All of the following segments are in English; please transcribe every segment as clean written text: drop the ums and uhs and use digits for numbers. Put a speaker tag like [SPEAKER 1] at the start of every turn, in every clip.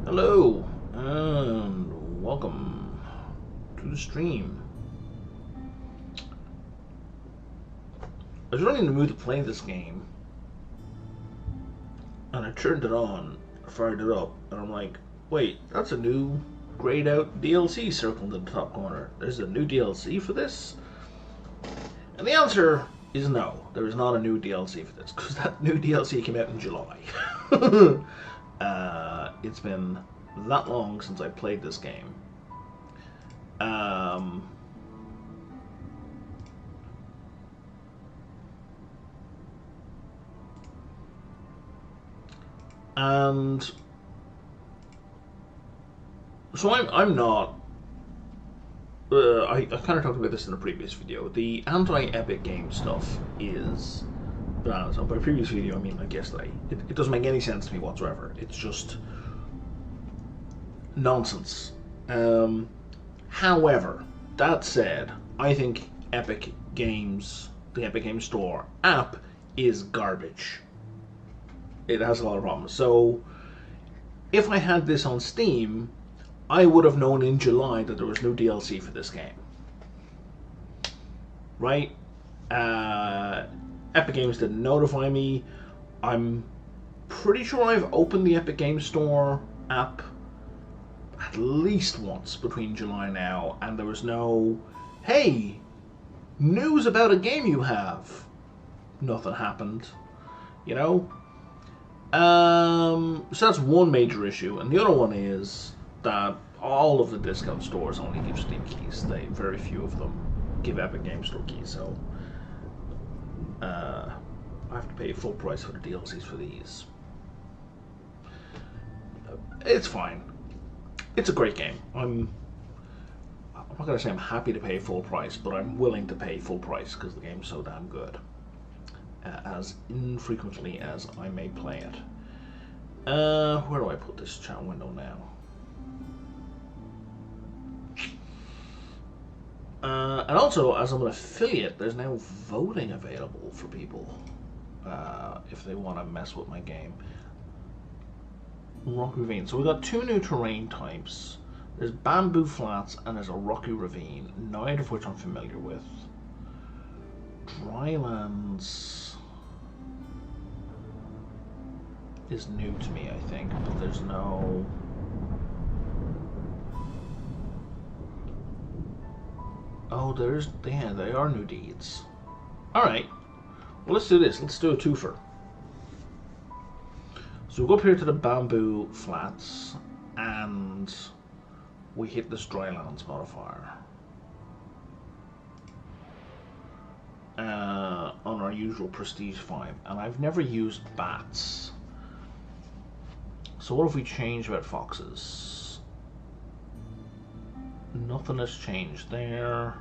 [SPEAKER 1] Hello, and welcome to the stream. I was running in the mood to play this game, and I turned it on, fired it up, and I'm like, wait, that's a new grayed out DLC circled in the top corner. There's a new DLC for this? And the answer is no, there is not a new DLC for this, because that new DLC came out in July. It's been that long since I played this game. And so I'm not. I kind of talked about this in a previous video. The anti-Epic game stuff is bananas. By previous video, I mean like yesterday. It doesn't make any sense to me whatsoever. It's just nonsense. However, that said, I think Epic Games, the Epic Games Store app, is garbage. It has a lot of problems. So, if I had this on Steam, I would have known in July that there was no DLC for this game. Right? Epic Games didn't notify me. I'm pretty sure I've opened the Epic Games Store app at least once between July now, and there was no, hey, news about a game you have. Nothing happened, you know? So that's one major issue, and the other one is that all of the discount stores only give Steam keys. Very few of them give Epic Games Store keys, so I have to pay full price for the DLCs for these. It's fine. It's a great game. I'm not going to say I'm happy to pay full price, but I'm willing to pay full price because the game's so damn good. As infrequently as I may play it. Where do I put this chat window now? And also, as I'm an affiliate, there's now voting available for people if they want to mess with my game. Rocky Ravine. So we've got two new terrain types. There's bamboo flats and there's a rocky ravine, neither of which I'm familiar with. Drylands is new to me, I think, but there's no... Oh, yeah, they are new deeds. Alright, well, let's do this. Let's do a twofer. So we go up here to the bamboo flats, and we hit this drylands modifier. On our usual prestige 5, and I've never used bats. So what if we change about foxes? Nothing has changed there.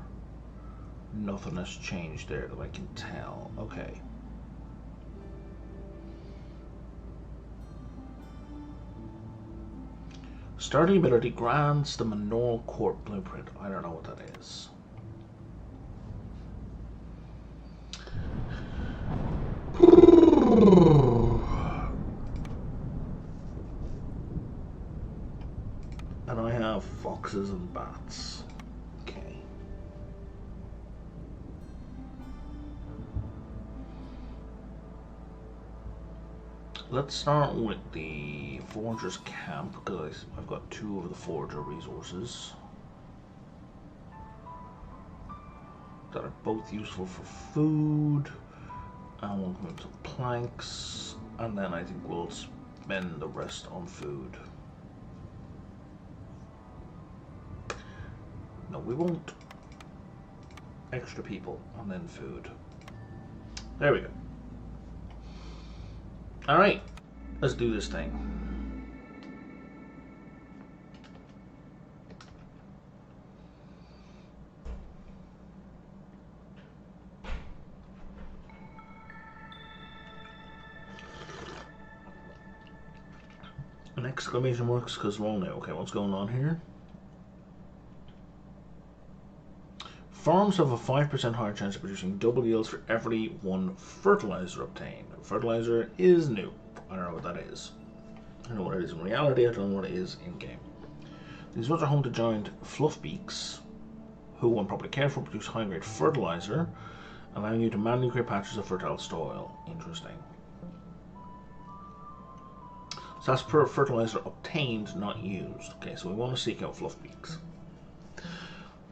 [SPEAKER 1] Nothing has changed there that I can tell. Okay. Starting ability grants the Manor Court blueprint. I don't know what that is. And I have foxes and bats. Okay. Let's start with the Forger's Camp, because I've got two of the Forger resources that are both useful for food. And we'll move to planks, and then I think we'll spend the rest on food. No, we won't. Extra people, and then food. There we go. Alright, let's do this thing. An exclamation marks because roll now. Okay, what's going on here? Farms have a 5% higher chance of producing double yields for every one fertilizer obtained. Fertilizer is new. I don't know what that is. I know what it is in reality, I don't know what it is in game. These ones are home to giant fluffbeaks, who, when properly cared for, produce high-grade fertilizer, allowing you to manually create patches of fertile soil. Interesting. So that's per fertilizer obtained, not used. Okay, so we want to seek out fluffbeaks.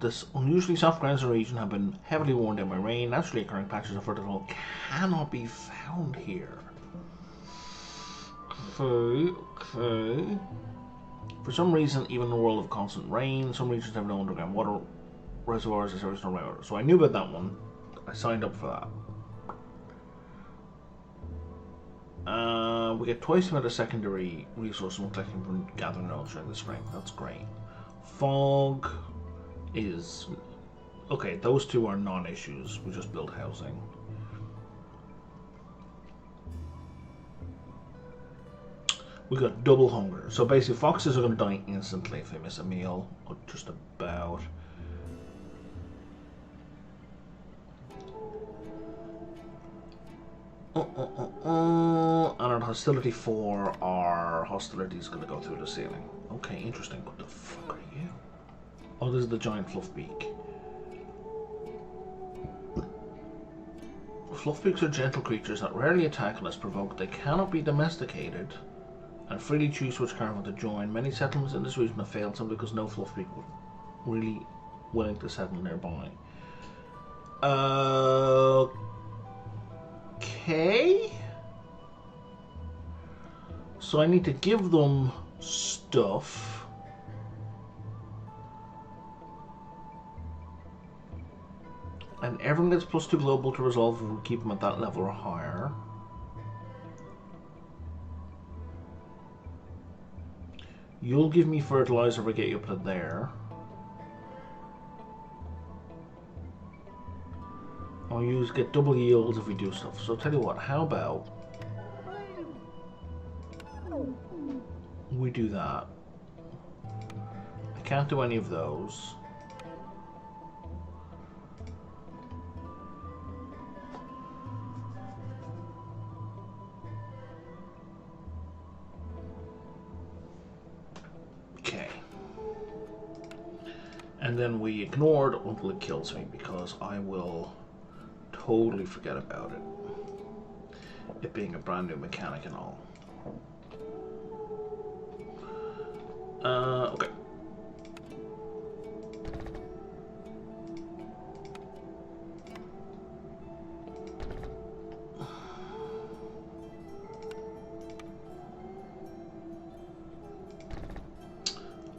[SPEAKER 1] This unusually soft grounds in the region have been heavily worn down by rain. Naturally occurring patches of fertile soil cannot be found here. Okay. For some reason, even in a world of constant rain, some regions have no underground water reservoirs, as there is no rainwater. So I knew about that one. I signed up for that. We get twice the amount of secondary resources when collecting from gathering nodes during the spring. That's great. Fog is... Okay, those two are non-issues. We just build housing. We got double hunger. So basically foxes are going to die instantly if they miss a meal. Or just about. And on hostility 4, our hostility is going to go through the ceiling. Okay, interesting. What the fuck are you? Oh, this is the giant fluffbeak. Fluffbeaks are gentle creatures that rarely attack unless provoked. They cannot be domesticated and freely choose which caravan to join. Many settlements in this region have failed simply because no fluffbeak were really willing to settle nearby. Okay. So I need to give them stuff. And everyone gets +2 global to resolve if we keep them at that level or higher. You'll give me fertilizer if I get you up to there. I'll get double yields if we do stuff. So I'll tell you what, how about we do that. I can't do any of those. Okay. And then we ignore it until it kills me, because I will totally forget about it. It being a brand new mechanic and all. Okay.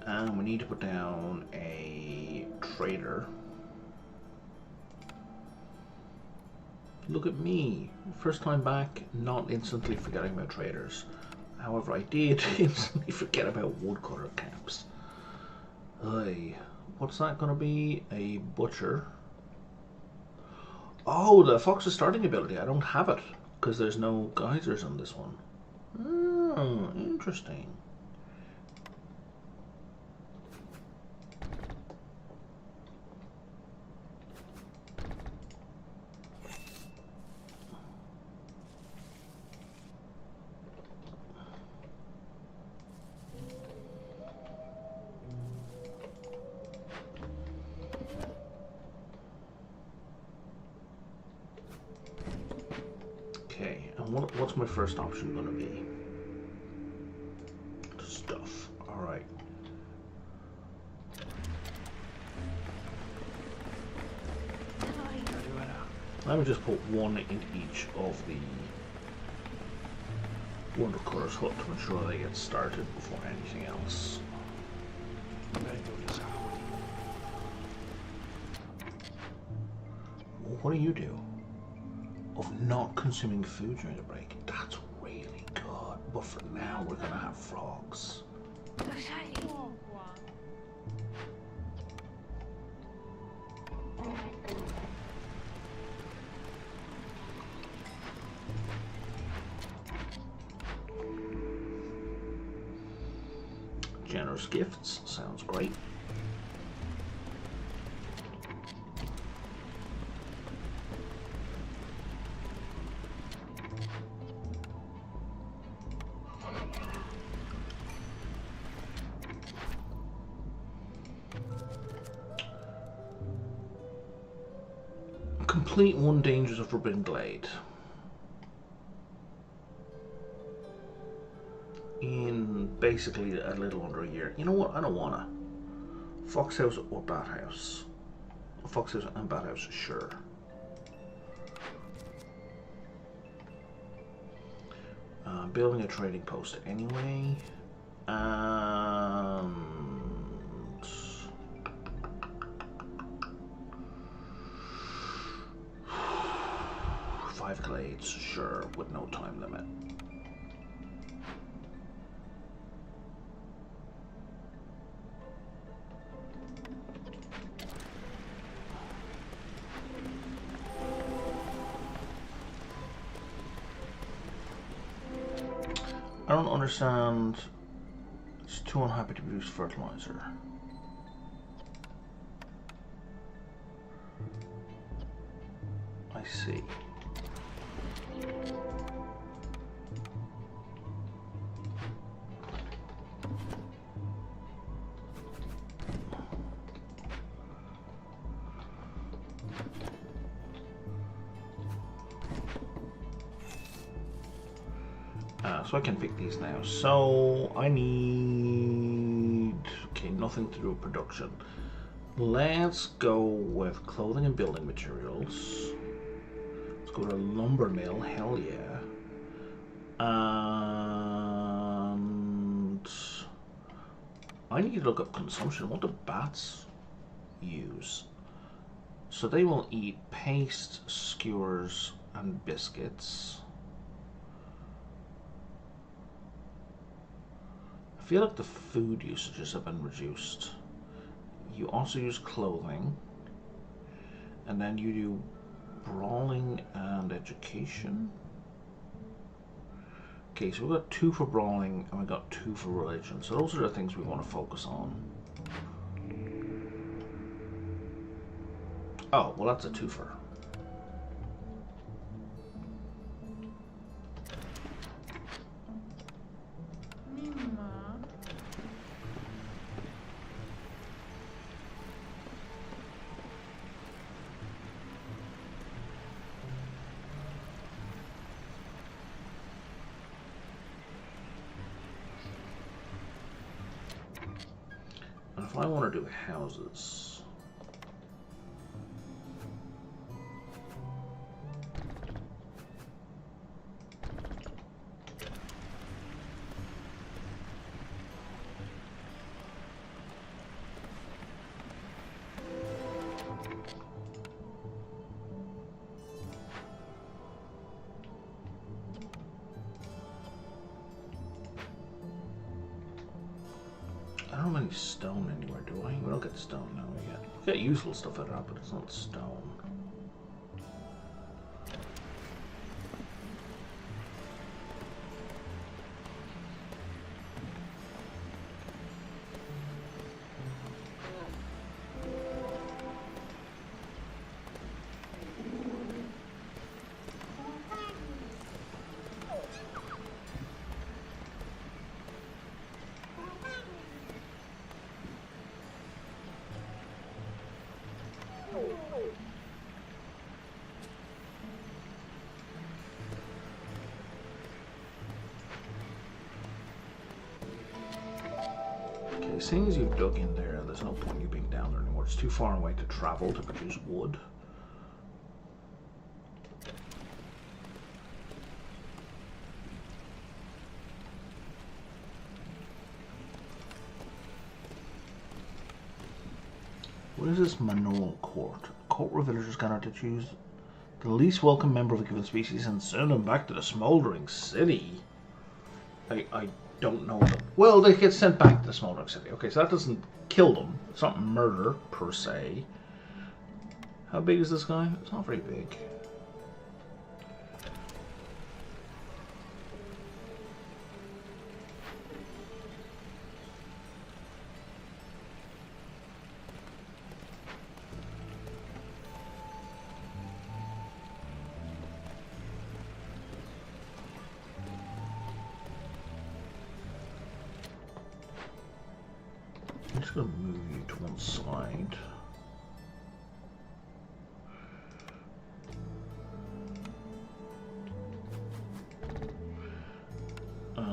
[SPEAKER 1] And we need to put down a trader. Look at me. First time back, not instantly forgetting about traders. However, I did instantly forget about woodcutter camps. Hey, what's that going to be? A butcher. Oh, the fox's starting ability. I don't have it because there's no geysers on this one. Oh, interesting. Okay, and what's my first option going to be? Stuff. Alright. Let me just put one into each of the woodcutter's hut to ensure they get started before anything else. What do you do? Of not consuming food during a break. That's really good. But for now, we're gonna have frogs. Generous gifts. Sounds great. Complete 1 Dangers of Forbidden Glade. In basically a little under a year. You know what? I don't wanna. Foxhouse or Bathouse? Foxhouse and Bathouse, sure. Building a trading post anyway. And 5 glades, sure, with no time limit. I don't understand. It's too unhappy to produce fertilizer. I see. So I can pick these now. So I need... Okay, nothing to do with production. Let's go with clothing and building materials. Let's go to a lumber mill, hell yeah. And I need to look up consumption. What do bats use? So they will eat paste, skewers, and biscuits. I feel like the food usages have been reduced. You also use clothing, and then you do brawling and education. Okay, so we've got 2 for brawling and we've got 2 for religion. So those are the things we want to focus on. Oh, well that's a twofer. If I want to do houses, I don't have any stone anywhere, do I? We don't get stone now yet. We get useful stuff out of that, but it's not stone. Okay, seeing as you've dug in there, there's no point in you being down there anymore. It's too far away to travel to produce wood. What is this manure court? Court where villagers gather to choose the least welcome member of a given species and send them back to the smoldering city. I don't know. Well, they get sent back to the smoldering city. Okay, so that doesn't kill them. It's not murder, per se. How big is this guy? It's not very big. I'm just going to move you to one side.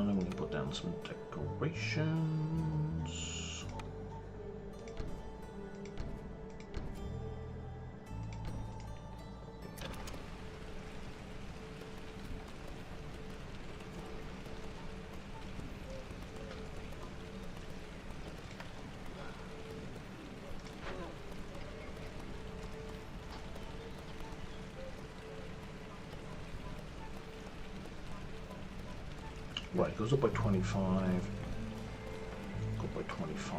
[SPEAKER 1] And then we can put down some decorations. Right, goes up by 25. Go up by 25.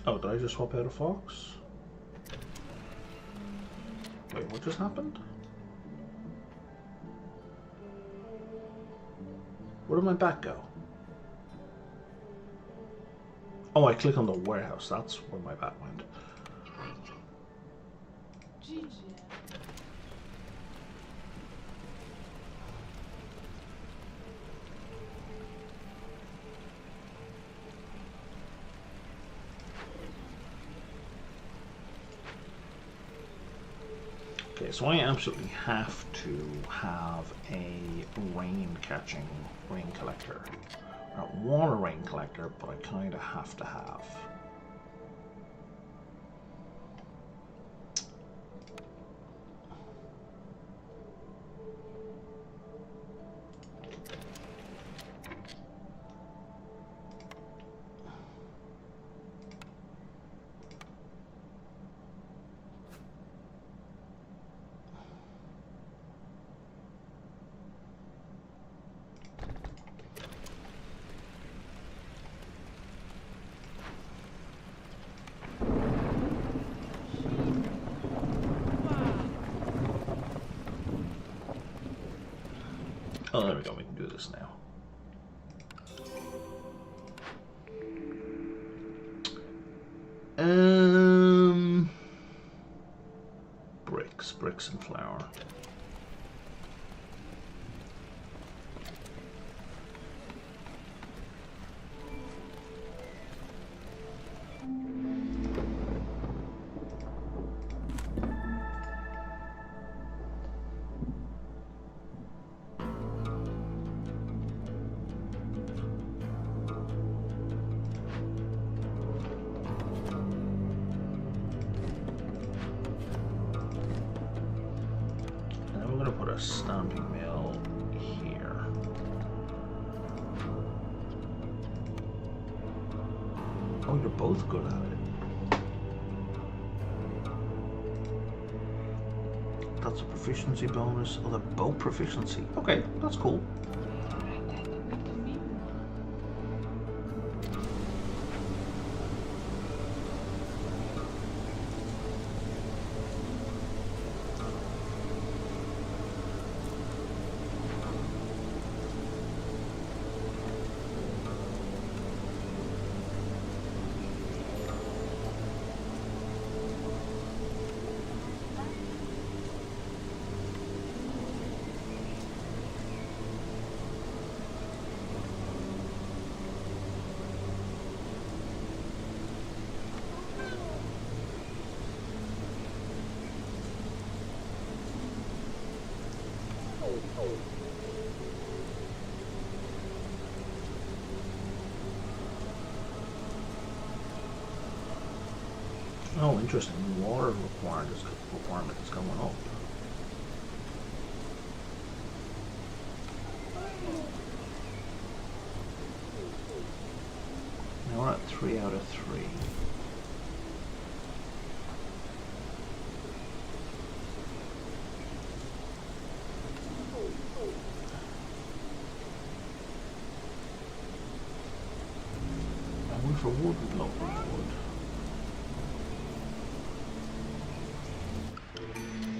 [SPEAKER 1] Oh, did I just swap out a fox? Wait, what just happened? Where did my bat go? Oh, I click on the warehouse. That's where my bat went. Okay, so I absolutely have to have a rain collector. I don't want a rain collector, but I kind of have to have. Oh, there we go, we can do this now. Bricks and flour. Stamping mill here. Oh, you're both good at it. That's a proficiency bonus. Oh, the boat proficiency. Okay, that's cool. Oh, interesting. Water requirement is going up. Now we're at 3 out of 3. I went for wood with local wood.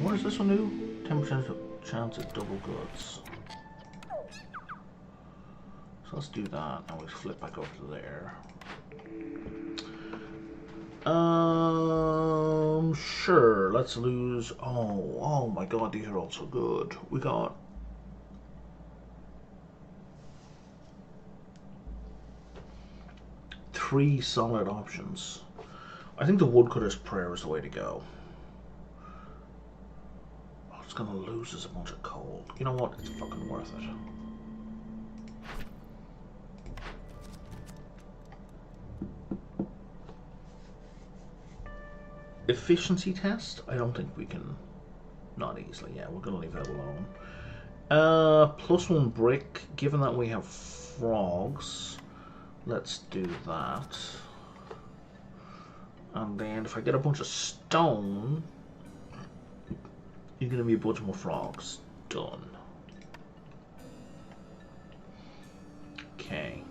[SPEAKER 1] What does this one do? 10% chance of double goods. So let's do that, and we flip back over to there. Sure, let's lose... Oh my god, these are all so good. We got... three solid options. I think the Woodcutter's Prayer is the way to go. All it's gonna lose is a bunch of coal. You know what? It's fucking worth it. Efficiency test? I don't think we can. Not easily. Yeah, we're gonna leave that alone. +1 brick. Given that we have frogs, let's do that. And then if I get a bunch of stone, you're gonna be a bunch more frogs. Done. Okay.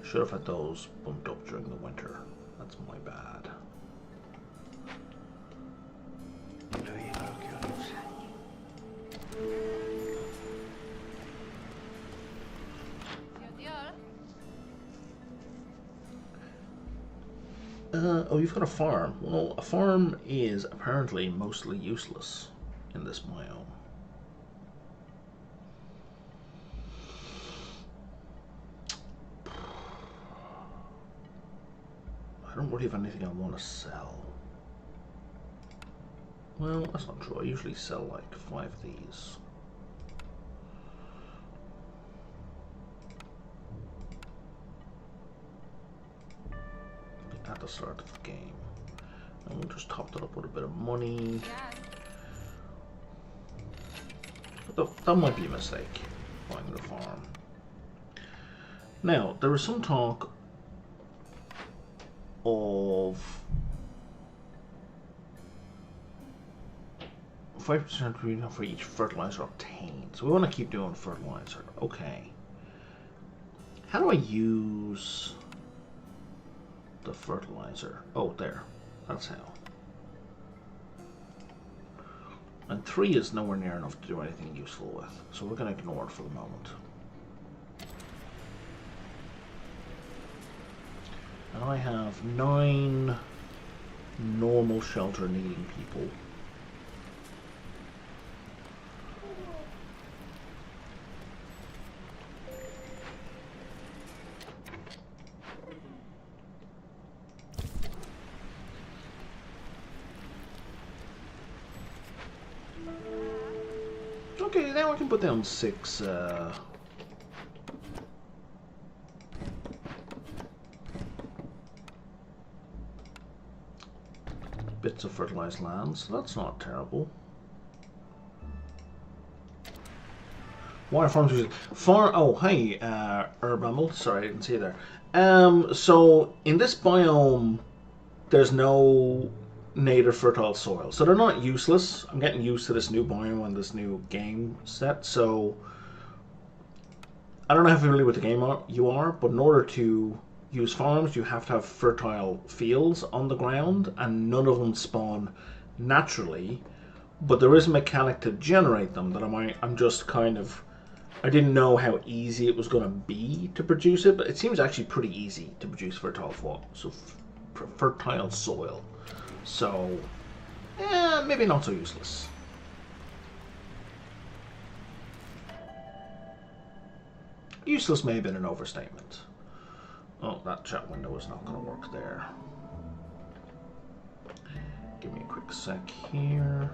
[SPEAKER 1] Should have had those bumped up during the winter. That's my bad. Oh, you've got a farm. Well, a farm is apparently mostly useless in this biome. I don't really have anything I want to sell. Well, that's not true. I usually sell like 5 of these. At the start of the game. And we'll just top that up with a bit of money. But that might be a mistake, buying the farm. Now, there was some talk of 5% for each fertilizer obtained. So we want to keep doing fertilizer. Okay. How do I use the fertilizer? Oh, there. That's how. And 3 is nowhere near enough to do anything useful with. So we're going to ignore it for the moment. And I have 9 normal shelter needing people. Okay, now I can put down 6 bits of fertilized land, so that's not terrible. Water farms. Oh, hi, Herb Amel. Sorry, I didn't see you there. So in this biome, there's no native fertile soil, so they're not useless. I'm getting used to this new biome and this new game set, so I don't know how familiar with the game you are, but in order to use farms, you have to have fertile fields on the ground, and none of them spawn naturally. But there is a mechanic to generate them that I'm just kind of... I didn't know how easy it was going to be to produce it, but it seems actually pretty easy to produce fertile soil. So, maybe not so useless. Useless may have been an overstatement. Oh, that chat window is not going to work there. Give me a quick sec here.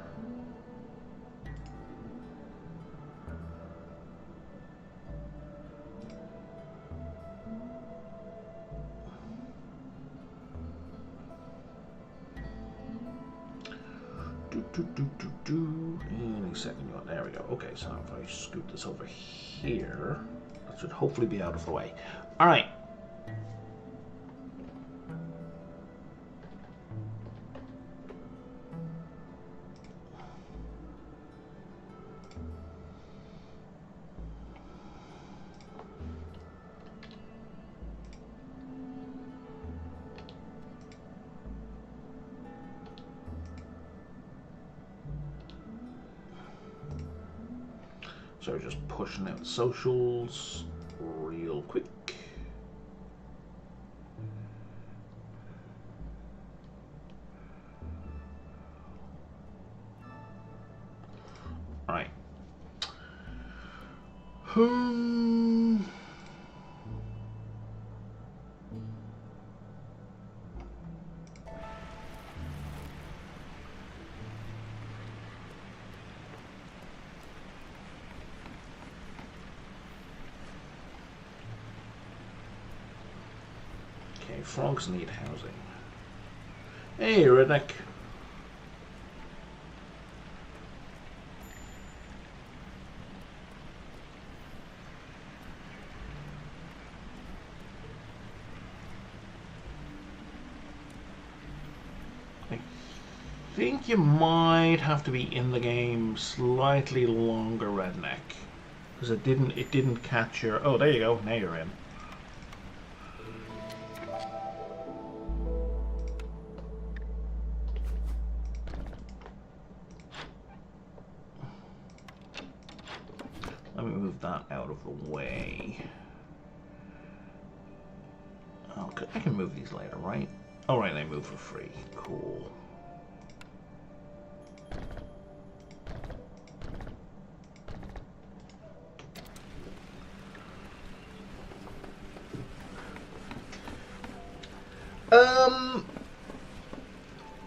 [SPEAKER 1] Any second, there we go. Okay, so if I scoot this over here, that should hopefully be out of the way. All right. So just pushing out socials real quick. Right. Okay, frogs need housing. Hey, redneck. I think you might have to be in the game slightly longer, redneck, because it didn't catch your. Oh, there you go. Now you're in. Let me move that out of the way. Okay, I can move these later, right? All right, they move for free. Cool.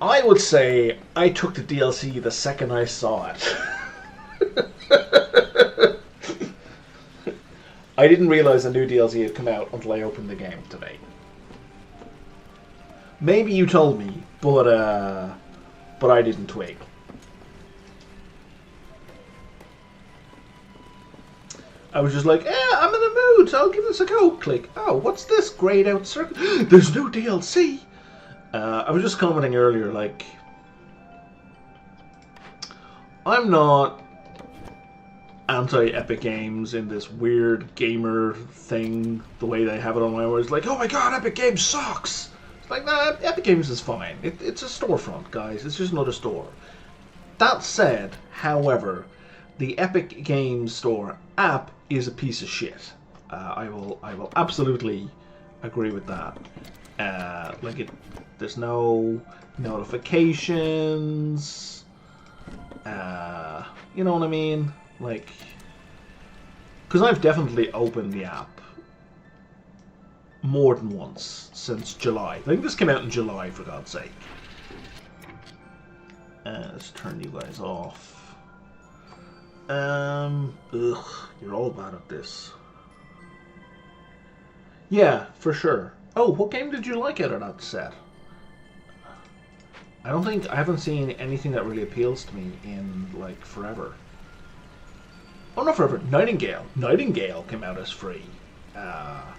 [SPEAKER 1] I would say I took the DLC the second I saw it. I didn't realize a new DLC had come out until I opened the game today. Maybe you told me, but I didn't twig. I was just like, I'm in the mood, so I'll give this a go. Click. Oh, what's this grayed out circle? There's no DLC. I was just commenting earlier, like, I'm not anti-Epic Games in this weird gamer thing, the way they have it online, where it's like, oh my god, Epic Games sucks! It's like, nah, Epic Games is fine. It's a storefront, guys. It's just another store. That said, however, the Epic Games Store app is a piece of shit. I will absolutely agree with that. There's no notifications. You know what I mean? Like, because I've definitely opened the app more than once since July. I think this came out in July, for God's sake. Let's turn you guys off. You're all bad at this. Yeah, for sure. Oh, what game did you like out of that set? I haven't seen anything that really appeals to me in, like, forever. Oh, not forever. Nightingale. Nightingale came out as free. That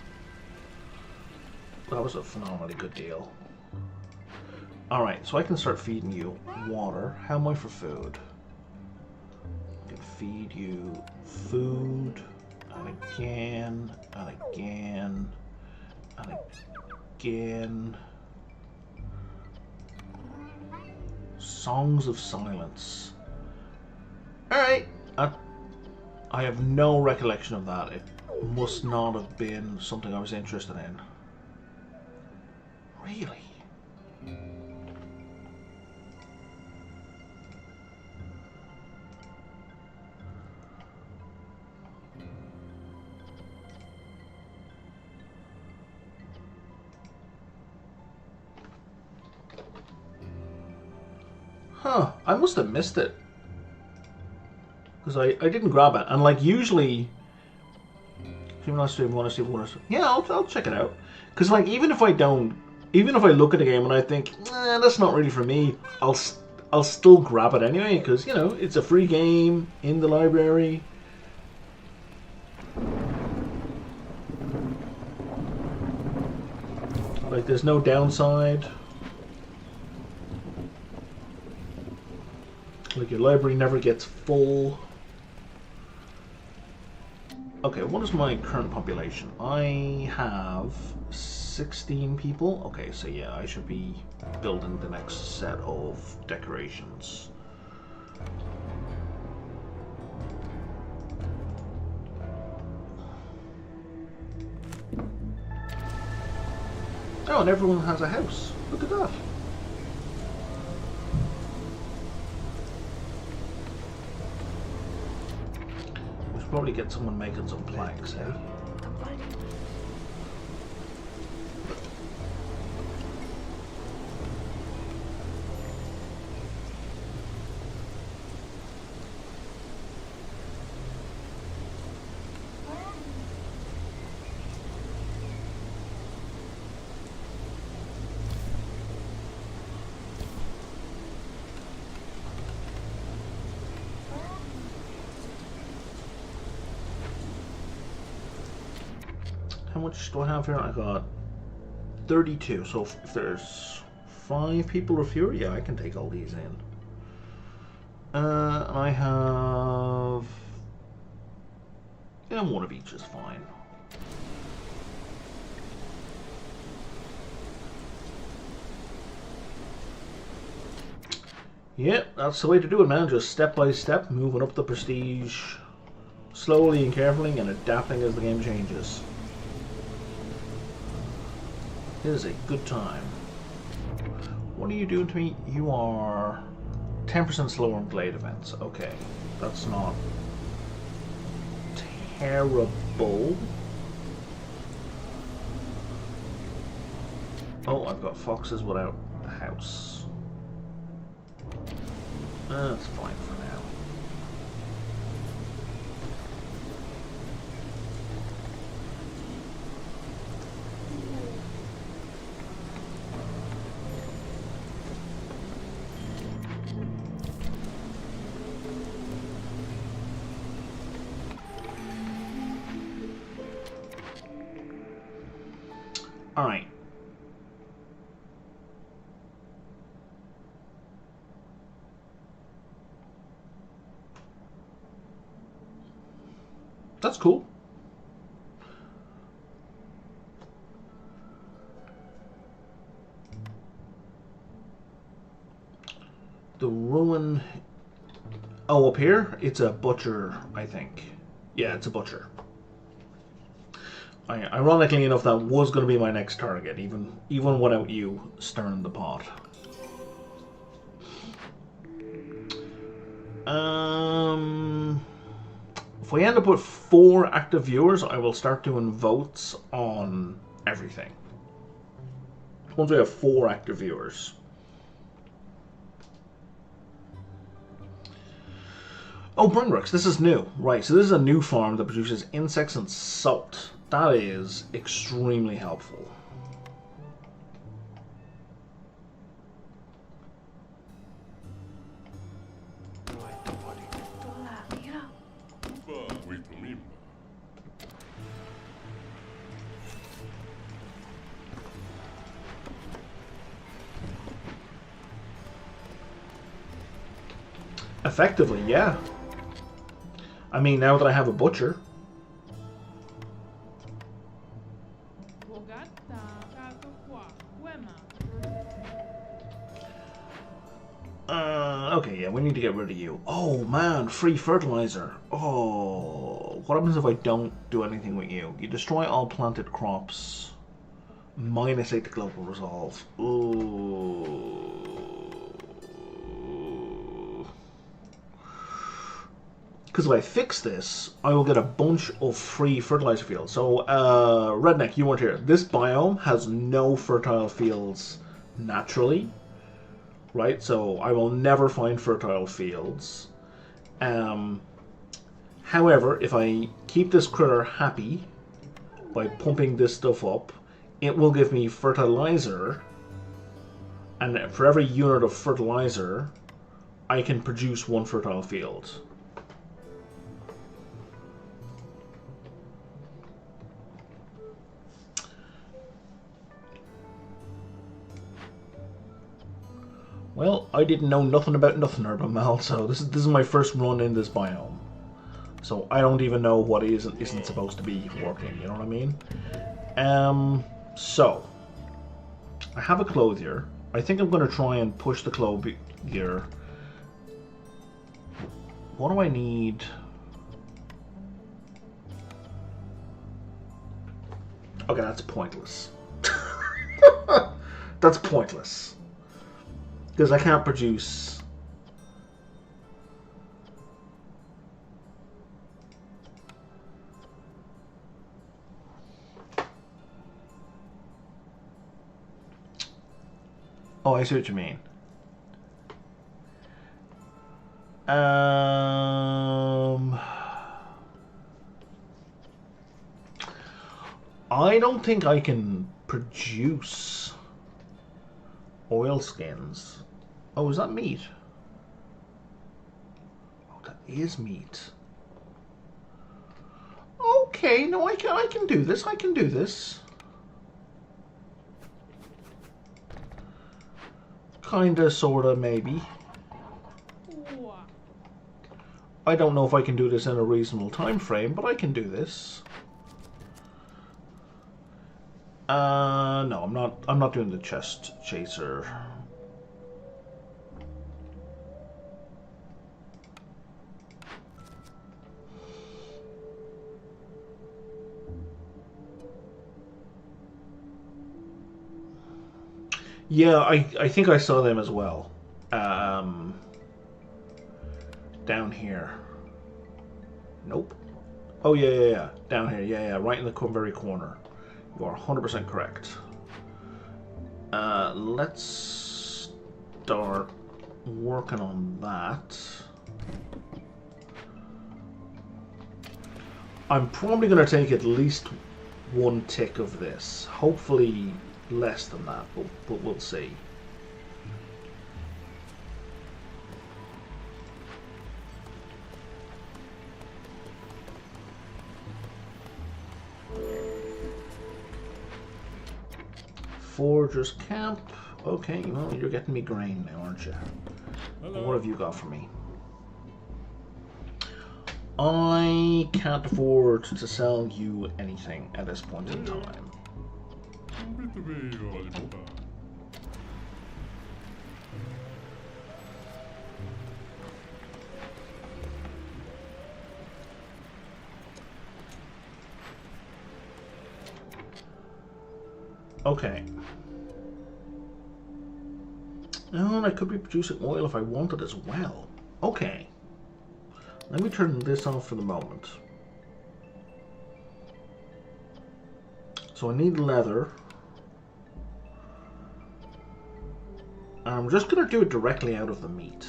[SPEAKER 1] was a phenomenally good deal. Alright, so I can start feeding you water. How am I for food? I can feed you food, and again, and again, and again. Songs of Silence. Alright. I have no recollection of that. It must not have been something I was interested in. Really? Huh, I must have missed it. Because I didn't grab it. And like usually... Yeah, I'll check it out. Because like even if I look at a game and I think, that's not really for me, I'll still grab it anyway. Because, you know, it's a free game in the library. Like there's no downside. Like your library never gets full. Okay, what is my current population? I have 16 people. Okay, so yeah, I should be building the next set of decorations. Oh, and everyone has a house. Look at that. We should probably get someone making some planks, eh? How much do I have here? I got 32. So if there's 5 people or fewer, yeah, I can take all these in. And I have... yeah, one of each is fine. Yep, that's the way to do it, man. Just step by step, moving up the prestige slowly and carefully and adapting as the game changes. It is a good time. What are you doing to me? You are 10% slower on glade events. Okay, that's not terrible. Oh, I've got foxes without a house. That's fine for now. All right. That's cool. The ruin... oh, up here? It's a butcher, I think. Yeah, it's a butcher. Ironically enough, that was going to be my next target, even without you stirring the pot. If we end up with 4 active viewers, I will start doing votes on everything. Once we have 4 active viewers. Oh, Burnworks, this is new. Right, so this is a new farm that produces insects and salt. That is extremely helpful. Effectively, yeah. I mean, now that I have a butcher. Okay, yeah, we need to get rid of you. Oh, man, free fertilizer. Oh, what happens if I don't do anything with you? You destroy all planted crops. -8 to global resolve. Ooh. Because if I fix this, I will get a bunch of free fertilizer fields. So, Redneck, you weren't here. This biome has no fertile fields naturally. Right, so I will never find fertile fields. However, if I keep this critter happy by pumping this stuff up, it will give me fertilizer, and for every unit of fertilizer, I can produce 1 fertile field. Well, I didn't know nothing about nothing, Urban Mal, so this is my first run in this biome. So I don't even know what isn't supposed to be working, you know what I mean? So, I have a clothier. I think I'm going to try and push the clothier. What do I need? Okay, that's pointless. that's pointless. Because I can't produce... Oh, I see what you mean. I don't think I can produce oil skins. Oh, is that meat? Oh, that is meat. Okay, no, I can do this. I can do this. Kinda, sorta, maybe. I don't know if I can do this in a reasonable time frame, but I can do this. No, I'm not doing the chest chaser. Yeah, I think I saw them as well. Down here. Nope. Oh, yeah. Down here, yeah. Right in the very corner. You are 100% correct. Let's start working on that. I'm probably going to take at least one tick of this. Hopefully less than that, but we'll see. Forger's Camp. Okay, well, you're getting me grain now, aren't you? Hello. What have you got for me? I can't afford to sell you anything at this point in time. Okay. And I could be producing oil if I wanted as well. Okay. Let me turn this off for the moment. So I need leather. I'm just going to do it directly out of the meat.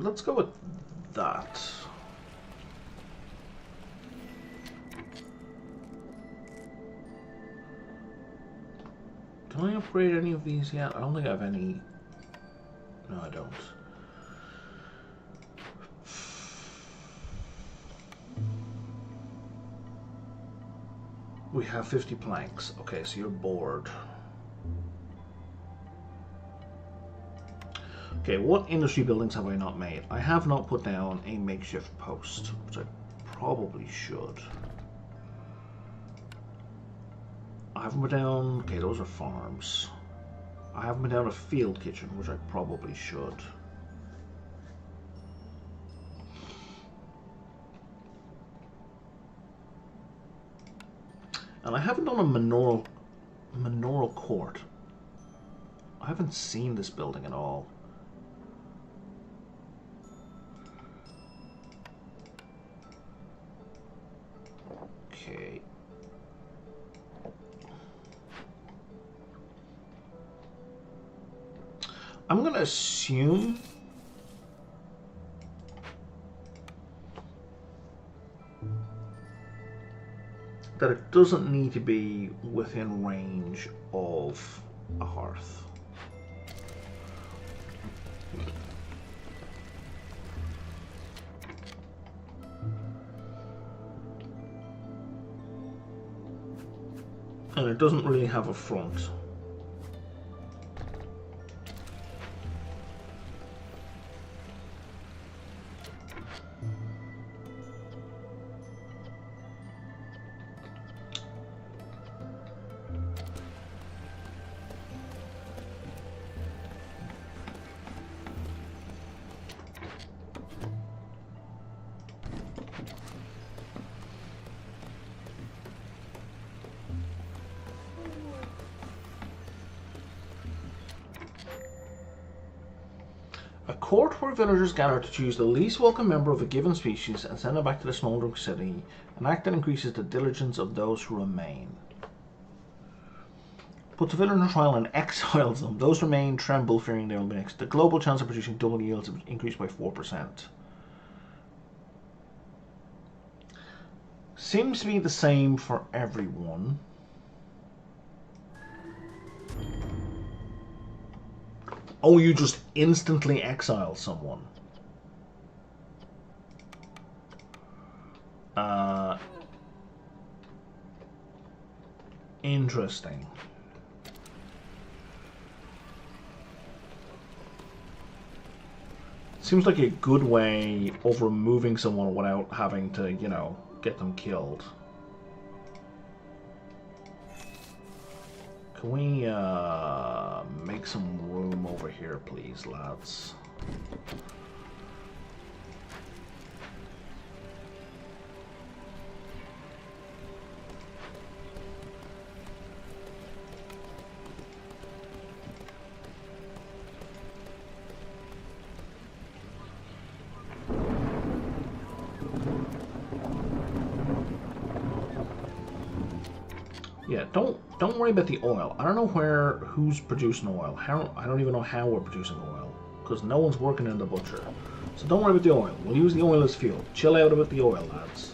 [SPEAKER 1] Let's go with that. Can I upgrade any of these yet? I don't think I have any. No, I don't. We have 50 planks. Okay, so you're bored. Okay, what industry buildings have I not made? I have not put down a makeshift post, which I probably should. I haven't put down... Okay, those are farms. I haven't put down a field kitchen, which I probably should. And I haven't done a manorial court. I haven't seen this building at all. Okay. I'm going to assume that it doesn't need to be within range of a hearth. And it doesn't really have a front. A court where villagers gather to choose the least welcome member of a given species and send them back to the smoldering city, an act that increases the diligence of those who remain. Puts a villager on trial and exiles them. Those remain tremble, fearing they will be next. The global chance of producing double yields increased by 4%. Seems to be the same for everyone. Oh, you just instantly exile someone. Interesting. Seems like a good way of removing someone without having to, you know, get them killed. Can we make some room over here, please, lads? Yeah, don't worry about the oil. I don't know who's producing oil. I don't even know how we're producing oil, because no one's working in the butcher. So don't worry about the oil. We'll use the oil as fuel. Chill out about the oil, lads.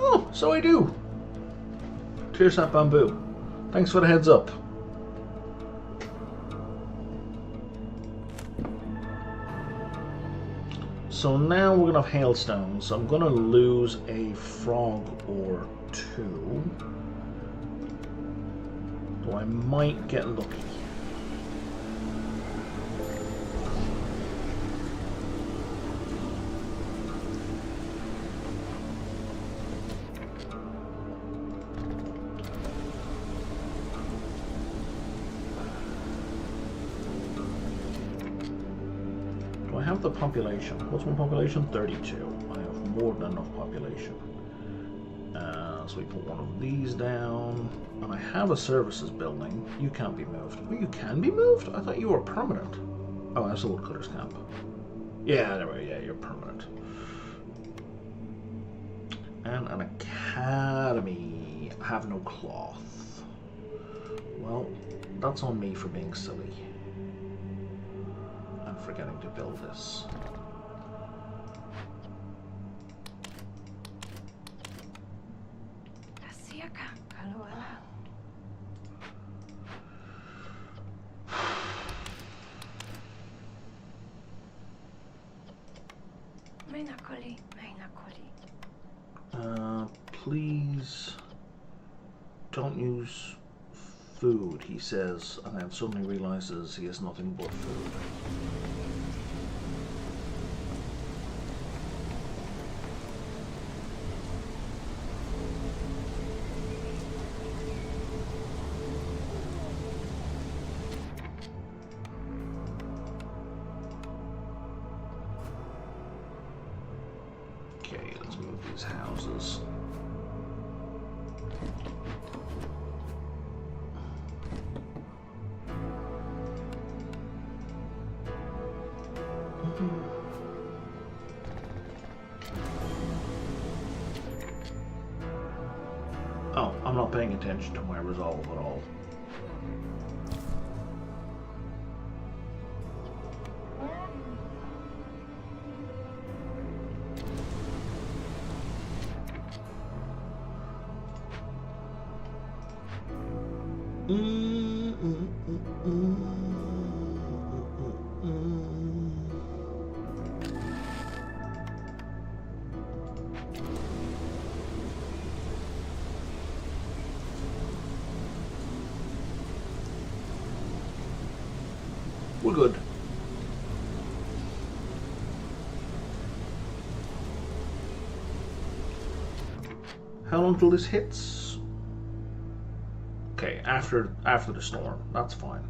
[SPEAKER 1] Oh, so I do. Tearsap bamboo. Thanks for the heads up. So now we're gonna have hailstones. So I'm gonna lose a frog or two. Though I might get lucky. I have the population. What's my population? 32. I have more than enough population. So we put one of these down. And I have a services building. You can't be moved. Oh, you can be moved? I thought you were permanent. Oh, that's a woodcutter's camp. Yeah, anyway, yeah, you're permanent. And an academy. I have no cloth. Well, that's on me for being silly. Forgetting to build this. Please don't use food, he says, and then suddenly realizes he has nothing but food. Okay, let's move these houses. paying attention to my resolve at all. We're good. How long till this hits? Okay, after the storm. That's fine.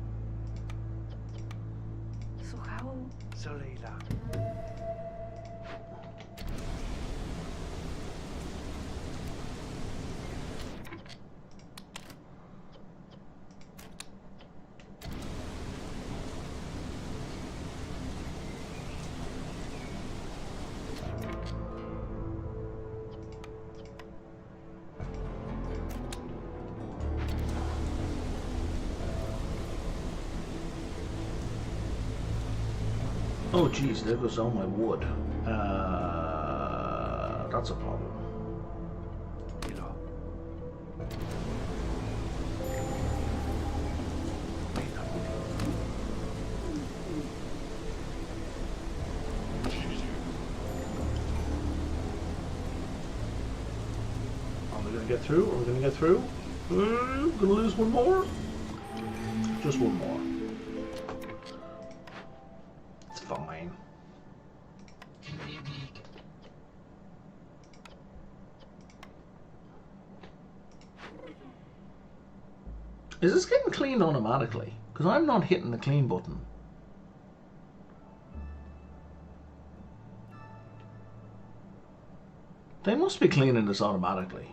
[SPEAKER 1] Oh geez, there goes all my wood. That's a problem. Are we gonna get through? Are we gonna get through? Gonna lose one more? Just one more. Fine. Is this getting cleaned automatically? Because I'm not hitting the clean button. They must be cleaning this automatically.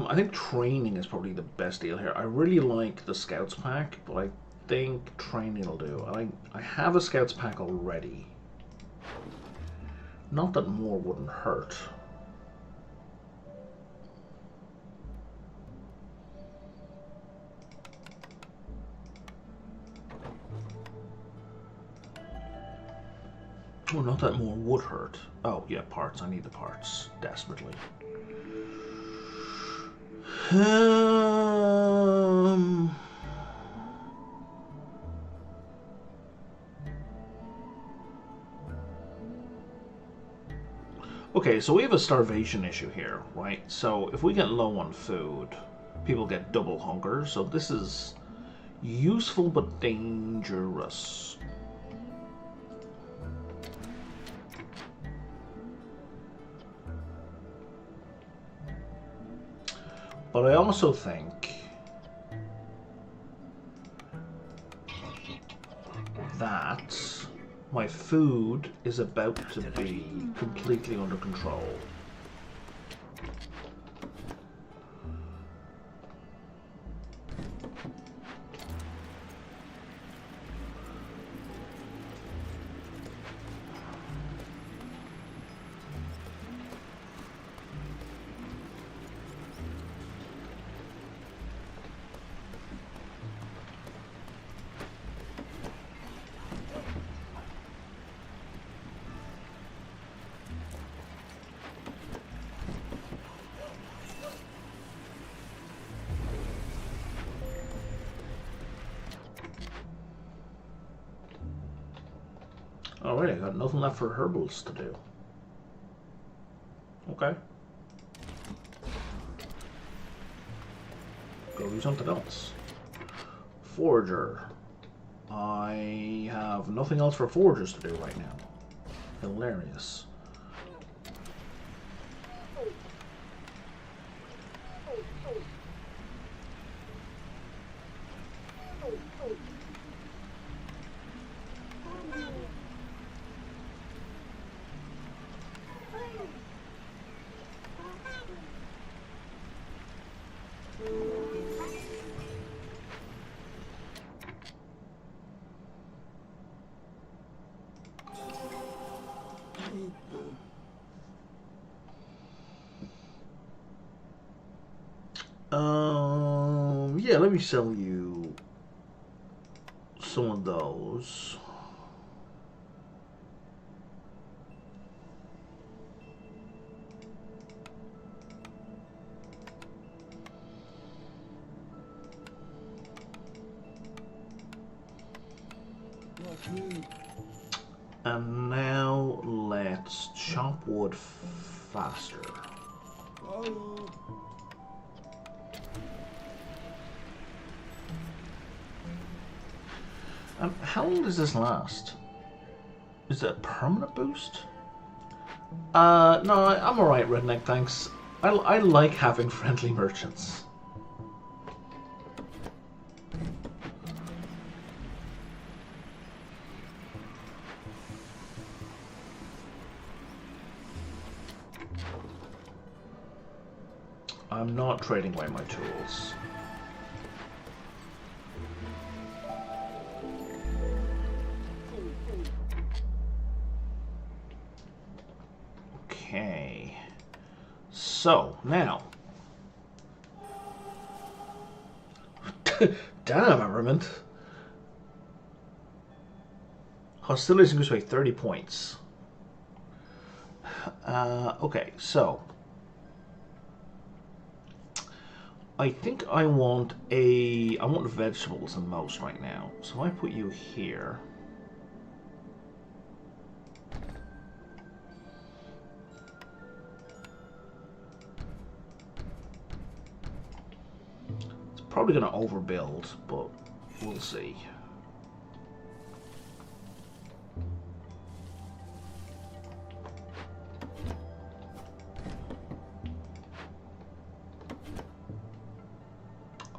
[SPEAKER 1] I think training is probably the best deal here. I really like the Scouts pack, but I think training will do. I have a Scouts pack already. Not that more wouldn't hurt. Oh, not that more would hurt. Oh, yeah, parts. I need the parts. Desperately. Okay, so we have a starvation issue here, right? So if we get low on food, people get double hunger. So this is useful but dangerous. But I also think that my food is about to be completely under control. Alright, I got nothing left for herbals to do. Okay. Go do something else. Forager. I have nothing else for foragers to do right now. Hilarious. Yeah, let me sell you some of those. And now let's chop wood faster. How long does this last? Is it a permanent boost? No, I'm alright, Redneck, thanks. I like having friendly merchants. I'm not trading away my tools. Okay. So, now. Damn, armament. Hostilities increase by 30 points. Okay, so. I think I want vegetables the most right now. So I put you here. It's probably going to overbuild, but we'll see.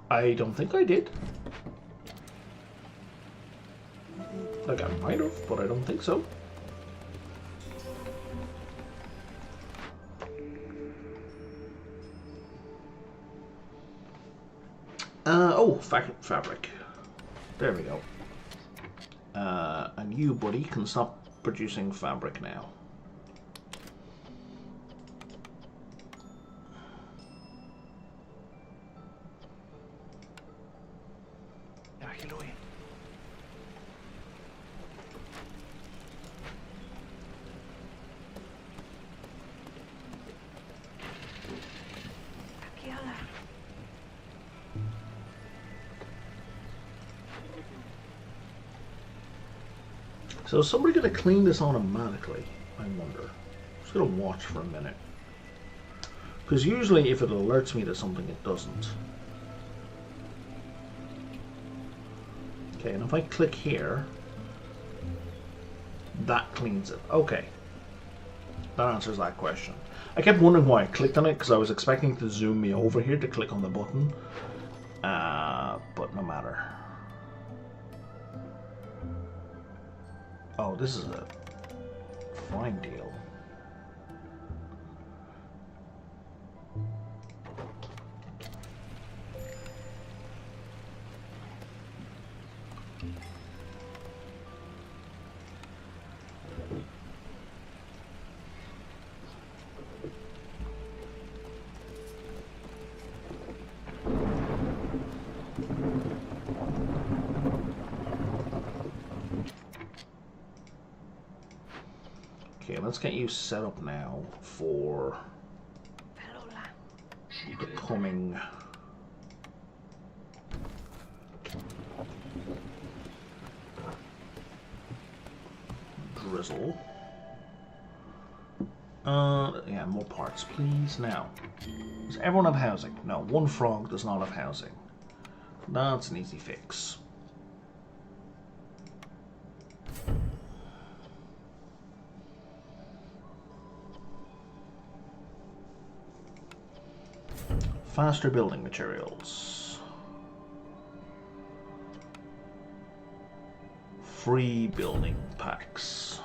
[SPEAKER 1] I don't think I did. Like, I might have, but I don't think so. Oh, fabric. There we go. And you, buddy, can stop producing fabric now. So is somebody going to clean this automatically? I wonder. I'm just going to watch for a minute. Because usually if it alerts me to something, it doesn't. Okay, and if I click here, that cleans it. Okay. That answers that question. I kept wondering why I clicked on it, because I was expecting to zoom me over here to click on the button. But no matter. Oh, this is a fine deal. Okay, let's get you set up now for the coming drizzle. Yeah, more parts, please. Now, does everyone have housing? No, one frog does not have housing. That's an easy fix. Faster building materials. Free building packs.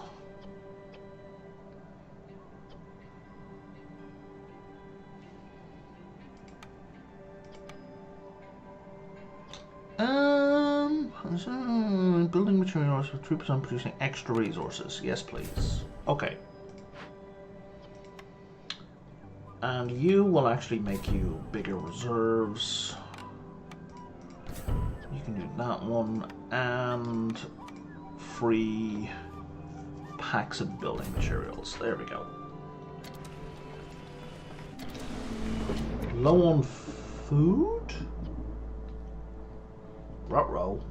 [SPEAKER 1] Building materials with 3% producing extra resources. Yes, please. Okay. And you will actually make you bigger reserves. You can do that one, and free packs of building materials. There we go. Low on food? Ruh-roh.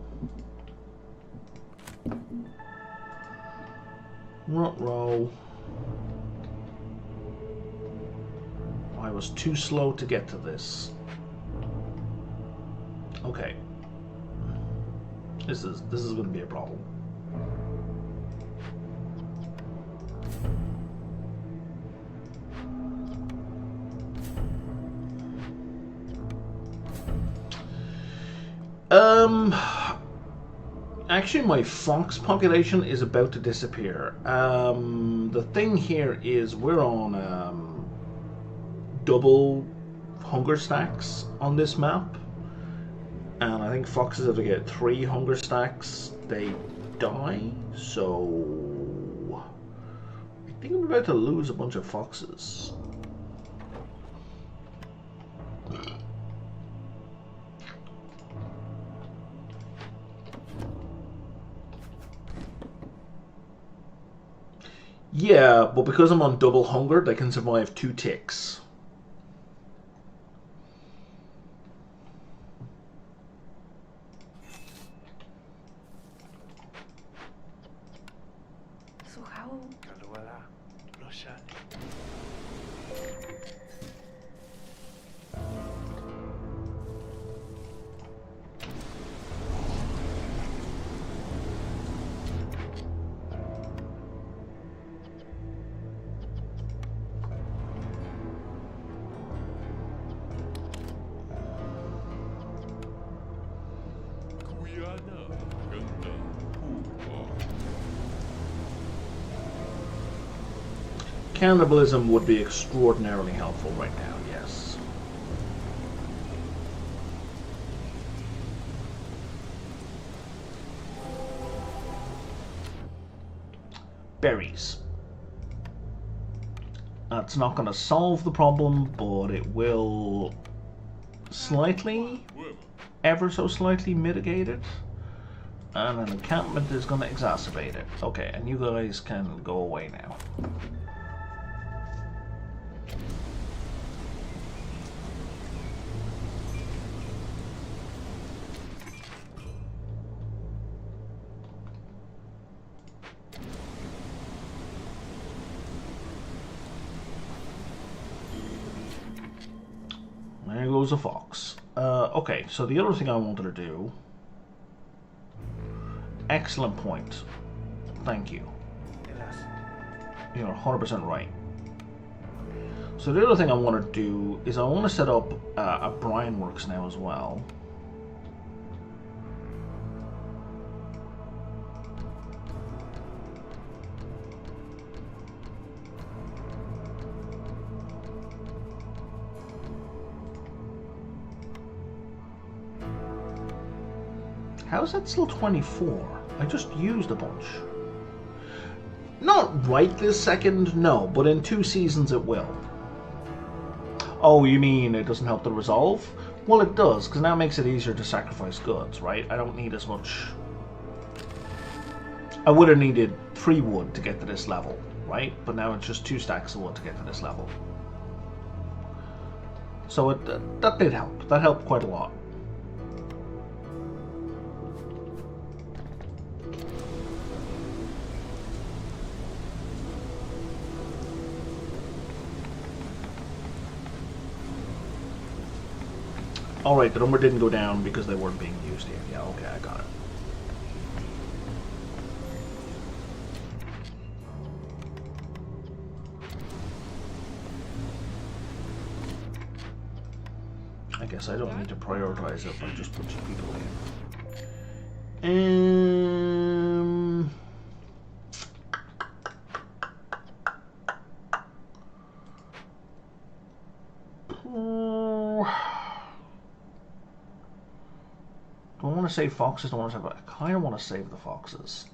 [SPEAKER 1] Ruh-roh. I was too slow to get to this. Okay. This is going to be a problem. Actually, my fox population is about to disappear. The thing here is we're on double hunger stacks on this map, and I think foxes, if they get 3 hunger stacks, they die. So I think I'm about to lose a bunch of foxes. Yeah, but because I'm on double hunger, they can survive 2 ticks.
[SPEAKER 2] So how?
[SPEAKER 1] Cannibalism would be extraordinarily helpful right now, yes. Berries. That's not going to solve the problem, but it will slightly, ever so slightly mitigate it. And an encampment is going to exacerbate it. Okay, and you guys can go away now. There goes a fox. Okay, so the other thing I wanted to do... Excellent point. Thank you. You're 100% right. So the other thing I want to do is I want to set up a brine works now as well. How is that still 24? I just used a bunch. Not right this second, no, but in 2 seasons it will. Oh, you mean it doesn't help the resolve? Well, it does, because now it makes it easier to sacrifice goods, right? I don't need as much... I would have needed 3 wood to get to this level, right? But now it's just 2 stacks of wood to get to this level. So that did help. That helped quite a lot. Alright, the number didn't go down because they weren't being used yet. Yeah, okay, I got it. I guess I don't need to prioritize it, I just put some people in. Do I want to save foxes? Do I want to save? I kind of want to save the foxes.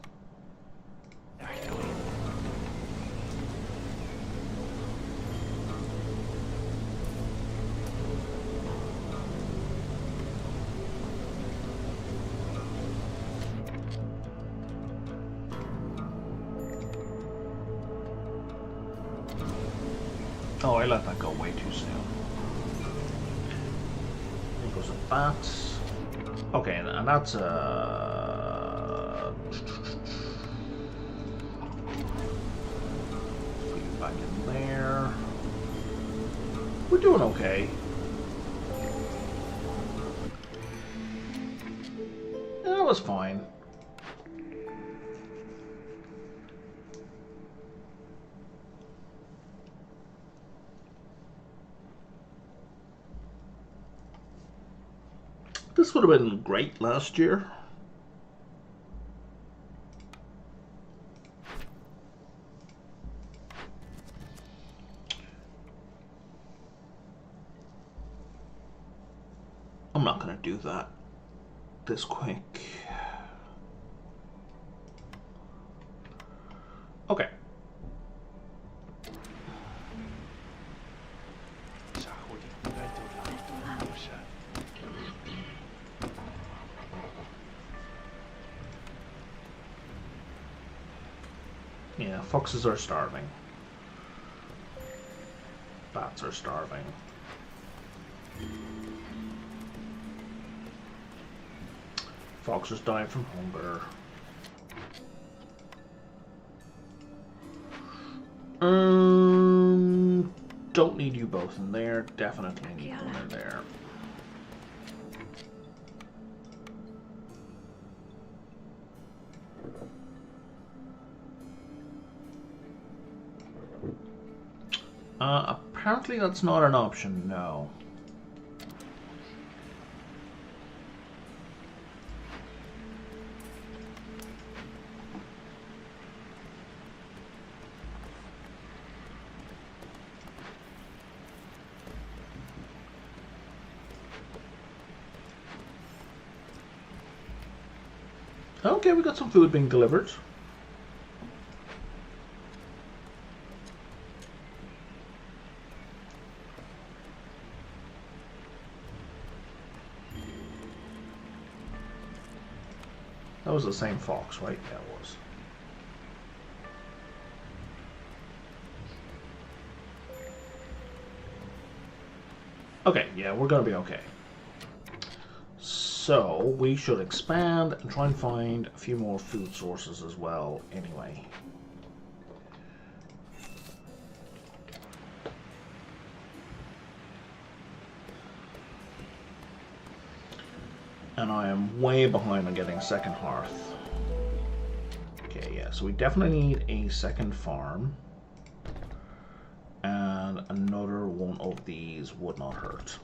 [SPEAKER 1] Oh, I let that go way too soon. There goes the bats. Okay, and that's put you back in there. We're doing okay. That was fine. This would have been great last year. I'm not going to do that this quick. Okay. Yeah, foxes are starving. Bats are starving. Foxes die from hunger. Don't need you both in there. Definitely need one in there. Apparently that's not an option, no. Okay, we got some food being delivered. That was the same fox, right? Yeah, it was. Okay, yeah, we're gonna be okay. So, we should expand and try and find a few more food sources as well, anyway. And I am way behind on getting a second hearth. Okay, yeah, so we definitely need a second farm. And another one of these would not hurt.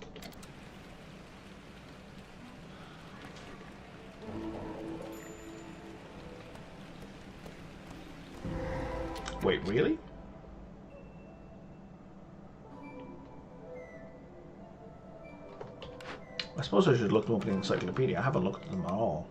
[SPEAKER 1] Wait, really? I suppose I should look them up in the encyclopedia. I haven't looked at them at all.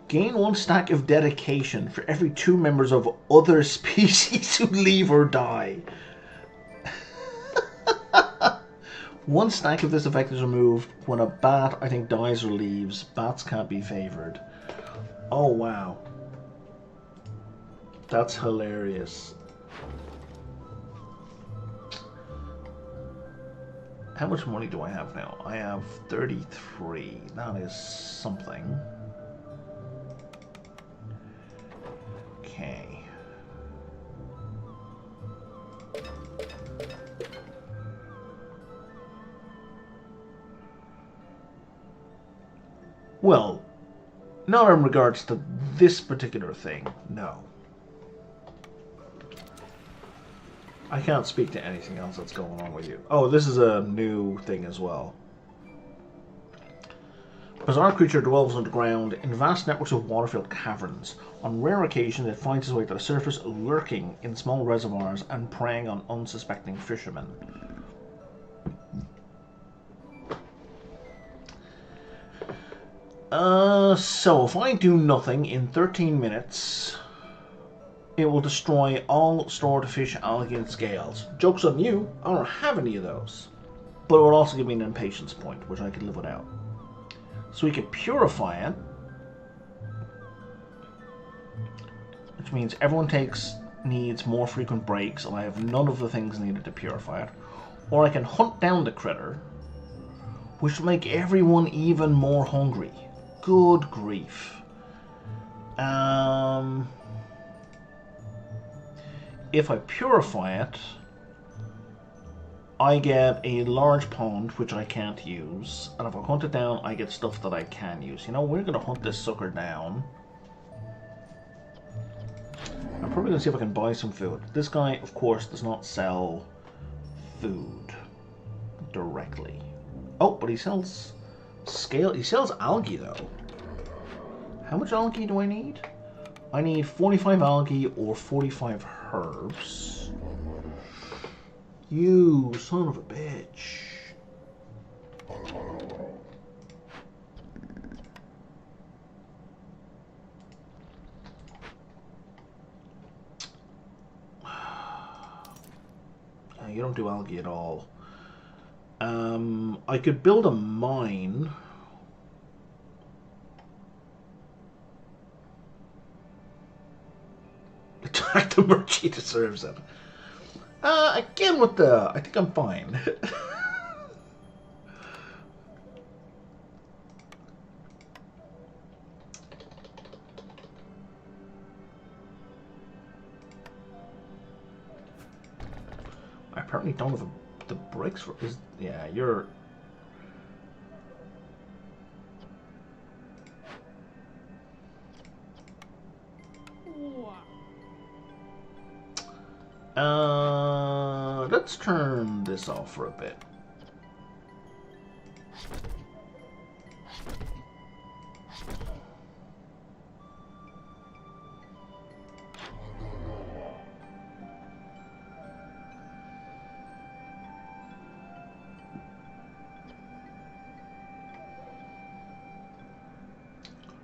[SPEAKER 1] Gain 1 stack of dedication for every 2 members of other species who leave or die. 1 stack of this effect is removed when a bat, I think, dies or leaves. Bats can't be favored. Oh, wow. That's hilarious. How much money do I have now? I have 33. That is something. Okay. Well, not in regards to this particular thing, no. I can't speak to anything else that's going on with you. Oh, this is a new thing as well. Bizarre creature dwells underground in vast networks of water-filled caverns. On rare occasions, it finds its way to the surface, lurking in small reservoirs and preying on unsuspecting fishermen. So if I do nothing in 13 minutes, it will destroy all stored fish, algae, and scales. Joke's on you, I don't have any of those. But it will also give me an impatience point, which I could live without. So we could purify it. which means everyone needs more frequent breaks, and I have none of the things needed to purify it. Or I can hunt down the critter, which will make everyone even more hungry. Good grief. If I purify it, I get a large pond, which I can't use. And if I hunt it down, I get stuff that I can use. You know, we're going to hunt this sucker down. I'm probably going to see if I can buy some food. This guy, of course, does not sell food directly. Oh, but he sells scale. He sells algae, though. How much algae do I need? I need 45 algae or 45 herbs. You son of a bitch. You don't do algae at all. I could build a mine. Attack the merchant deserves it. Again with the... I think I'm fine. I apparently don't have the bricks for... Yeah, you're... Let's turn this off for a bit.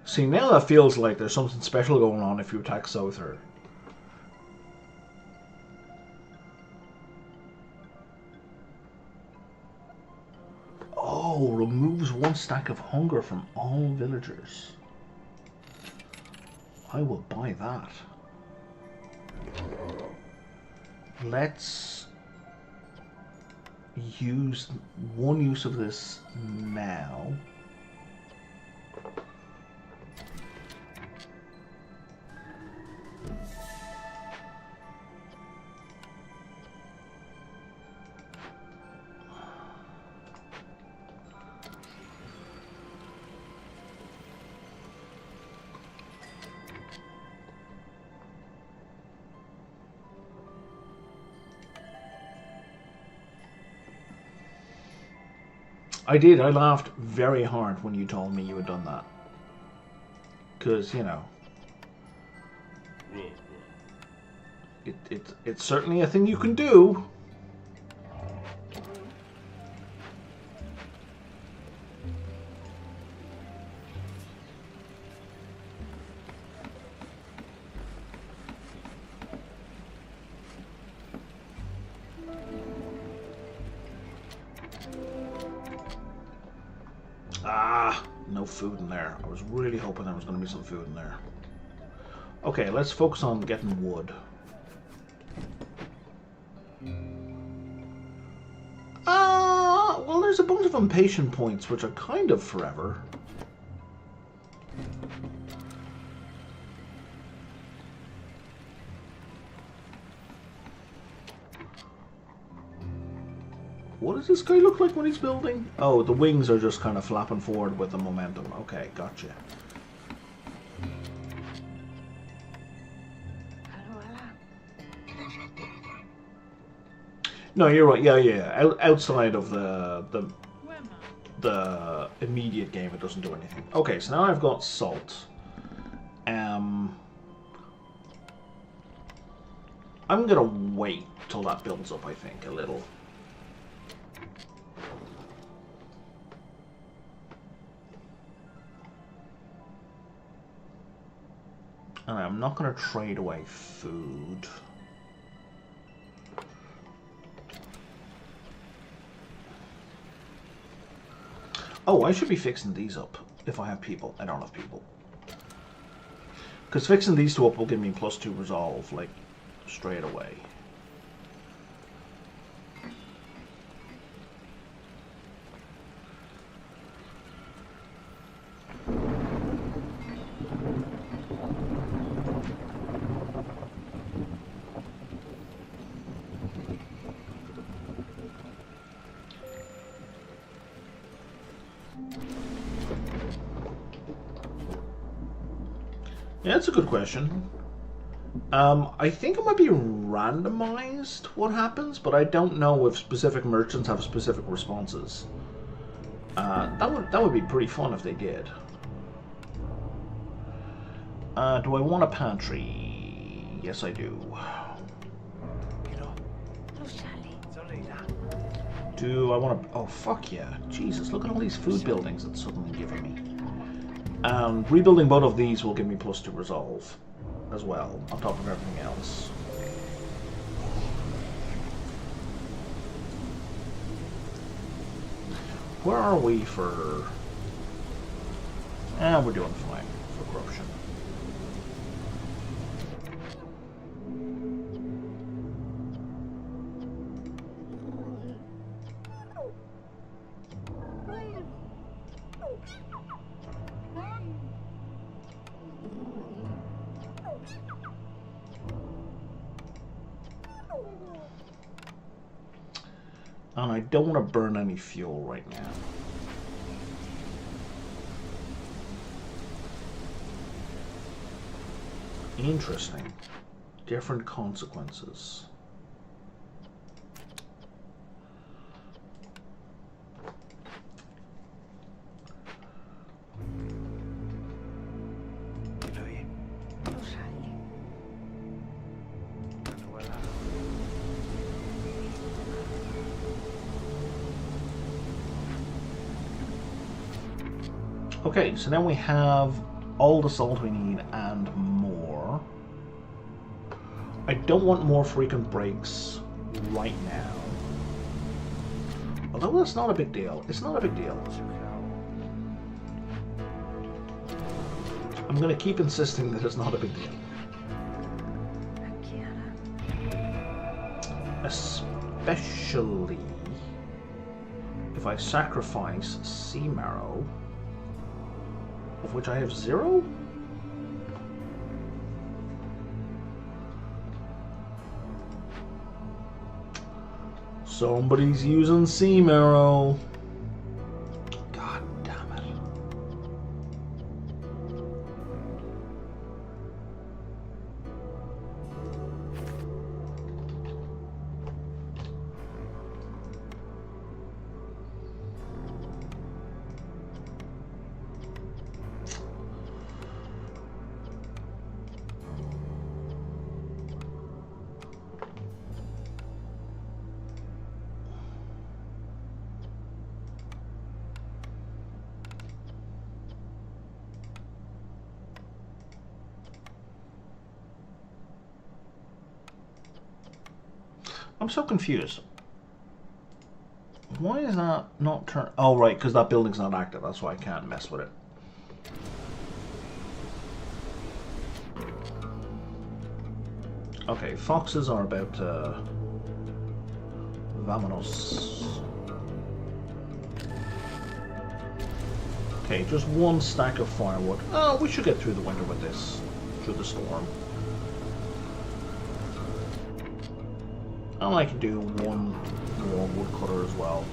[SPEAKER 1] See, now that feels like there's something special going on if you attack Souther. Oh, removes 1 stack of hunger from all villagers. I will buy that. Let's use one use of this now. I did. I laughed very hard when you told me you had done that. Because, you know, it's certainly a thing you can do. No food in there. I was really hoping there was going to be some food in there. Okay, let's focus on getting wood. Well, there's a bunch of impatient points, which are kind of forever. What does this guy look like when he's building? Oh, the wings are just kind of flapping forward with the momentum. Okay, gotcha. No, you're right. Yeah. Outside of the immediate game, it doesn't do anything. Okay, so now I've got salt. I'm gonna wait till that builds up, I think, a little. And I'm not going to trade away food. Oh, I should be fixing these up if I have people. I don't have people. Because fixing these two up will give me +2 resolve, like, straight away. Yeah, that's a good question. I think it might be randomized what happens, but I don't know if specific merchants have specific responses. That would be pretty fun if they did. Do I want a pantry? Yes, I do. Do I want to... Oh, fuck yeah. Jesus, look at all these food buildings it's suddenly giving me. And rebuilding both of these will give me +2 resolve as well, on top of everything else. Where are we for... we're doing fine for corruption. And I don't want to burn any fuel right now. Interesting. Different consequences. Okay, so then we have all the salt we need and more. I don't want more frequent breaks right now. Although that's not a big deal. It's not a big deal. I'm going to keep insisting that it's not a big deal. Especially if I sacrifice sea marrow, of which I have 0? Somebody's using sea marrow. God damn it. I'm so confused. Why is that not turn? Oh, right, because that building's not active. That's why I can't mess with it. Okay, foxes are about to... Vamonos. Okay, just one stack of firewood. Oh, we should get through the winter with this. Through the storm. And I can do one more woodcutter as well.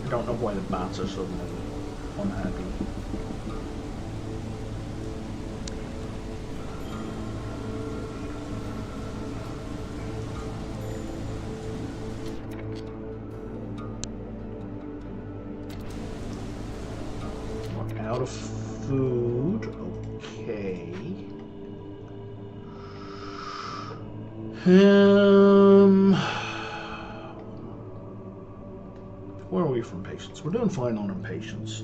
[SPEAKER 1] I don't know why the bats are suddenly unhappy. Out of food, okay. Where are we from patience? We're doing fine on impatience.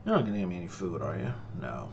[SPEAKER 1] You're not gonna give me any food, are you? No.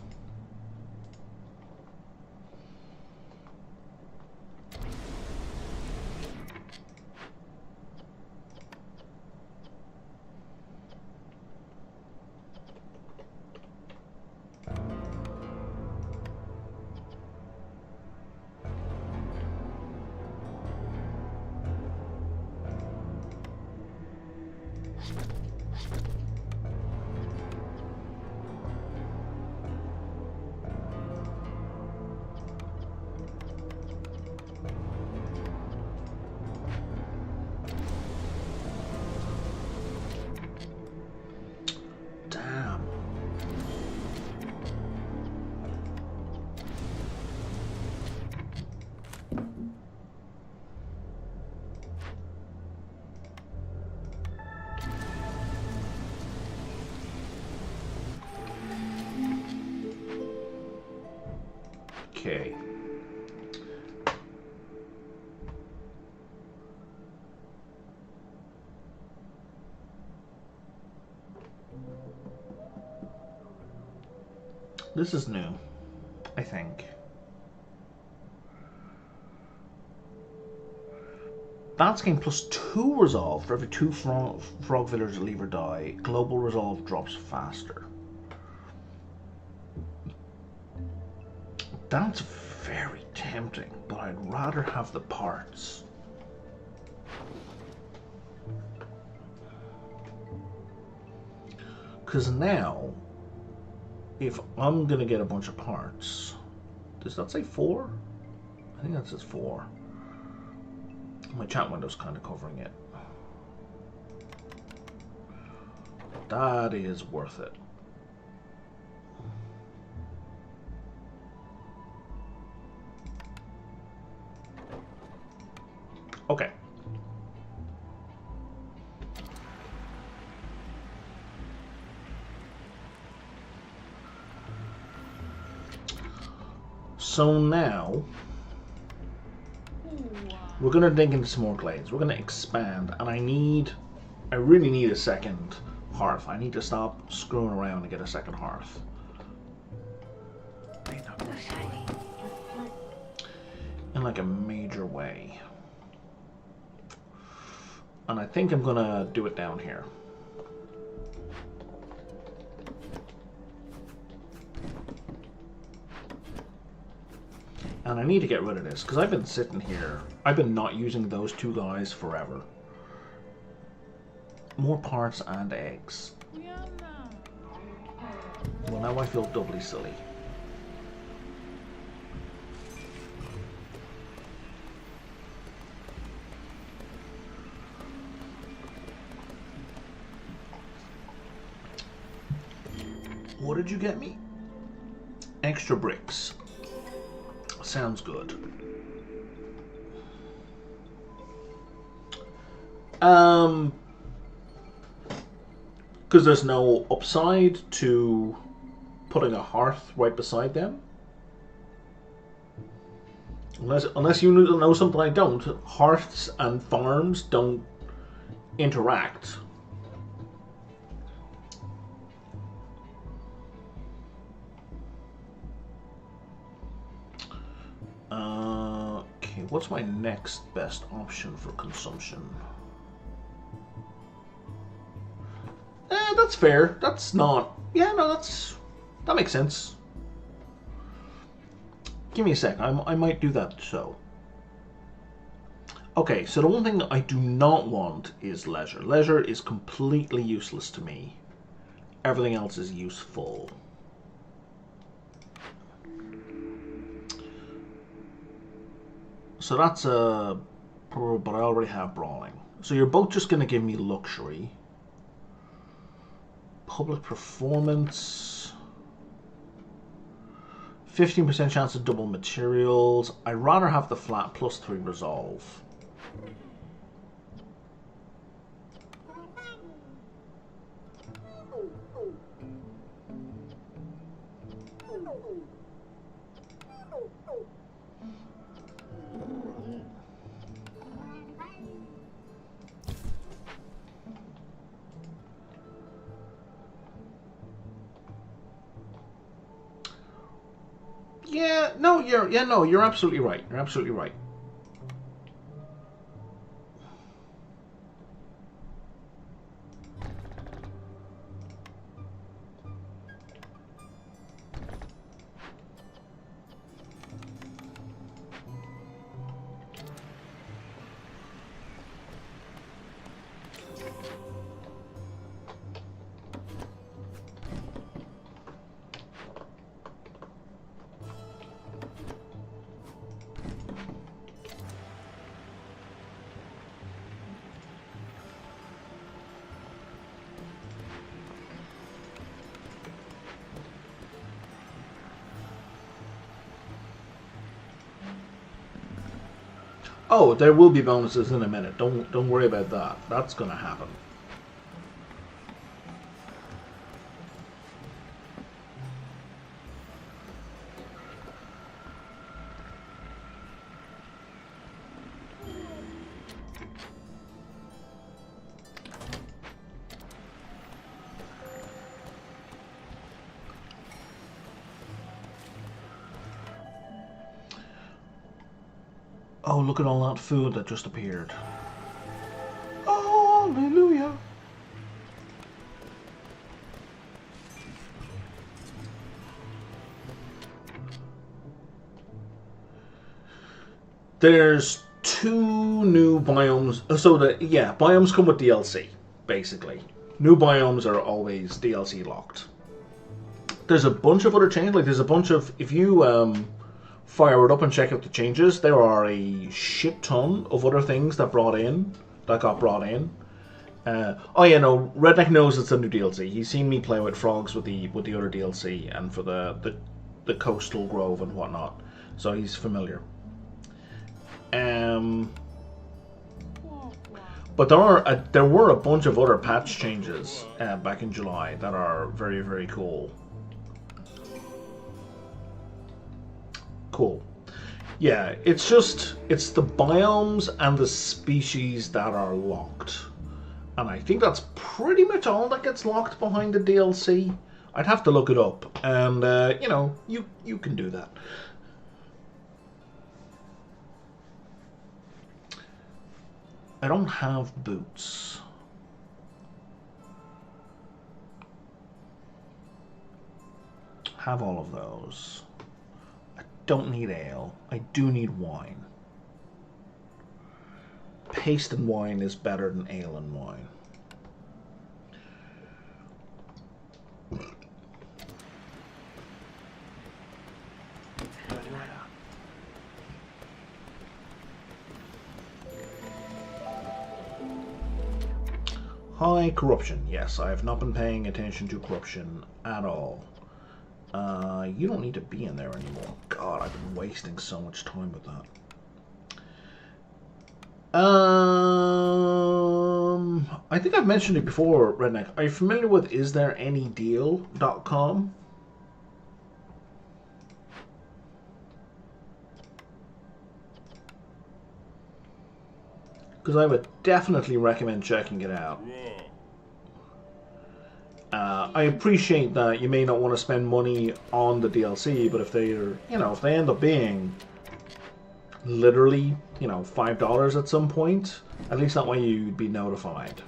[SPEAKER 1] Okay. This is new, I think. Bats gain +2 resolve for every 2 frog villagers leave or die. Global resolve drops faster. That's very tempting, but I'd rather have the parts. Because now, if I'm going to get a bunch of parts, does that say 4? I think that says 4. My chat window's kind of covering it. That is worth it. Okay. So now we're gonna dig into some more glades. We're gonna expand, and I really need a second hearth. I need to stop screwing around and get a second hearth. In like a major way. And I think I'm gonna do it down here. And I need to get rid of this, because I've been sitting here. I've been not using those 2 guys forever. More parts and eggs. Well, now I feel doubly silly. What did you get me? Extra bricks. Sounds good. Because there's no upside to putting a hearth right beside them. Unless you know something I don't, hearths and farms don't interact. Okay, what's my next best option for consumption? That's fair. That's not... Yeah, no, that makes sense. Give me a sec. I might do that, so. Okay, so the one thing that I do not want is leisure. Leisure is completely useless to me. Everything else is useful. So that's a... But I already have brawling. So you're both just going to give me luxury. Public performance. 15% chance of double materials. I'd rather have the flat +3 resolve. No, you're absolutely right. You're absolutely right. Oh, there will be bonuses in a minute. Don't worry about that. That's gonna happen. Oh, look at all that food that just appeared. Hallelujah. There's 2 new biomes. So biomes come with DLC, basically. New biomes are always DLC locked. There's a bunch of other changes. Like there's a bunch of, if you fire it up and check out the changes, there are a shit ton of other things that got brought in. Redneck knows it's a new DLC. He's seen me play with frogs with the other DLC and for the coastal grove and whatnot, so he's familiar. But there were a bunch of other patch changes back in July that are very, very cool. Cool. Yeah, it's the biomes and the species that are locked. And I think that's pretty much all that gets locked behind the DLC. I'd have to look it up, and you can do that. I don't have boots. Have all of those. I don't need ale. I do need wine. Paste and wine is better than ale and wine. High corruption. Yes, I have not been paying attention to corruption at all. You don't need to be in there anymore. God, I've been wasting so much time with that. I think I've mentioned it before, Redneck. Are you familiar with istthereanydeal.com? Because I would definitely recommend checking it out. I appreciate that you may not want to spend money on the DLC, but if they're, if they end up being literally, $5 at some point, at least that way you'd be notified.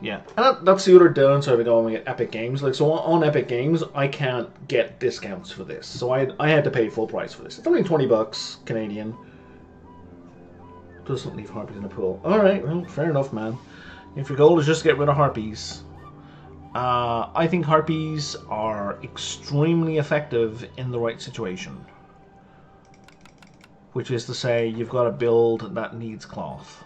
[SPEAKER 1] Yeah, and that's the other downside of going at Epic Games. Like, so on Epic Games, I can't get discounts for this, so I had to pay full price for this. It's only $20 Canadian. Doesn't leave harpies in a pool. All right, well, fair enough, man. If your goal is just to get rid of harpies, I think harpies are extremely effective in the right situation. Which is to say, you've got a build that needs cloth.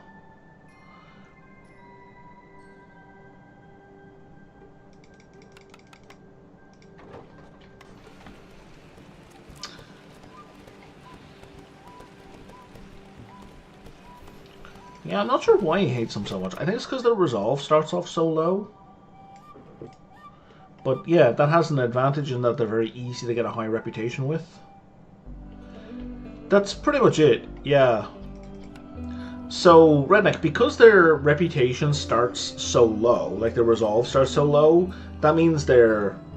[SPEAKER 1] Yeah, I'm not sure why he hates them so much. I think it's because their resolve starts off so low. But yeah, that has an advantage in that they're very easy to get a high reputation with. That's pretty much it, yeah. So, Redneck, because their reputation starts so low, like their resolve starts so low, that means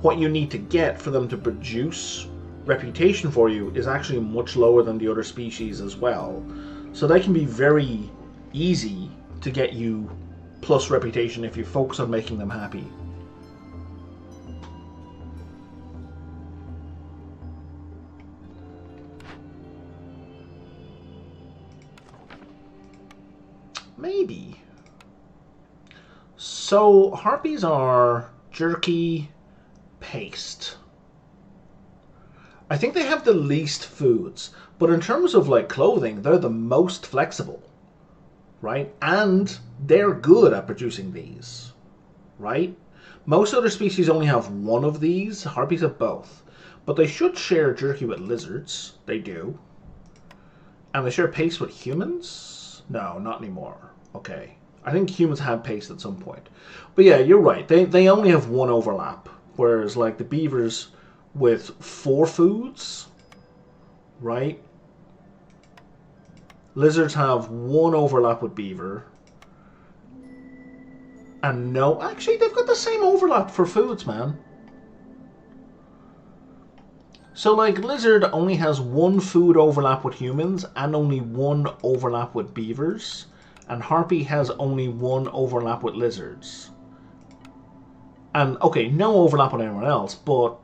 [SPEAKER 1] what you need to get for them to produce reputation for you is actually much lower than the other species as well. So they can be very easy to get you plus reputation if you focus on making them happy. Maybe. So harpies are jerky, paste. I think they have the least foods, but in terms of like clothing, they're the most flexible, right? And they're good at producing these, right? Most other species only have one of these. Harpies have both, but they should share jerky with lizards. They do. And they share paste with humans? No, not anymore. Okay. I think humans had paste at some point. But yeah, you're right. They only have one overlap. Whereas like the beavers with 4 foods, right? Lizards have 1 overlap with beaver. And no, actually they've got the same overlap for foods, man. So like lizard only has 1 food overlap with humans and only 1 overlap with beavers. And harpy has only 1 overlap with lizards. And okay, no overlap with anyone else, but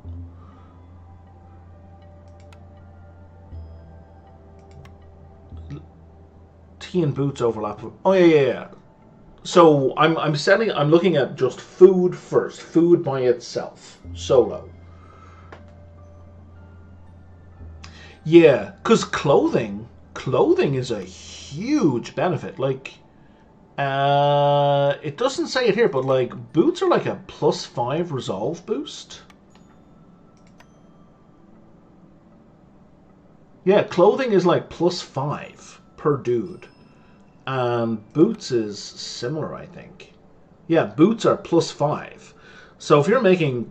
[SPEAKER 1] tea and boots overlap with, oh yeah. So I'm looking at just food first, food by itself, solo. Yeah, because clothing is a huge benefit. Like, it doesn't say it here, but like boots are like a +5 resolve boost. Yeah, clothing is like +5 per dude. And boots is similar, I think. Yeah, boots are +5. So if you're making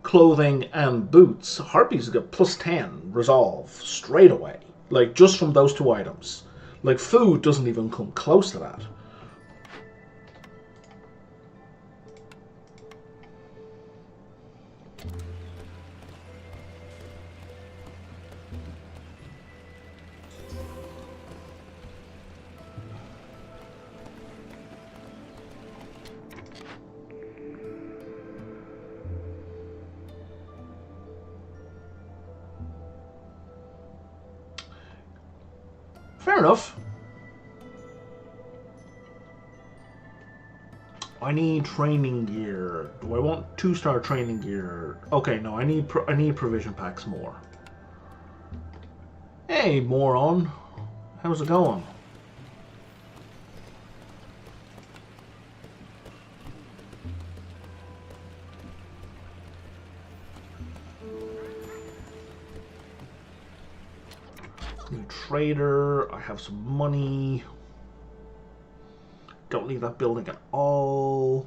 [SPEAKER 1] clothing and boots, harpies get +10 resolve straight away. Like, just from those 2 items. Like, food doesn't even come close to that. Fair enough. I need training gear. Do I want 2-star training gear? Okay, no, I need provision packs more. Hey, moron. How's it going? New trader. I have some money. Don't need that building at all.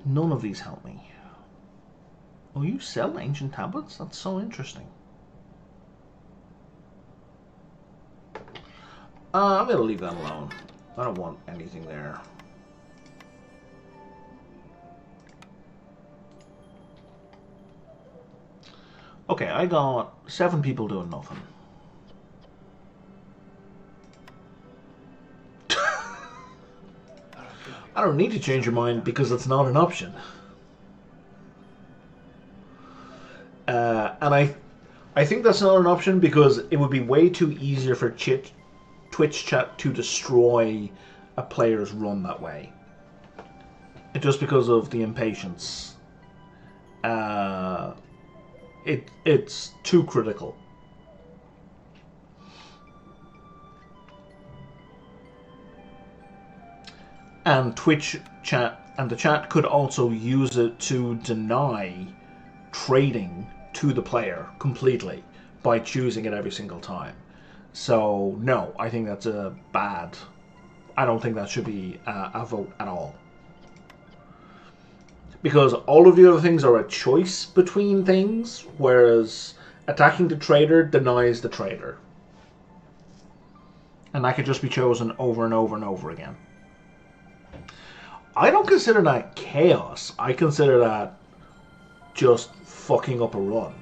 [SPEAKER 1] None of these help me. Oh, you sell ancient tablets? That's so interesting. I'm gonna leave that alone. I don't want anything there. Okay, I got 7 people doing nothing. I don't need to change your mind because it's not an option. And I think that's not an option because it would be way too easier for Twitch chat to destroy a player's run that way. Just because of the impatience. It's too critical. And Twitch chat and the chat could also use it to deny trading to the player completely by choosing it every single time. So no, I think that's a bad. I don't think that should be a vote at all. Because all of the other things are a choice between things, whereas attacking the trader denies the trader. And that could just be chosen over and over and over again. I don't consider that chaos. I consider that just fucking up a run.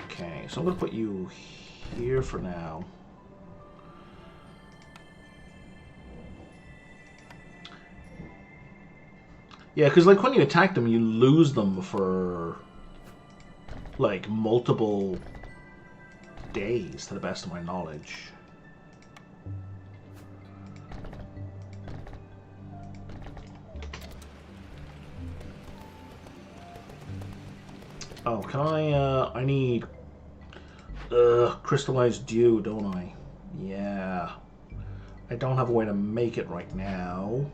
[SPEAKER 1] Okay, so I'm going to put you here for now. Yeah, because like when you attack them, you lose them for like multiple days, to the best of my knowledge. Oh, can I need crystallized dew, don't I? Yeah. I don't have a way to make it right now.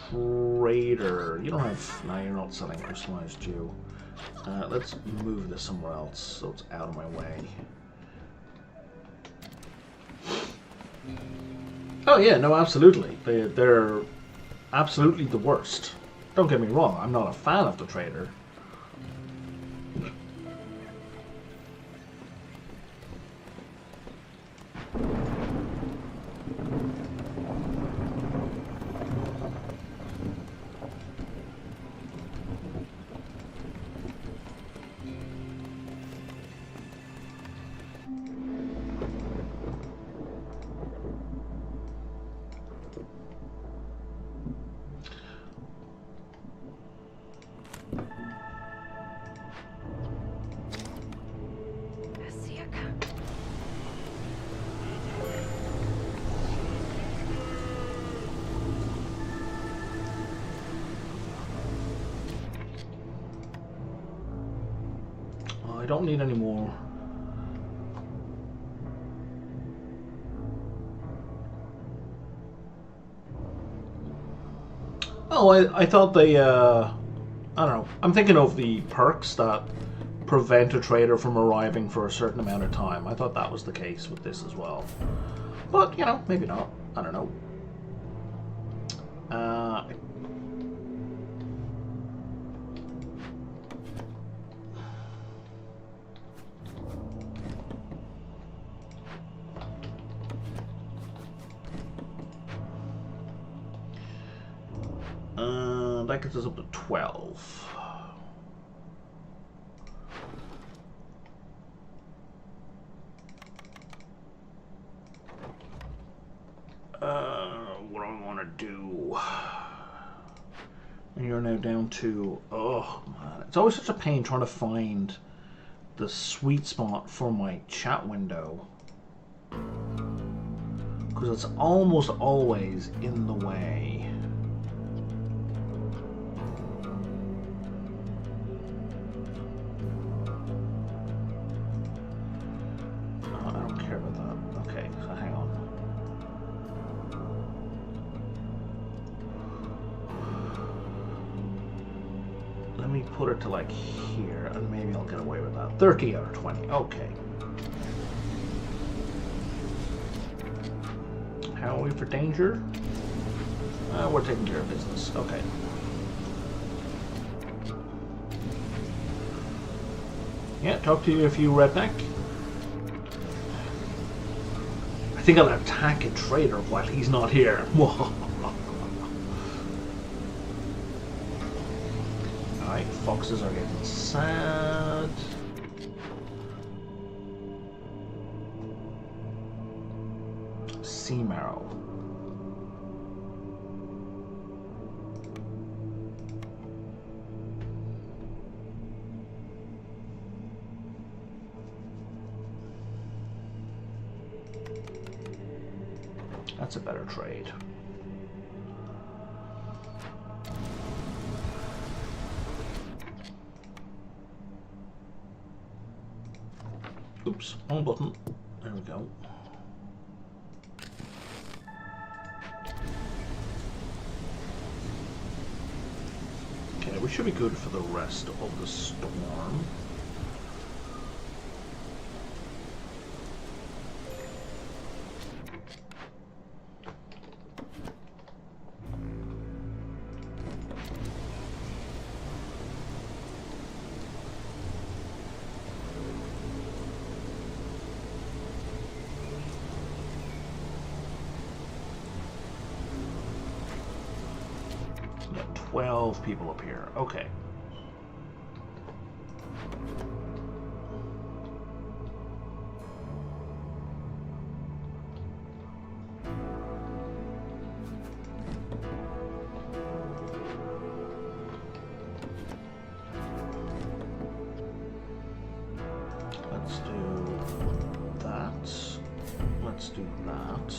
[SPEAKER 1] Trader. You don't have... No, you're not selling crystallized dew. Let's move this somewhere else so it's out of my way. Oh yeah, no, absolutely. They're absolutely the worst. Don't get me wrong, I'm not a fan of the trader. I don't need any more. Oh, I thought they, I don't know. I'm thinking of the perks that prevent a trader from arriving for a certain amount of time. I thought that was the case with this as well. But, you know, maybe not. I don't know. That gets us up to 12. What do I want to do? And you're now down to... Oh, man. It's always such a pain trying to find the sweet spot for my chat window. Because it's almost always in the way. Put it to like here, and maybe I'll get away with that. 30 out of 20. Okay. How are we for danger? We're taking care of business. Okay. Yeah, talk to you if you redneck. I think I'll attack a trader while he's not here. Alright, foxes are getting sad. Sea marrow. That's a better trade. Oops, wrong button. There we go. Okay, we should be good for the rest of the storm. We got 12 people up here. Okay. Let's do that. Let's do that.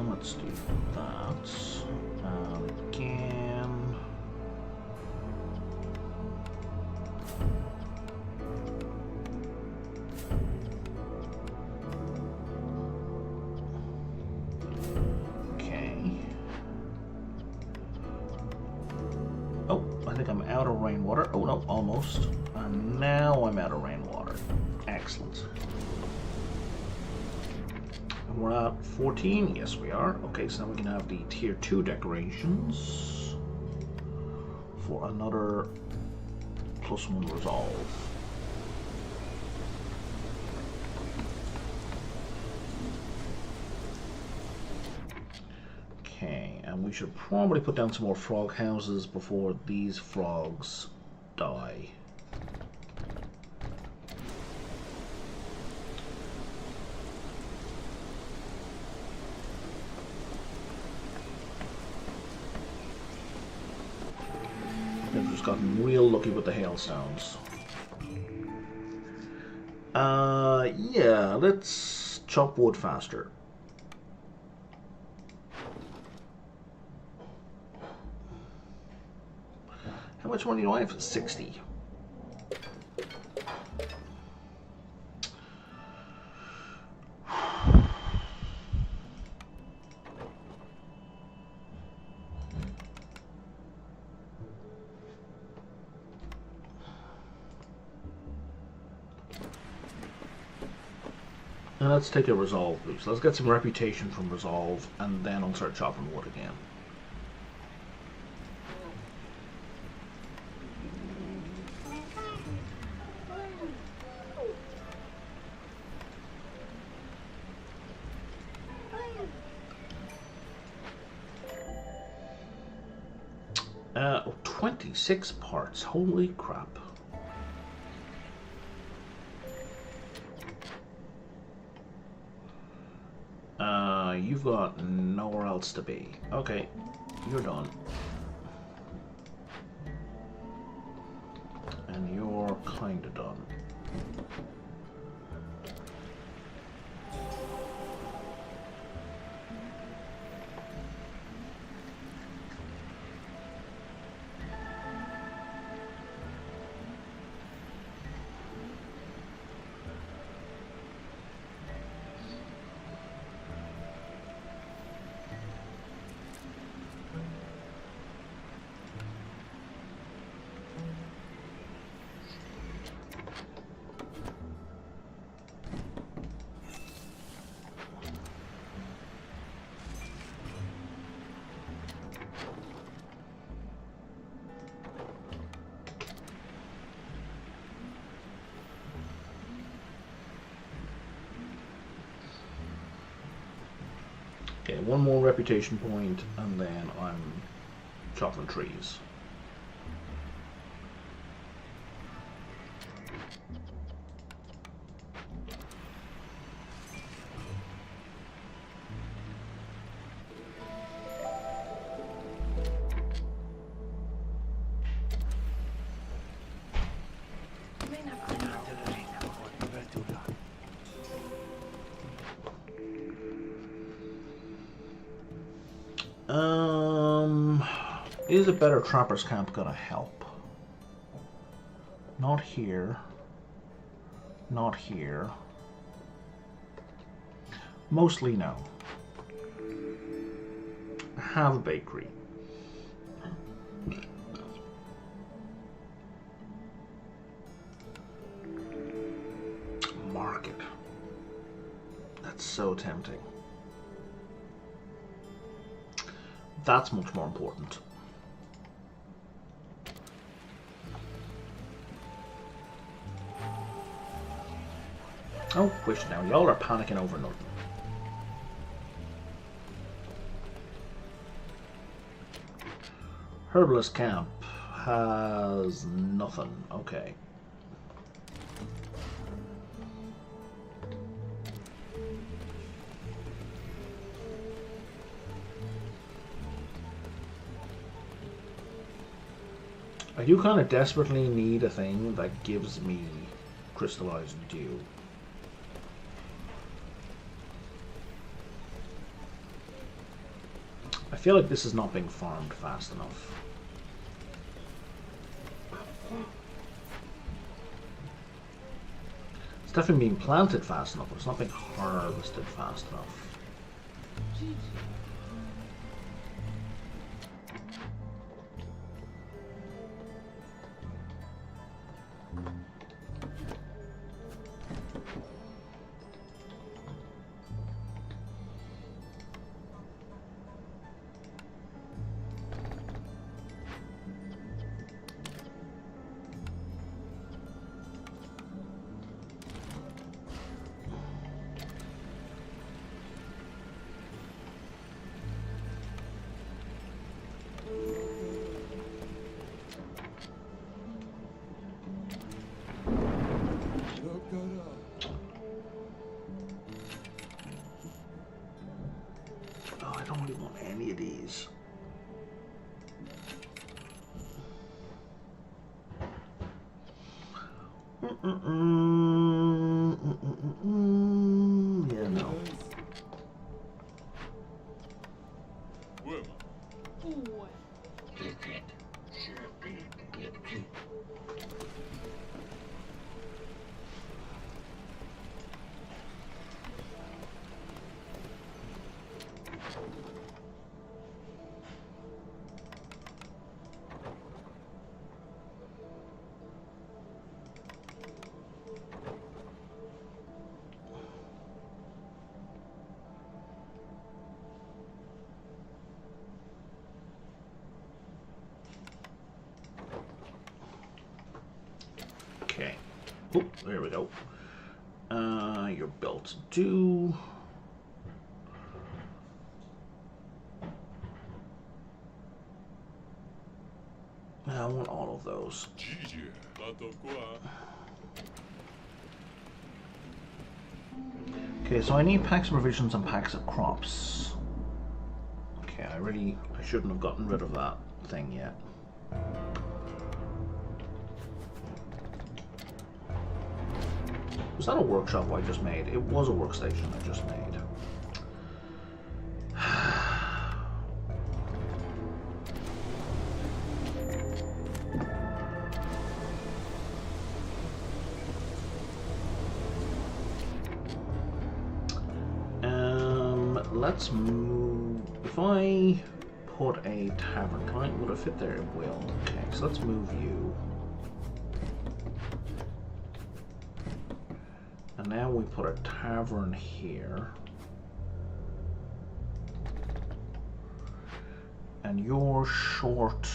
[SPEAKER 1] Let's do that. Again. Okay. Oh, I think I'm out of rainwater. Oh no, almost. And now I'm out of rainwater. Excellent. And we're at 14. Yes, we are. Okay, so now we can have the tier 2 decorations for another +1 resolve. Okay, and we should probably put down some more frog houses before these frogs die. I've just gotten real lucky with the hailstones. Yeah, let's chop wood faster. How much money do I have? 60. And let's take a resolve boost. Let's get some reputation from resolve, and then I'll start chopping wood again. Oh, 26 parts. Holy crap. You've got nowhere else to be. Okay, you're done. And you're kinda done. Okay, one more reputation point, and then I'm chopping trees. Is a better trapper's camp gonna help? Not here. Not here. Mostly no. have a bakery. Market. That's so tempting. That's much more important. Oh, wish now. Y'all are panicking over nothing. Herbalist camp has nothing. Okay. I do kind of desperately need a thing that gives me crystallized dew. I feel like this is not being farmed fast enough. It's definitely being planted fast enough, but it's not being harvested fast enough. Oh, I don't really want any of these. Yeah, no. Okay. Oh, there we go. You're built to do. I want all of those. Okay, so I need packs of provisions and packs of crops. Okay, I shouldn't have gotten rid of that thing yet. Was that a workshop I just made? It was a workstation I just made. Let's move. If I put a tavern, would it fit there? It will. Okay, so let's move you. And now we put a tavern here. And you're short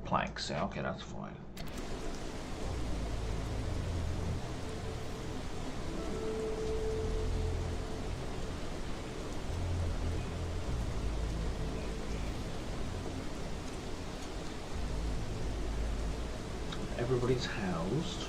[SPEAKER 1] planks. Yeah, okay, that's fine. Everybody's housed.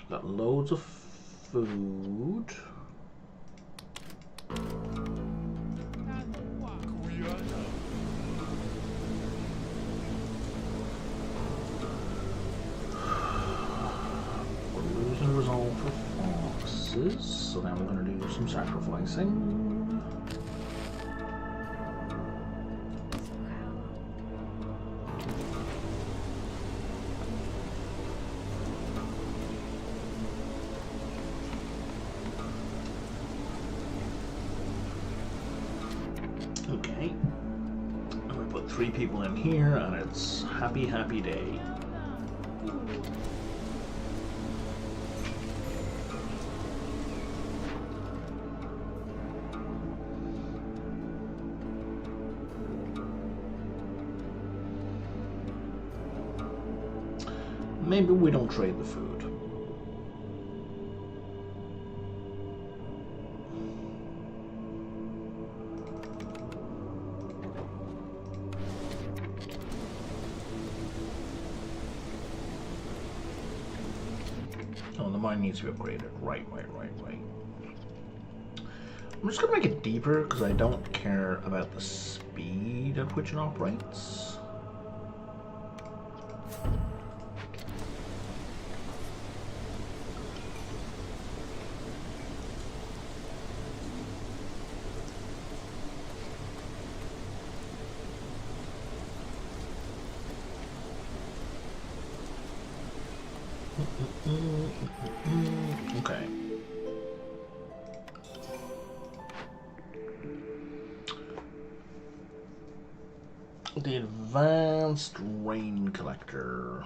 [SPEAKER 1] Got loads of food. We're losing resolve for foxes, so now we're going to do some sacrificing. 3 people in here, and it's happy, happy day. Maybe we don't trade the food. Oh, the mine needs to be upgraded. Right. I'm just gonna make it deeper because I don't care about the speed at which it operates. Okay. The advanced rain collector.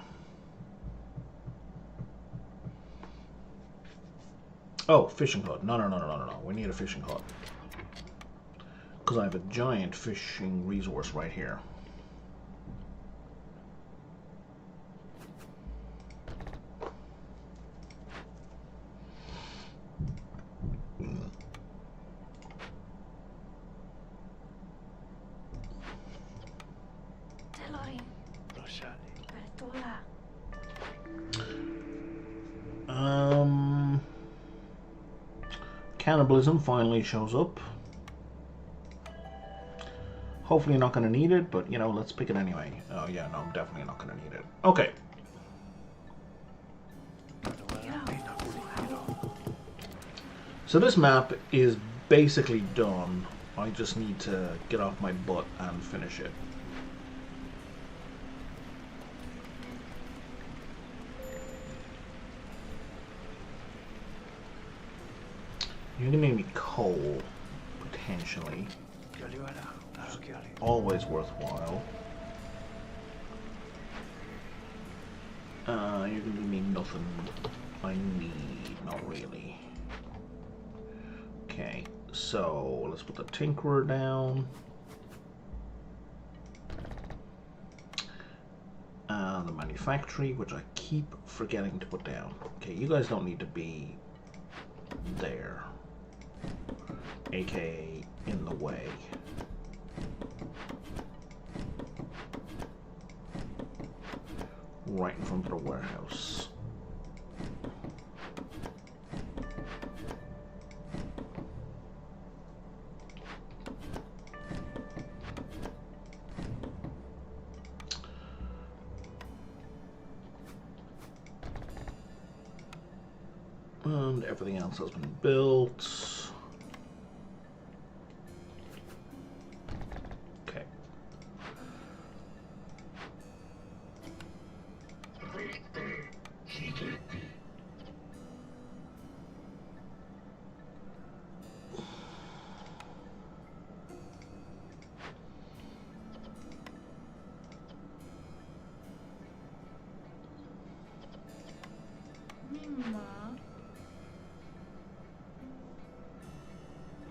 [SPEAKER 1] Oh, fishing hut. No. We need a fishing hut. Because I have a giant fishing resource right here. Cannibalism finally shows up. Hopefully not going to need it, but, you know, let's pick it anyway. Oh, yeah, no, I'm definitely not going to need it. Okay. So this map is basically done. I just need to get off my butt and finish it. You're gonna need me coal, potentially. Always worthwhile. You're gonna give me nothing I need, not really. Okay, so let's put the Tinkerer down. The Manufactory, which I keep forgetting to put down. Okay, you guys don't need to be there. AKA in the way. Right in front of the warehouse. And everything else has been built.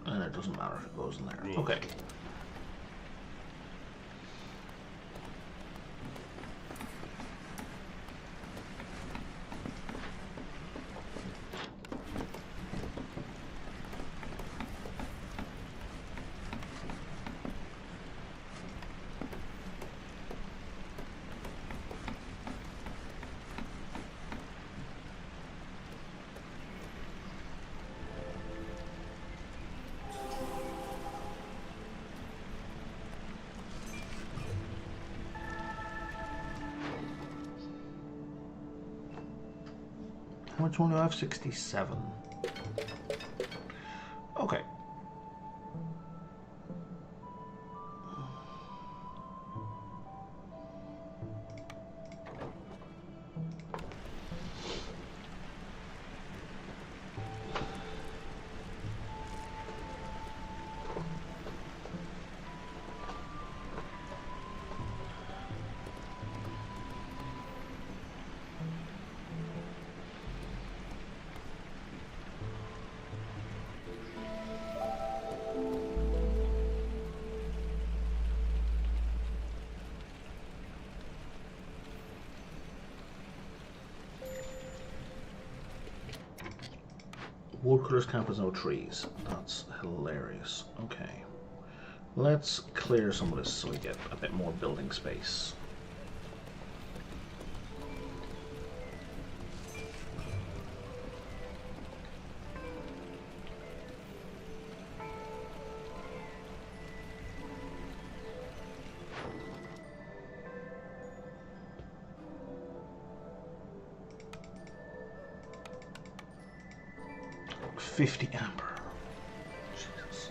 [SPEAKER 1] And it doesn't matter if it goes in there. Okay. How much one do I have? 67. Okay. Woodcutter's camp has no trees. That's hilarious. Okay. Let's clear some of this so we get a bit more building space. $50 amber. Jesus.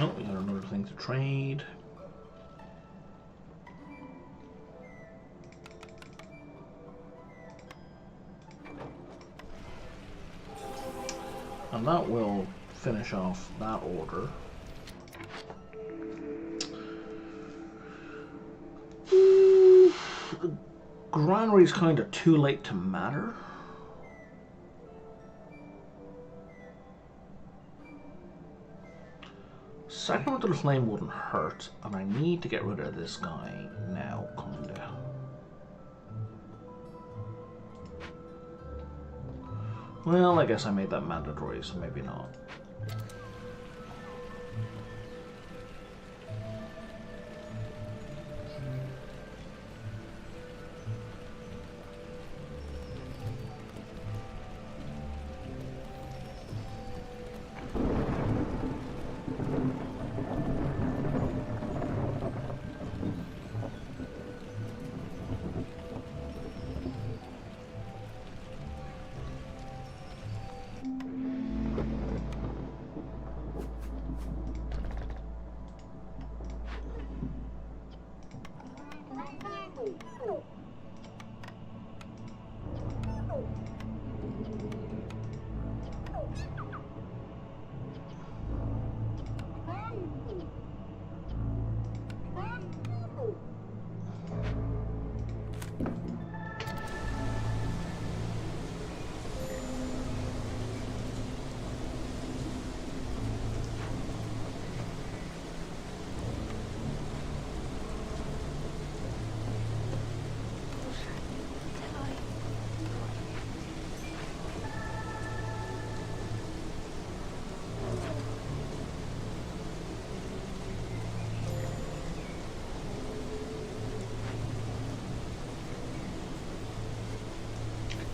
[SPEAKER 1] Oh, we got another thing to trade. And that will finish off that order. The granary's kind of too late to matter. Sacrament of the Flame wouldn't hurt, and I need to get rid of this guy now, kinda. Well, I guess I made that mandatory, so maybe not.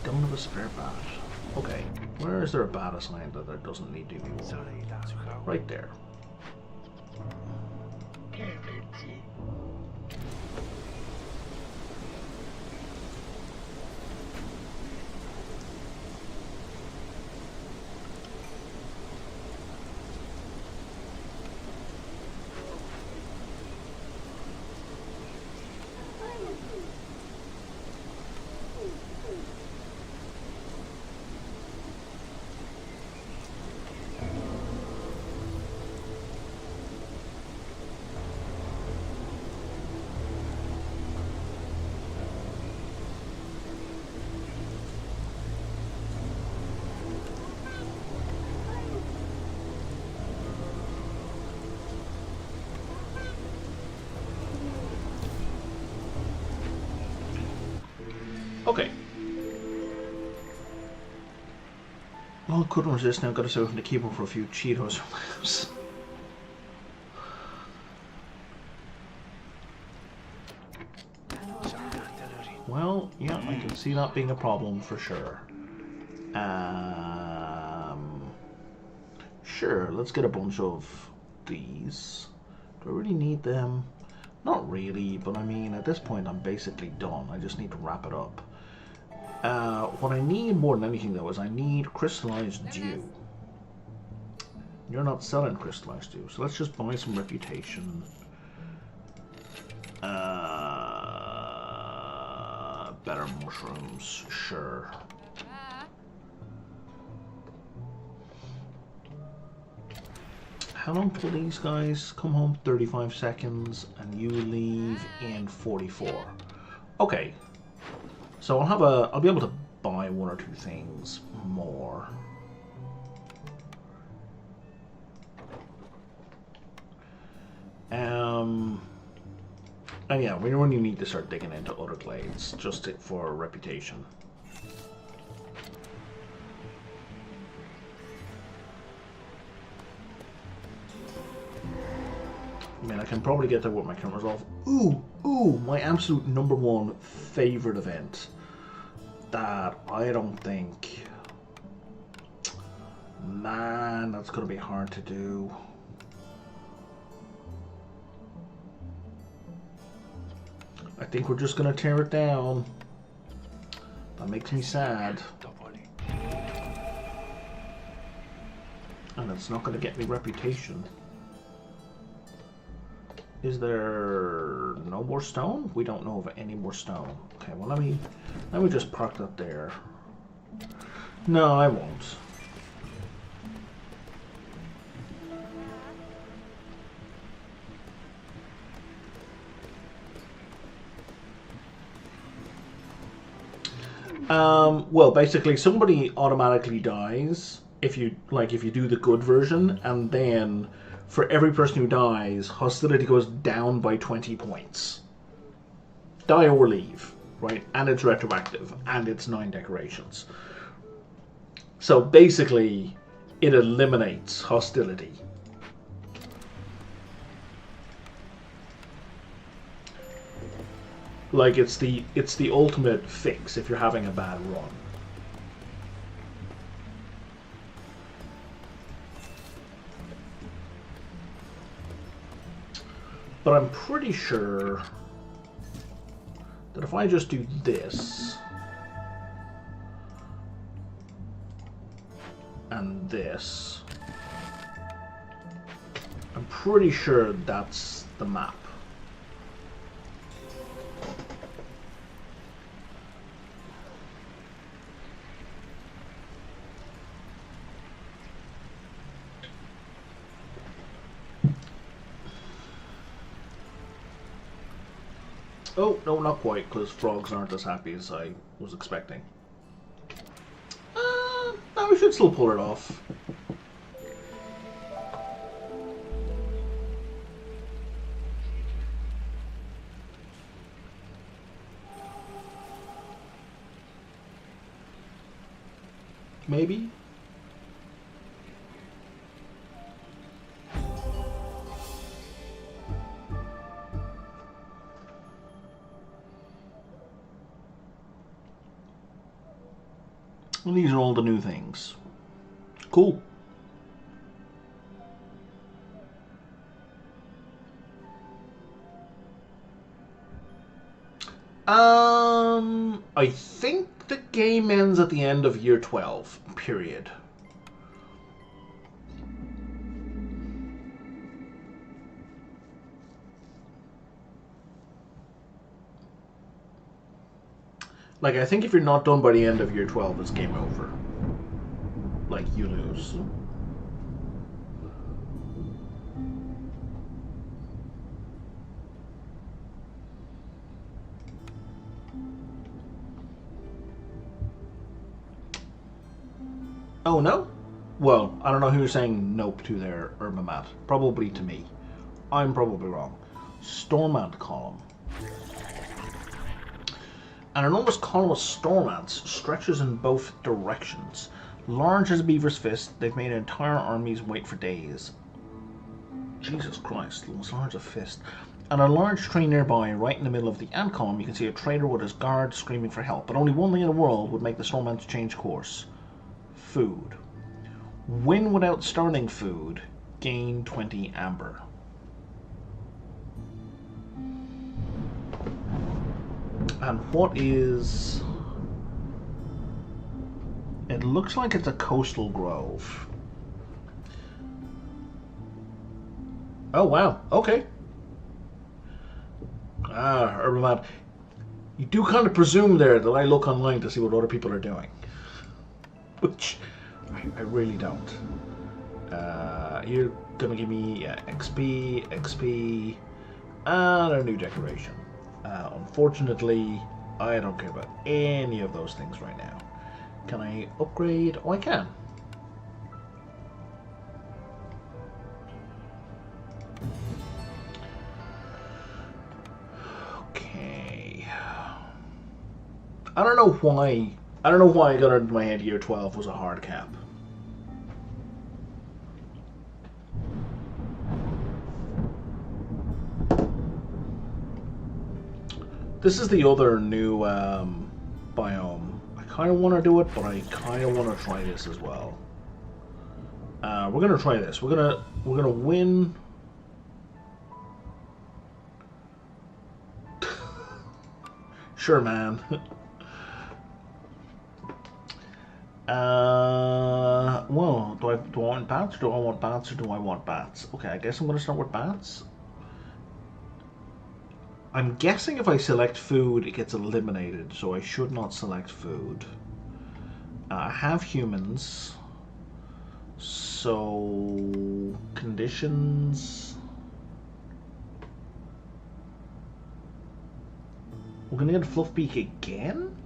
[SPEAKER 1] Don't have a spare bat. Okay, where is there a bat assigned that there doesn't need to be one? Right there. Okay. Well, couldn't resist now. Got us open to keep him for a few Cheetos or laps. Well, yeah, I can see that being a problem for sure. Sure, let's get a bunch of these. Do I really need them? Not really, but I mean, at this point I'm basically done. I just need to wrap it up. What I need more than anything, though, is I need crystallized dew. You're not selling crystallized dew, so let's just buy some reputation. Better mushrooms, sure. How long till these guys come home? 35 seconds, and you leave in 44. Okay. So I'll be able to buy one or two things more. And yeah, we really need to start digging into other glades just for reputation. I mean, I can probably get there with my cameras off. Ooh, my absolute #1 favorite event that I don't think... Man, that's going to be hard to do. I think we're just going to tear it down. That makes me sad. And it's not going to get me reputation. Is there no more stone? We don't know of any more stone. Okay, well let me just park that there. No, I won't. Well, basically, somebody automatically dies if you do the good version, and then for every person who dies, hostility goes down by 20 points. Die or leave, right? And it's retroactive, and it's 9 decorations. So basically, it eliminates hostility. Like it's the ultimate fix if you're having a bad run. But I'm pretty sure that if I just do this and this, I'm pretty sure that's the map. Oh, no, not quite, because frogs aren't as happy as I was expecting. No, we should still pull it off. Maybe? Well, these are all the new things. Cool. I think the game ends at the end of year 12, period. Like, I think if you're not done by the end of year 12, it's game over. Like, you lose. Oh, no? Well, I don't know who you're saying nope to there, Urbamat. Probably to me. I'm probably wrong. Storm ant column. An enormous column of storm ants stretches in both directions. Large as a beaver's fist, they've made entire armies wait for days. Jesus Christ, as large as a fist. On a large tree nearby, right in the middle of the ant column, you can see a trader with his guard screaming for help. But only one thing in the world would make the storm ants change course. Food. Win without starting food. Gain 20 amber. And what is... It looks like it's a coastal grove. Oh, wow. Okay. Ah, Urban Matt. You do kind of presume there that I look online to see what other people are doing. Which I really don't. You're gonna give me XP, XP, and a new decoration. Unfortunately, I don't care about any of those things right now. Can I upgrade? Oh, I can. Okay. I don't know why. I don't know why I got it into my head year 12 was a hard cap. This is the other new biome. I kind of want to do it, but I kind of want to try this as well. We're gonna try this. We're gonna win. Sure, man. Well, do I want bats, or do I want bats, or do I want bats? Okay, I guess I'm gonna start with bats. I'm guessing if I select food, it gets eliminated, so I should not select food. I have humans, so conditions. We're gonna get a Fluffbeak again?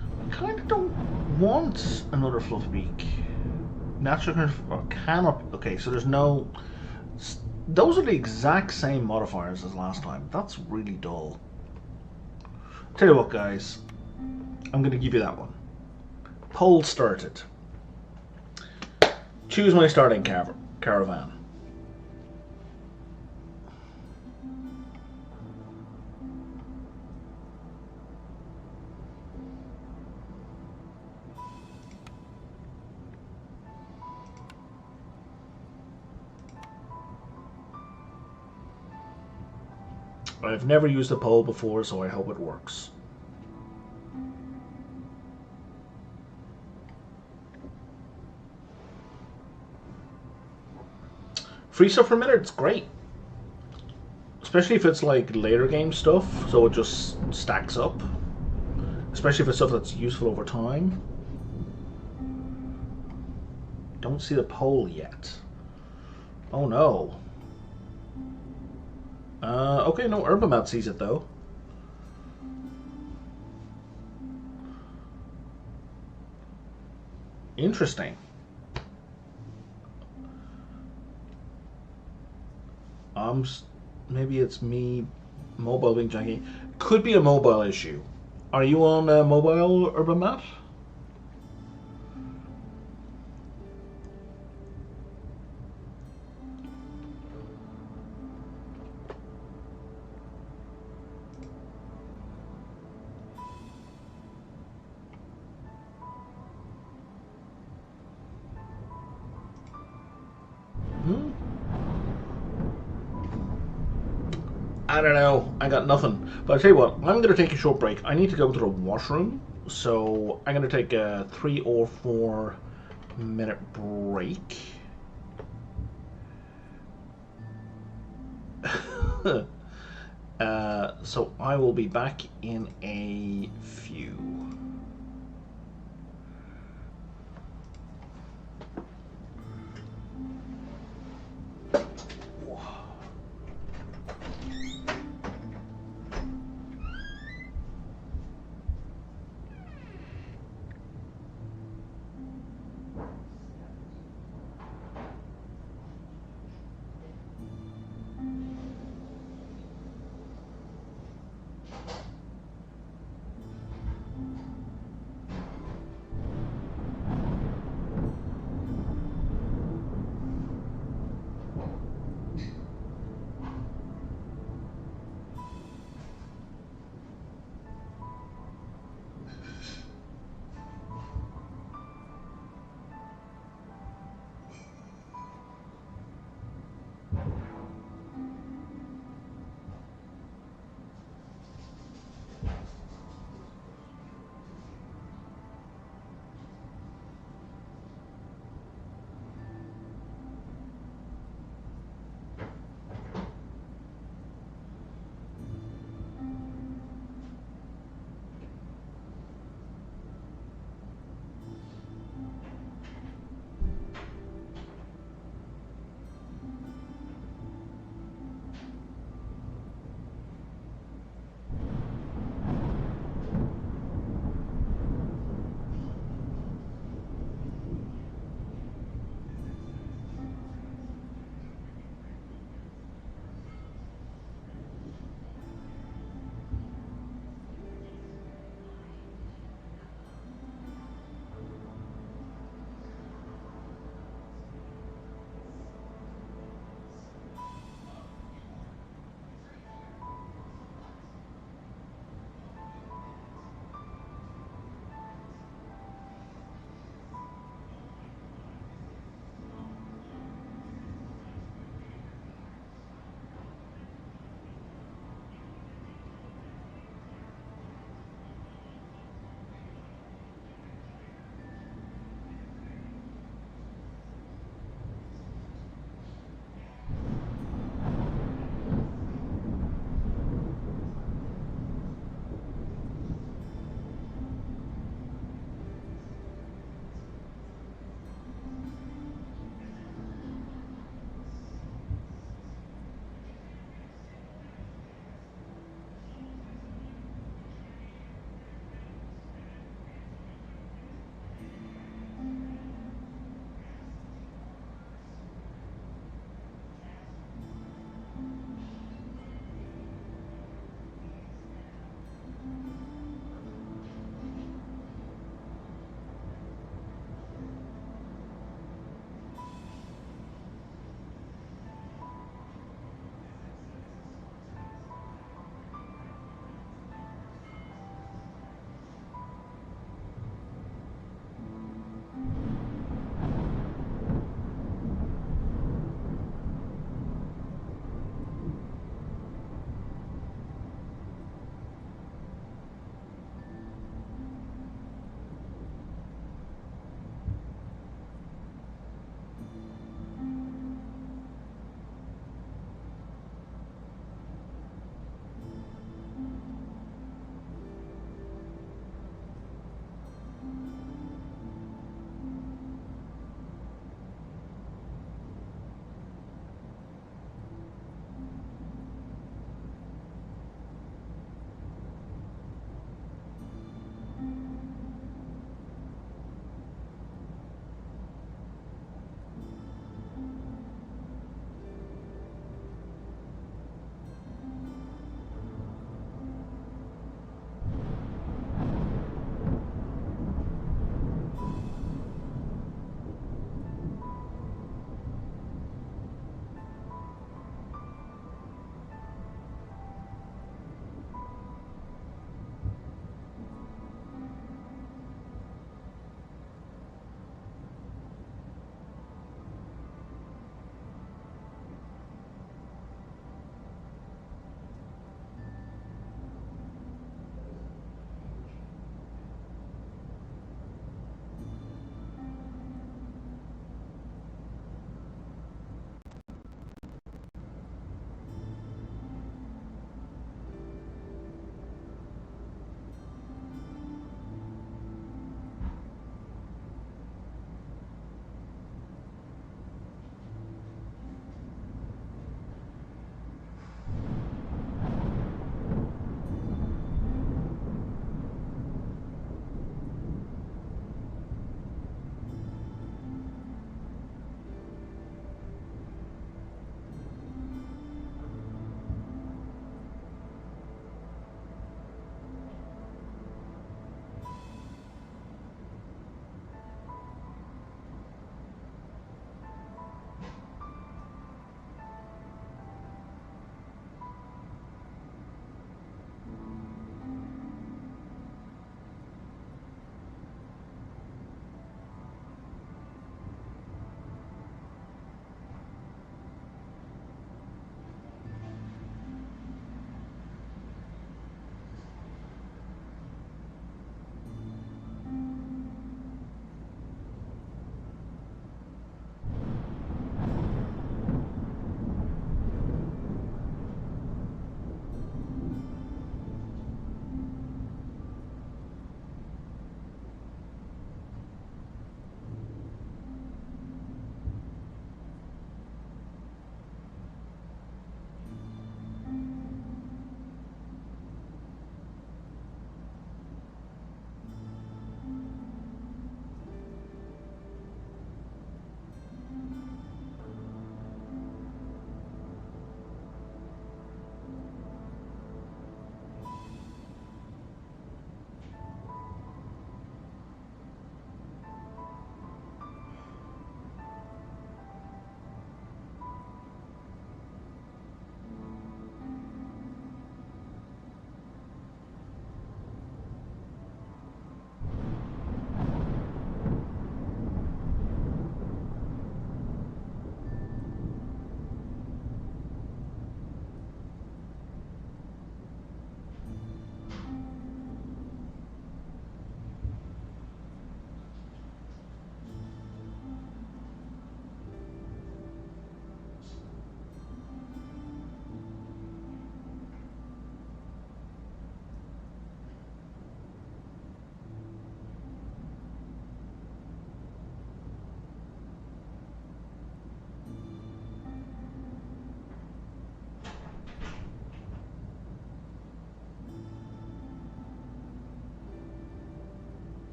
[SPEAKER 1] I kind of don't want another Fluffbeak. Natural or cannot. Okay, so there's no. Those are the exact same modifiers as last time. That's really dull. Tell you what, guys. I'm going to give you that one. Poll started. Choose my starting caravan. I've never used a poll before, so I hope it works. Free stuff per minute, it's great. Especially if it's like later game stuff, so it just stacks up. Especially if it's stuff that's useful over time. Don't see the poll yet. Oh no. Okay, no, Urban Matt sees it though. Interesting. Maybe it's me mobile being janky. Could be a mobile issue. Are you on mobile, Urban Matt? I don't know. I got nothing. But I'll tell you what, I'm going to take a short break. I need to go to the washroom. So I'm going to take a 3 or 4 minute break. So I will be back in a few.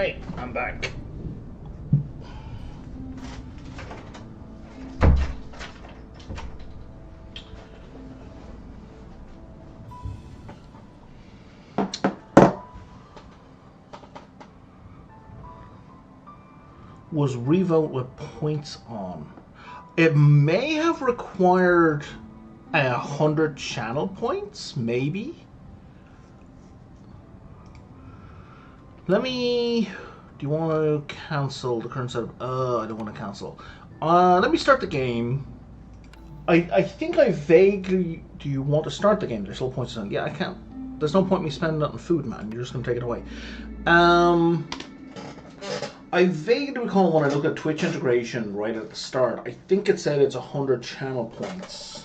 [SPEAKER 1] Alright, I'm back. Was revote with points on. It may have required 100 channel points, maybe. Let me. Do you want to cancel the current setup? I don't want to cancel. Let me start the game. I think I vaguely. Do you want to start the game? There's still points on. Yeah, I can't. There's no point me spending that on food, man. You're just gonna take it away. I vaguely recall when I looked at Twitch integration right at the start, I think it said it's 100 channel points.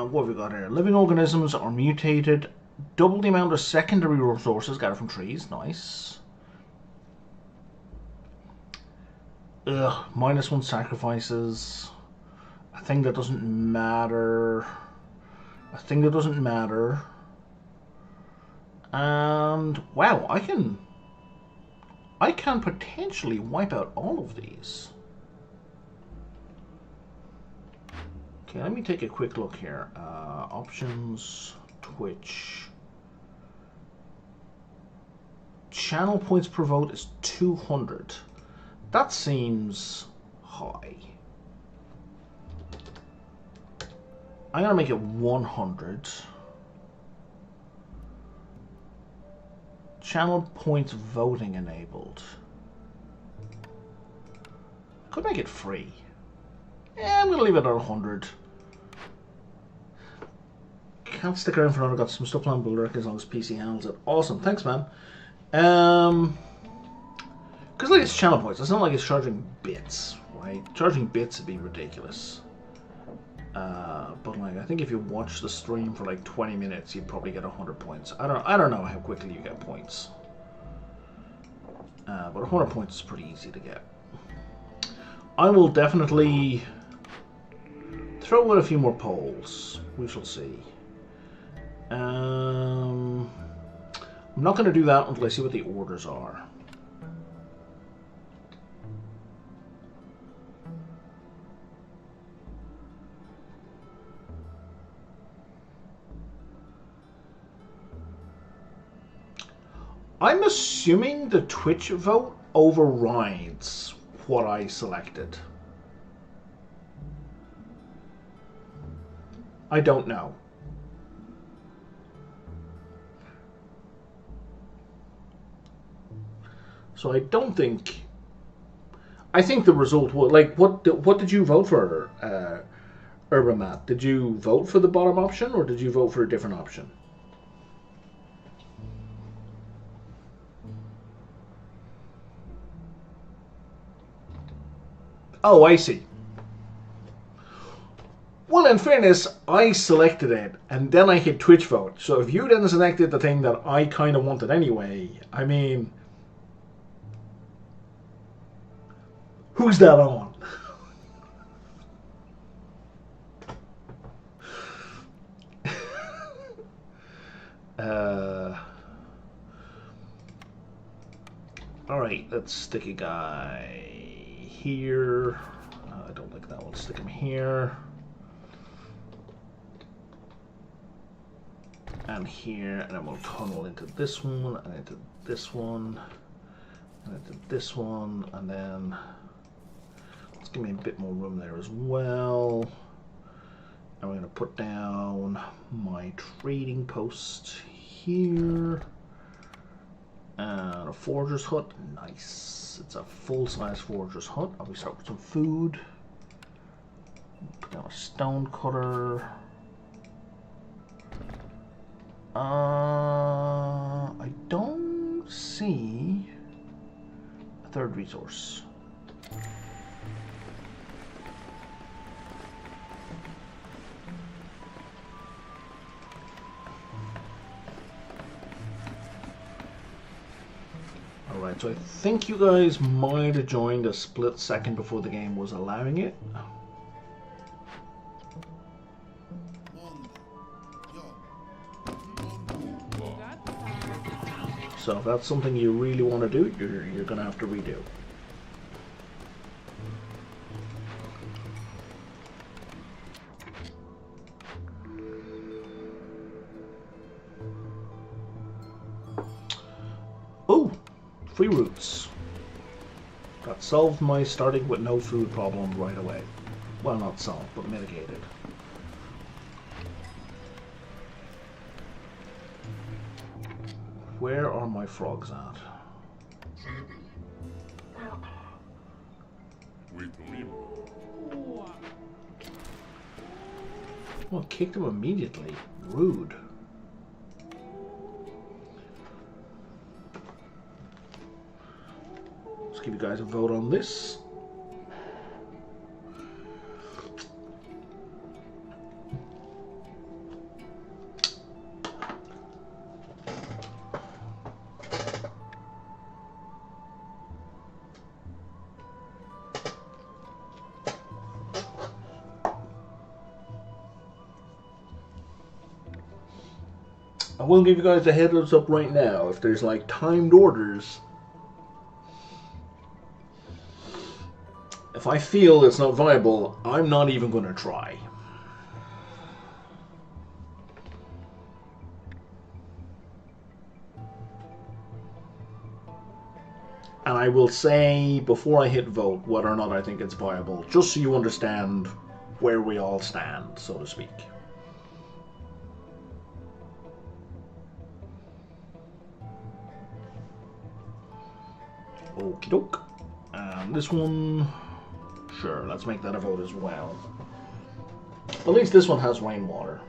[SPEAKER 1] What have we got here? Living organisms are mutated. Double the amount of secondary resources gathered from trees. Nice. -1 sacrifices. A thing that doesn't matter. A thing that doesn't matter. And wow, I can potentially wipe out all of these. Okay, let me take a quick look here. Options, Twitch. Channel points per vote is 200. That seems high. I'm gonna make it 100. Channel points voting enabled. Could make it free. Yeah, I'm gonna leave it at 100. Can't stick around for another. Got some stuff planned Bulwark as long as PC handles it. Awesome, thanks, man. Because like it's channel points. It's not like it's charging bits, right? Charging bits would be ridiculous. But like I think if you watch the stream for like 20 minutes, you'd probably get 100 points. I don't know how quickly you get points. But 100 points is pretty easy to get. I will definitely throw in a few more polls. We shall see. I'm not going to do that until I see what the orders are. I'm assuming the Twitch vote overrides what I selected. I don't know. So I don't think. I think the result was like what did you vote for, Urban Matt? Did you vote for the bottom option or did you vote for a different option? Oh, I see. Well, in fairness, I selected it, and then I hit Twitch vote. So if you then selected the thing that I kind of wanted anyway, I mean, who's that on? All right, let's stick a guy here. I don't like that one. Stick him here. And here, and then we'll tunnel into this one, and into this one, and into this one, and then let's give me a bit more room there as well. And we're going to put down my trading post here. And a forger's hut. Nice. It's a full-size forger's hut. I'll start with some food. Put down a stone cutter. I don't see a third resource. Alright, so I think you guys might have joined a split second before the game was allowing it. So if that's something you really want to do, you're going to have to redo. Oh, free routes. That solved my starting with no food problem right away. Well, not solved, but mitigated. Where are my frogs at? Well, kicked him immediately. Rude. Let's give you guys a vote on this. I will give you guys a heads up right now. If there's like timed orders, if I feel it's not viable, I'm not even going to try. And I will say before I hit vote whether or not I think it's viable, just so you understand where we all stand, so to speak. Okie doke. And this one, sure, let's make that a vote as well. At least this one has rainwater.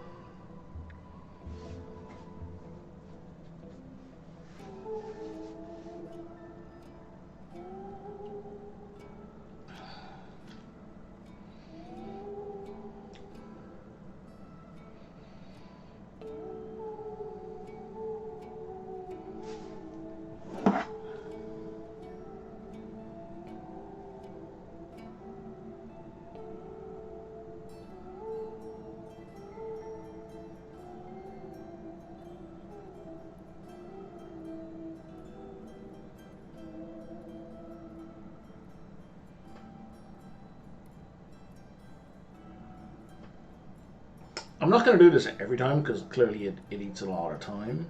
[SPEAKER 1] I'm not going to do this every time because clearly it eats a lot of time.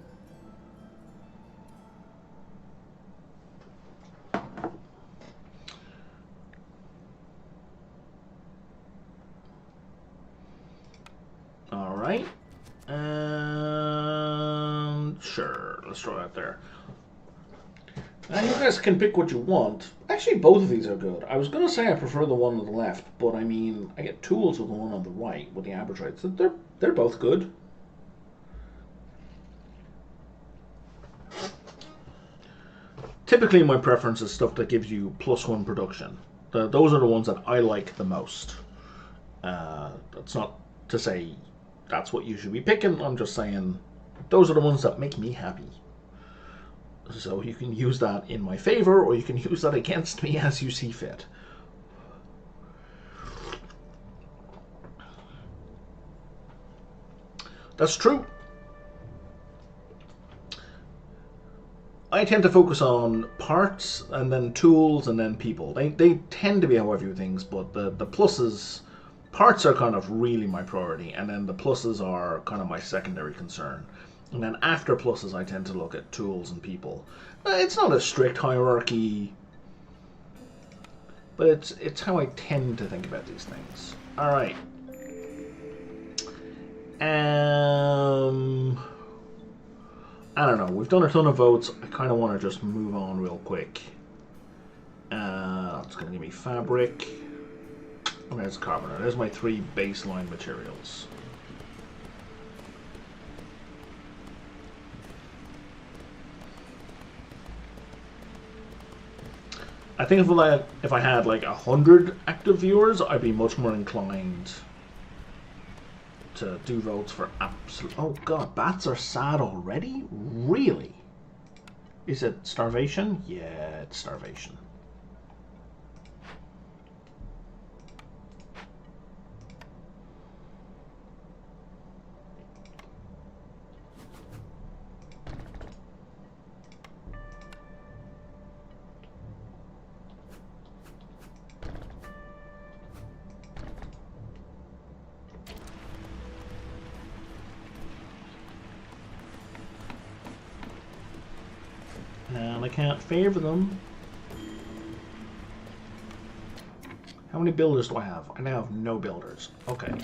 [SPEAKER 1] Alright. And sure, let's throw that there. Now you guys can pick what you want. Actually, both of these are good. I was going to say I prefer the one on the left, but I mean, I get tools with the one on the right with the arbitrate. So they're both good. Typically, my preference is stuff that gives you +1 production. Those are the ones that I like the most. That's not to say that's what you should be picking. I'm just saying those are the ones that make me happy. So you can use that in my favor, or you can use that against me as you see fit. That's true. I tend to focus on parts, and then tools, and then people. They tend to be how I view things, but the pluses, parts are kind of really my priority, and then the pluses are kind of my secondary concern. And then after pluses, I tend to look at tools and people. It's not a strict hierarchy, but it's how I tend to think about these things. All right. I don't know. We've done a ton of votes. I kind of want to just move on real quick. It's going to give me fabric. And there's carboner. There's my 3 baseline materials. I think if I had like 100 active viewers, I'd be much more inclined to do votes for absolute. Oh god, bats are sad already? Really? Is it starvation? Yeah, it's starvation. I can't favor them. How many builders do I have? I now have no builders. Okay.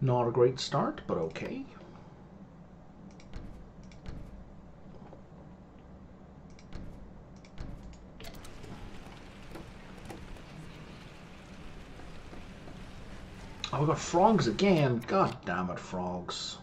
[SPEAKER 1] Not a great start, but okay. Oh, we got frogs again. God damn it, frogs.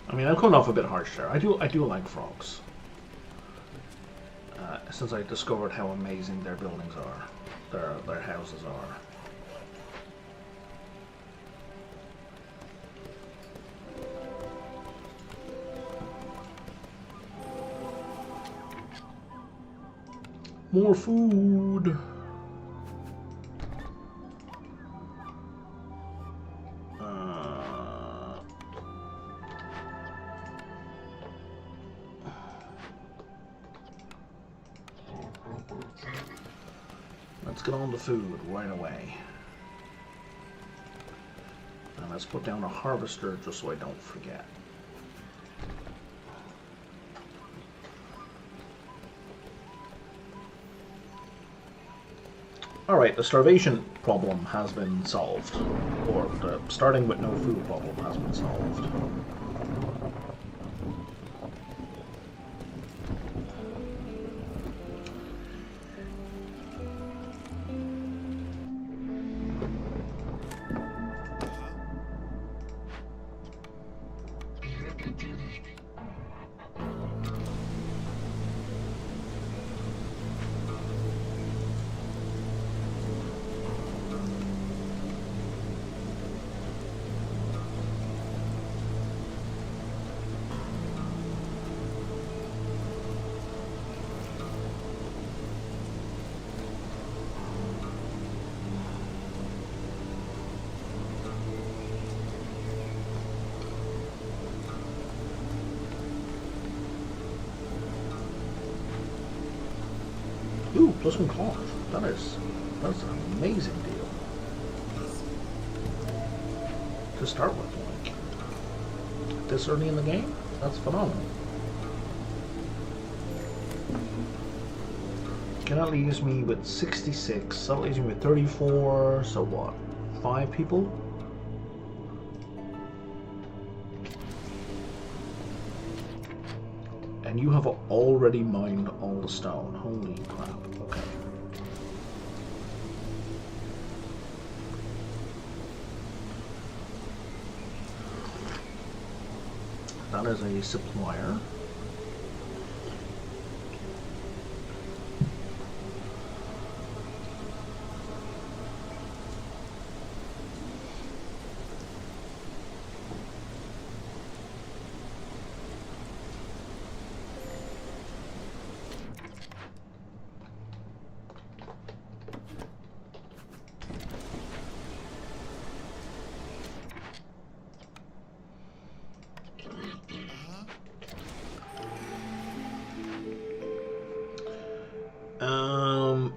[SPEAKER 1] I mean, I'm coming off a bit harsh there. I do like frogs. Since I discovered how amazing their buildings are, their houses are. More food. Let's get on the food right away. And let's put down a harvester just so I don't forget. Alright, the starvation problem has been solved. Or the starting with no food problem has been solved. Ooh, plus one cloth. That's an amazing deal. To start with, like this early in the game, that's phenomenal. Okay, that leaves me with 66. That leaves me with 34. So what? 5 people? And you have already mined all the stone. Holy crap. Okay. That is a supplier.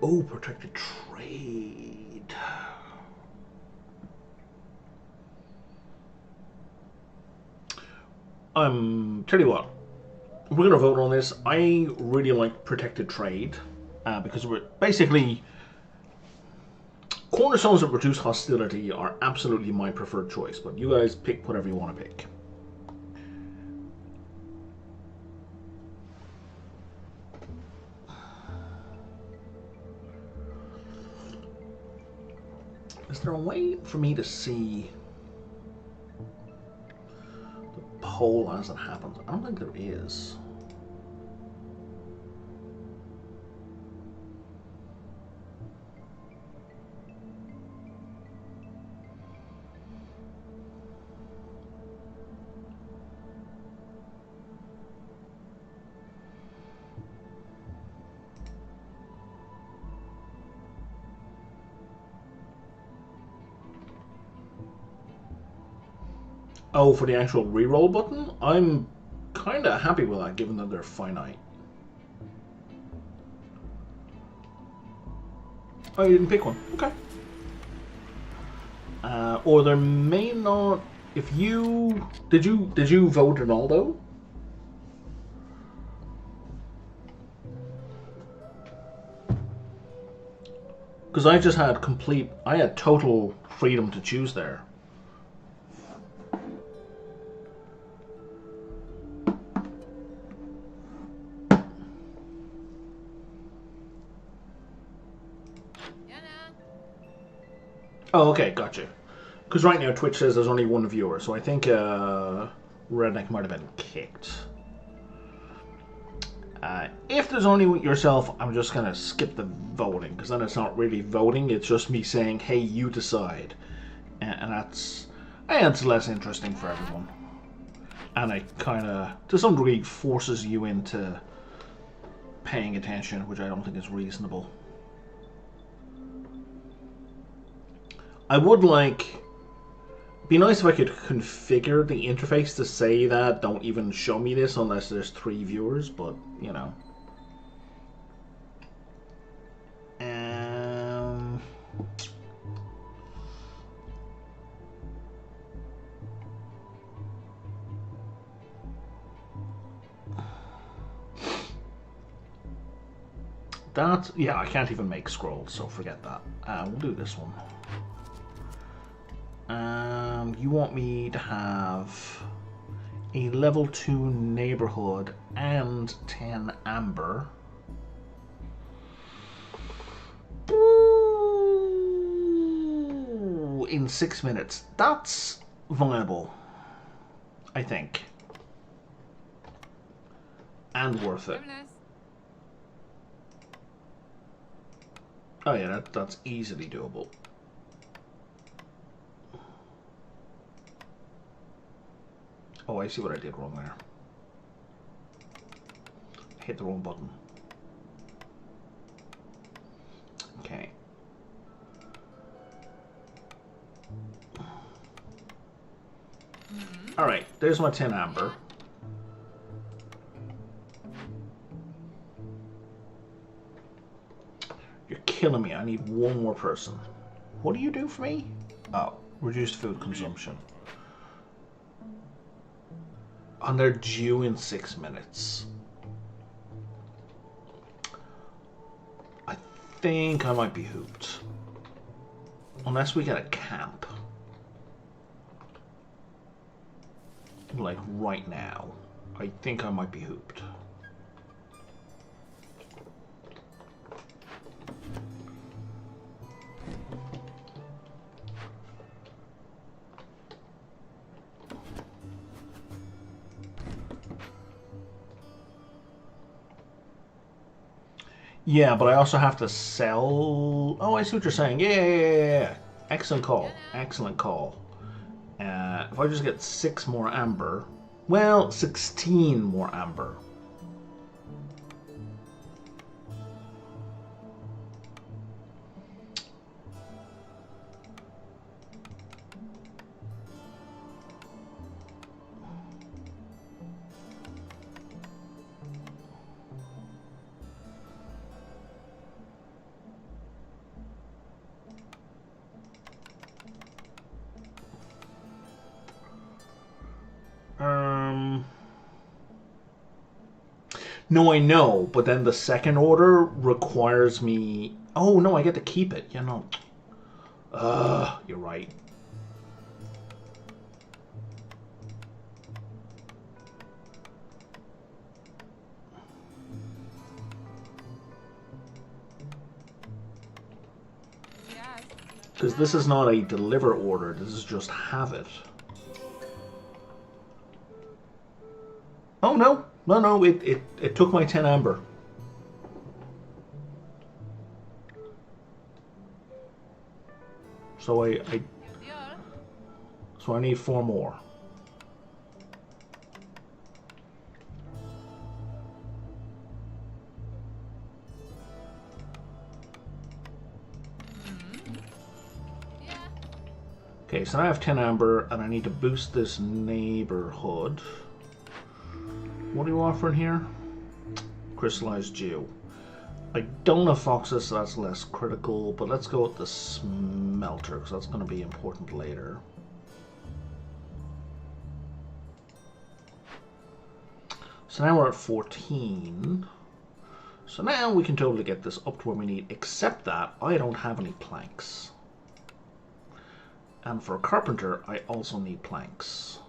[SPEAKER 1] Oh, protected trade. Tell you what, we're gonna vote on this. I really like protected trade because we're basically cornerstones that reduce hostility are absolutely my preferred choice. But you guys pick whatever you want to pick. Is there a way for me to see the poll as it happens? I don't think there is. Oh, for the actual reroll button? I'm kind of happy with that, given that they're finite. Oh, you didn't pick one. Okay. Or there may not. If you did you vote Ronaldo? Because I had total freedom to choose there. Oh, okay, gotcha. Because right now Twitch says there's only one viewer, so I think Redneck might have been kicked. If there's only yourself, I'm just gonna skip the voting, because then it's not really voting, it's just me saying, hey, you decide. And that's less interesting for everyone. And it kind of, to some degree, forces you into paying attention, which I don't think is reasonable. I would be nice if I could configure the interface to say that don't even show me this unless there's 3 viewers, but you know. That, yeah, I can't even make scrolls, so forget that. We'll do this one. You want me to have a level 2 neighborhood and 10 amber. Ooh, in 6 minutes. That's viable, I think. And worth it. Oh yeah, that's easily doable. Oh, I see what I did wrong there. Hit the wrong button. Okay. Alright, there's my 10 amber. You're killing me. I need one more person. What do you do for me? Oh, reduced food consumption. And they're due in 6 minutes. I think I might be hooped. Unless we get a camp. Like right now. I think I might be hooped. Yeah, but I also have to sell... Oh, I see what you're saying. Yeah. Excellent call. Excellent call. If I just get 6 more amber... Well, 16 more amber. No, I know, but then the second order requires me... Oh, no, I get to keep it. You know. You're right. Because this is not a deliver order, this is just have it. Oh, no. No, it took my 10 amber. So so I need 4 more. Okay, Okay, so now I have 10 amber, and I need to boost this neighborhood. What are you offering here? Crystallized dew. I don't have foxes, so that's less critical, but let's go with the smelter, because that's going to be important later. So now we're at 14. So now we can totally get this up to where we need, except that I don't have any planks. And for a carpenter, I also need planks.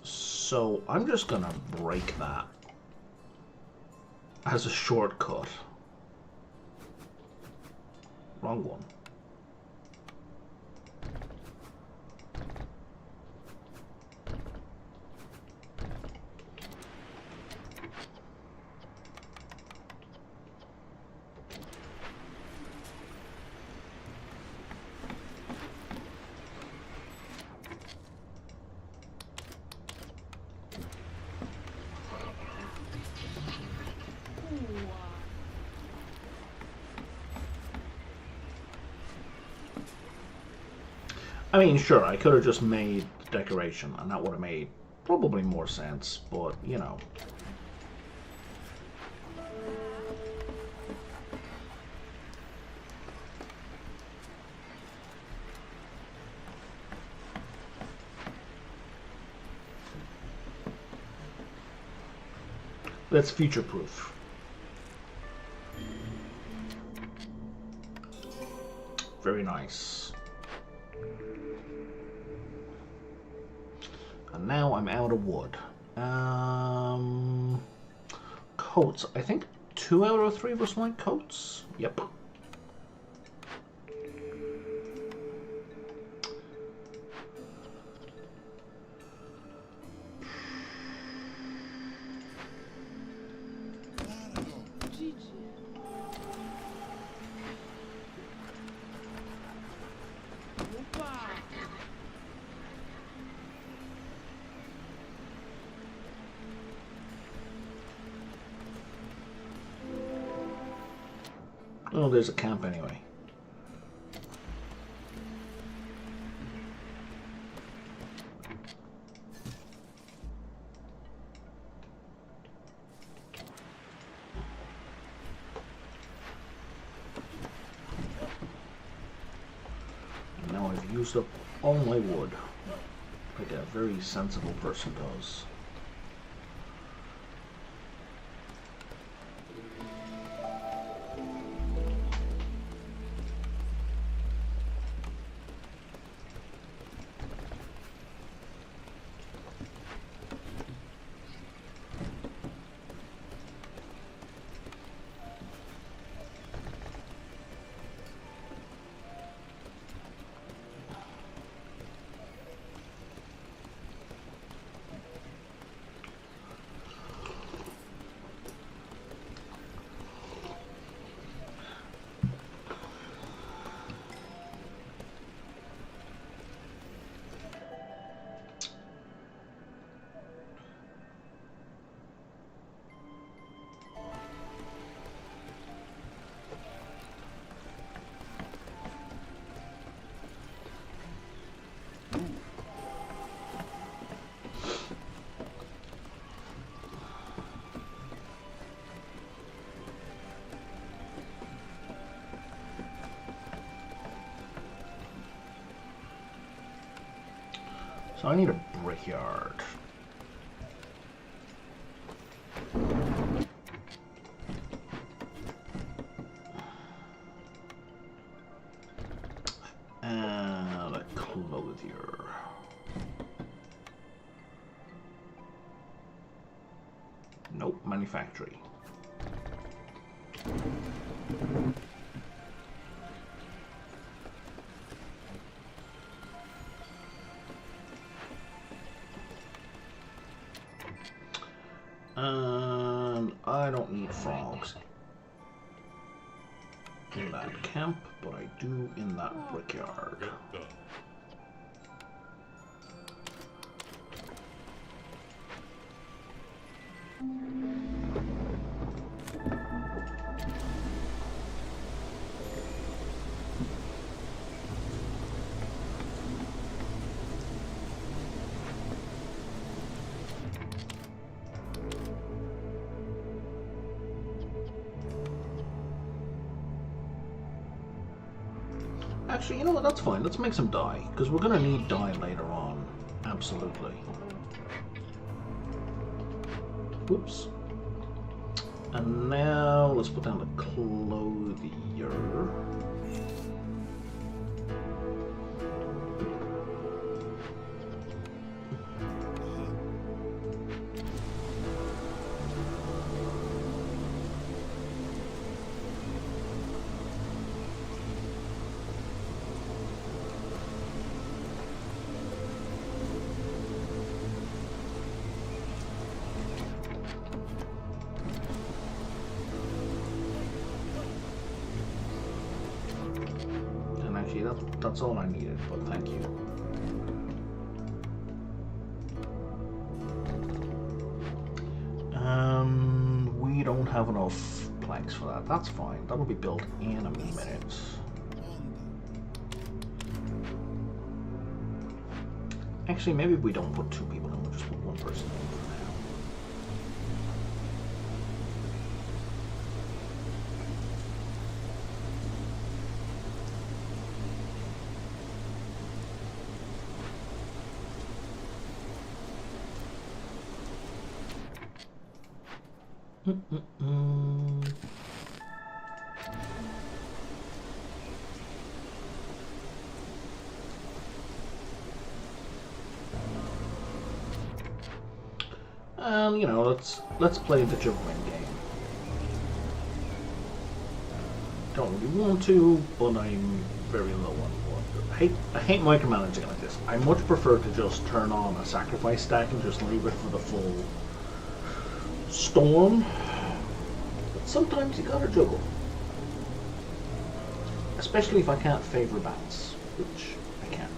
[SPEAKER 1] So I'm just going to break that as a shortcut. Wrong one. I mean, sure, I could have just made decoration, and that would have made probably more sense, but, you know. That's future-proof. Very nice. And now I'm out of wood. Coats. I think 2 out of 3 of us like coats. Yep. Oh, there's a camp anyway. And now I've used up all my wood, like a very sensible person does. So I need a brickyard. And a clothier. Nope, manufactory. I don't need frogs in that camp, but I do in that brickyard. Actually, you know what? That's fine. Let's make some dye, because we're going to need dye later on. Absolutely. Whoops. And now let's put down the clothier. That's all I needed, but thank you. We don't have enough planks for that. That's fine. That'll be built in a minute. Actually, maybe we don't put 2 people in, we'll just put 1 person in for now. You know, let's play the juggling game. Don't really want to, but I'm very low on water. I hate micromanaging like this. I much prefer to just turn on a sacrifice stack and just leave it for the full storm. But sometimes you gotta juggle. Especially if I can't favor bats, which I can't.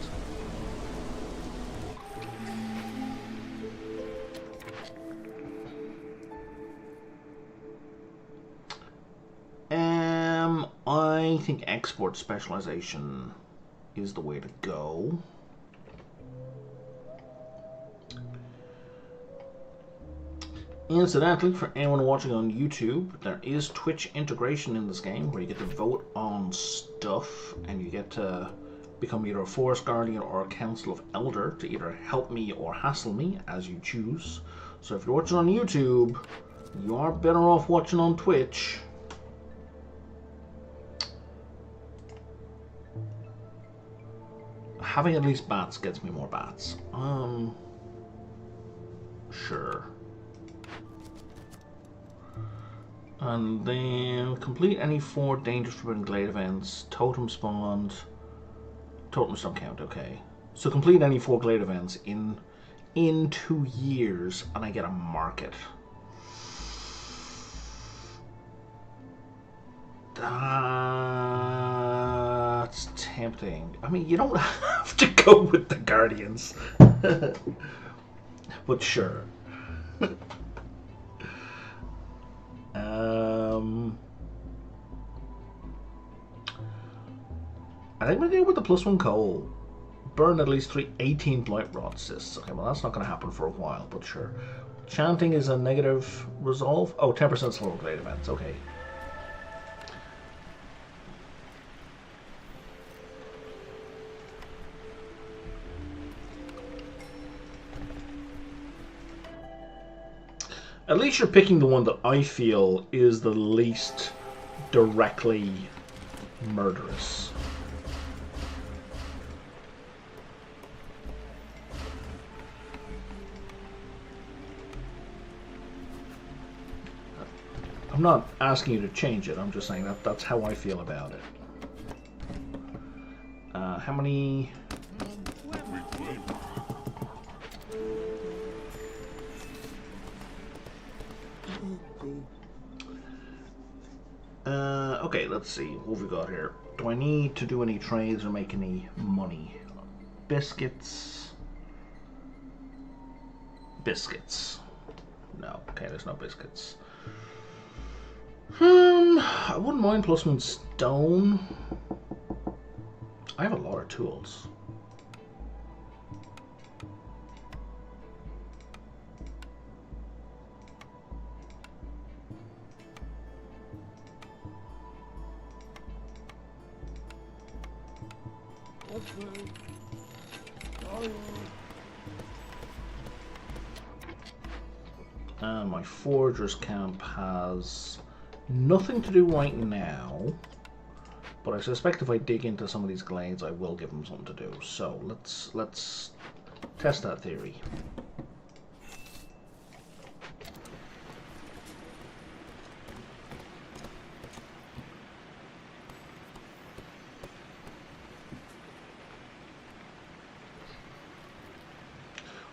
[SPEAKER 1] I think export specialization is the way to go. Incidentally, for anyone watching on YouTube, there is Twitch integration in this game where you get to vote on stuff and you get to become either a Forest Guardian or a Council of Elder to either help me or hassle me, as you choose. So if you're watching on YouTube, you are better off watching on Twitch. Having at least bats gets me more bats. Sure. And then complete any 4 dangerous forbidden glade events. Totem spawned. Totems don't count, okay. So complete any 4 glade events in 2 years and I get a market. That's tempting. I mean, you don't have to go with the Guardians. But sure. I think we're going to go with the +1 coal. Burn at least 18 blight rod cysts. Okay, well that's not going to happen for a while, but sure. Chanting is a negative resolve. Oh, 10% slower glade events. Okay. At least you're picking the one that I feel is the least directly murderous. I'm not asking you to change it, I'm just saying that's how I feel about it. How many... Okay, let's see. What have we got here? Do I need to do any trades or make any money? Biscuits. Biscuits. No. Okay, there's no biscuits. I wouldn't mind +1 stone. I have a lot of tools. And my foragers camp has nothing to do right now, but I suspect if I dig into some of these glades, I will give them something to do. So let's test that theory.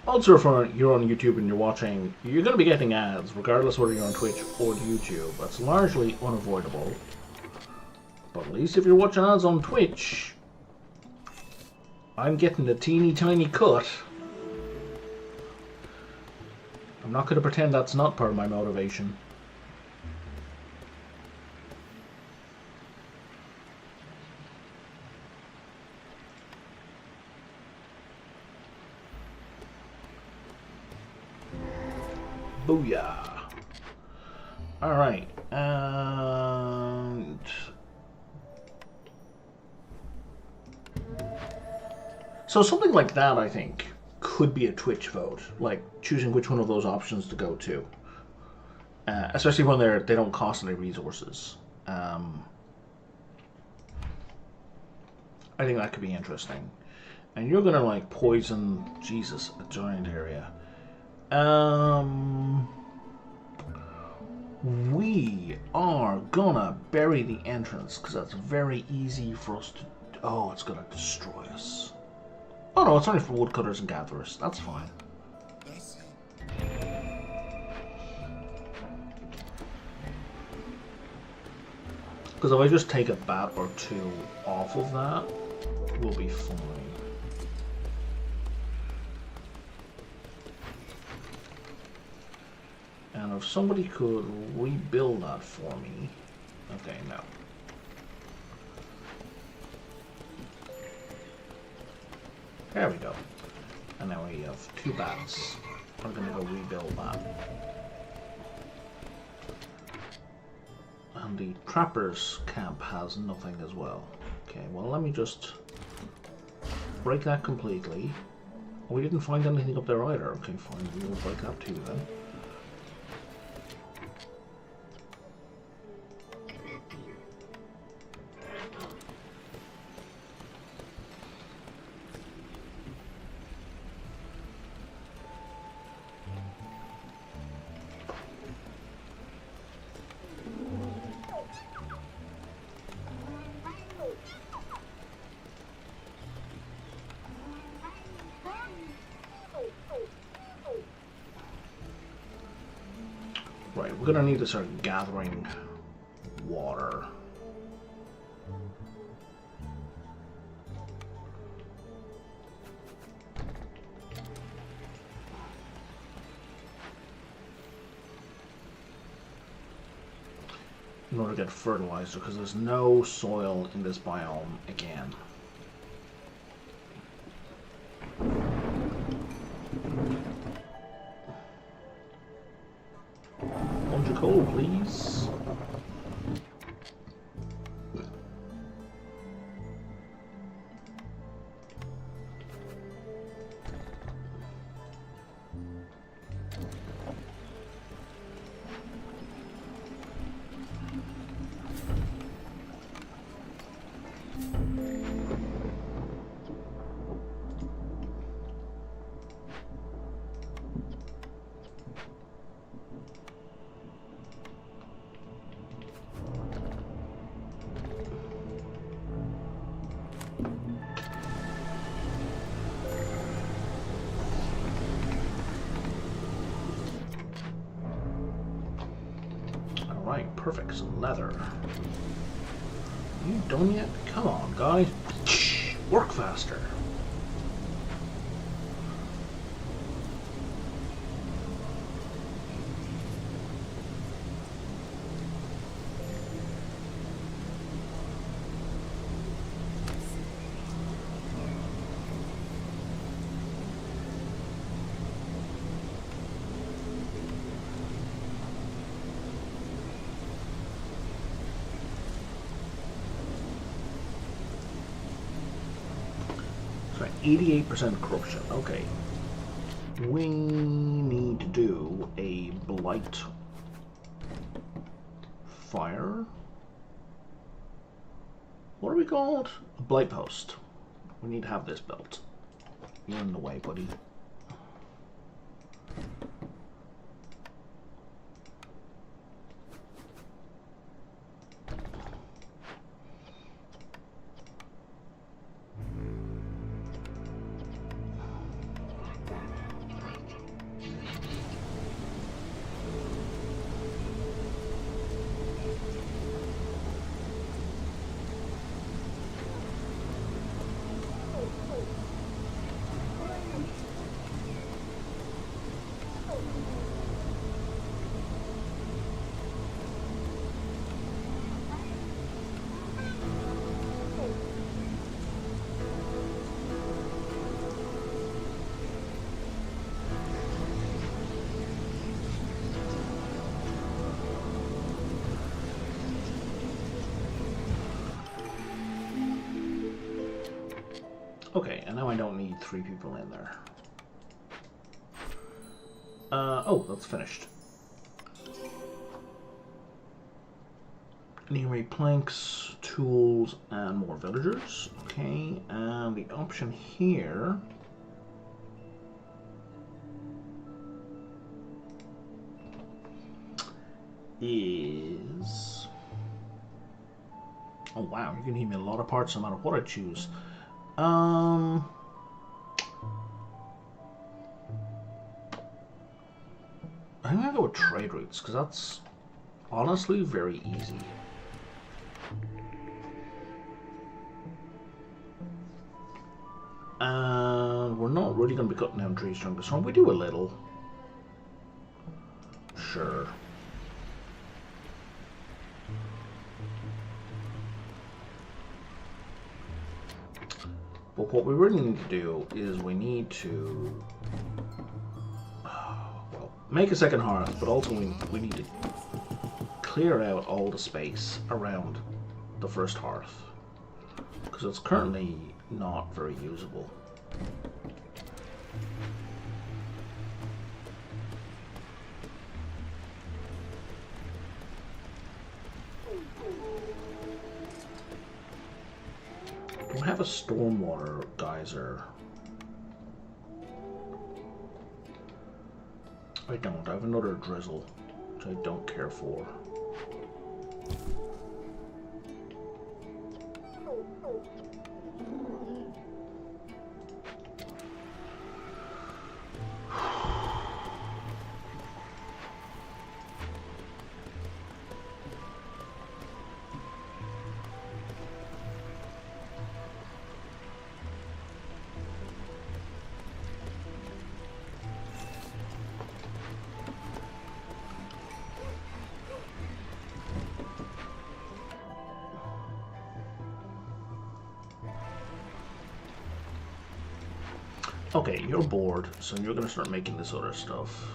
[SPEAKER 1] Also, if you're on YouTube and you're watching, you're going to be getting ads, regardless whether you're on Twitch or YouTube. That's largely unavoidable. But at least if you're watching ads on Twitch, I'm getting a teeny tiny cut. I'm not going to pretend that's not part of my motivation. Booyah. Alright, and so something like that, I think, could be a Twitch vote, like choosing which one of those options to go to, especially when they don't cost any resources. I think that could be interesting. And you're gonna like poison, Jesus, a giant area. We are gonna bury the entrance because that's very easy for us to. Oh, it's gonna destroy us. Oh no, it's only for woodcutters and gatherers. That's fine. Because if I just take a bat or two off of that, we'll be fine. And if somebody could rebuild that for me. Okay, no. There we go. And now we have two bats. I'm gonna go rebuild that. And the trappers camp has nothing as well. Okay, well let me just break that completely. We didn't find anything up there either. Okay, fine, we'll break that too then. Right, we're gonna need to start gathering water. In order to get fertilizer, because there's no soil in this biome again. Coal, please. Alright, perfect. Some leather. You done yet? Come on, guys. Work faster. 88% corruption. Okay. We need to do a blight fire. What are we called? A blight post. We need to have this built. You're in the way, buddy. Okay, and now I don't need 3 people in there. Oh, that's finished. Need planks, tools, and more villagers. Okay, and the option here is... Oh wow, you can give me a lot of parts no matter what I choose. I'm gonna go with trade routes, because that's honestly very easy. And we're not really going to be cutting down trees during the storm. We do a little. Sure. But what we really need to do is we need to well, make a second hearth, but also we need to clear out all the space around the first hearth, because it's currently not very usable. We have a stormwater geyser. I don't. I have another drizzle, which I don't care for. Okay, you're bored, so you're gonna start making this other stuff.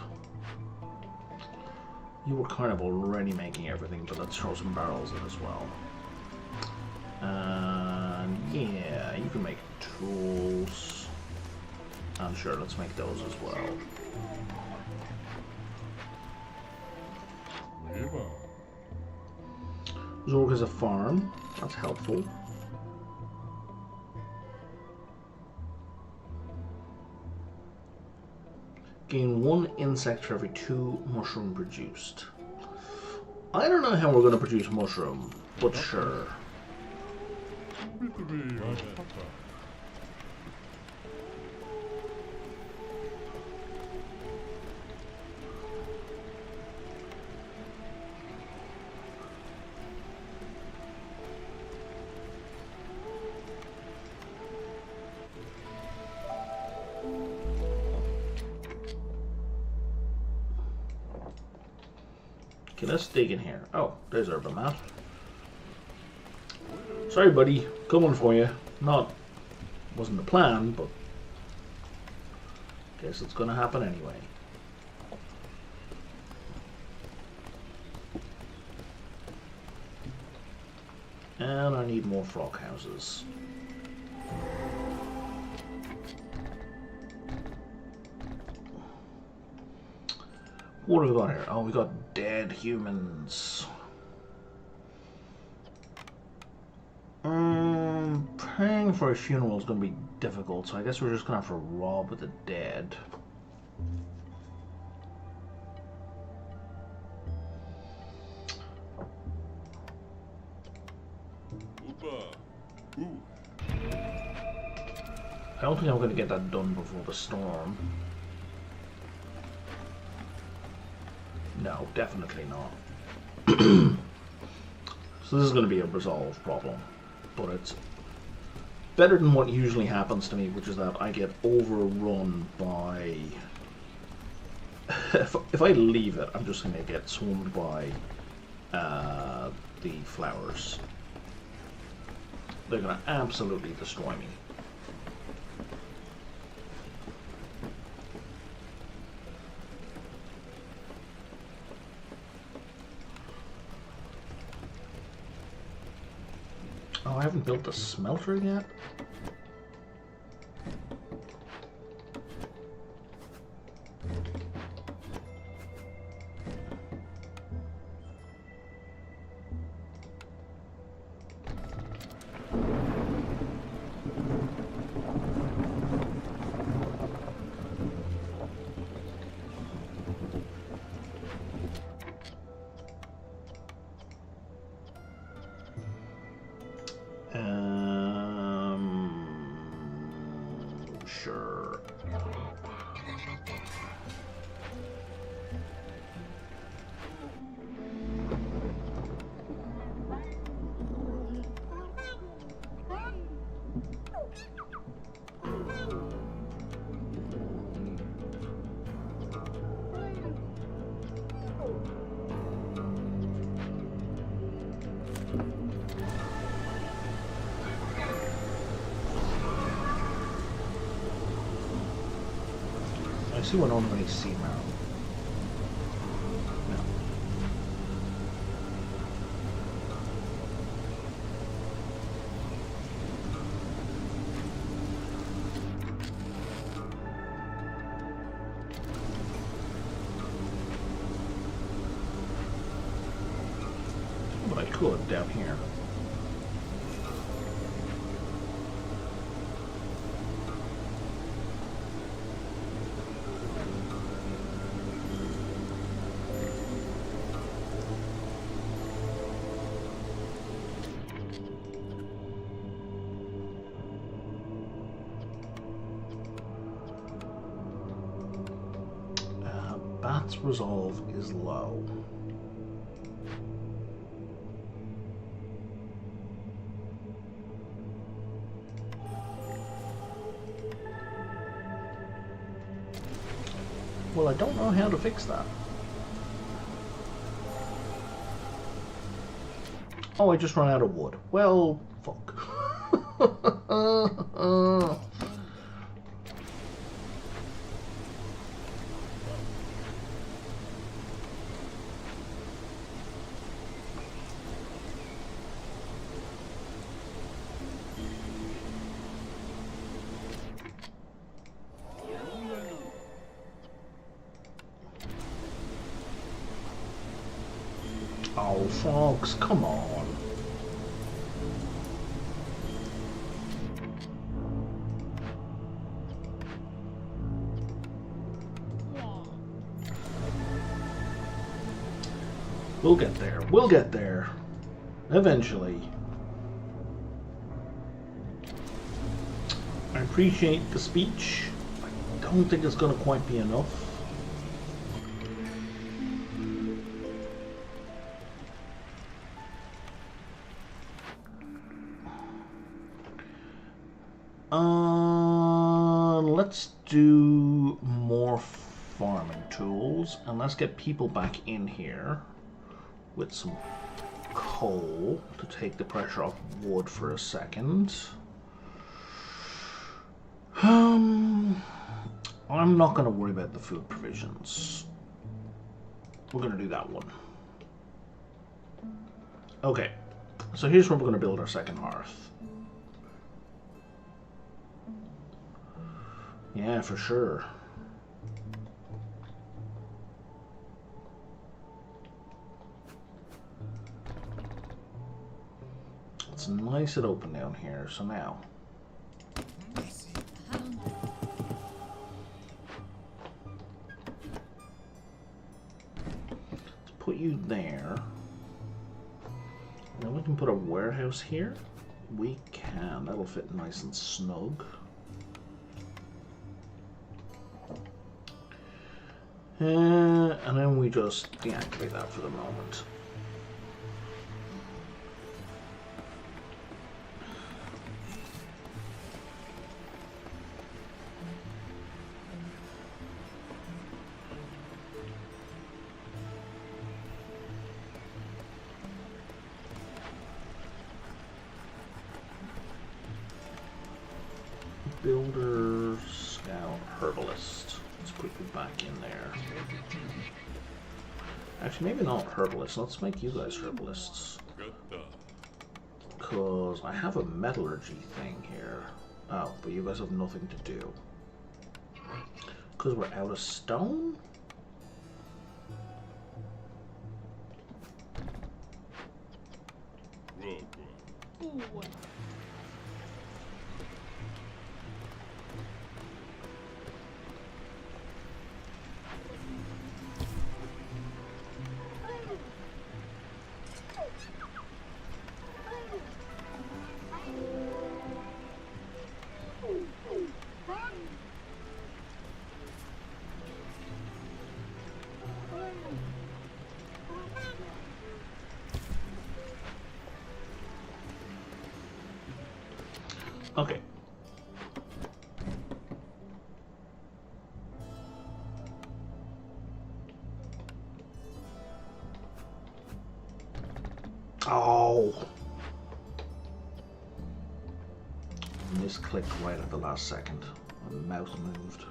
[SPEAKER 1] You were kind of already making everything, but let's throw some barrels in as well. And yeah, you can make tools. And sure, let's make those as well. Zorg has a farm, that's helpful. Gain 1 insect for every 2 mushroom produced. I don't know how we're going to produce mushroom, but sure. Okay, let's dig in here. Oh, there's our map. Sorry, buddy. Coming for you. Wasn't the plan, but guess it's gonna happen anyway. And I need more frog houses. What have we got here? Oh, we got dead humans. Paying for a funeral is going to be difficult, so I guess we're just going to have to rob the dead. I don't think I'm going to get that done before the storm. No, definitely not. So this is going to be a resolved problem, but it's better than what usually happens to me, which is that I get overrun by... if I leave it, I'm just going to get swarmed by the flowers. They're going to absolutely destroy me. Oh, I haven't built the smelter yet? Sure. I see one on my sea now. No. But I could down here. Bat's resolve is low. Well, I don't know how to fix that. Oh, I just ran out of wood. Well, fuck. Oh, Fox, come on. We'll get there. We'll get there. Eventually. I appreciate the speech. I don't think it's going to quite be enough. Let's do more farming tools, and let's get people back in here with some coal to take the pressure off wood for a second. I'm not going to worry about the food provisions. We're going to do that one. Okay, so here's where we're going to build our second hearth. Yeah, for sure. It's nice and open down here, so now. Let's put you there. Then we can put a warehouse here. We can. That'll fit nice and snug. And then we just deactivate that for the moment. Builder, Scout, Herbalist. Let's put you back in there. Actually, maybe not Herbalists. Let's make you guys Herbalists. Because I have a Metallurgy thing here. Oh, but you guys have nothing to do. Because we're out of stone? Okay. Oh. Misclicked right at the last second. My mouse moved.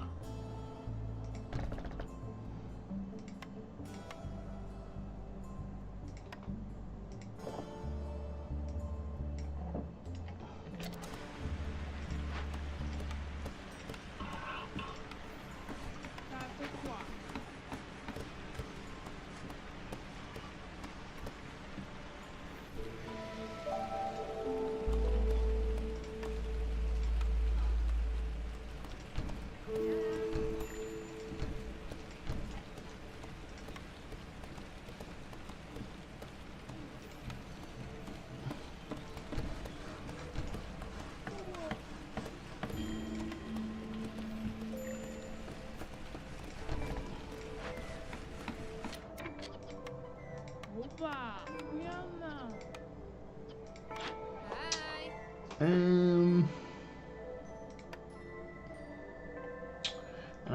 [SPEAKER 1] In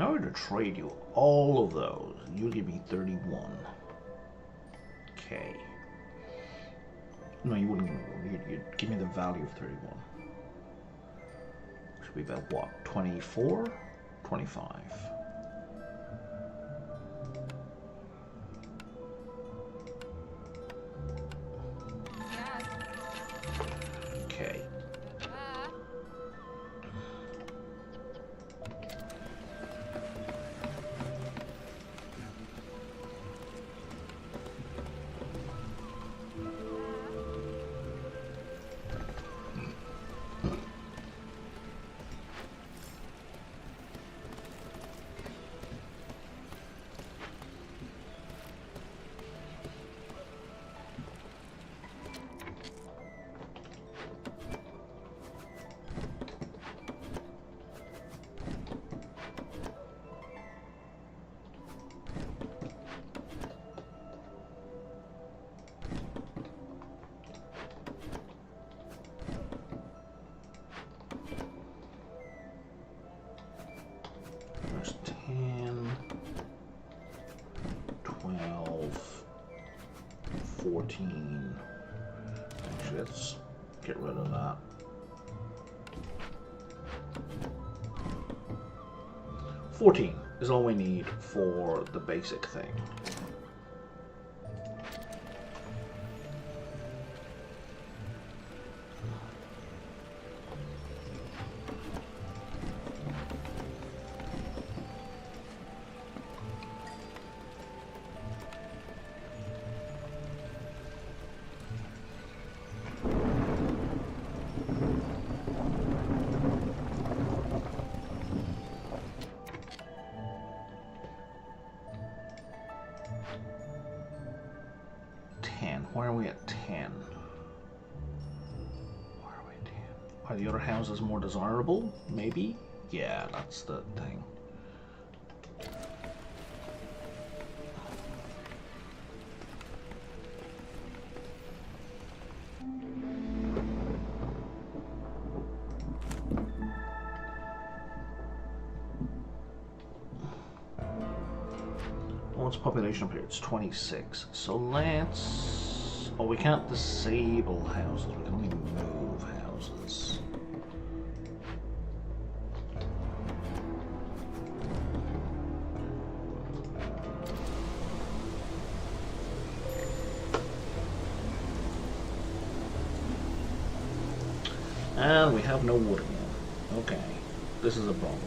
[SPEAKER 1] order to trade you all of those, you'll give me 31. Okay. No, you wouldn't. You'd give me the value of 31. Should be about what? 24? 25. Okay. There's 10, 12, 14. Actually, let's get rid of that. 14 is all we need for the basic thing. Why are we at 10? Why are we at 10? Are the other houses more desirable? Maybe? Yeah, that's the thing. What's population up here? It's 26. So let's... Oh, we can't disable houses. We can only move houses. And we have no wood again. Okay. This is a problem.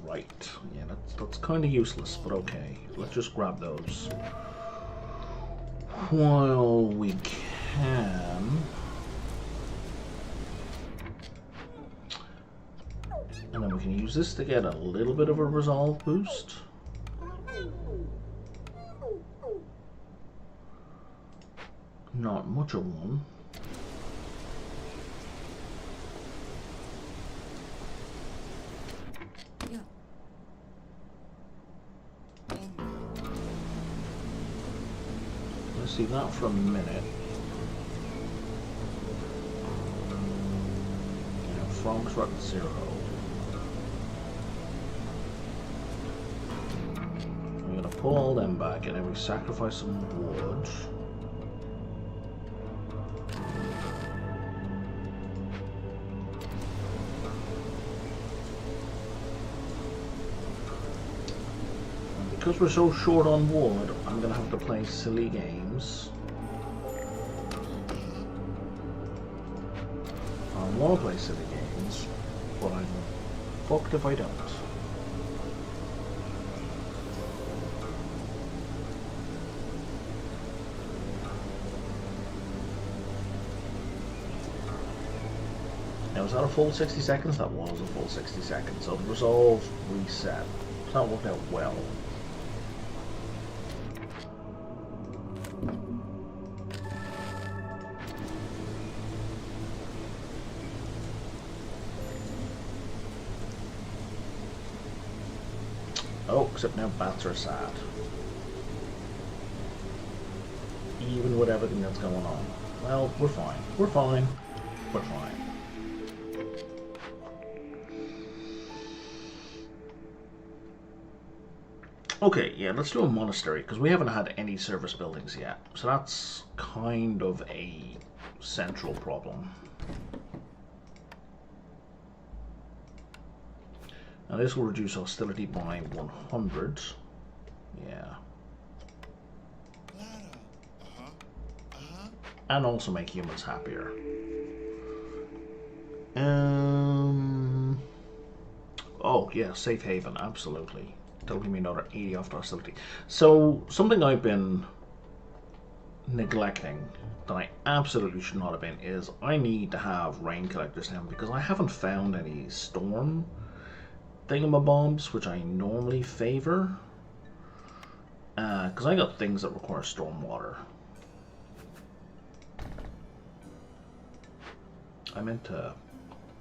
[SPEAKER 1] Right. Yeah, that's kind of useless, but okay. Let's just grab those. While we can. And then we can use this to get a little bit of a resolve boost. Not much of one. Let's see that for a minute. Yeah, frogs are at 0. We're gonna pull all them back and then we sacrifice some wood. Because we're so short on wood, I'm going to have to play silly games. I want to play silly games, but I'm fucked if I don't. Now, was that a full 60 seconds? That was a full 60 seconds. So the resolve reset. That worked out well. Oh, except now bats are sad. Even with everything that's going on. Well, we're fine. We're fine. We're fine. Okay, yeah, let's do a monastery, because we haven't had any service buildings yet. So that's kind of a central problem. Now this will reduce hostility by 100. Yeah. And also make humans happier. Oh yeah, safe haven, absolutely. That'll give me another 80 off hostility. So something I've been neglecting that I absolutely should not have been is I need to have rain collectors now because I haven't found any storm thingamabobs, which I normally favor, because I got things that require storm water. I meant to...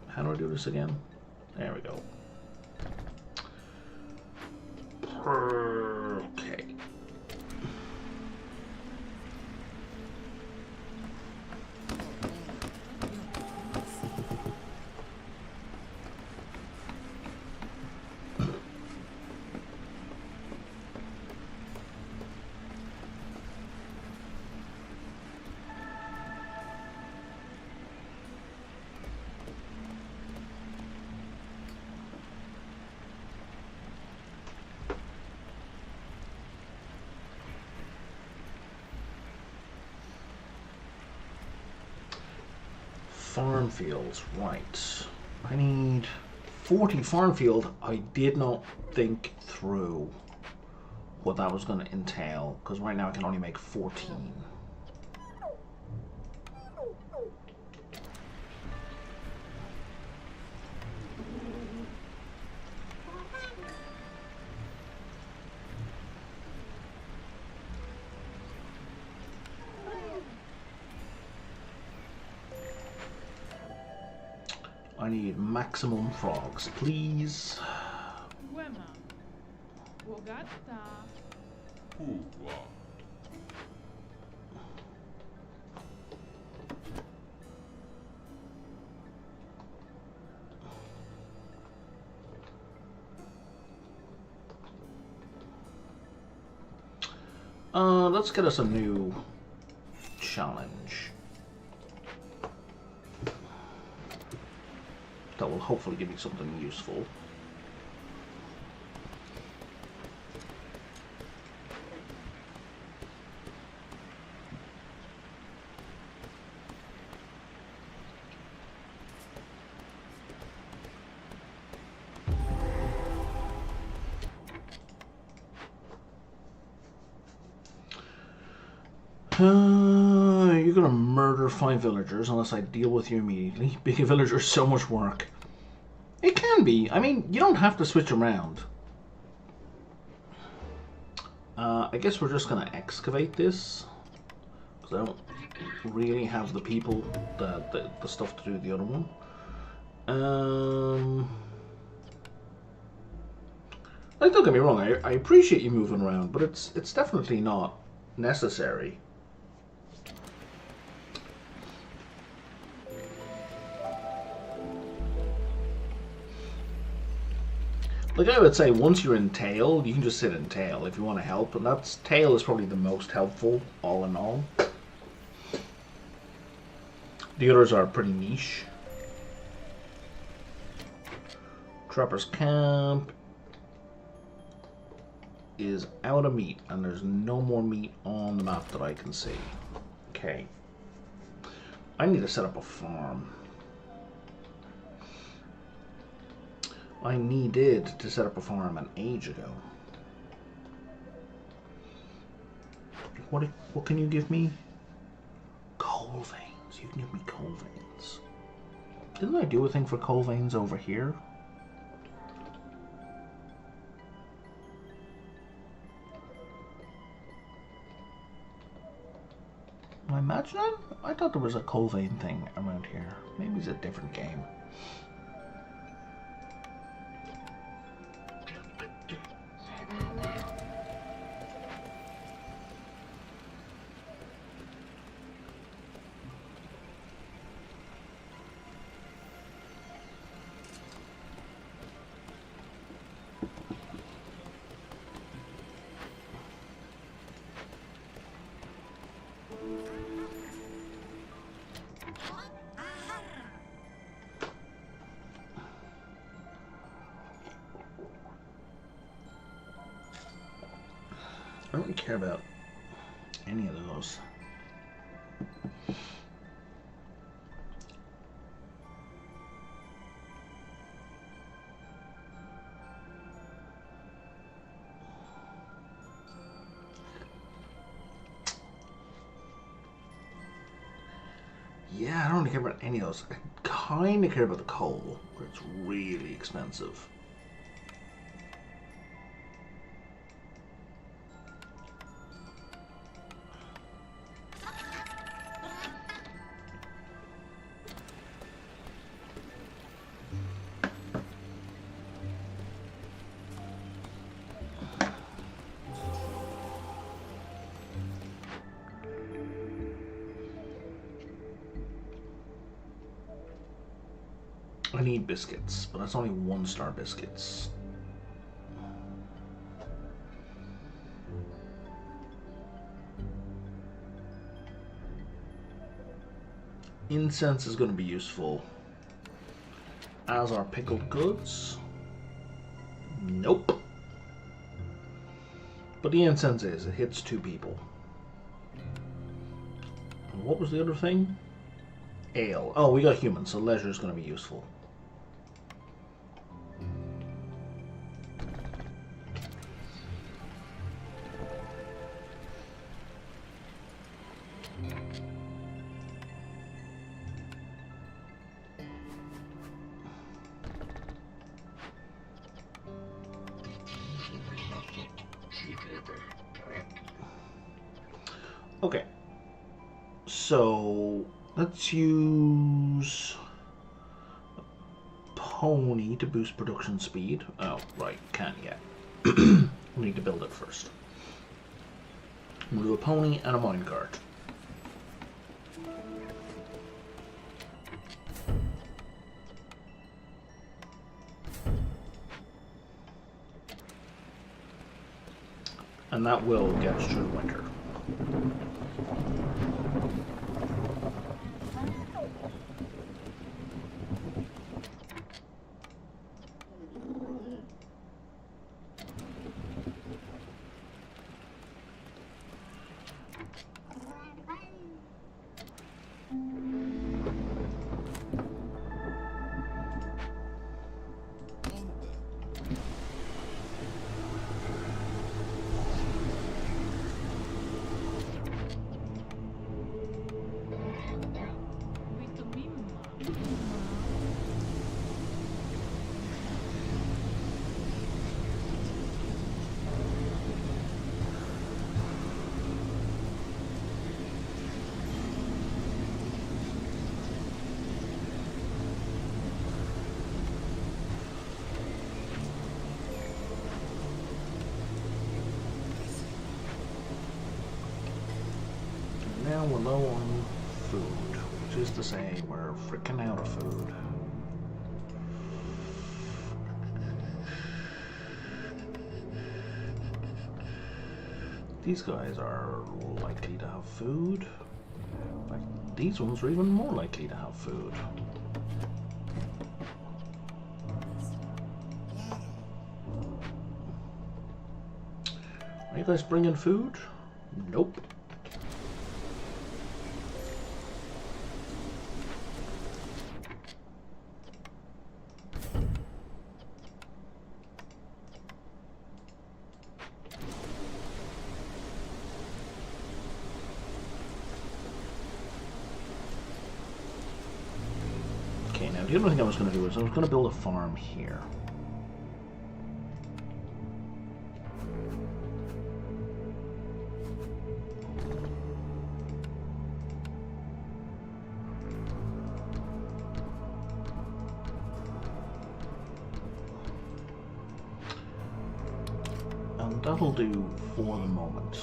[SPEAKER 1] How do I do this again? There we go. Okay. Farm fields, right. I need 40 farm field. I did not think through what that was going to entail, because right now I can only make 14. I need maximum frogs, please. Let's get us a new challenge. That will hopefully give me something useful. You're gonna murder 5 villagers unless I deal with you immediately. Being a villager is so much work. It can be. I mean, you don't have to switch around. I guess we're just gonna excavate this, because I don't really have the people, the stuff to do the other one. Like, don't get me wrong, I appreciate you moving around, but it's definitely not necessary. Like I would say, once you're in tail, you can just sit in tail if you want to help, and that's tail is probably the most helpful, all in all. The others are pretty niche. Trapper's Camp is out of meat, and there's no more meat on the map that I can see. Okay. I need to set up a farm. I needed to set up a farm an age ago. What can you give me? Coal veins. You can give me coal veins. Didn't I do a thing for coal veins over here? Am I imagining? I thought there was a coal vein thing around here. Maybe it's a different game. I don't really care about any of those. Yeah, I don't really care about any of those. I kind of care about the coal, but it's really expensive. I need biscuits, but that's only 1-star biscuits. Incense is going to be useful, as are pickled goods. Nope. But the incense it hits 2 people. And what was the other thing? Ale. Oh, we got humans, so leisure is going to be useful. Okay. So let's use a pony to boost production speed. Oh, right, can't yet. We need to build it first. We'll do a pony and a minecart. And that will get us through the winter. Now we're low on food, which is to say we're freaking out of food. These guys are likely to have food. Like, these ones are even more likely to have food. Are you guys bringing food? Nope. Okay, now the other thing I was going to do is I was going to build a farm here. And that'll do for the moment.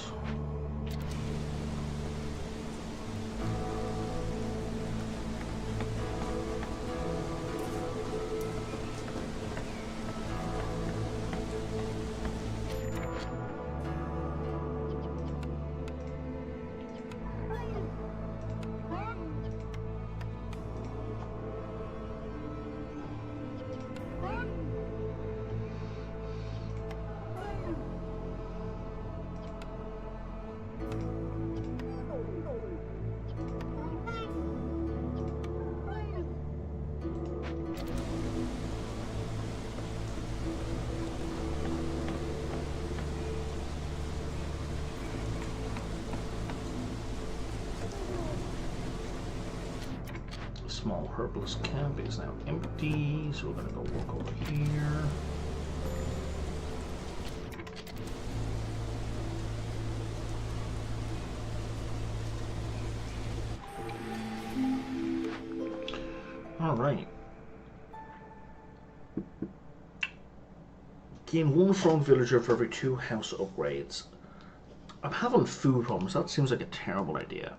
[SPEAKER 1] Small herbalist camp is now empty, so we're going to go walk over here. All right. Gain one strong villager for every 2 house upgrades. I'm having food problems. That seems like a terrible idea.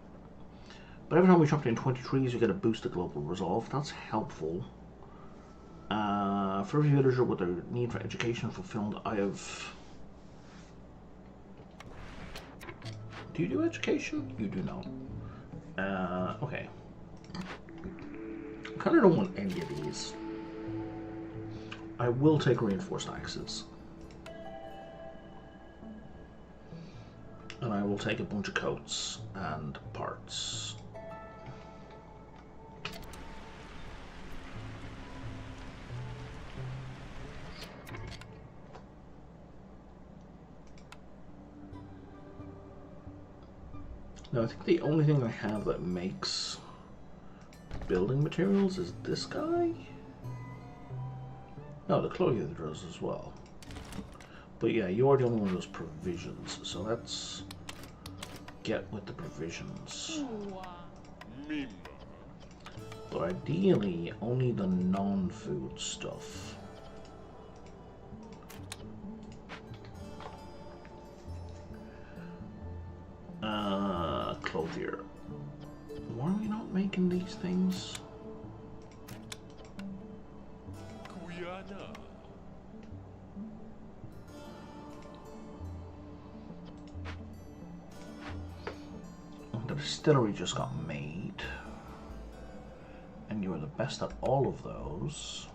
[SPEAKER 1] But every time we chop down 20 trees, we get a boost to global resolve. That's helpful. For every villager with their need for education fulfilled, I have... Do you do education? You do not. Okay. I kind of don't want any of these. I will take reinforced axes. And I will take a bunch of coats and parts. Now I think the only thing I have that makes building materials is this guy? No, the clothier does as well. But yeah, you are the only one of those provisions, so that's get with the provisions. But ideally, only the non-food stuff. Clothier. Why are we not making these things? The distillery just got made. And you are the best at all of those.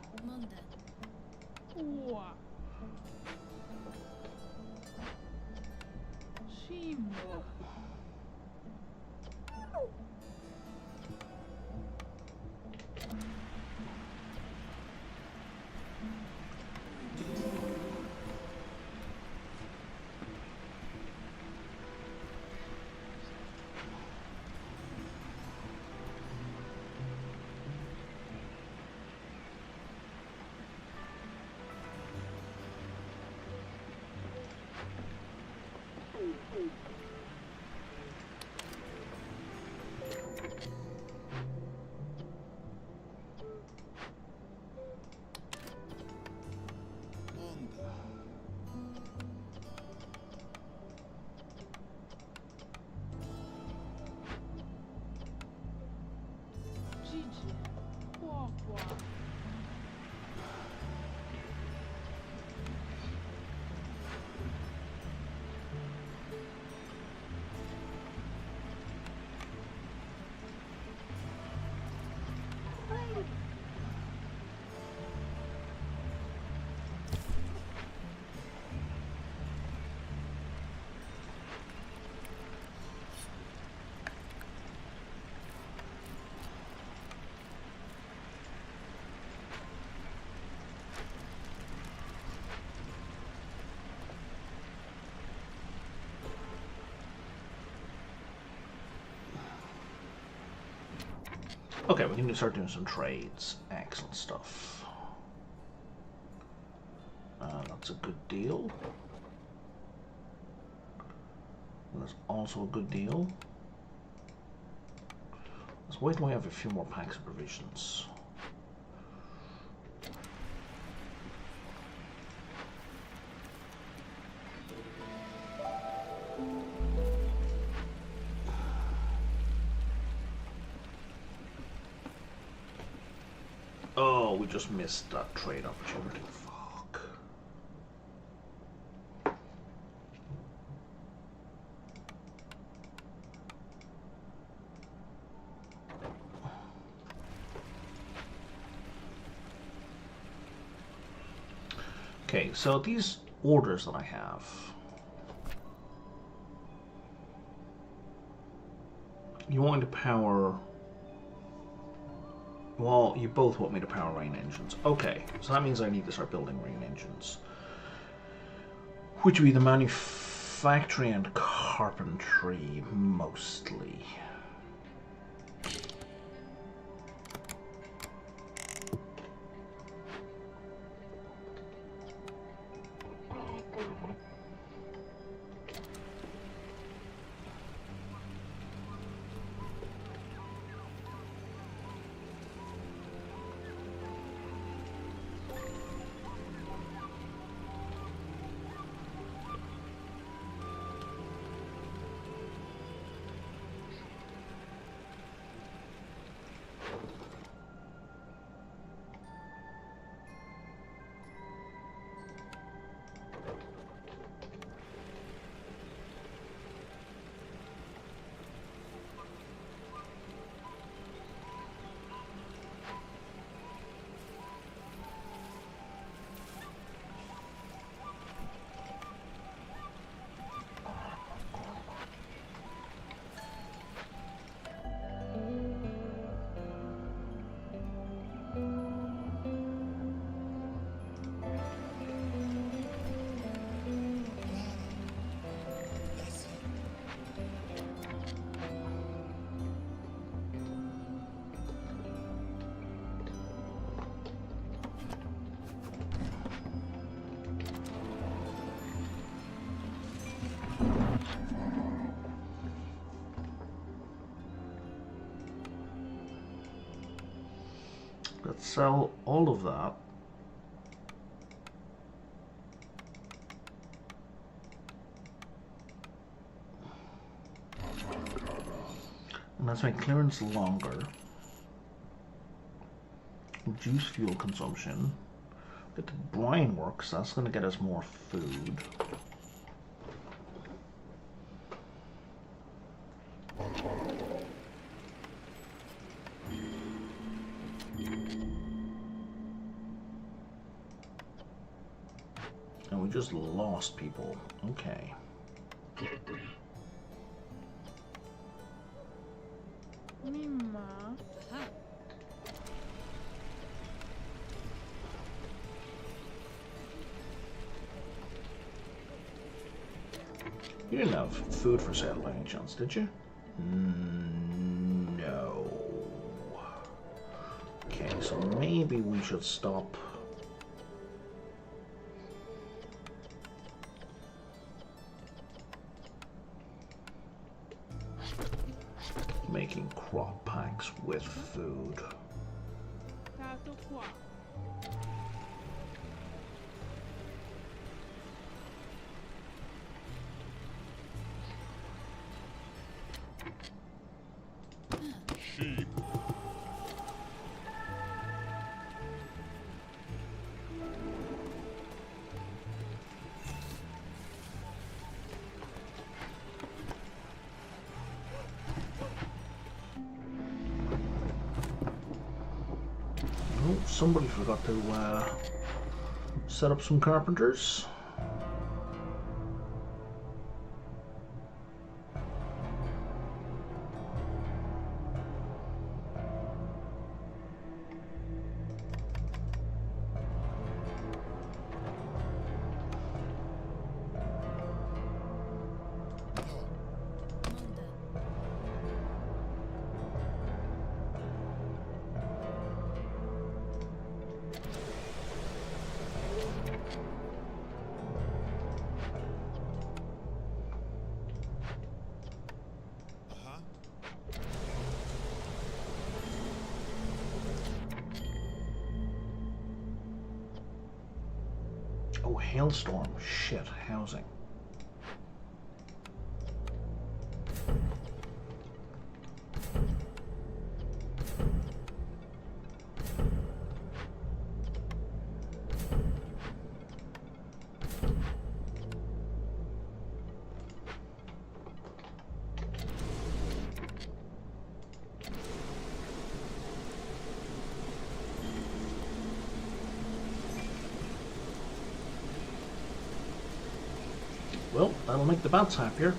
[SPEAKER 1] Okay, we can start doing some trades. Excellent stuff. That's a good deal. That's also a good deal. Let's wait till we have a few more packs of provisions. Oh, we just missed that trade opportunity. Fuck. Okay, so these orders that I have. You want to power... Well, you both want me to power rain engines. Okay, so that means I need to start building rain engines. Which would be the manufacturing and carpentry, mostly. let's sell all of that. And let's make clearance longer. Reduce fuel consumption. Get the brine works, that's going to get us more food. And we just lost people. Okay. You didn't have food for sale by any chance, did you? No. Okay, so maybe we should stop. Making crop packs with food. Somebody forgot to set up some carpenters. Oh, hailstorm. Shit, housing. Well, that'll make the bats happier.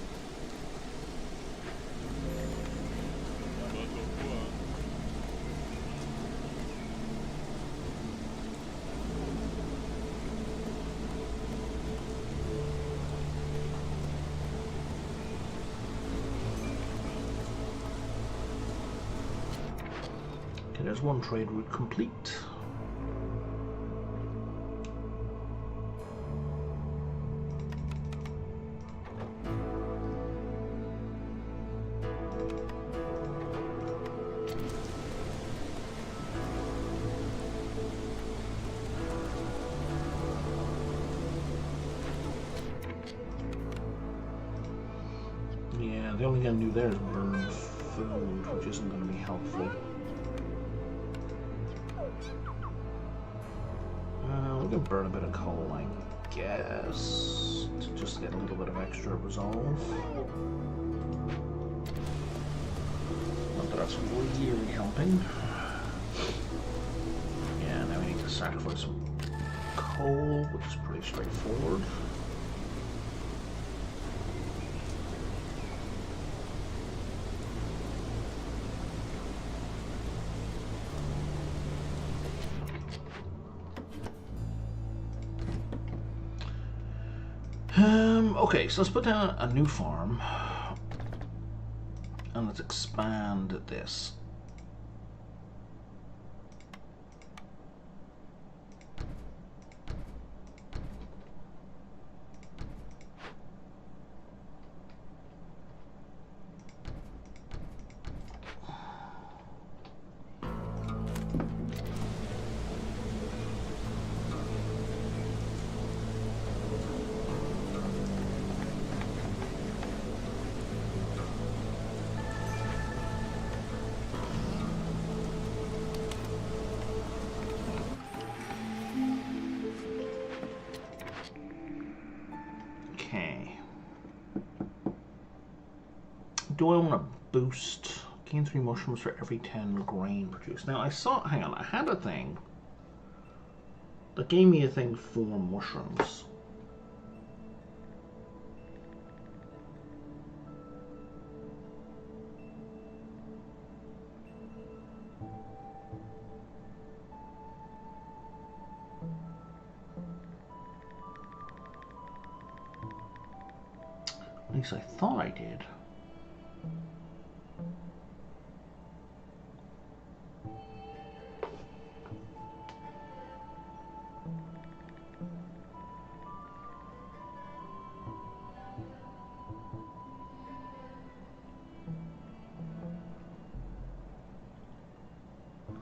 [SPEAKER 1] Okay, there's one trade route complete. Yeah, the only thing I can do there is burn food, which isn't going to be helpful. We can burn a bit of coal, I guess, to just get a little bit of extra resolve. Not that that's really helping. Yeah, now we need to sacrifice some coal, which is pretty straightforward. Okay, so let's put down a new farm and let's expand this. do I want to boost? Gain 3 mushrooms for every 10 grain produced. Now I saw, hang on, I had a thing that gave me a thing for mushrooms. At least I thought I did.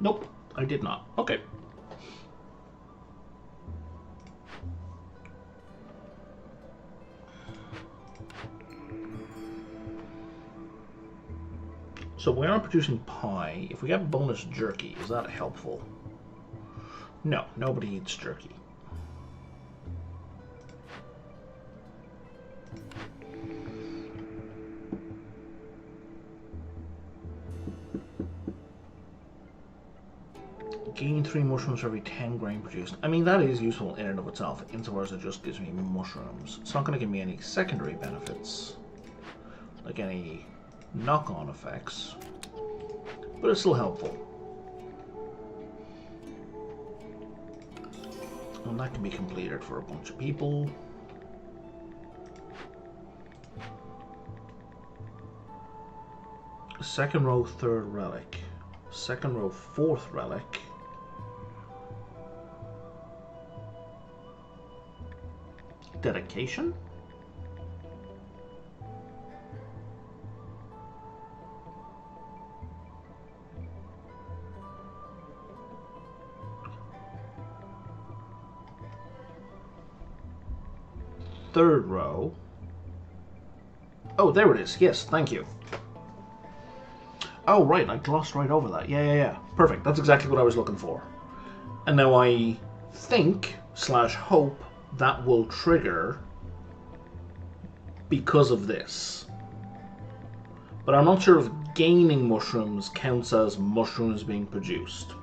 [SPEAKER 1] Nope, I did not. Okay. So we are producing pie. If we get bonus jerky, is that helpful? No, nobody eats jerky. Gain 3 mushrooms for every 10 grain produced. I mean, that is useful in and of itself, insofar as it just gives me mushrooms. It's not going to give me any secondary benefits, like any knock-on effects, but it's still helpful. And that can be completed for a bunch of people. Second row, third relic. Second row, fourth relic. Dedication? Third row. Oh, there it is. Yes, thank you. Oh, right, I glossed right over that. Yeah. Perfect. That's exactly what I was looking for. And now I think / hope that will trigger because of this. But I'm not sure if gaining mushrooms counts as mushrooms being produced.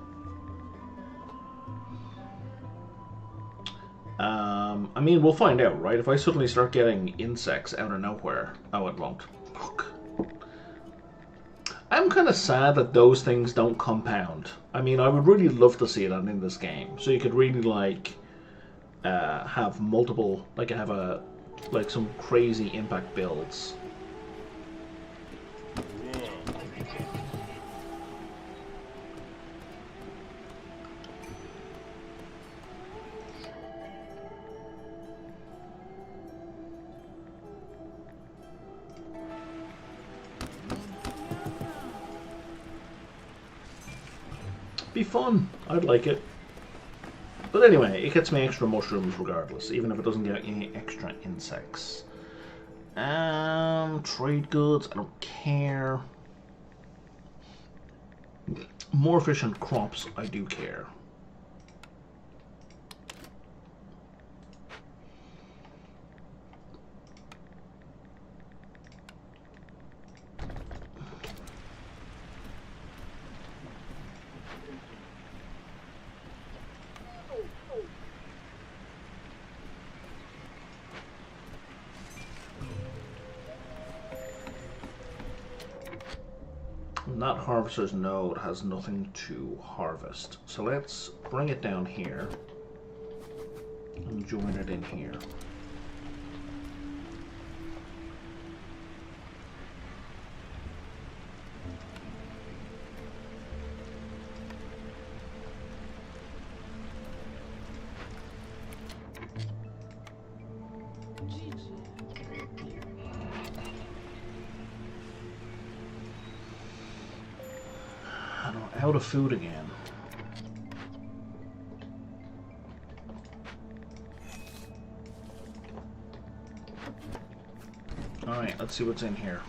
[SPEAKER 1] I mean, we'll find out, right? If I suddenly start getting insects out of nowhere... Oh, it won't. Fuck. I'm kind of sad that those things don't compound. I mean, I would really love to see that in this game. So you could really, like, have multiple... Like, have a... Like, some crazy impact builds. Be fun. I'd like it. But anyway, it gets me extra mushrooms regardless, even if it doesn't get any extra insects. Trade goods, I don't care. More efficient crops, I do care. That harvester's node has nothing to harvest. So let's bring it down here and join it in here. Out of food again. Alright, let's see what's in here.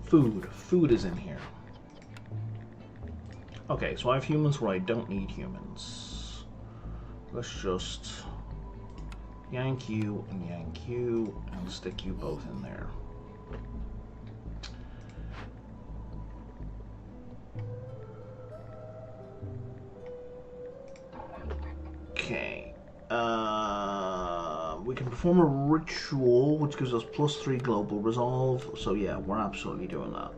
[SPEAKER 1] Food. Food is in here. Okay, so I have humans where I don't need humans. Let's just yank you and stick you both in there. Okay. We can perform a ritual which gives us +3 global resolve. So yeah, we're absolutely doing that.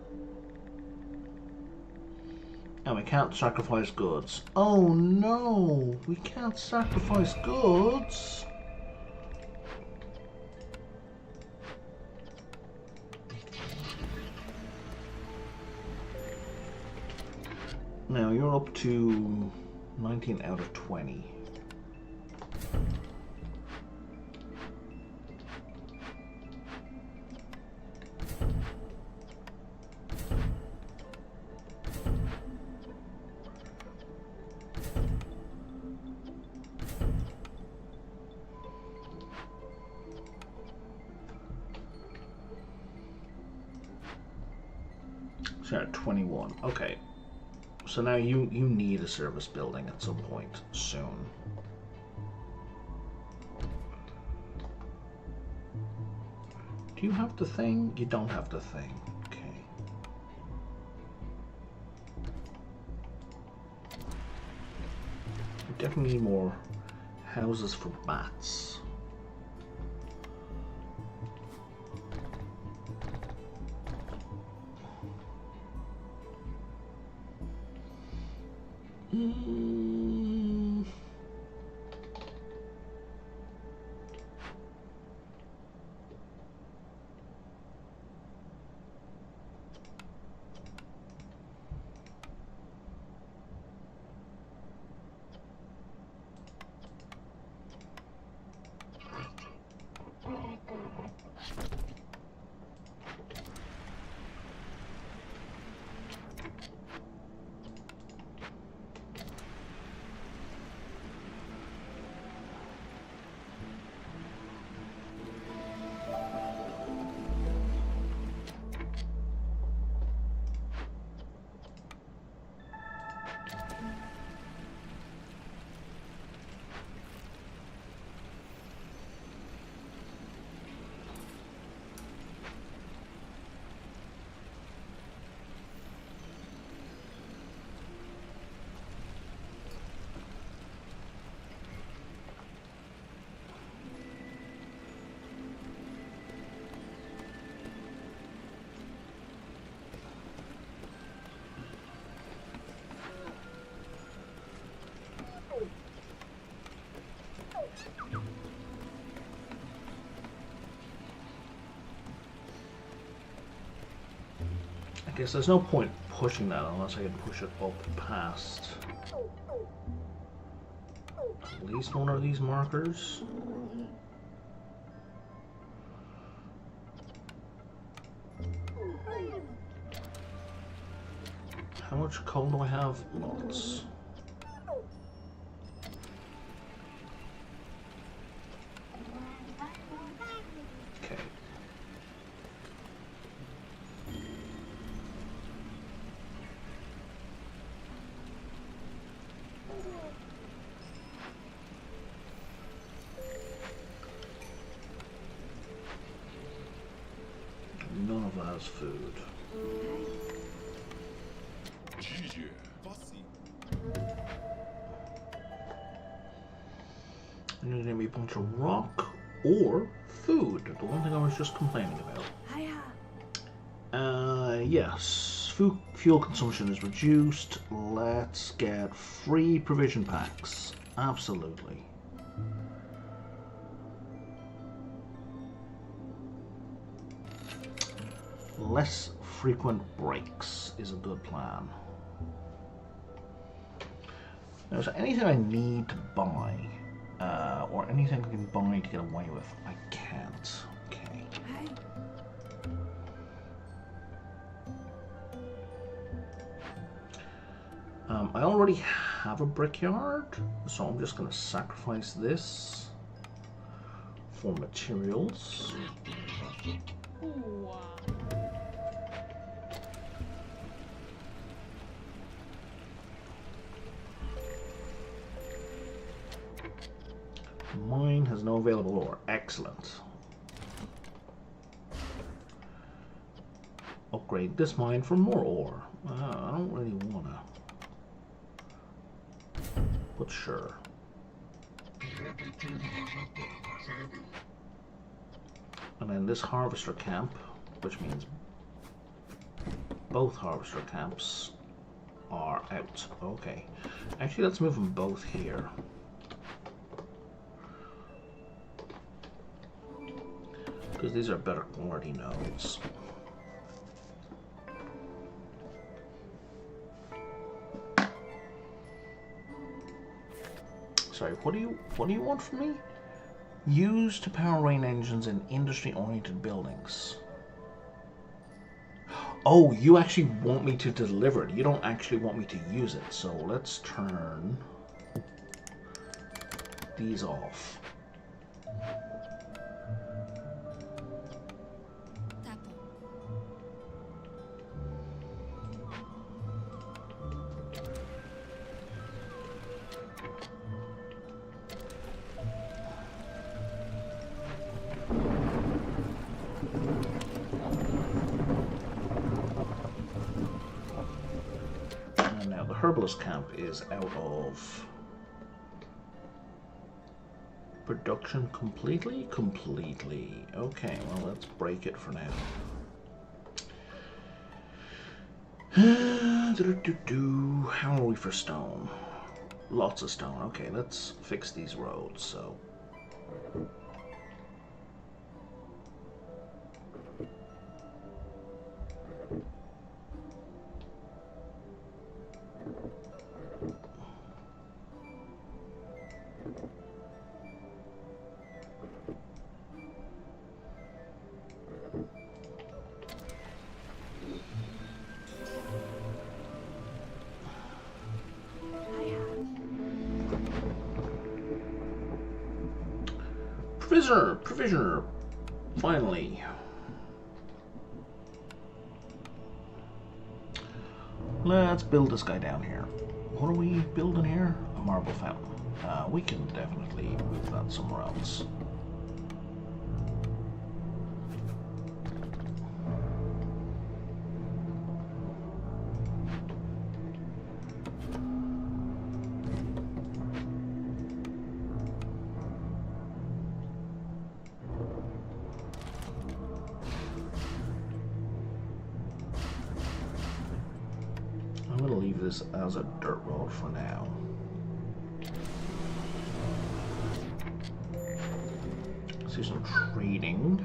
[SPEAKER 1] And we can't sacrifice goods. Oh no! We can't sacrifice goods! Now you're up to 19 out of 20. So you're at 21. Okay. So now you need a service building at some point soon. Do you have the thing? You don't have the thing. Okay. We definitely need more houses for bats. I guess there's no point pushing that unless I can push it up past at least one of these markers. How much coal do I have? Lots. None of that has food. And there's going to be a bunch of rock or food. The one thing I was just complaining about. Yes. Fuel consumption is reduced. Let's get free provision packs. Absolutely. Less frequent breaks is a good plan. Now, is there anything I need to buy? Or anything I can buy to get away with? I can't. Okay. I already have a brickyard, so I'm just going to sacrifice this for materials. Mine has no available ore. Excellent. Upgrade this mine for more ore. I don't really wanna. But sure. And then this harvester camp, which means both harvester camps are out. Okay. Actually, let's move them both here. Because these are better quality nodes. Sorry, what do you want from me? Used to power rain engines in industry-oriented buildings. Oh, you actually want me to deliver it. You don't actually want me to use it. So let's turn these off. Herbalist camp is out of production completely? Completely. Okay, well, let's break it for now. How are we for stone? Lots of stone. Okay, let's fix these roads, so... Provisioner, finally. Let's build this guy down here. What are we building here? A marble fountain. We can definitely move that somewhere else. This as a dirt road for now. See some trading.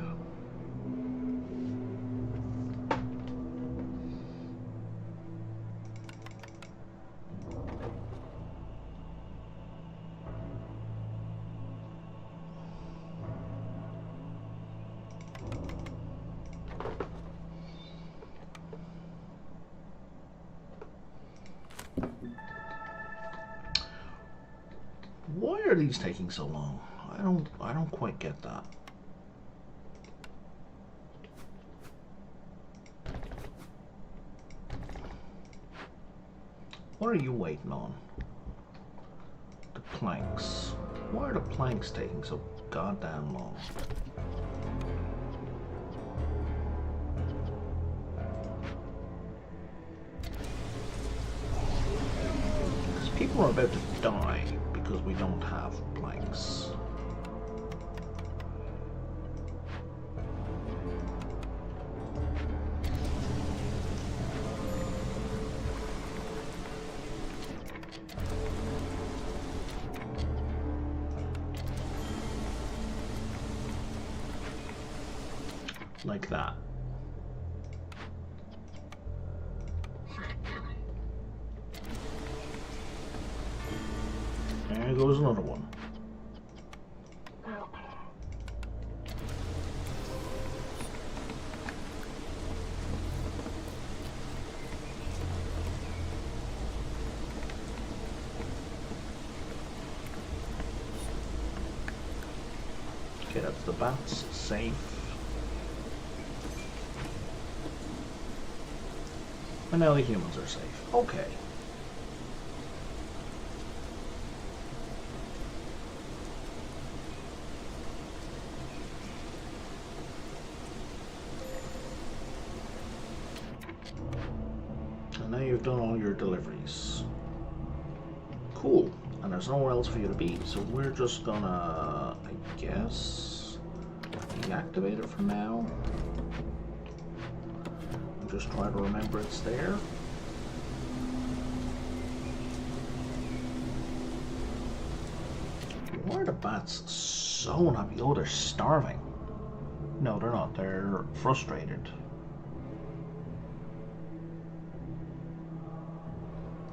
[SPEAKER 1] Why are these taking so long? I don't quite get that. What are you waiting on? The planks. Why are the planks taking so goddamn long? Because people are about to die because we don't have planks. Like that. There goes another one. Okay, that's the bats, safe. And now the humans are safe. Okay. now you've done all your deliveries. Cool. And there's nowhere else for you to be, so we're just gonna, I guess, deactivate it for now. And just try to remember it's there. Why are the bats so unhappy? Oh, they're starving. No, they're not. They're frustrated.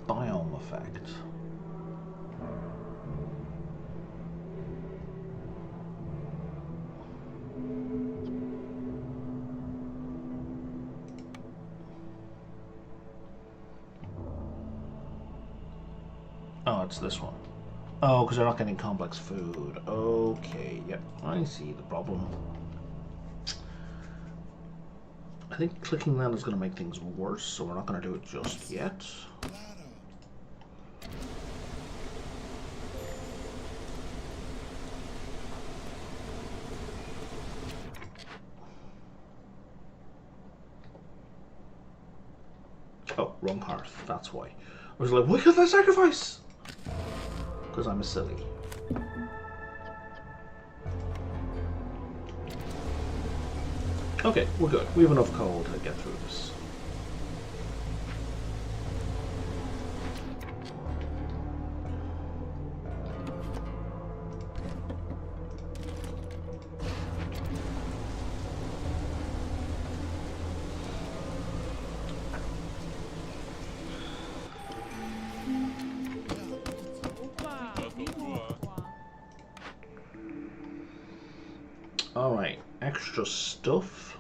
[SPEAKER 1] Biome effect. Oh, it's this one. Oh, because they're not getting complex food. Okay, yep, I see the problem. I think clicking that is going to make things worse, so we're not going to do it just yet. Oh, wrong hearth, that's why. I was like, why can't I sacrifice? Because I'm a silly. Okay, we're good. We have enough coal to get through this. Alright, extra stuff.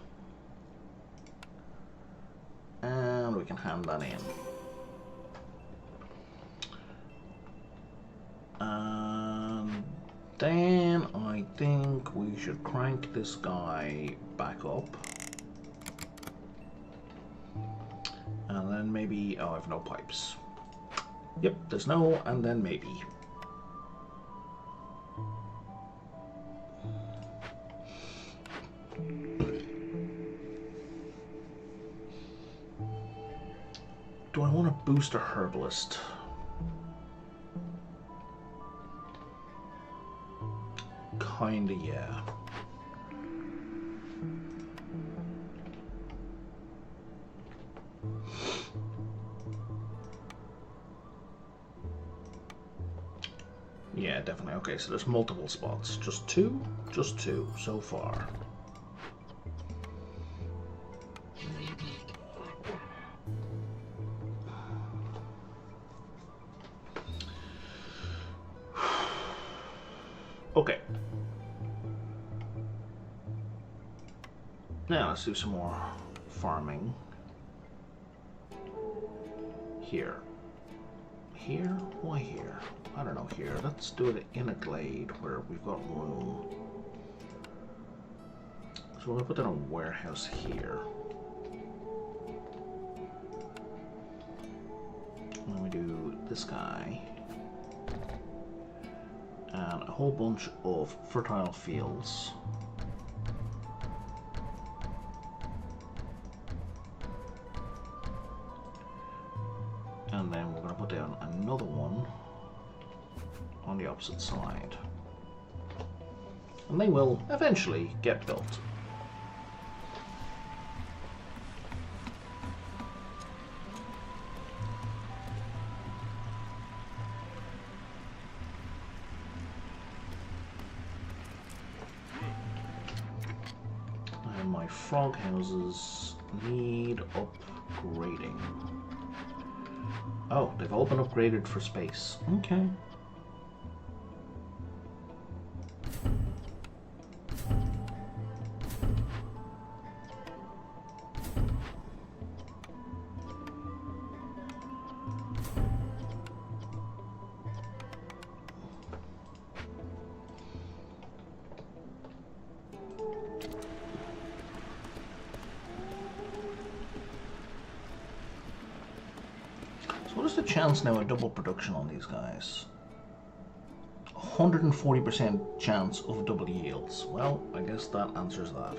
[SPEAKER 1] And we can hand that in. And then I think we should crank this guy back up. And then maybe, oh, I have no pipes. Yep, there's no, and then maybe. Do I want to boost a herbalist? Kinda, yeah. Yeah, definitely. Okay, so there's multiple spots. Just two? Just two so far. Okay. Now let's do some more farming. Here. Here? Why here? I don't know, here. Let's do it in a glade where we've got room. So we're going to put down a warehouse here. And then we do this guy. And a whole bunch of fertile fields. And then we're going to put down another one on the opposite side. And they will eventually get built. And my frog houses need upgrading. Oh, they've all been upgraded for space. Okay. What is the chance now of double production on these guys? 140% chance of double yields. Well, I guess that answers that.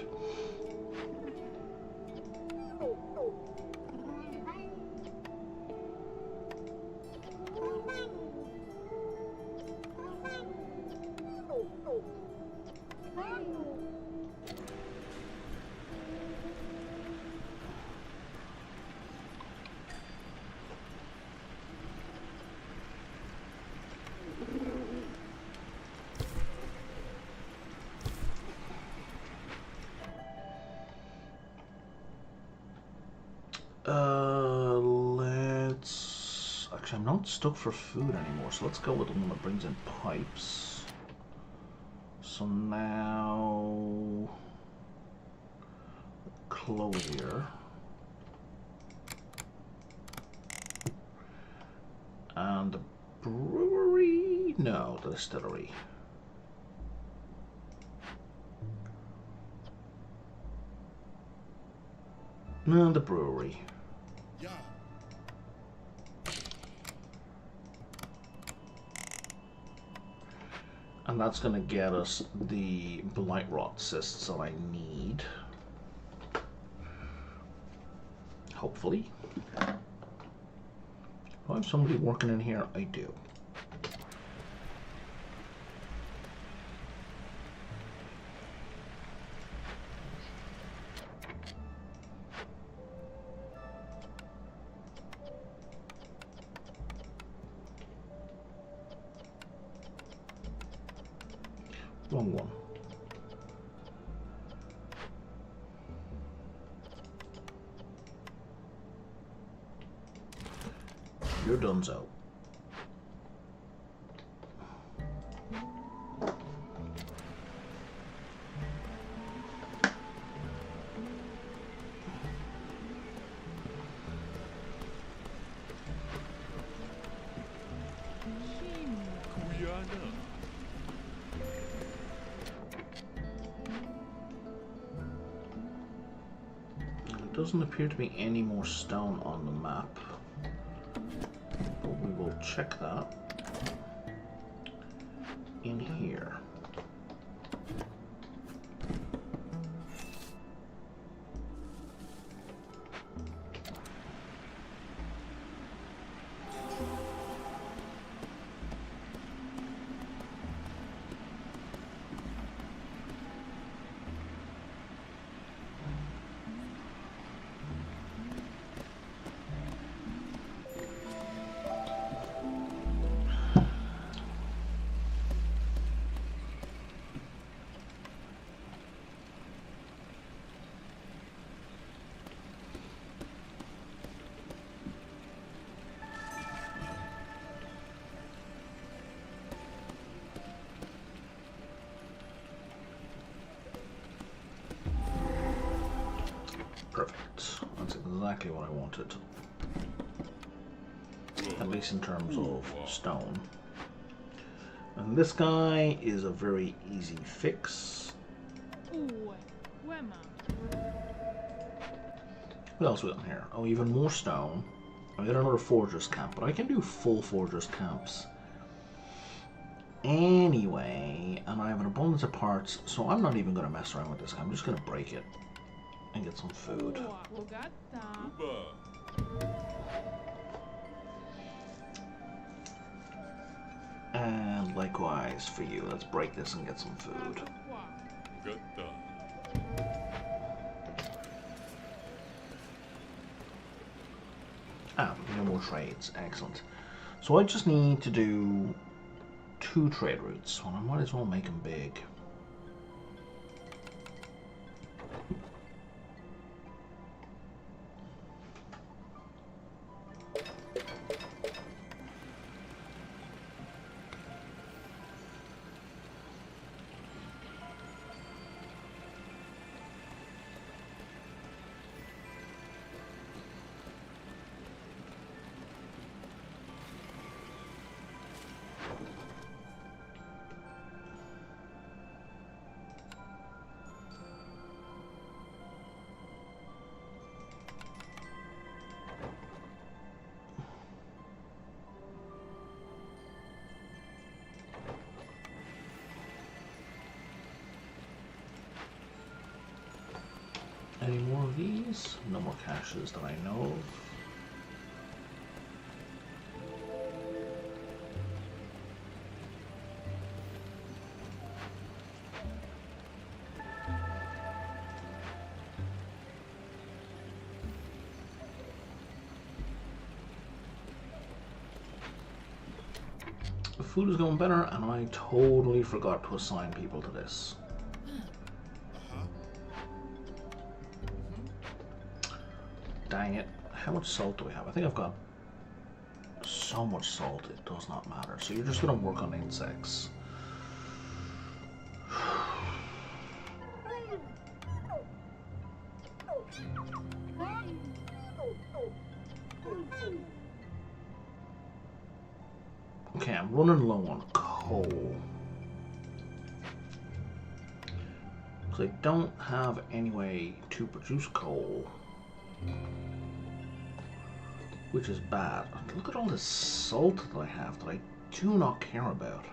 [SPEAKER 1] Let's... Actually, I'm not stuck for food anymore, so let's go with the one that brings in pipes. So now... Clothier. And the brewery? No, the distillery. No, the brewery.
[SPEAKER 2] Yeah.
[SPEAKER 1] And that's going to get us the blight rot cysts that I need. Hopefully. Do I have somebody working in here? I do. Wrong one. You're donezo. There doesn't appear to be any more stone on the map, but we will check that in here. Perfect. That's exactly what I wanted. At least in terms of stone. And this guy is a very easy fix. What else we got in here? Oh, even more stone. I got another forger's camp, but I can do full forger's camps anyway, and I have an abundance of parts, so I'm not even going to mess around with this guy. I'm just going to break it and get some food. And likewise for you, let's break this and get some food. Ah, no more trades. Excellent. So I just need to do 2 trade routes. Well, I might as well make them big. Any more of these? No more caches that I know of. The food is going better, and I totally forgot to assign people to this. Dang it. How much salt do we have? I think I've got so much salt it does not matter. So you're just going to work on insects. Okay, I'm running low on coal. Because I don't have any way to produce coal. Which is bad. Look at all this salt that I have that I do not care about.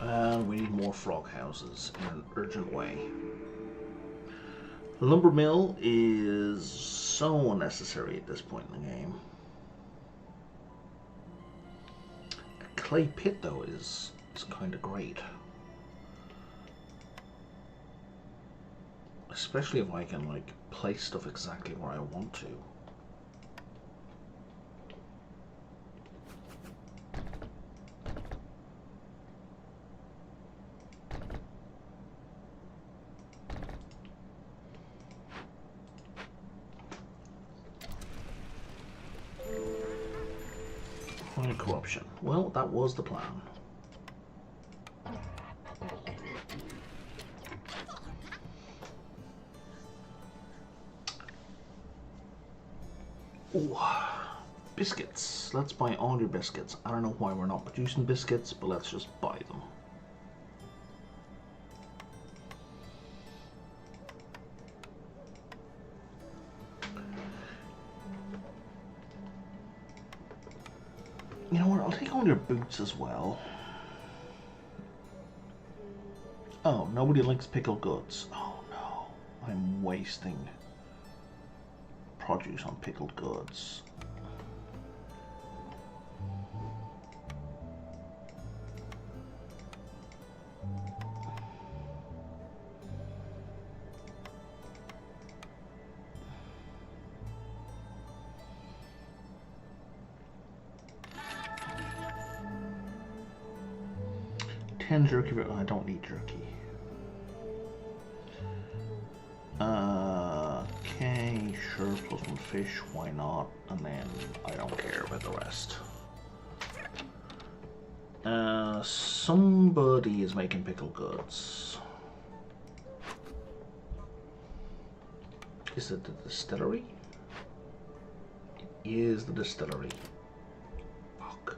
[SPEAKER 1] And we need more frog houses in an urgent way. The lumber mill is so unnecessary at this point in the game. A clay pit though is kind of great. Especially if I can like place stuff exactly where I want to. Corruption. Well, that was the plan. Ooh, biscuits. Let's buy all your biscuits. I don't know why we're not producing biscuits, but let's just buy them. You know what, I'll take all your boots as well. Oh, nobody likes pickled goods. Oh no, I'm wasting produce on pickled goods. Jerky, but I don't need jerky. Okay, sure, plus one fish, why not? And then I don't care about the rest. Somebody is making pickled goods. Is it the distillery? It is the distillery. Fuck.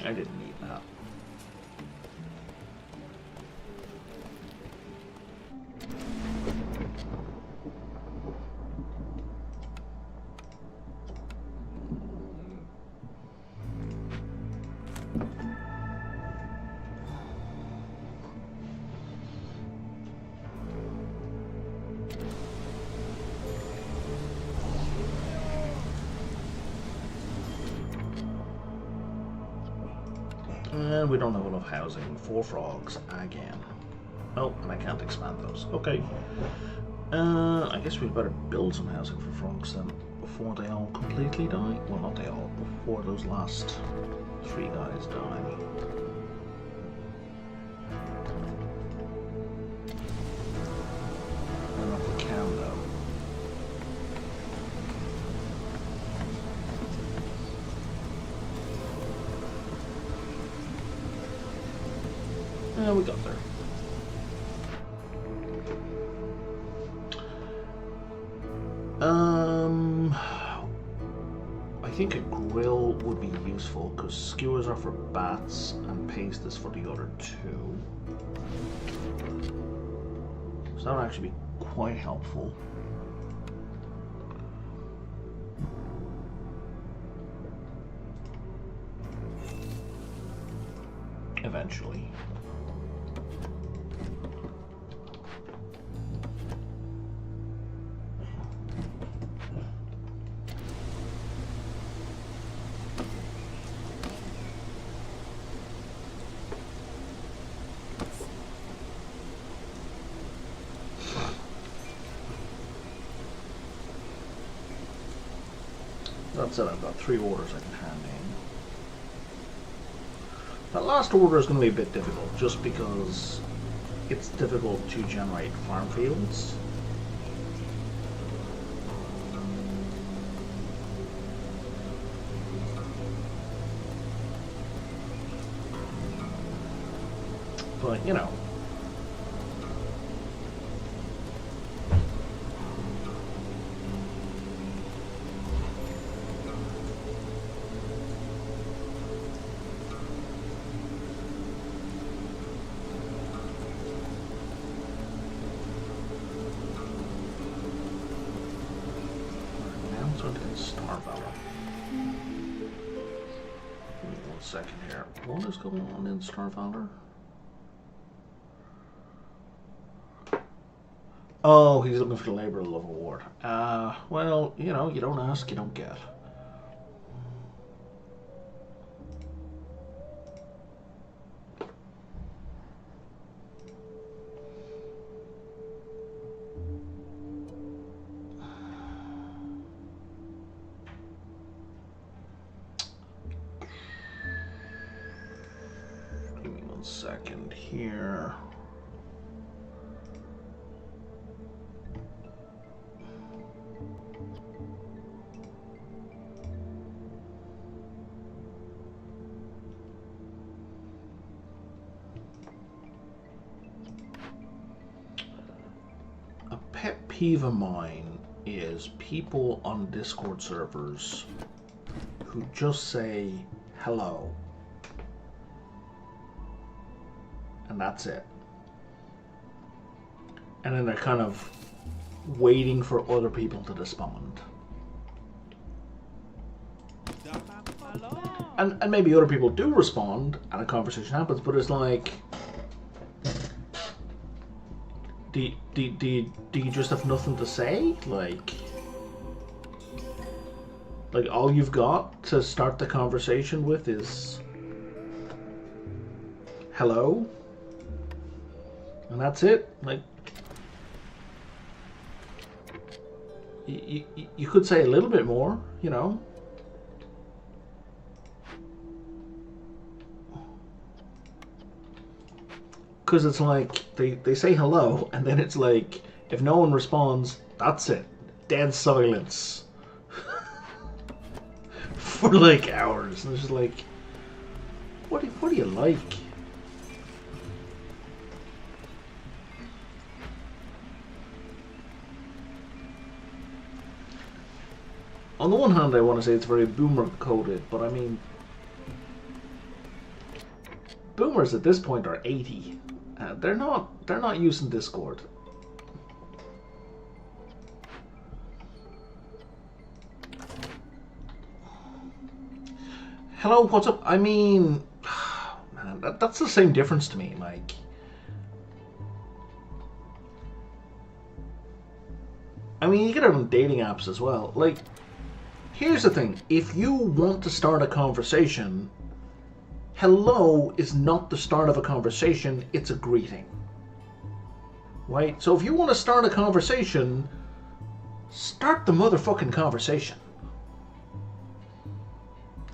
[SPEAKER 1] I didn't need that. And we don't have enough housing for frogs again. Oh, and I can't expand those. Okay. I guess we'd better build some housing for frogs then before they all completely die. Well, not they all, before those last 3 guys die. I don't know if we can though. We got there. think a grill would be useful because skewers are for bats and paste is for the other two. So that would actually be quite helpful. Eventually. That's it, I've got 3 orders I can hand in. That last order is going to be a bit difficult, just because it's difficult to generate farm fields. But, you know. Second here. What is going on in Star Valor? Oh, he's looking for the Labor of Love Award. Well, you know, you don't ask, you don't get. Second here. A pet peeve of mine is people on Discord servers who just say hello. And that's it. And then they're kind of waiting for other people to respond. And maybe other people do respond and a conversation happens, but it's like, do you just have nothing to say? Like all you've got to start the conversation with is hello? And that's it. Like, you could say a little bit more, you know. Because it's like, they say hello, and then it's like, if no one responds, that's it. Dead silence. For like hours. And it's just like, what do you like? On the one hand, I want to say it's very boomer coded, but I mean, boomers at this point are 80. They're not using Discord. Hello, what's up? I mean, man, that's the same difference to me. Like, I mean, you get it on dating apps as well. Like, here's the thing. If you want to start a conversation, hello is not the start of a conversation, it's a greeting. Right? So if you want to start a conversation, start the motherfucking conversation.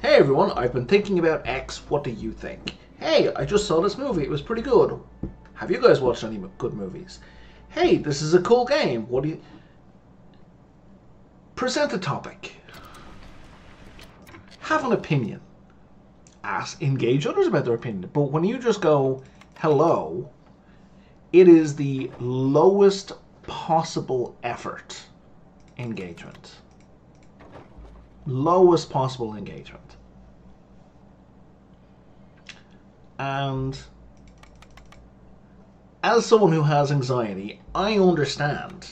[SPEAKER 1] Hey everyone, I've been thinking about X, what do you think? Hey, I just saw this movie, it was pretty good. Have you guys watched any good movies? Hey, this is a cool game, what do you... Present a topic. Have an opinion. Engage others about their opinion. But when you just go, hello, it is the lowest possible effort engagement. Lowest possible engagement. And as someone who has anxiety, I understand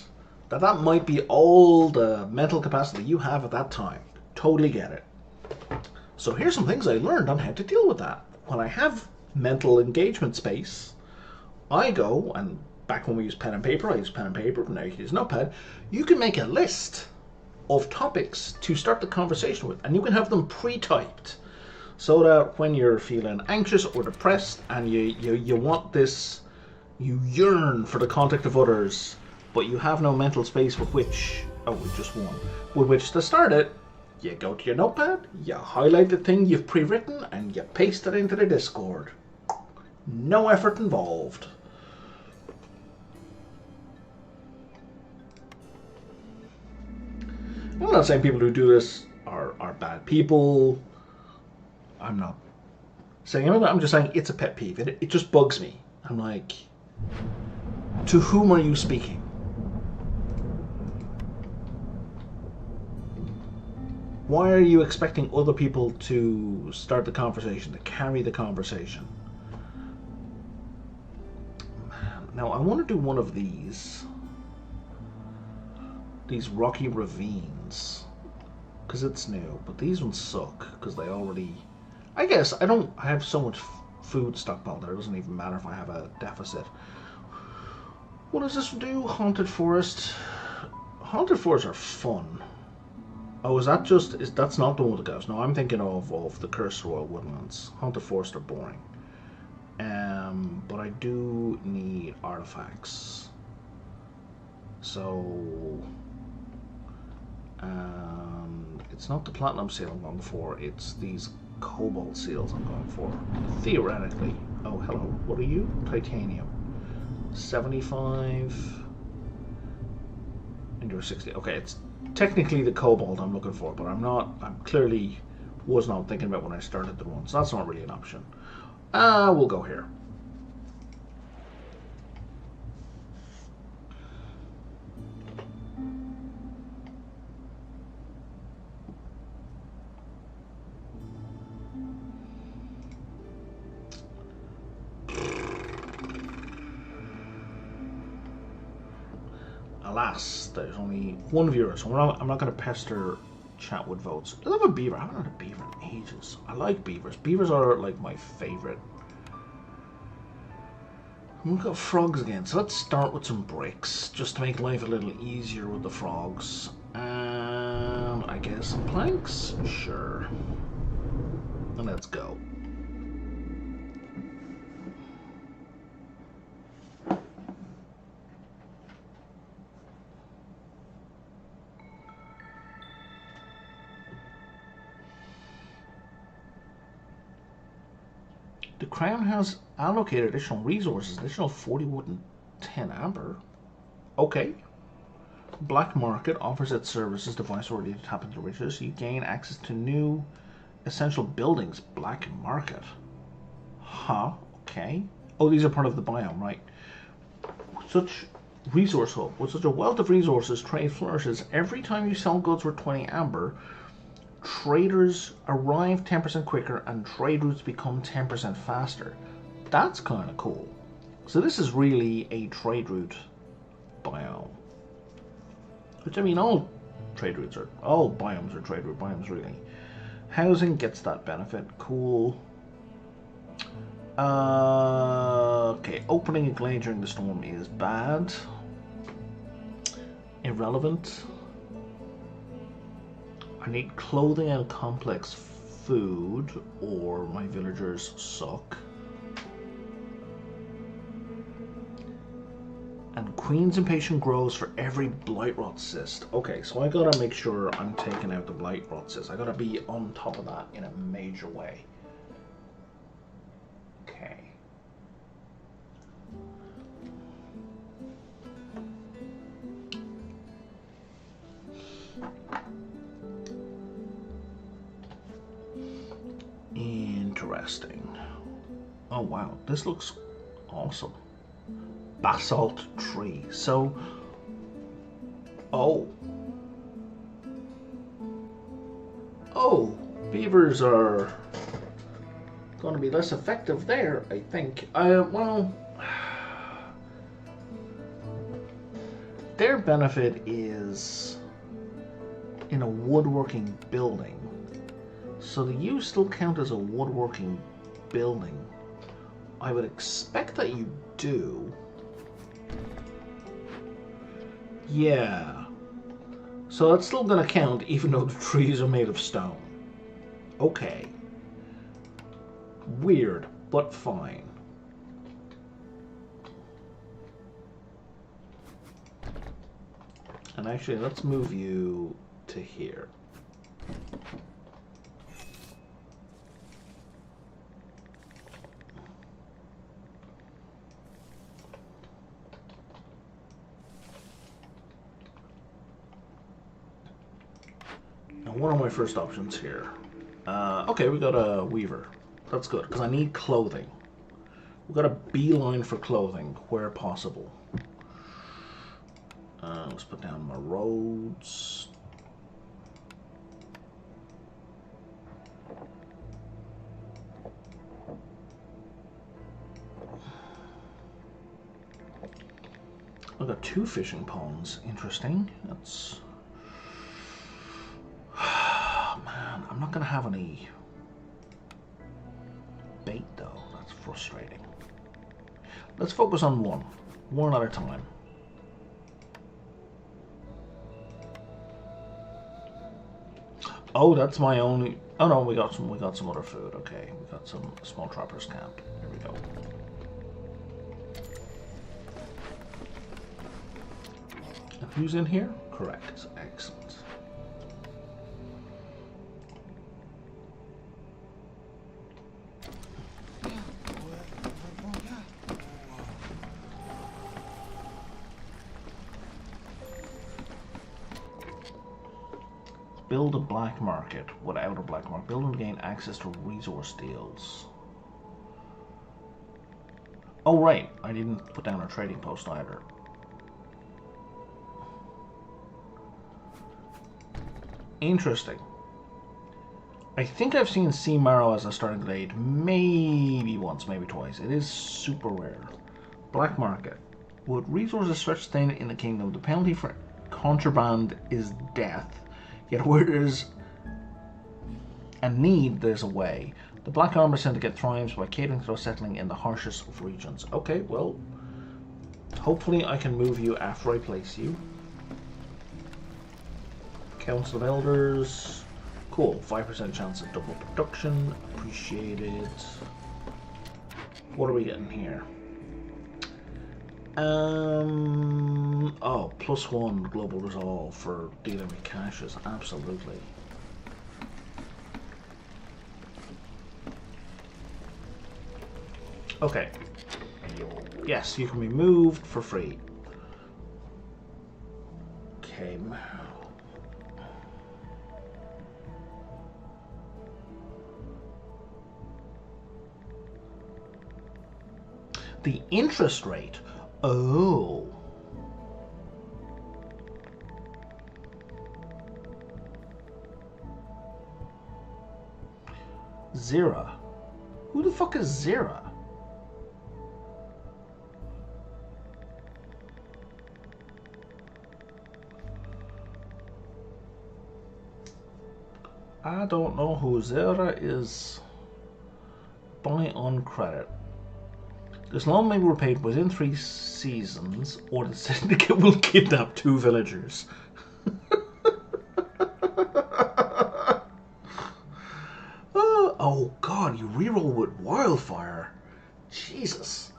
[SPEAKER 1] that that might be all the mental capacity you have at that time. Totally get it. So here's some things I learned on how to deal with that. When I have mental engagement space, I go, and back when we used pen and paper, I used pen and paper, now you can use notepad, you can make a list of topics to start the conversation with, and you can have them pre-typed so that when you're feeling anxious or depressed and you want this, you yearn for the contact of others, but you have no mental space with which, oh, we just won, with which to start it, you go to your notepad, you highlight the thing you've pre-written, and you paste it into the Discord. No effort involved. I'm not saying people who do this are bad people. I'm not saying anything. I'm just saying it's a pet peeve. It just bugs me. I'm like, to whom are you speaking? Why are you expecting other people to start the conversation, to carry the conversation? Now, I want to do one of these rocky ravines, because it's new, but these ones suck, because they already, I guess, I have so much food stockpiled there, it doesn't even matter if I have a deficit. What does this do? Haunted Forest. Haunted Forests are fun. Oh, that's not the one with the ghosts. No, I'm thinking of the Cursed Royal Woodlands. Haunted Forests are boring. But I do need artifacts. So, it's not the platinum seal I'm going for, it's these cobalt seals I'm going for. Theoretically. Oh, hello. What are you? Titanium. 75. And you're 60. Okay, it's technically the cobalt I'm looking for, but I'm clearly was not thinking about when I started the run, so that's not really an option. We'll go here. Alas, there's only one viewer, so I'm not going to pester chat with votes. I love a beaver. I haven't had a beaver in ages. I like beavers. Beavers are like my favorite. We've got frogs again, so let's start with some bricks, just to make life a little easier with the frogs. And I guess some planks? Sure. And let's go. The Crown has allocated additional resources, additional 40 wood and 10 amber. Okay. Black Market offers its services to device already to tap into riches. You gain access to new essential buildings. Black Market. Huh, okay. Oh, these are part of the biome, right. Such resource hub. With such a wealth of resources, trade flourishes. Every time you sell goods worth 20 amber, traders arrive 10% quicker and trade routes become 10% faster. That's kind of cool. So this is really a trade route biome. Which, I mean, all biomes are trade route biomes, really. Housing gets that benefit. Cool. Okay, opening a glade during the storm is bad. Irrelevant. I need clothing and complex food, or my villagers suck. And Queen's Impatient grows for every Blightrot cyst. Okay, so I gotta make sure I'm taking out the Blightrot cyst. I gotta be on top of that in a major way. Okay. Interesting. Oh wow, this looks awesome. Basalt tree. So, oh, Oh, beavers are going to be less effective there, I think. Well, their benefit is in a woodworking building. So do you still count as a woodworking building? I would expect that you do. Yeah. So that's still going to count even though the trees are made of stone. Okay. Weird, but fine. And actually, let's move you to here. Now, what are my first options here? Okay, we got a weaver. That's good, because I need clothing. We've got a beeline for clothing where possible. Let's put down my roads. I've got 2 fishing ponds. Interesting. That's... Man, I'm not going to have any bait, though. That's frustrating. Let's focus on one at a time. Oh, that's my only... Oh no, we got some other food. Okay, we got some small trappers camp. Here we go. And who's in here? Correct. Excellent. Build a black market without a black market. Build and gain access to resource deals. Oh, right. I didn't put down a trading post either. Interesting. I think I've seen sea marrow as a starting glade maybe once, maybe twice. It is super rare. Black market. Would resources stretch thin in the kingdom? The penalty for contraband is death. Yet where there's a need, there's a way. The Black Armor Syndicate thrives by catering to those settling in the harshest of regions. Okay, well, hopefully I can move you after I place you. Council of Elders. Cool, 5% chance of double production. Appreciated. What are we getting here? Oh, +1 global resolve for dealing with caches. Absolutely. Okay. Yes, you can be moved for free. Okay. The interest rate. Oh. Zira. Who the fuck is Zira? I don't know who Zira is. Buy on credit. This loan may be repaid within 3 seasons, or the syndicate will kidnap 2 villagers. Oh god, you reroll with wildfire. Jesus.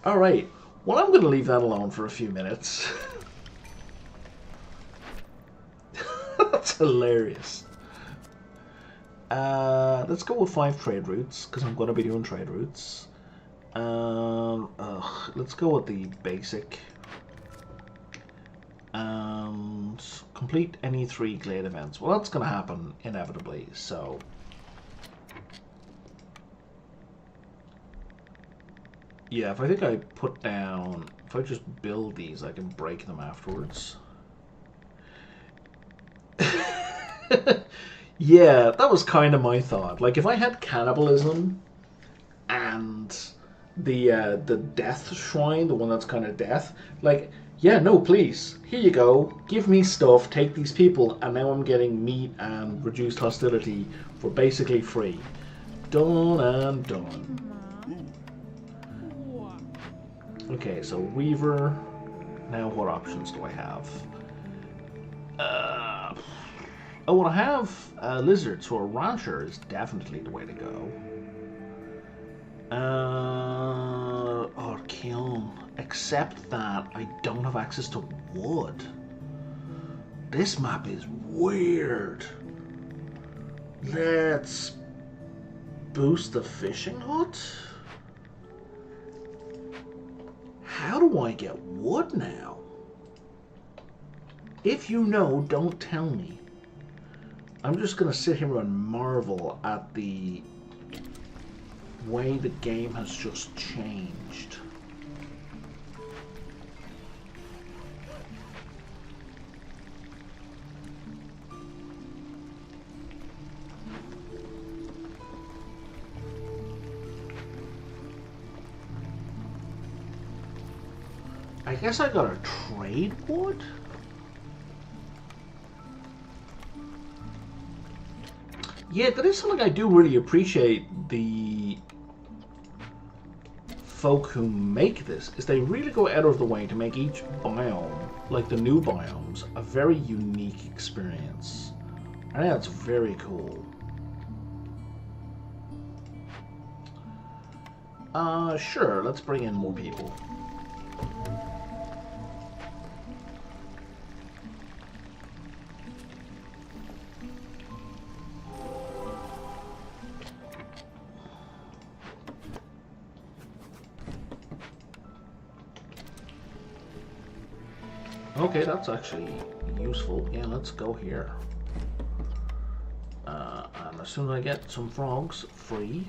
[SPEAKER 1] Alright. Well, I'm going to leave that alone for a few minutes. That's hilarious. Let's go with 5 trade routes, because I'm going to be doing trade routes. Let's go with the basic. And complete any 3 glade events. Well, that's going to happen inevitably, so... Yeah, if I think I put down... If I just build these, I can break them afterwards. Yeah, that was kind of my thought. Like, if I had cannibalism and the death shrine, the one that's kind of death, like, yeah, no, please, here you go, give me stuff, take these people, and now I'm getting meat and reduced hostility for basically free. Done and done. Okay, so Weaver. Now, what options do I have? Oh, well, I have lizards, so a rancher is definitely the way to go. Or kiln. Except that I don't have access to wood. This map is weird. Let's boost the fishing hut. How do I get wood now? If you know, don't tell me. I'm just going to sit here and marvel at the way the game has just changed. I guess I gotta trade wood? Yeah, that is something I do really appreciate the folk who make this, is they really go out of the way to make each biome, like the new biomes, a very unique experience. I think that's very cool. Sure, let's bring in more people. Okay, that's actually useful. Yeah, let's go here. And as soon as I get some frogs free.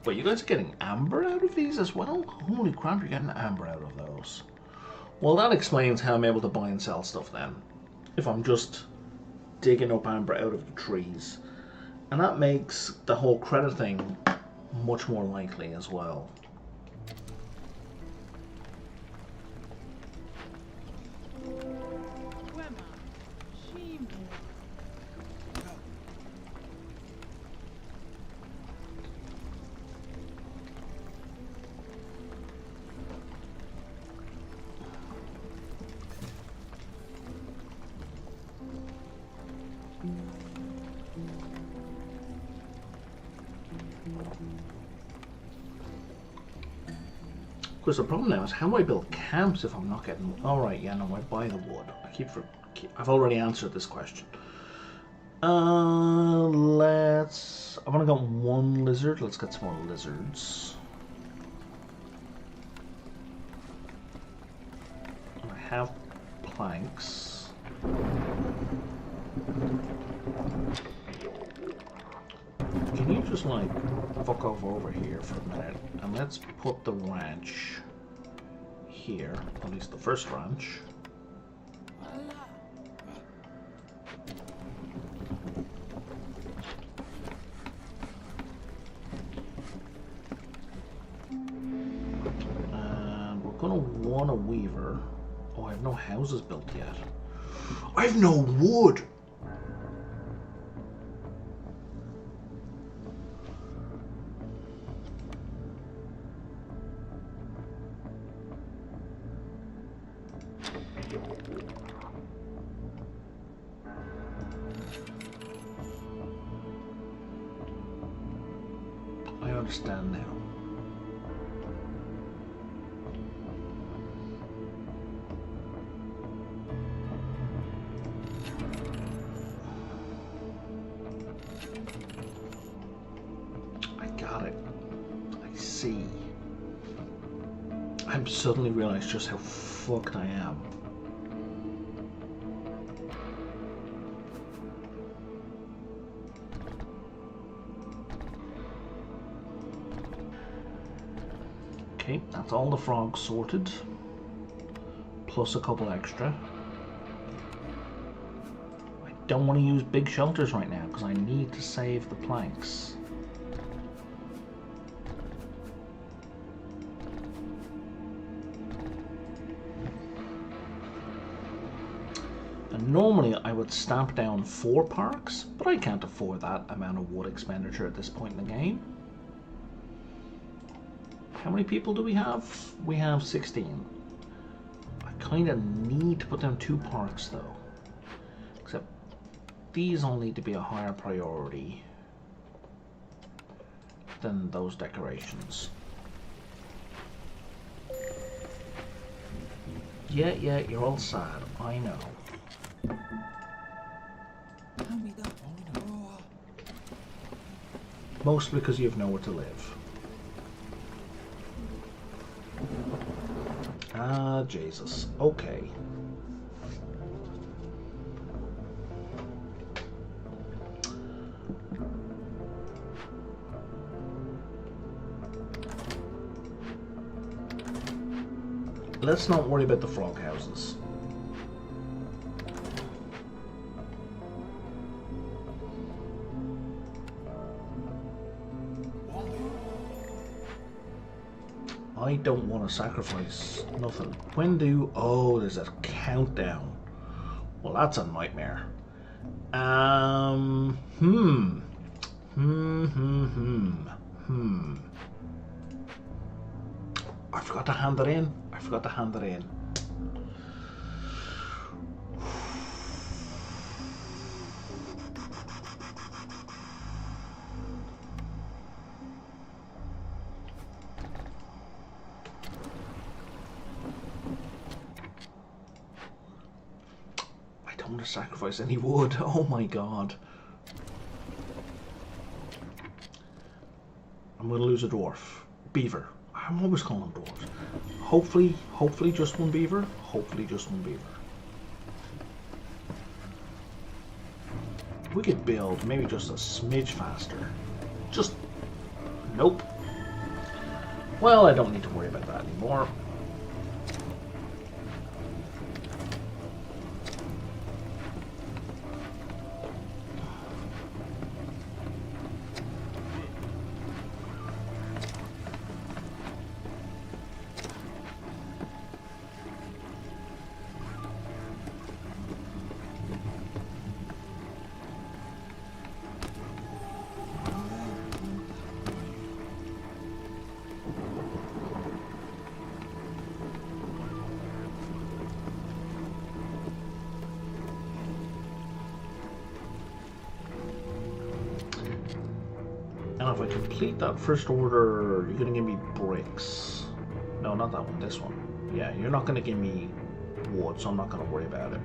[SPEAKER 1] Wait, you guys are getting amber out of these as well? Holy crap, you're getting amber out of those. Well, that explains how I'm able to buy and sell stuff then. If I'm just digging up amber out of the trees. And that makes the whole credit thing much more likely as well. Because the problem now is, how do I build camps if I'm not getting... Alright, yeah, no, I buy the wood. I've already answered this question. Let's... I've only got one lizard. Let's get some more lizards. I have planks. Can you just, like, fuck off over here for a minute? And let's put the ranch here, at least the first ranch. And we're gonna want a weaver. Oh, I have no houses built yet. I have no wood! I understand now. I got it. I see. I've suddenly realised just how fucked I am. Okay, that's all the frogs sorted. Plus a couple extra. I don't want to use big shelters right now because I need to save the planks. And normally I would stamp down 4 parks, but I can't afford that amount of wood expenditure at this point in the game. How many people do we have? We have 16. I kind of need to put down 2 parks though. Except these all need to be a higher priority than those decorations. Yeah, you're all sad. I know. Mostly because you have nowhere to live. Ah, Jesus. Okay. Let's not worry about the frog houses. I don't want to sacrifice nothing. When do... Oh, there's a countdown. Well, that's a nightmare. I forgot to hand it in. I don't want to sacrifice any wood. Oh my god. I'm going to lose a dwarf. Beaver. I'm always calling them dwarves. Hopefully just one beaver. We could build maybe just a smidge faster. Just... Nope. Well, I don't need to worry about that anymore. And if I complete that first order, you're going to give me bricks. No, not that one, this one. Yeah, you're not going to give me wood, so I'm not going to worry about it.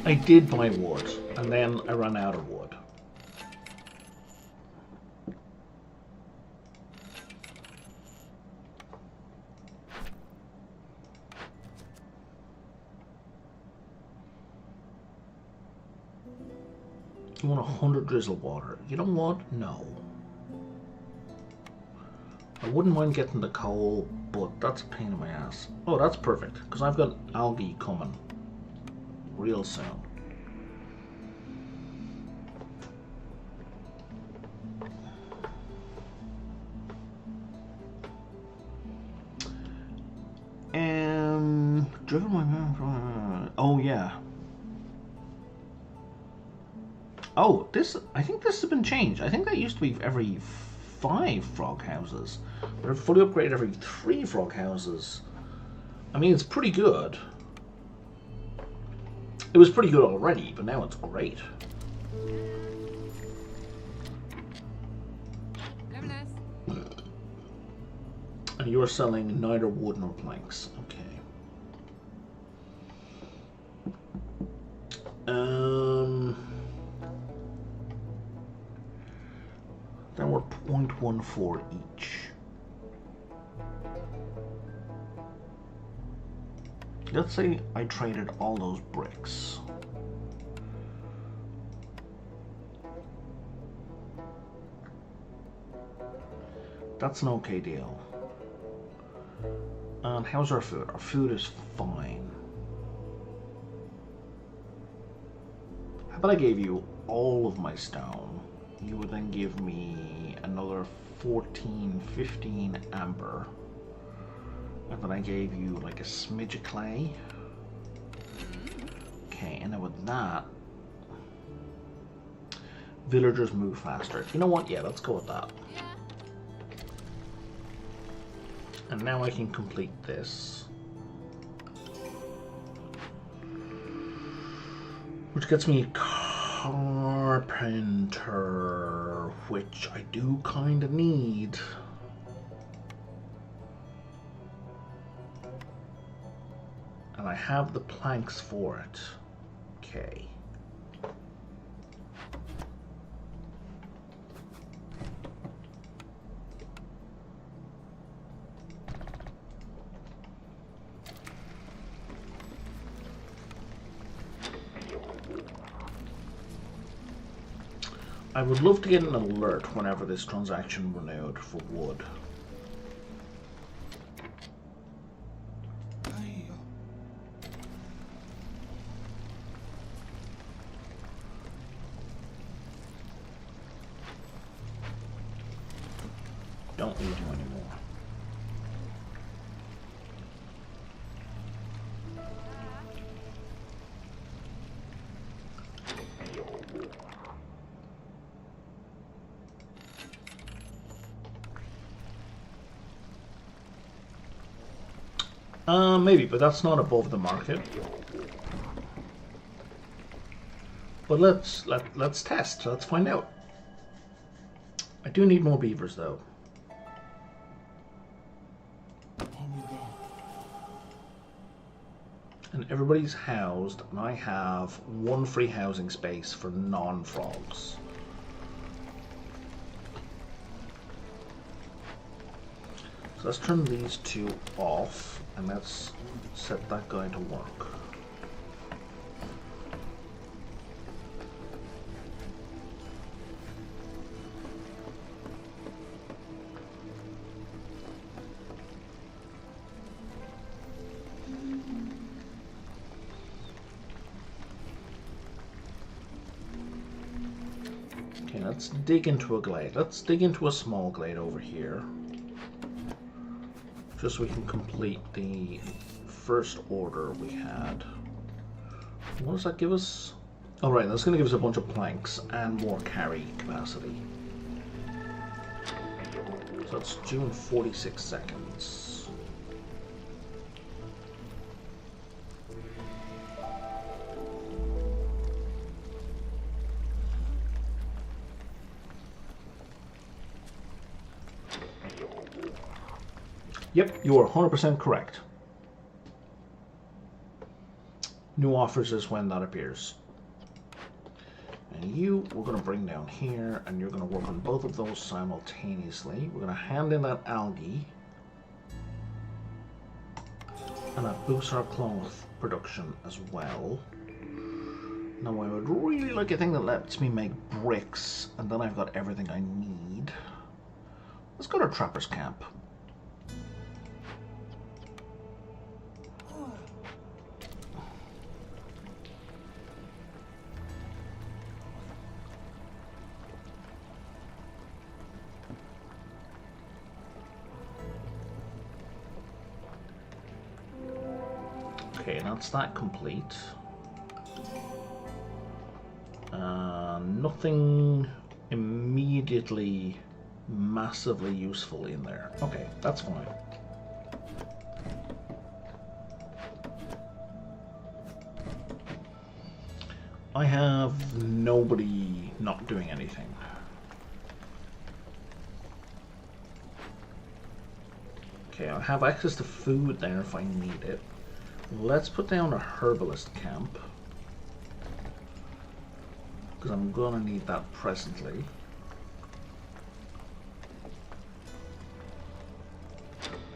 [SPEAKER 1] I did buy wood, and then I ran out of wood. You want 100 drizzle water. You know what? No. I wouldn't mind getting the coal, but that's a pain in my ass. Oh, that's perfect, because I've got algae coming real soon. Driven my... Oh, yeah. Oh, this... I think this has been changed. I think that used to be every 5 frog houses. They're fully upgraded every 3 frog houses. I mean, it's pretty good. It was pretty good already, but now it's great. And you're selling neither wood nor planks. Okay. Then we're 0.14 each. Let's say I traded all those bricks. That's an okay deal. And how's our food? Our food is fine. How about I gave you all of my stone? You would then give me another 14, 15 amber. And then I gave you like a smidge of clay. Okay, and then with that, villagers move faster. You know what? Yeah, let's go with that. And now I can complete this. Which gets me carpenter, which I do kind of need. And I have the planks for it. Okay. I would love to get an alert whenever this transaction renewed for wood. Don't need you anymore. Maybe, but that's not above the market. But let's test. Let's find out. I do need more beavers, though. And everybody's housed, and I have one free housing space for non-frogs. So let's turn these two off, and let's set that guy to work. Okay, let's dig into a glade. Let's dig into a small glade over here. Just so we can complete the first order we had. What does that give us? Oh right, that's going to give us a bunch of planks and more carry capacity. So it's due in 46 seconds. Yep, you are 100% correct. New offers is when that appears. And you, we're going to bring down here, and you're going to work on both of those simultaneously. We're going to hand in that algae. And that boosts our cloth production as well. Now I would really like a thing that lets me make bricks, and then I've got everything I need. Let's go to Trapper's Camp. Okay, that's that complete. Nothing immediately massively useful in there. Okay, that's fine. I have nobody not doing anything. Okay, I have access to food there if I need it. Let's put down a herbalist camp, because I'm gonna need that presently.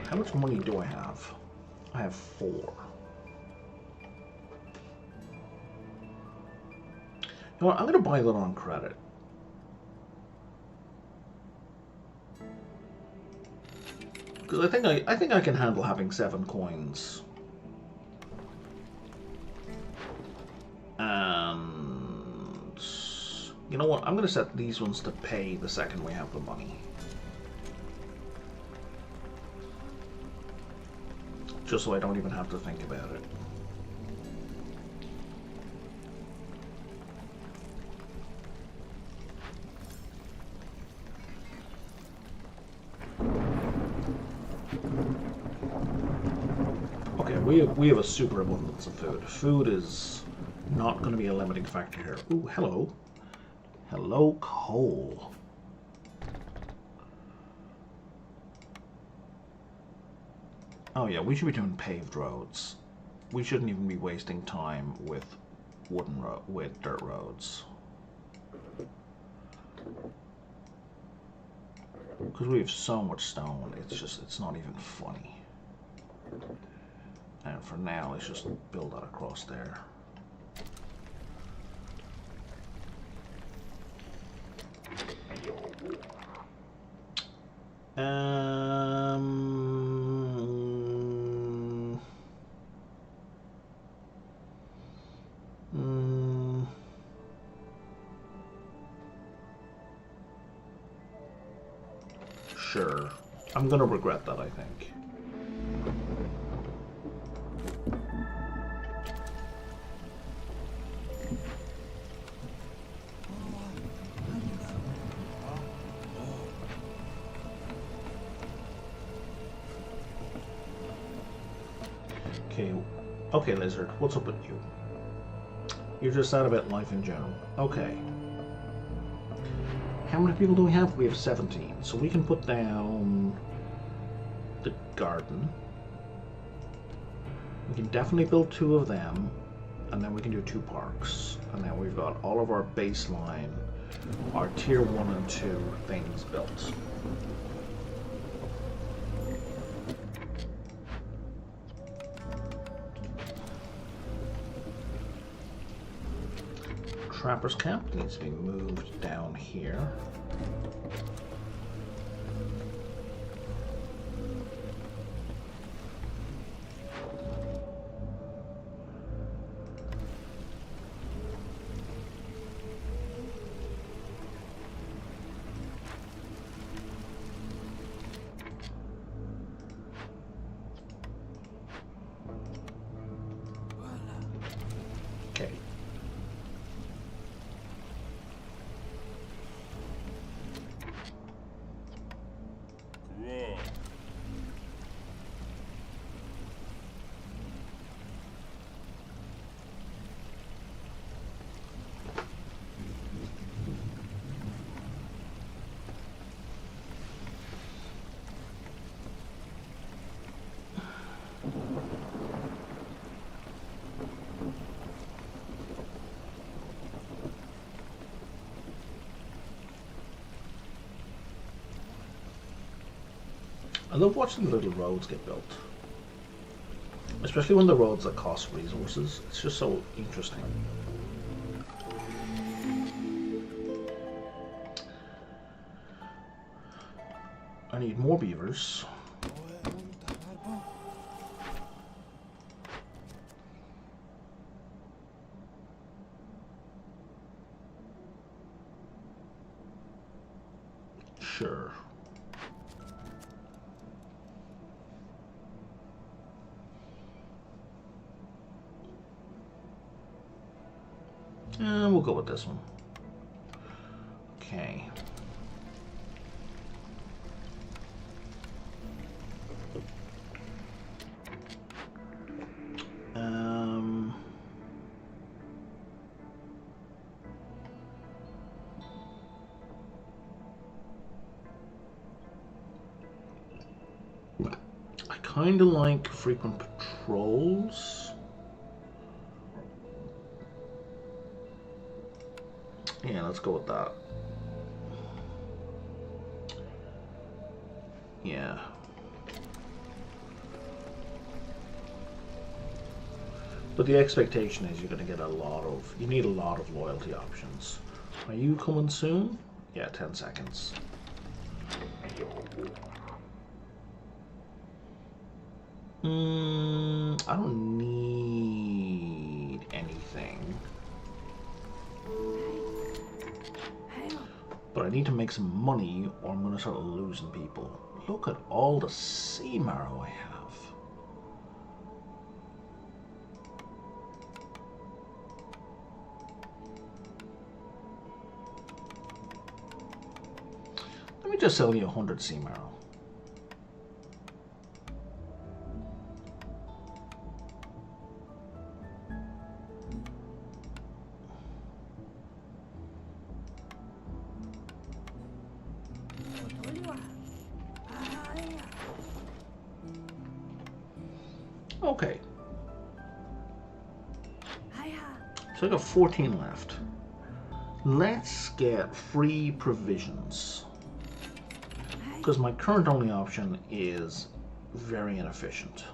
[SPEAKER 1] How much money do I have? I have 4. You know what? I'm gonna buy that on credit. Because I think I can handle having 7 coins. And you know what? I'm gonna set these ones to pay the second we have the money. Just so I don't even have to think about it. Okay, we have a super abundance of food. Food is not going to be a limiting factor here. Ooh, hello. Hello, coal. Oh yeah, we should be doing paved roads. We shouldn't even be wasting time with with dirt roads. Because we have so much stone, it's not even funny. And for now, let's just build that across there. Sure. I'm gonna regret that, I think. Okay, Lizard, what's up with you? You're just sad about life in general. Okay. How many people do we have? We have 17. So we can put down the garden. We can definitely build 2 of them, and then we can do 2 parks. And then we've got all of our baseline, our tier 1 and 2 things built. Trapper's camp needs to be moved down here. Okay. I love watching the little roads get built. Especially when the roads that cost resources. It's just so interesting. I need more beavers. Sure. We'll go with this one. Okay. kind of like frequent patrols. Yeah, let's go with that. Yeah. But the expectation is you're going to get you need a lot of loyalty options. Are you coming soon? Yeah, 10 seconds. I don't need anything. But I need to make some money or I'm going to start losing people. Look at all the sea marrow I have. Let me just sell you 100 sea marrow. Okay. So I got 14 left. Let's get free provisions. Because my current only option is very inefficient.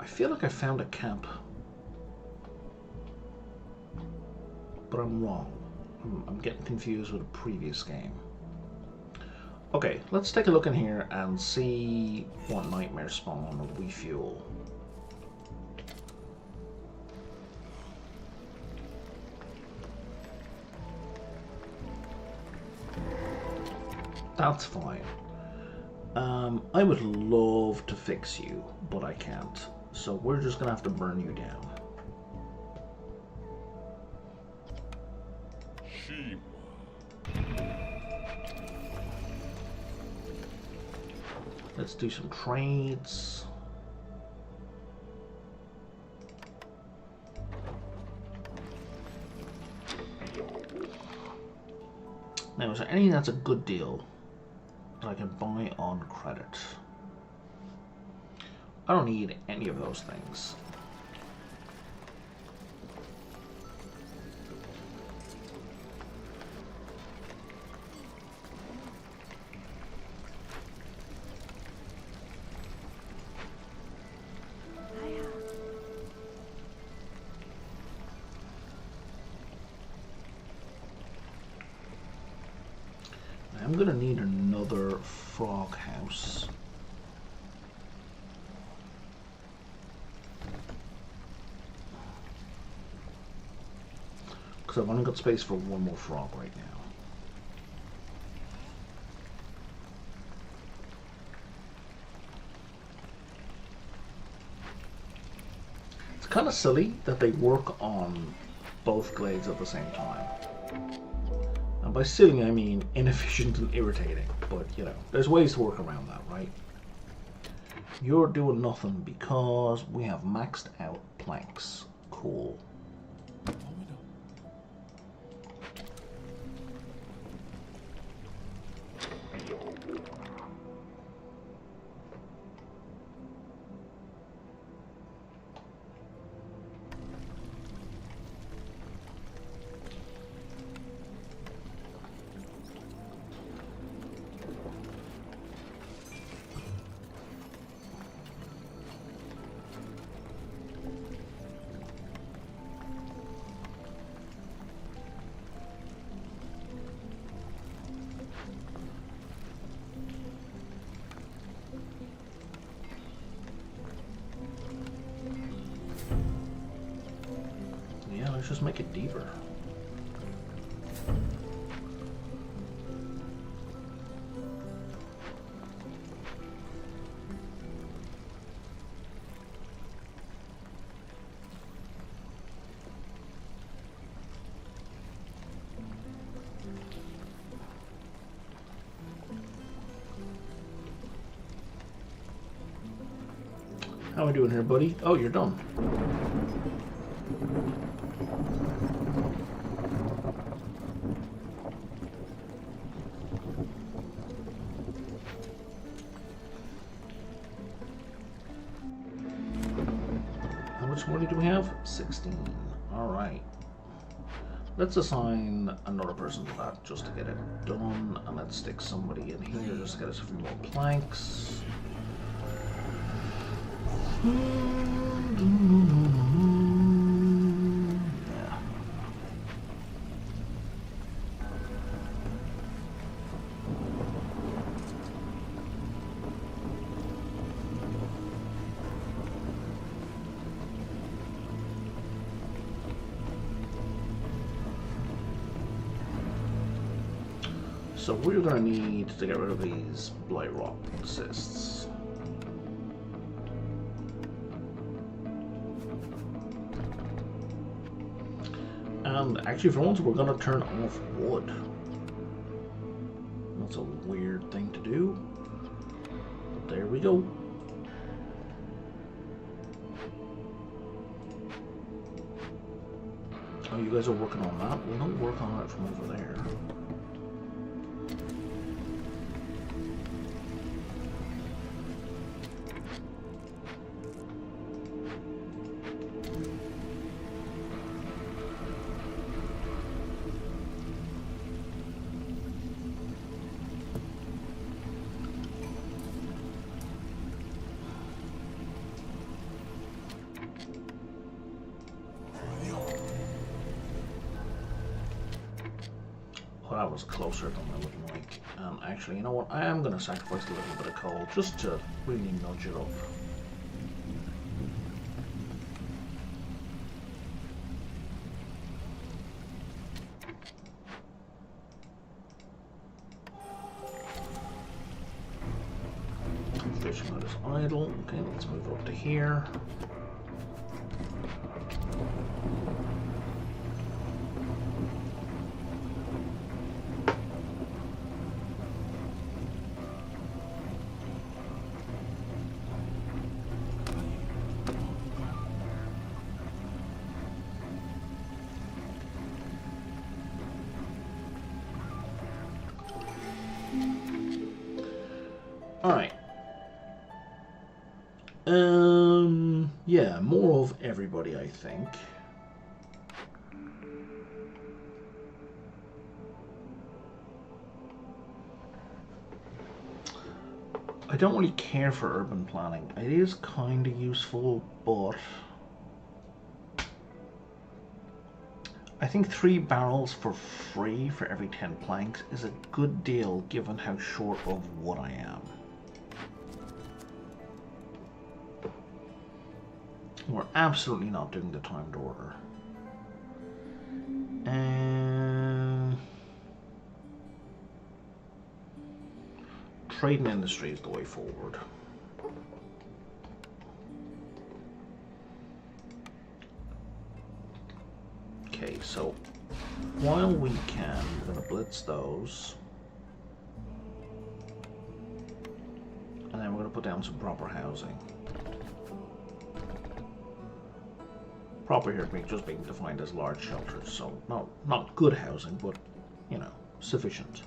[SPEAKER 1] I feel like I found a camp. But I'm wrong. I'm getting confused with a previous game. Okay, let's take a look in here and see what nightmare spawn we fuel. That's fine. I would love to fix you, but I can't. So we're just gonna have to burn you down. Let's do some trades. Now, is there anything that's a good deal that I can buy on credit? I don't need any of those things. I'm gonna need another frog house. Because I've only got space for one more frog right now. It's kind of silly that they work on both glades at the same time. And by silly, I mean inefficient and irritating. But, you know, there's ways to work around that, right? You're doing nothing because we have maxed out planks. Cool. Let's just make it deeper. How are we doing here, buddy? Oh, you're done. have 16. Alright. Let's assign another person to that just to get it done. And let's stick somebody in here just to get us a few more planks. So we're going to need to get rid of these blight rock cysts. And actually for once we're going to turn off wood. That's a weird thing to do. But there we go. Oh, you guys are working on that? Well, don't work on it from over there. Well, that was closer than I would like. Actually, you know what? I am going to sacrifice a little bit of coal just to really nudge it up. Fishing out is idle. Okay, let's move up to here. Alright. Yeah, more of everybody, I think. I don't really care for urban planning. It is kind of useful, but I think 3 barrels for free for every 10 planks is a good deal given how short of wood I am. We're absolutely not doing the timed order. And trade and industry is the way forward. Okay, so while we can, we're going to blitz those. And then we're going to put down some proper housing. Proper here just being defined as large shelters, so not good housing, but, you know, sufficient.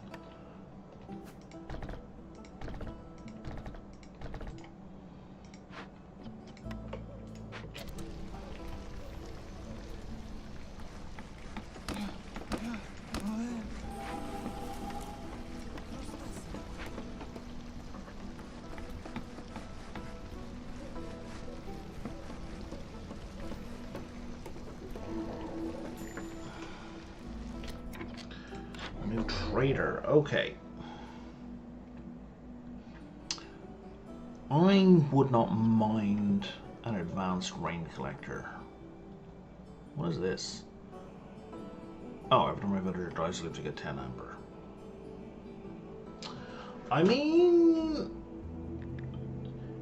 [SPEAKER 1] Trader, okay. I would not mind an advanced rain collector. What is this? Oh, every time my villager dies, I live to get 10 amber. I mean,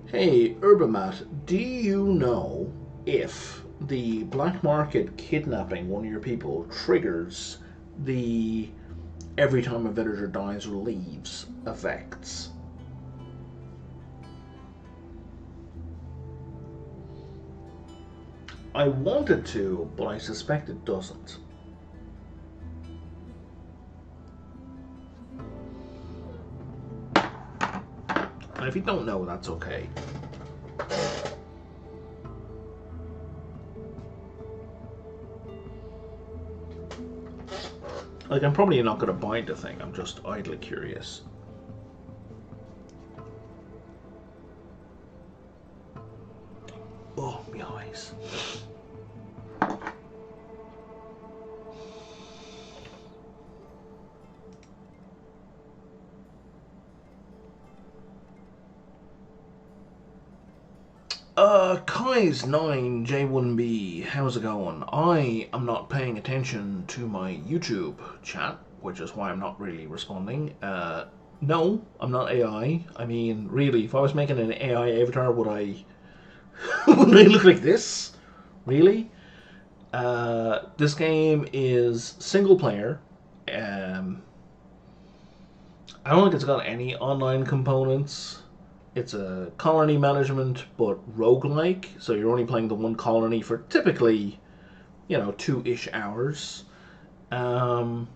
[SPEAKER 1] hey, Urbamat, do you know if the black market kidnapping one of your people triggers the every time a villager dies or leaves effects? I want it to, but I suspect it doesn't. And if you don't know, that's okay. Like, I'm probably not going to buy the thing, I'm just idly curious. Oh, my eyes. Kai's9J1B, how's it going? I am not paying attention to my YouTube chat, which is why I'm not really responding. No, I'm not AI. I mean, really, if I was making an AI avatar, would I would I look like this? Really? This game is single player. I don't think it's got any online components. It's a colony management, but roguelike, so you're only playing the one colony for typically, 2-ish hours. I'm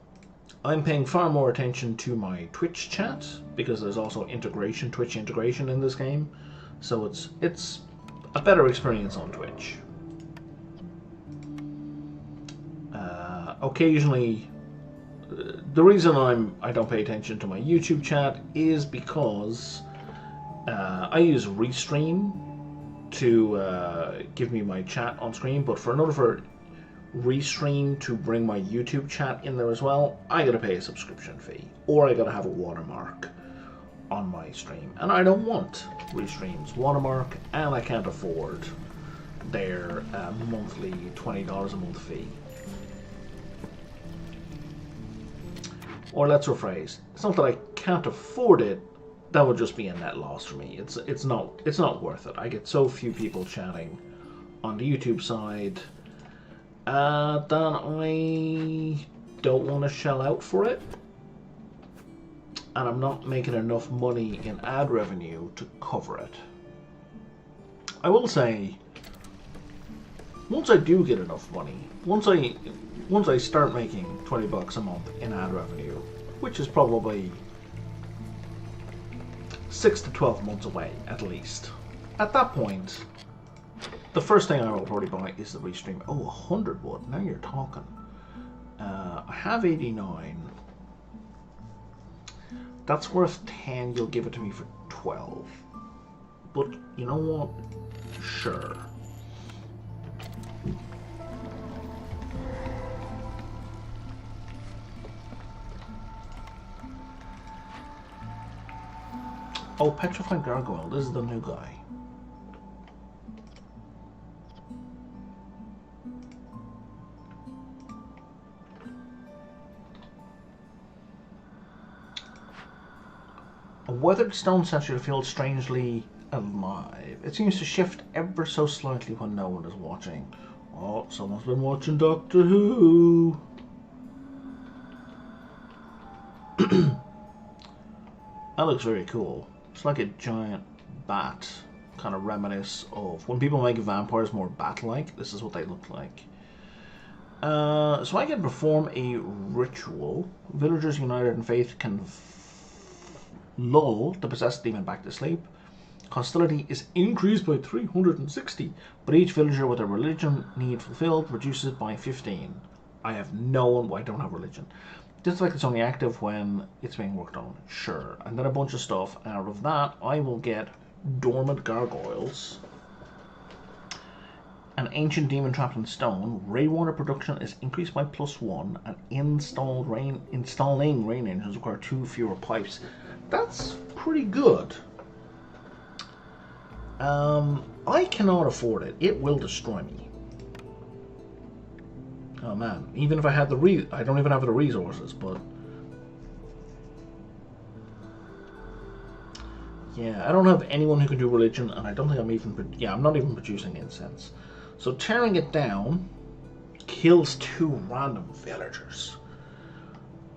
[SPEAKER 1] paying far more attention to my Twitch chat, because there's also Twitch integration in this game, so it's a better experience on Twitch. Occasionally, the reason I don't pay attention to my YouTube chat is because I use Restream to give me my chat on screen, but in order for Restream to bring my YouTube chat in there as well, I gotta pay a subscription fee, or I gotta have a watermark on my stream, and I don't want Restream's watermark, and I can't afford their monthly $20 a month fee. Or let's rephrase, it's not that I can't afford it, that would just be a net loss for me. It's not worth it. I get so few people chatting on the YouTube side that I don't want to shell out for it, and I'm not making enough money in ad revenue to cover it. I will say, once I do get enough money, once I start making $20 a month in ad revenue, which is probably 6 to 12 months away at least. At that point, the first thing I will probably buy is the Restream. Oh, 100 wood. Now you're talking. I have 89. That's worth 10. You'll give it to me for 12. But you know what? Sure. Oh, Petrified Gargoyle. This is the new guy. A weathered stone statue feels strangely alive. It seems to shift ever so slightly when no one is watching. Oh, someone's been watching Doctor Who. That looks very cool. It's like a giant bat, kind of reminisce of when people make vampires more bat-like. This is what they look like. So I can perform a ritual. Villagers united in faith can lull the possessed demon back to sleep. Hostility is increased by 360, but each villager with a religion need fulfilled reduces it by 15. I have no one. I don't have religion. This like it's only active when it's being worked on. Sure. And then a bunch of stuff. And out of that, I will get dormant gargoyles. An ancient demon trapped in stone. Rainwater production is increased by +1. And installing rain engines require 2 fewer pipes. That's pretty good. I cannot afford it. It will destroy me. Oh man, even if I had I don't even have the resources, but yeah, I don't have anyone who can do religion, and I don't think I'm not even producing incense. So tearing it down kills 2 random villagers.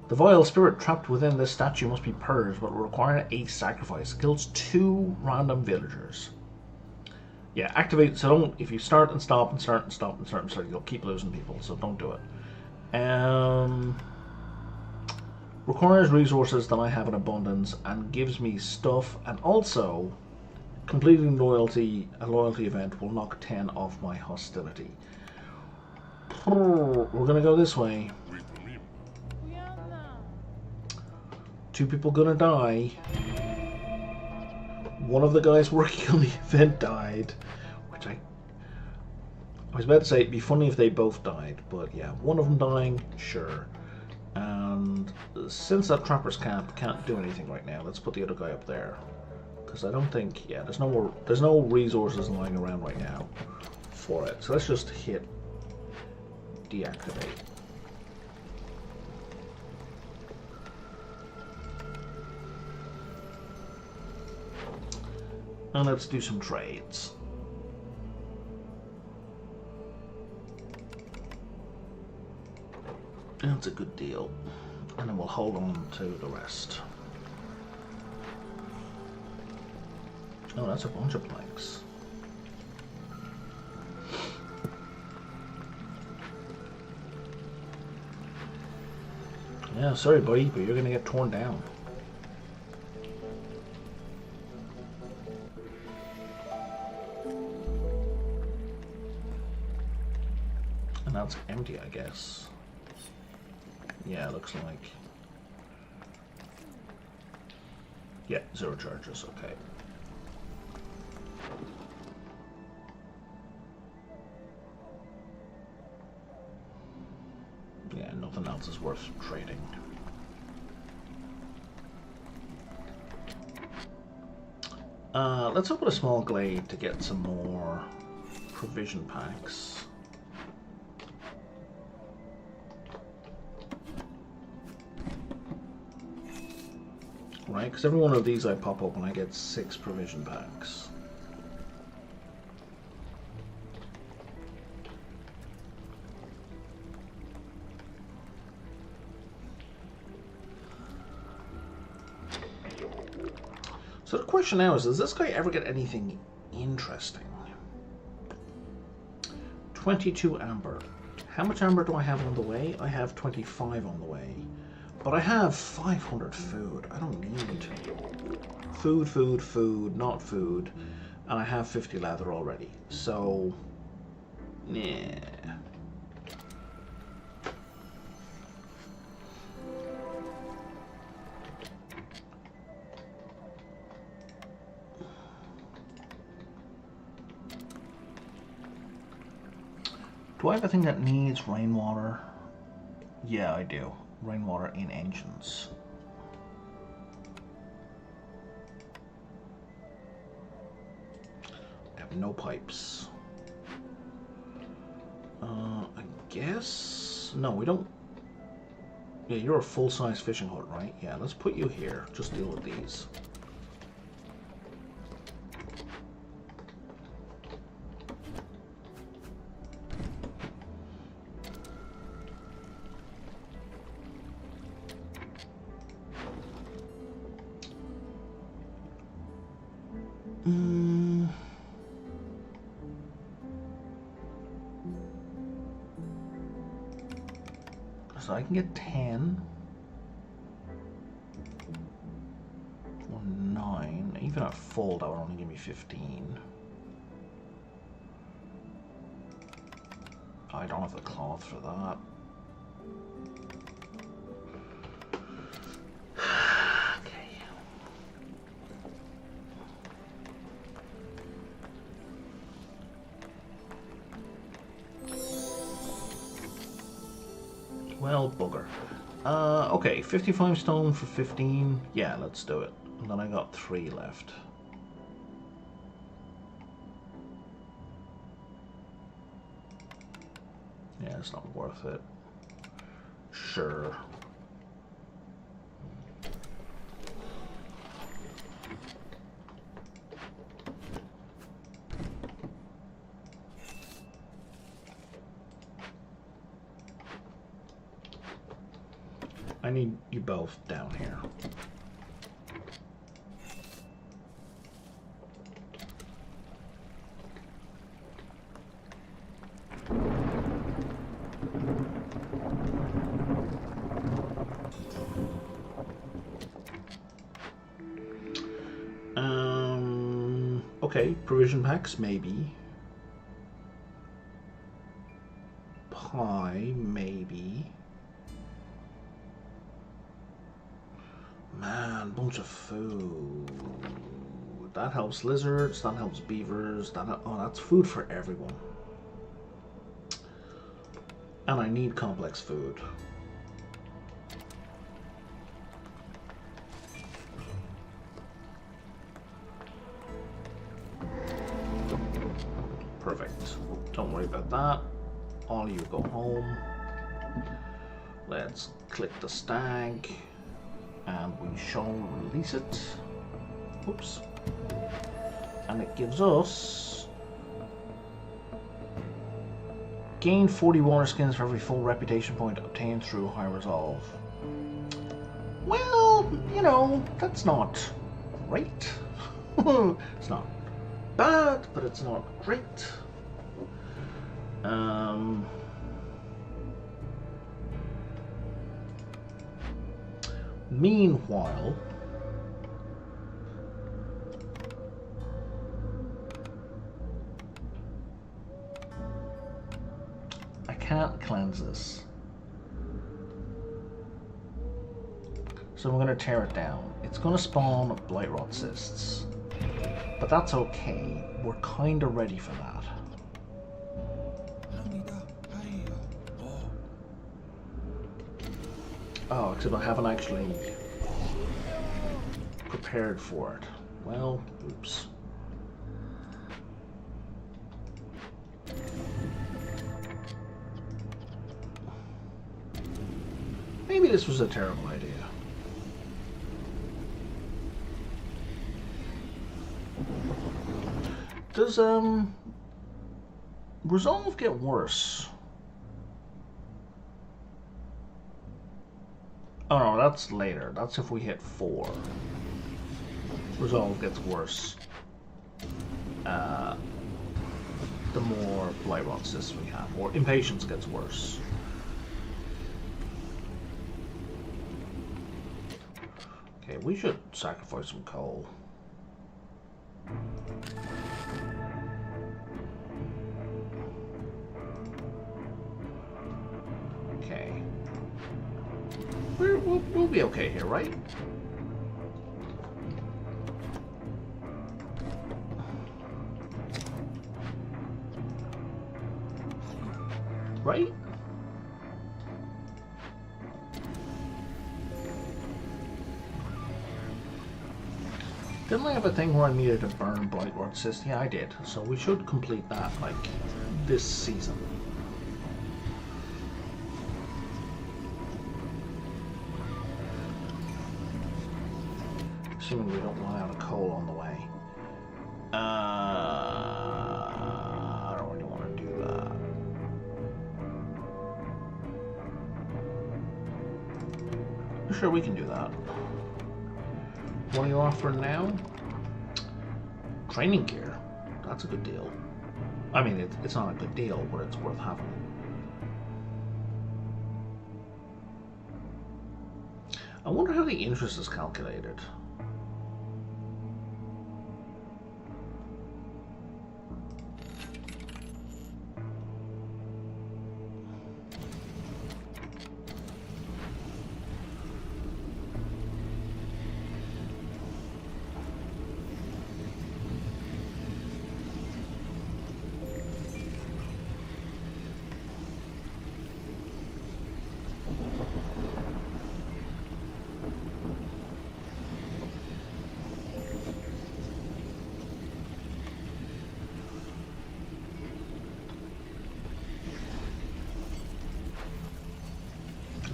[SPEAKER 1] The vile spirit trapped within this statue must be purged, but will require a sacrifice. Kills 2 random villagers. Yeah, activate. So don't. If you start and stop and start and stop and start and start, you'll keep losing people. So don't do it. Requires resources that I have in abundance and gives me stuff. And also, completing a loyalty event will knock 10 off my hostility. We're gonna go this way. 2 people gonna die. One of the guys working on the event died, which I was about to say it'd be funny if they both died, but yeah, one of them dying, sure. And since that trapper's camp can't do anything right now, let's put the other guy up there. Because I don't think, yeah, there's no resources lying around right now for it. So let's just hit deactivate. And let's do some trades. That's a good deal. And then we'll hold on to the rest. Oh, that's a bunch of planks. Yeah, sorry buddy, but you're gonna get torn down. And that's empty, I guess. Yeah, looks like. Yeah, 0 charges, okay. Yeah, nothing else is worth trading. Let's open a small glade to get some more provision packs. Right, because every one of these I pop open, I get 6 provision packs. So the question now is, does this guy ever get anything interesting? 22 amber. How much amber do I have on the way? I have 25 on the way. But I have 500 food. I don't need food, not food. And I have 50 leather already. So, yeah. Do I have a thing that needs rainwater? Yeah, I do. Rainwater in engines. I have no pipes. I guess... No, we don't... Yeah, you're a full-size fishing hut, right? Yeah, let's put you here. Just deal with these. So I can get 10 or 9. Even at full, that would only give me 15. I don't have the cloth for that. Well, bugger. Okay, 55 stone for 15. Yeah, let's do it. And then I got 3 left. Yeah, it's not worth it. Sure. I need you both down here. Okay, provision packs, maybe. Pie, maybe. Man, bunch of food. That helps lizards, that helps beavers, oh, that's food for everyone. And I need complex food. Perfect. Don't worry about that. All you go home. Let's click the stag and we shall release it. Oops. And it gives us gain 40 water skins for every full reputation point obtained through high resolve. Well, you know, that's not great. It's not bad, but it's not great. Meanwhile, I can't cleanse this. So I'm going to tear it down. It's going to spawn blight rot cysts. But that's okay. We're kind of ready for that. Oh, except I haven't actually prepared for it. Well, oops. Maybe this was a terrible idea. Does, resolve get worse? Oh no, that's later. That's if we hit 4. Resolve gets worse. The more blight rot cysts we have, or impatience gets worse. Okay, we should sacrifice some coal. Okay. We'll be okay here, right? Right? Didn't I have a thing where I needed to burn blight rot cyst? Yeah, I did. So we should complete that, like, this season. Assuming we don't run out of coal on the way. I don't really want to do that. Sure, we can do that. What are you offering now? Training gear. That's a good deal. I mean, it's not a good deal, but it's worth having. I wonder how the interest is calculated.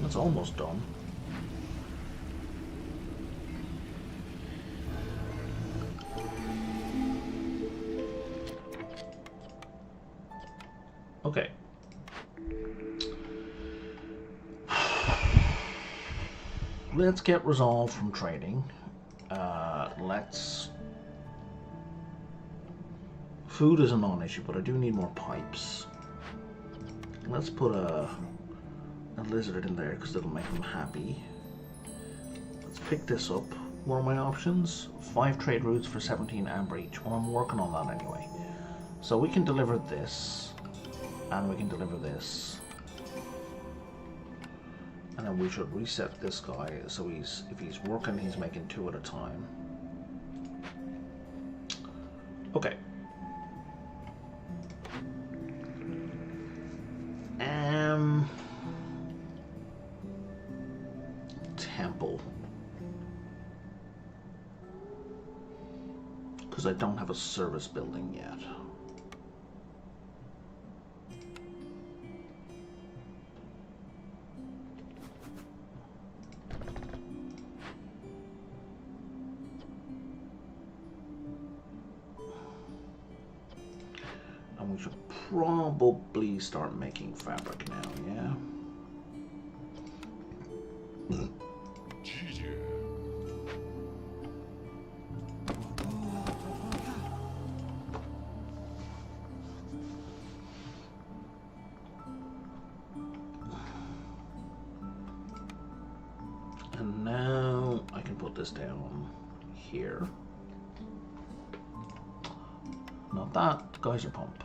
[SPEAKER 1] It's almost done. Okay. Let's get resolve from trading. Food is a non-issue, but I do need more pipes. Let's put a lizard in there because it'll make him happy. Let's pick this up. What are my options? 5 trade routes for 17 amber each. Well, I'm working on that anyway. So we can deliver this, and we can deliver this. And then we should reset this guy so if he's working, he's making 2 at a time. Okay. Temple. Because I don't have a service building yet. And we should probably start making fabric now, yeah? And now I can put this down here. Not that, geyser pump.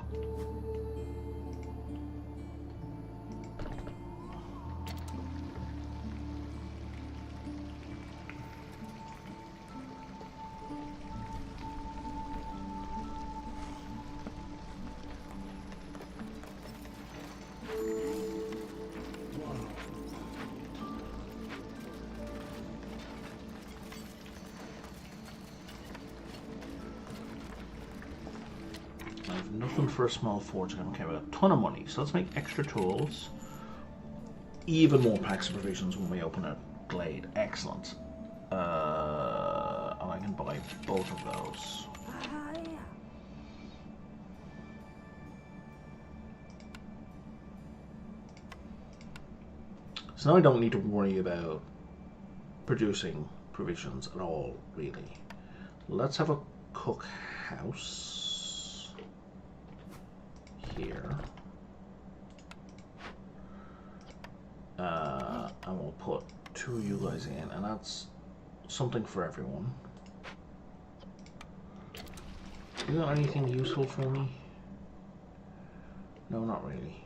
[SPEAKER 1] I have nothing for a small forge. Okay, we got a ton of money, so let's make extra tools. Even more packs of provisions when we open a glade. Excellent. And I can buy both of those. So now I don't need to worry about producing provisions at all, really. Let's have a cook house here. And we'll put 2 of you guys in, and that's something for everyone. You got anything useful for me? No, not really.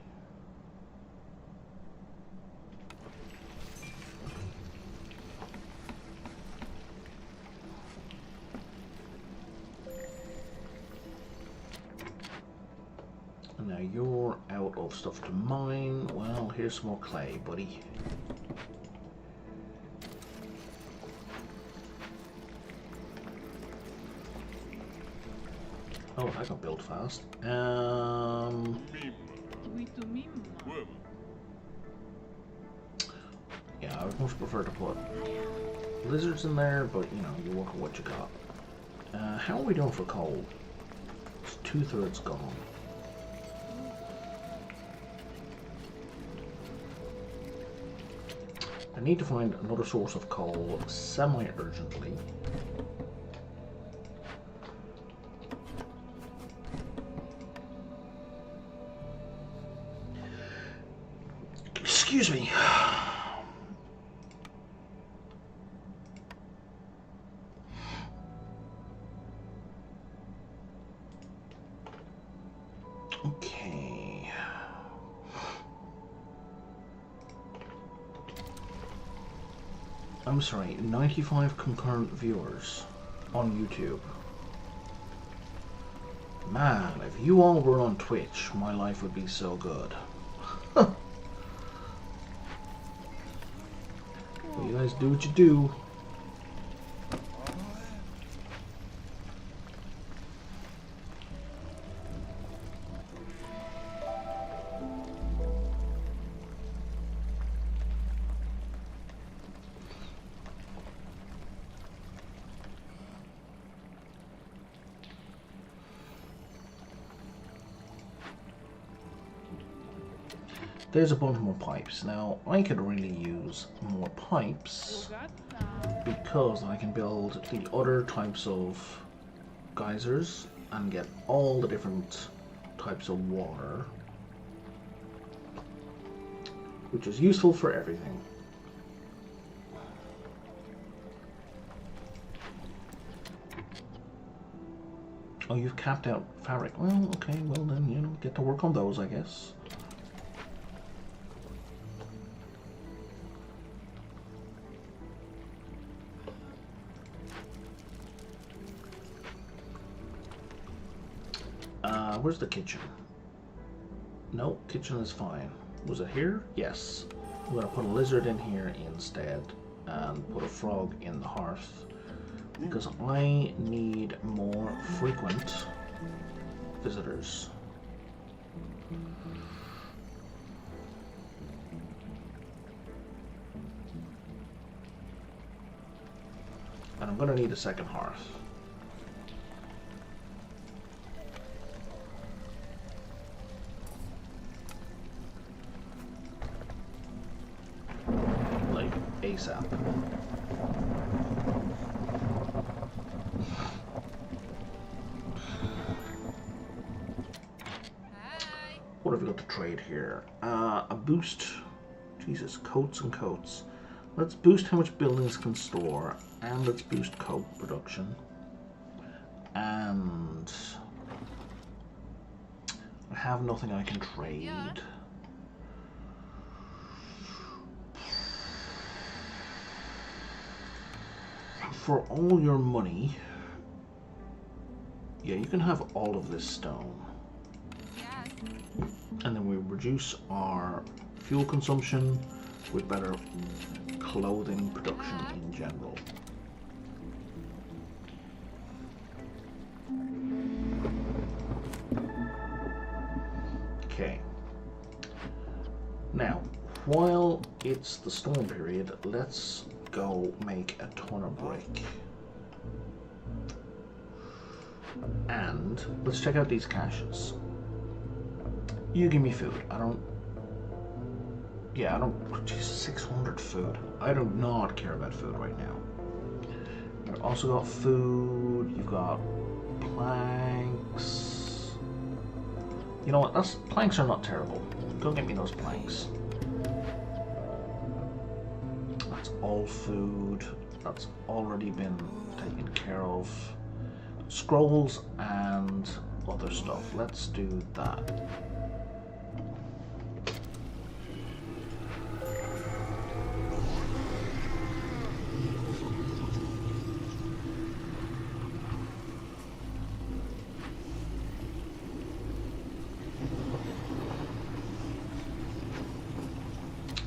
[SPEAKER 1] Now you're out of stuff to mine. Well, here's some more clay, buddy. Oh, I got built fast. Yeah, I would much prefer to put lizards in there, but you know, you work with what you got. How are we doing for coal? It's 2/3 gone. I need to find another source of coal semi-urgently. Excuse me. Okay. I'm sorry, 95 concurrent viewers on YouTube. Man, if you all were on Twitch, my life would be so good. Well, you guys do what you do. There's a bunch more pipes. Now, I could really use more pipes because I can build the other types of geysers and get all the different types of water, which is useful for everything. Oh, you've capped out fabric. Well, okay, well then, you know, get to work on those, I guess. Where's the kitchen? No, kitchen is fine. Was it here? Yes. I'm gonna put a lizard in here instead and put a frog in the hearth because I need more frequent visitors. And I'm gonna need a second hearth. Like ASAP. What have we got to trade here? A boost. Jesus, coats and coats. Let's boost how much buildings can store, and let's boost coat production. And I have nothing I can trade. For all your money, yeah, you can have all of this stone. And then we reduce our fuel consumption with better clothing production in general. Okay. Now, while it's the storm period, let's go make a ton of brick. And let's check out these caches. You give me food. I don't. Jesus, 600 food. I do not care about food right now. I've also got food. You've got planks. You know what? Planks are not terrible. Go get me those planks. That's all food. That's already been taken care of. Scrolls and other stuff. Let's do that.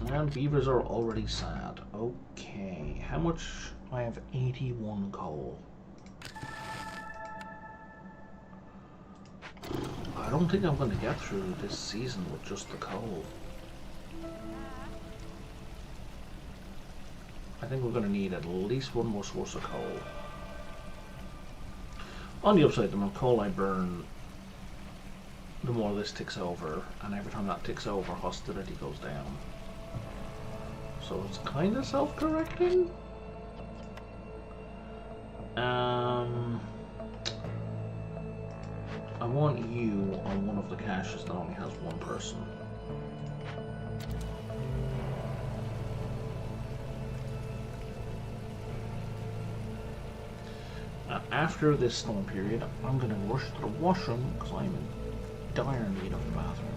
[SPEAKER 1] And beavers are already sad. Okay, how much? I have 81 coal. I don't think I'm going to get through this season with just the coal. I think we're going to need at least one more source of coal. On the upside, the more coal I burn, the more this ticks over, and every time that ticks over, hostility goes down. So it's kind of self-correcting. I want you on one of the caches that only has one person. After this storm period, I'm going to rush to the washroom because I'm in dire need of a bathroom.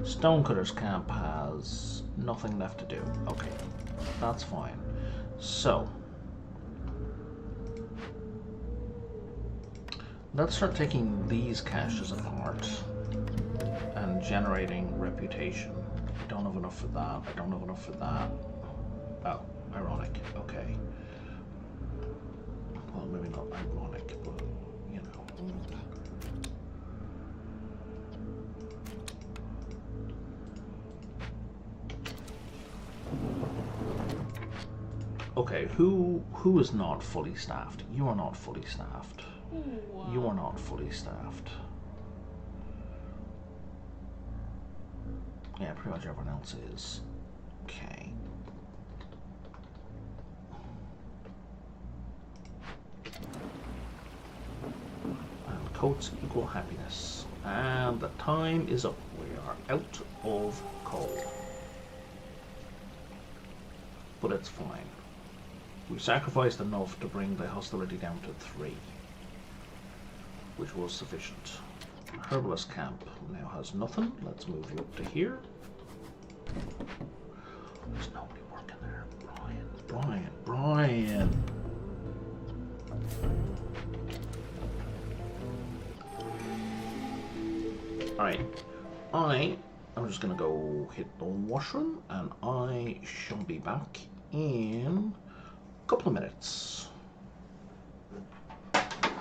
[SPEAKER 1] Stonecutter's camp has nothing left to do. Okay, that's fine. So, let's start taking these caches apart and generating reputation. I don't have enough for that. I don't have enough for that. Oh, ironic. Okay. Well, maybe not ironic, but you know. Okay, who is not fully staffed? You are not fully staffed.
[SPEAKER 2] Wow.
[SPEAKER 1] You are not fully staffed. Yeah, pretty much everyone else is. Okay. And coats equal happiness. And the time is up. We are out of coal. But it's fine. We sacrificed enough to bring the hostility down to 3, which was sufficient. Herbalist camp now has nothing. Let's move you up to here. There's nobody working there. Brian. trying. Alright. I'm just gonna go hit the washroom, and I shall be back in a couple of minutes. Legs.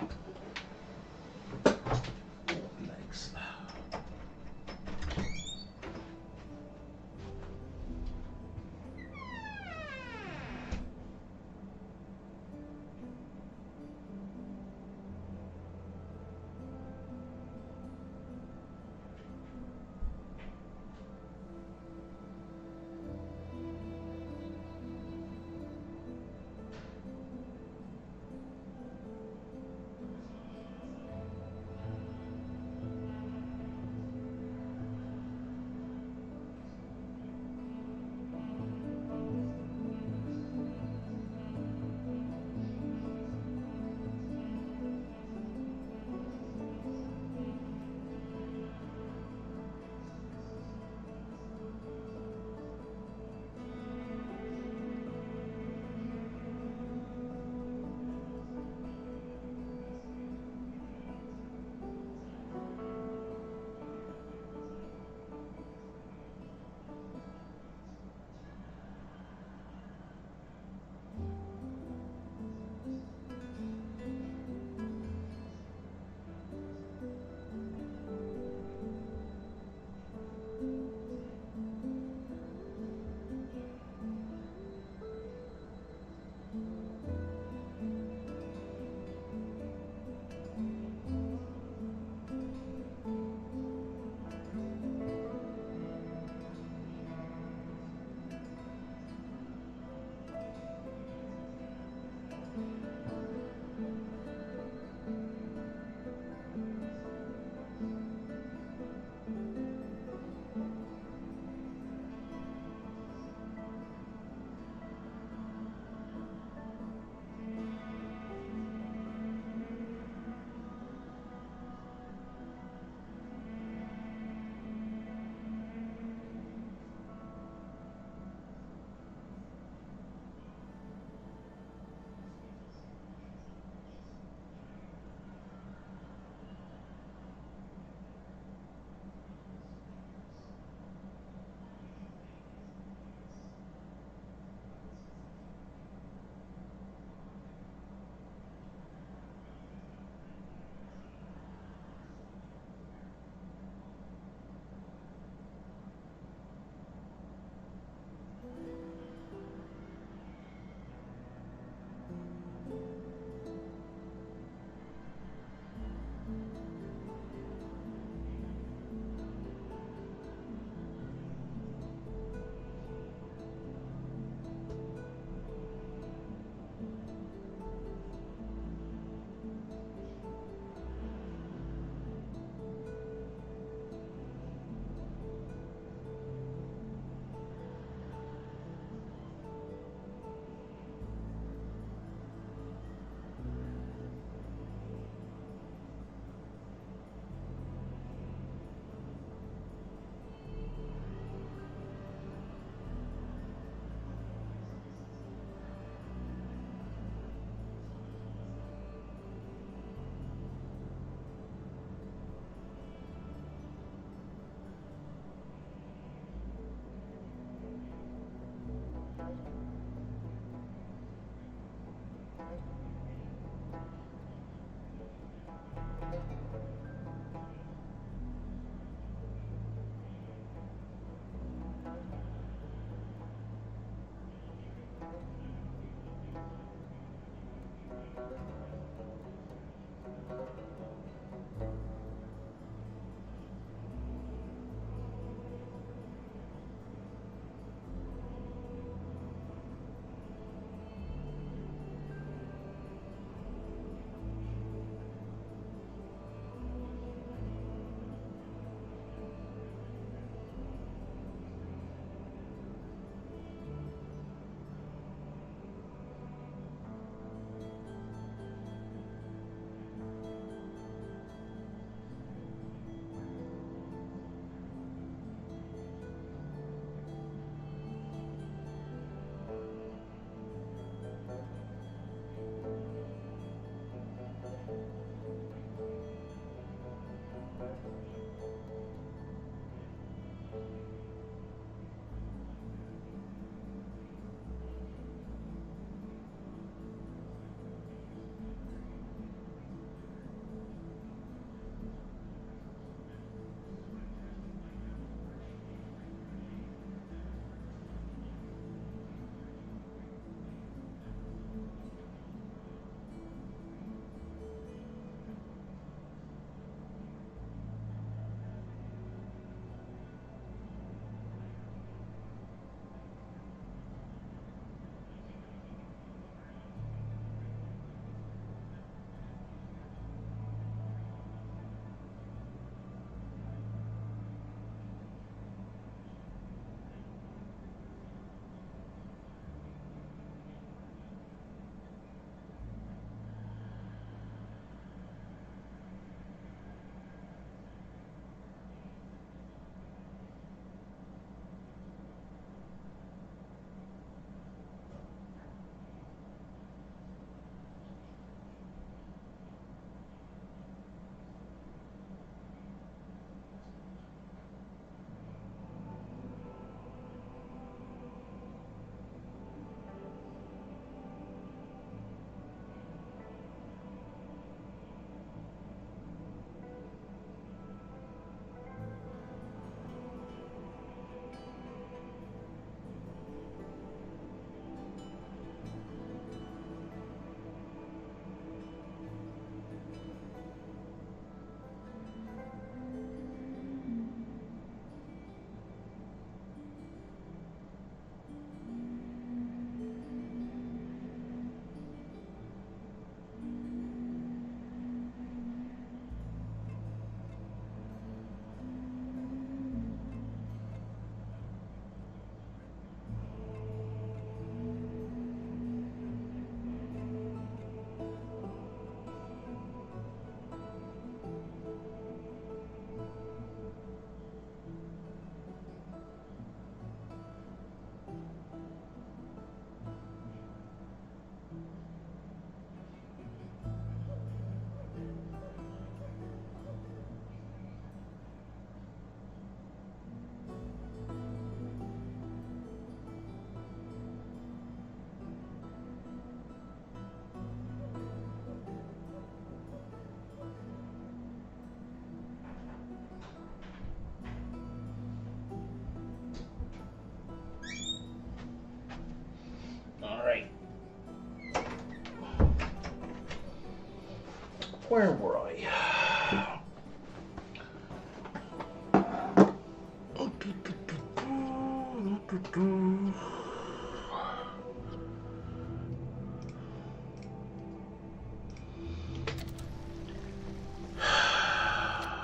[SPEAKER 1] Where were I?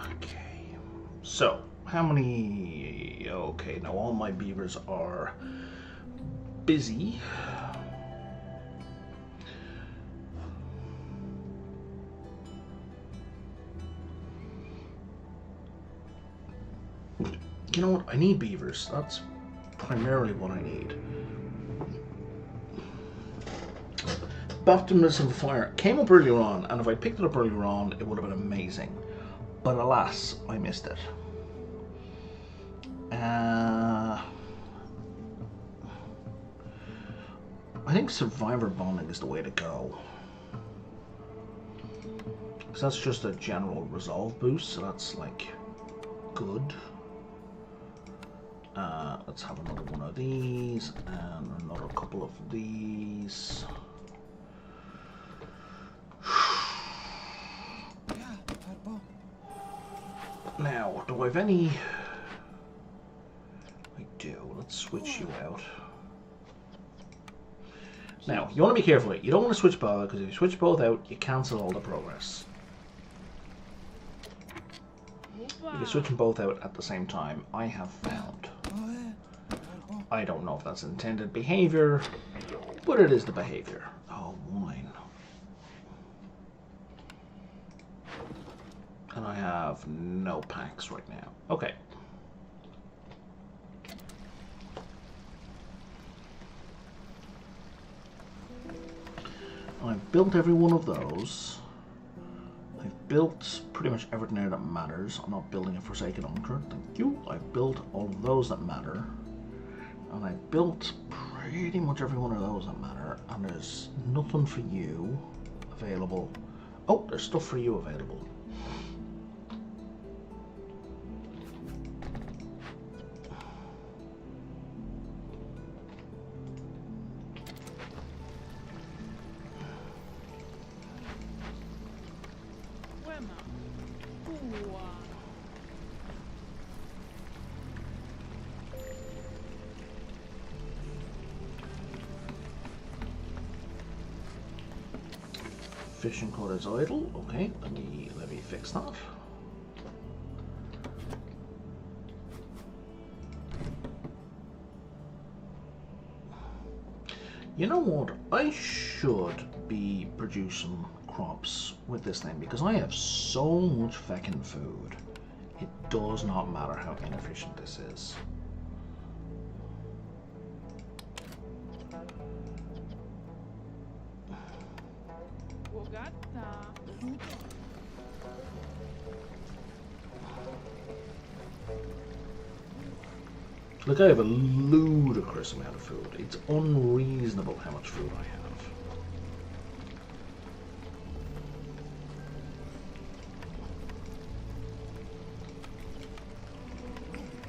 [SPEAKER 1] Okay. So, how many... Okay, now all my beavers are busy. You know what? I need beavers. That's primarily what I need. Baptism of Fire came up earlier on, and if I picked it up earlier on, it would have been amazing. But alas, I missed it. I think Survivor Bonding is the way to go. Because that's just a general resolve boost, so that's like good. Let's have another one of these and another couple of these. Now, do I have any? I do. Let's switch you out. Now, you want to be careful. You don't want to switch both, because if you switch both out, you cancel all the progress. You can switch them both out at the same time. I have found. I don't know if that's intended behavior, but it is the behavior. Oh, wine. And I have no packs right now. Okay. I've built every one of those. I've built pretty much everything there that matters. I'm not building a Forsaken Anchor, thank you. I've built all of those that matter. And I've built pretty much every one of those that matter. And there's nothing for you available. Oh, there's stuff for you available. Fishing code is idle. Okay, let me fix that. You know what? I should be producing crops with this thing because I have so much feckin' food. It does not matter how inefficient this is. Look, I have a ludicrous amount of food. It's unreasonable how much food I have.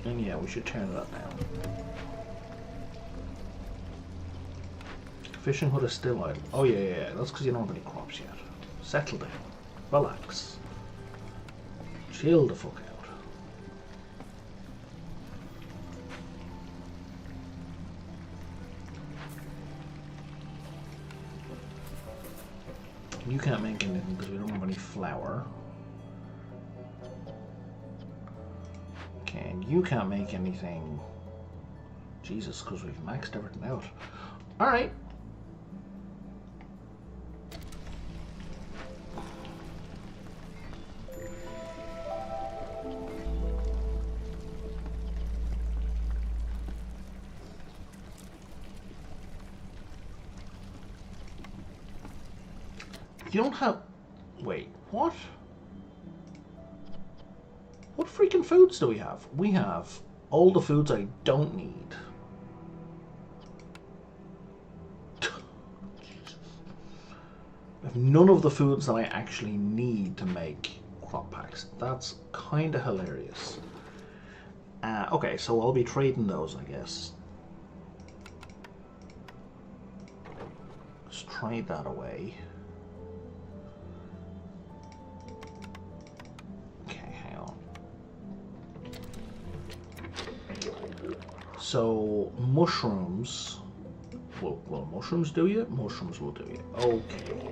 [SPEAKER 1] And yeah, we should turn that down. Fishing hut is still idle. Oh yeah, that's because you don't have any crops yet. Settle down. Relax. Chill the fuck out. You can't make anything because we don't have any flour. Okay, and you can't make anything. Jesus, because we've maxed everything out. Alright. You don't have... Wait, what? What freaking foods do we have? We have all the foods I don't need. I have none of the foods that I actually need to make crop packs. That's kind of hilarious. Okay, so I'll be trading those, I guess. Let's trade that away. So mushrooms. Well, mushrooms do you? Mushrooms will do you. Okay.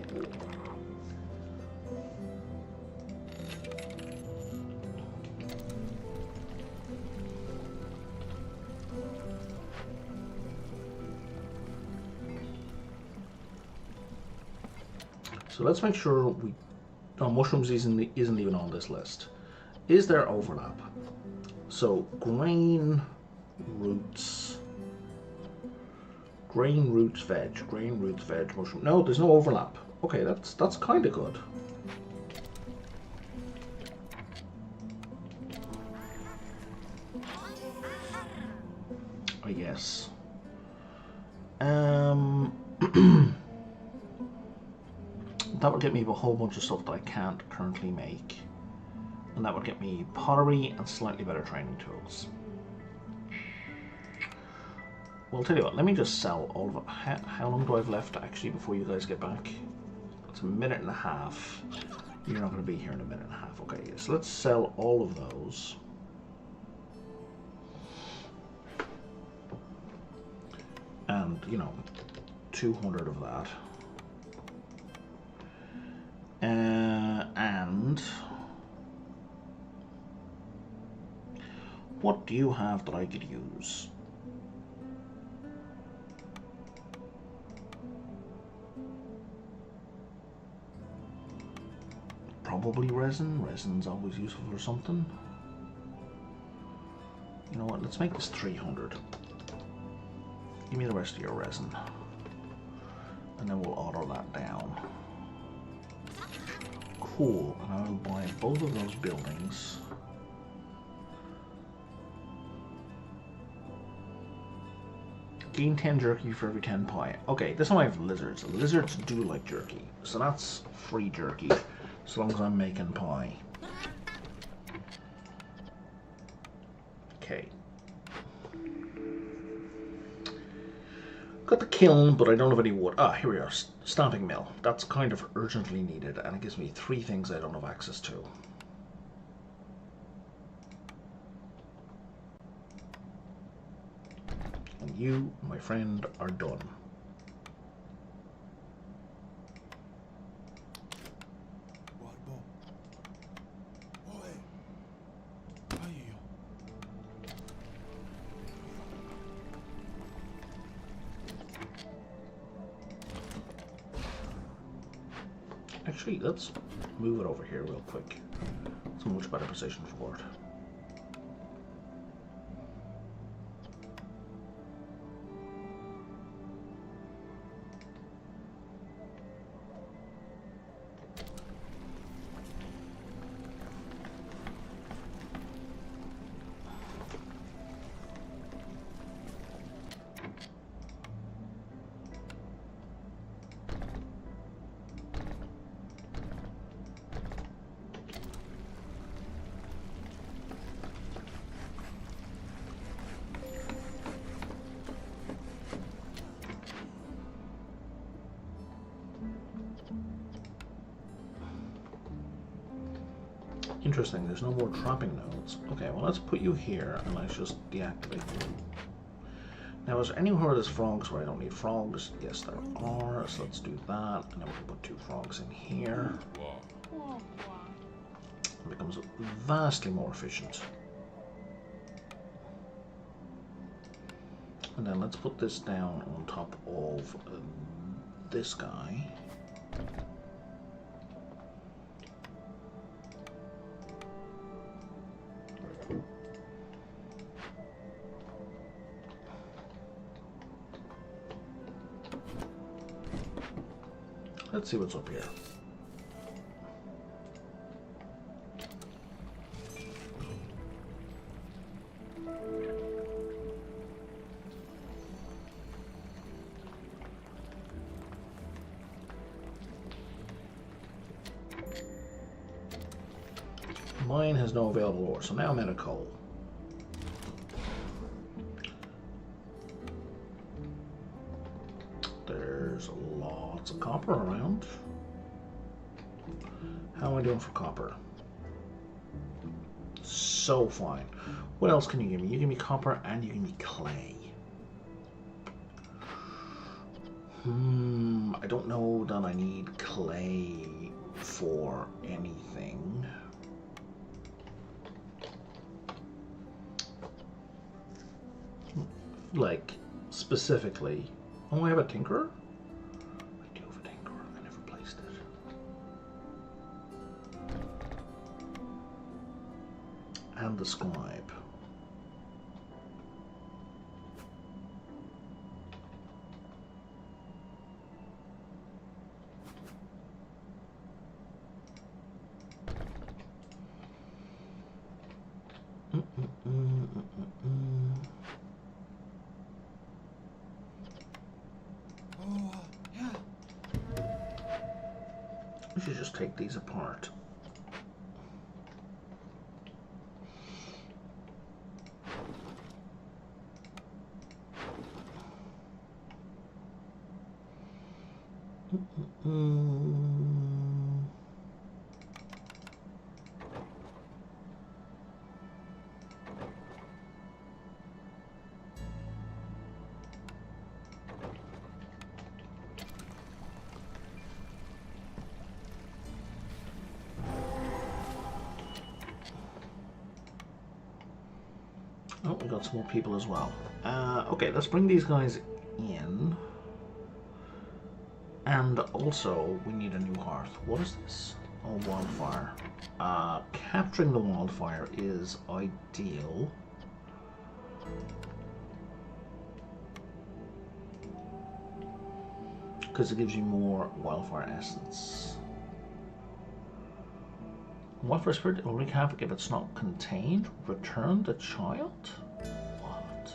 [SPEAKER 1] So let's make sure we. Oh, mushrooms isn't even on this list. Is there overlap? So grain, roots, veg, mushroom. No, there's no overlap. Okay, that's kind of good. I guess. That would get me a whole bunch of stuff that I can't currently make. And that would get me pottery and slightly better training tools. Well, I'll tell you what, let me just sell all of it. How long do I have left actually before you guys get back? It's a minute and a half. You're not going to be here in a minute and a half. Okay, so let's sell all of those. And, you know, 200 of that. And what do you have that I could use? Probably resin. Resin's always useful for something. You know what, let's make this 300. Give me the rest of your resin. And then we'll auto that down. Cool, and I'll buy both of those buildings. Gain 10 jerky for every 10 pie. Okay, this one I have lizards. Lizards do like jerky, so that's free jerky, as long as I'm making pie. Okay. Got the kiln, but I don't have any wood. Ah, here we are. Stamping mill. That's kind of urgently needed, and it gives me 3 things I don't have access to. And you, my friend, are done. Actually, let's move it over here real quick. It's a much better position for it. Interesting, there's no more trapping nodes. Okay, well let's put you here and let's just deactivate you. Now is there anywhere where there's frogs where I don't need frogs? Yes there are, so let's do that. And then we can put 2 frogs in here. It becomes vastly more efficient. And then let's put this down on top of this guy. Let's see what's up here. Mine has no available ore, so now I'm out of coal. There's lots of copper around. How am I doing for copper? So fine. What else can you give me? You give me copper and you give me clay. I don't know that I need clay for anything. Like, specifically. Oh, I have a tinkerer? I do have a tinkerer. I never placed it. And the scribe. We should just take these apart. Oh, we got some more people as well. Okay, let's bring these guys in. And also, we need a new hearth. What is this? Oh, wildfire. Capturing the wildfire is ideal. Because it gives you more wildfire essence. Wildfire spirit will wreak havoc if it's not contained. Return the child? What?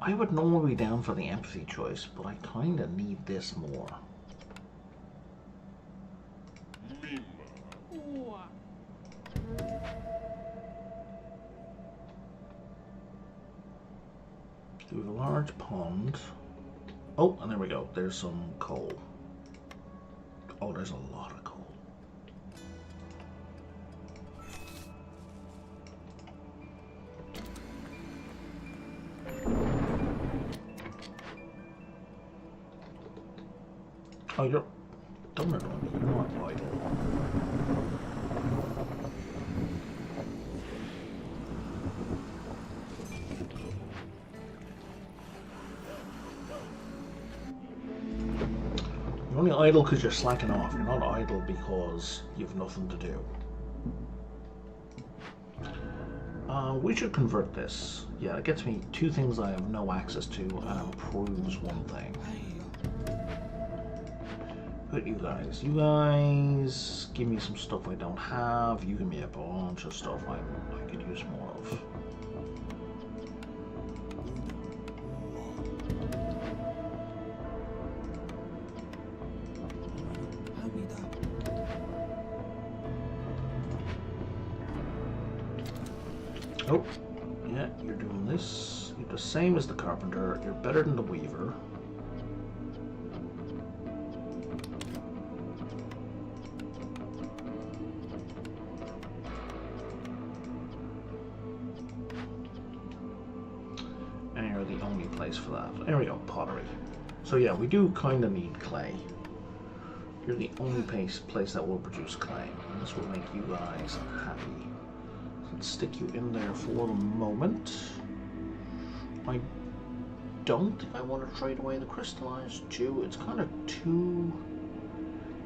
[SPEAKER 1] I would normally be down for the empathy choice, but I kinda need this more. We have a large pond. Oh, and there we go. There's some coal. Oh, there's a lot of coal. Oh, you're... Don't annoy me. You're not idle. You're only idle because you're slacking off. You're not idle because you've nothing to do. We should convert this. Yeah, it gets me two things I have no access to and improves one thing. But you guys give me some stuff I don't have. You give me a bunch of stuff I could use more of. Oh, yeah, you're doing this. You're the same as the carpenter. You're better than the weaver. And you're the only place for that. There we go, pottery. So yeah, we do kind of need clay. You're the only place that will produce clay. And this will make you guys happy. Let's stick you in there for the moment. I don't think I want to trade away the crystallized dew. It's kind of too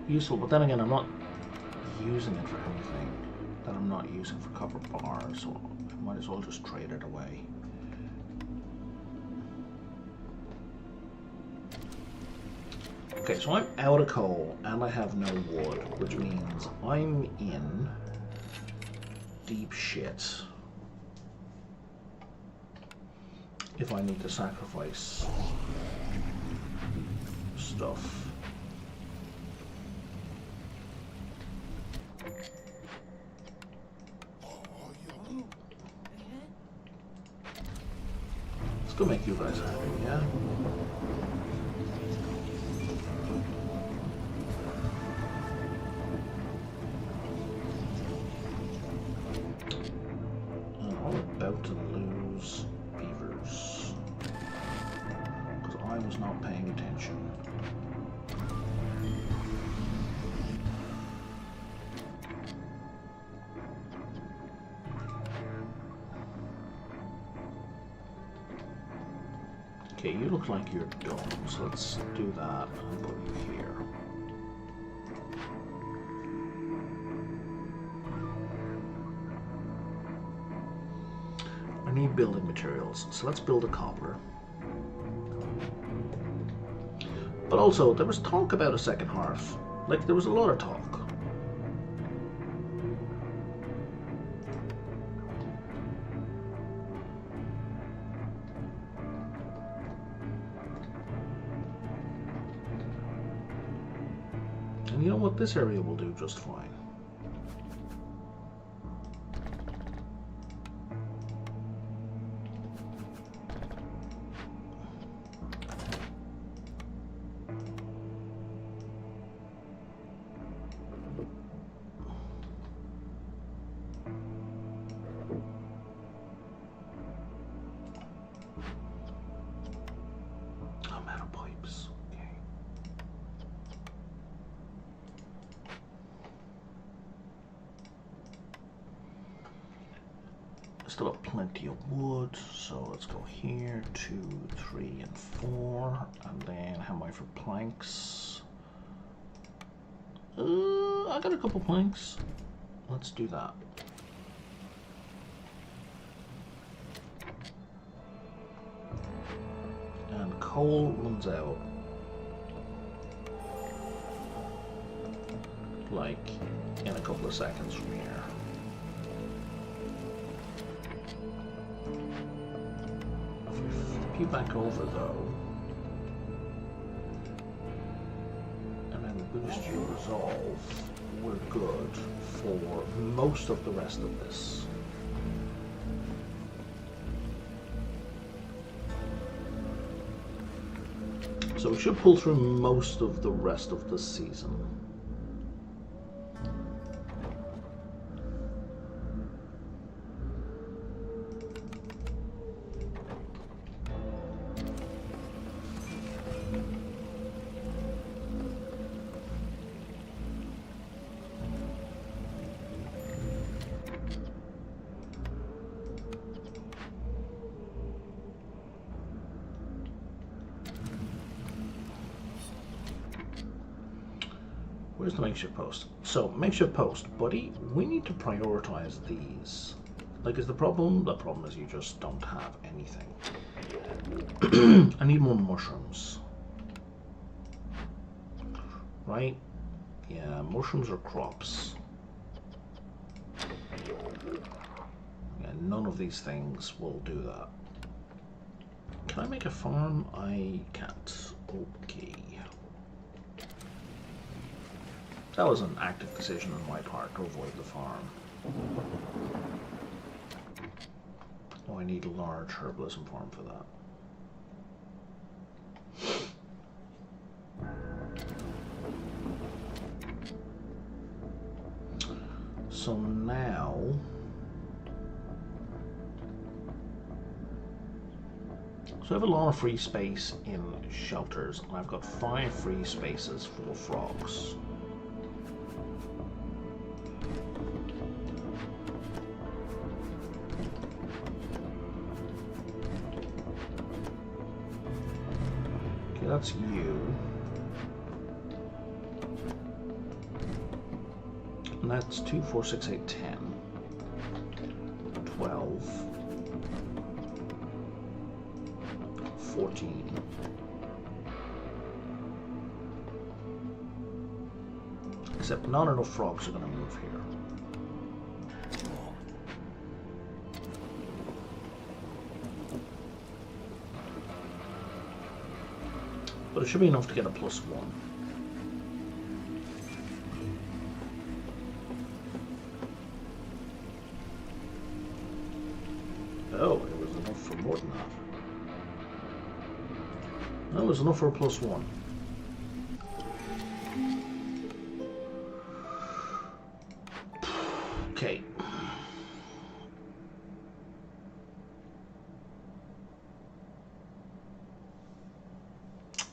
[SPEAKER 1] useful, but then again, I'm not using it for anything that I'm not using for copper bars, so I might as well just trade it away. Okay, so I'm out of coal and I have no wood, which means I'm in deep shit if I need to sacrifice stuff. Let's go make you guys happy, yeah? Okay, you look like you're done, so let's do that and put you here. I need building materials, so let's build a cobbler. But also, there was talk about a second hearth. Like, there was a lot of talk. And you know what? This area will do just fine. Still have plenty of wood, so let's go here, 2, 3, and 4, and then how am I for planks? I got a couple planks. Let's do that. And coal runs out like in a couple of seconds from here. You back over though, and then boost your resolve, we're good for most of the rest of this. So we should pull through most of the rest of the season. Where's the makeshift post? So, makeshift post, buddy, we need to prioritize these. Like, is the problem? The problem is you just don't have anything. I need more mushrooms. Right? Yeah, mushrooms are crops. Yeah, none of these things will do that. Can I make a farm? I can't. Okay. That was an active decision on my part to avoid the farm. Oh, I need a large herbalism farm for that. So now... So I have a lot of free space in shelters, and I've got 5 free spaces for frogs. That's you. And that's 2, 4, 6, 8, 10. 12. 14. Except not enough frogs are going to move here. But it should be enough to get a +1. Oh, it was enough for more than that. No, it was enough for a +1. Okay.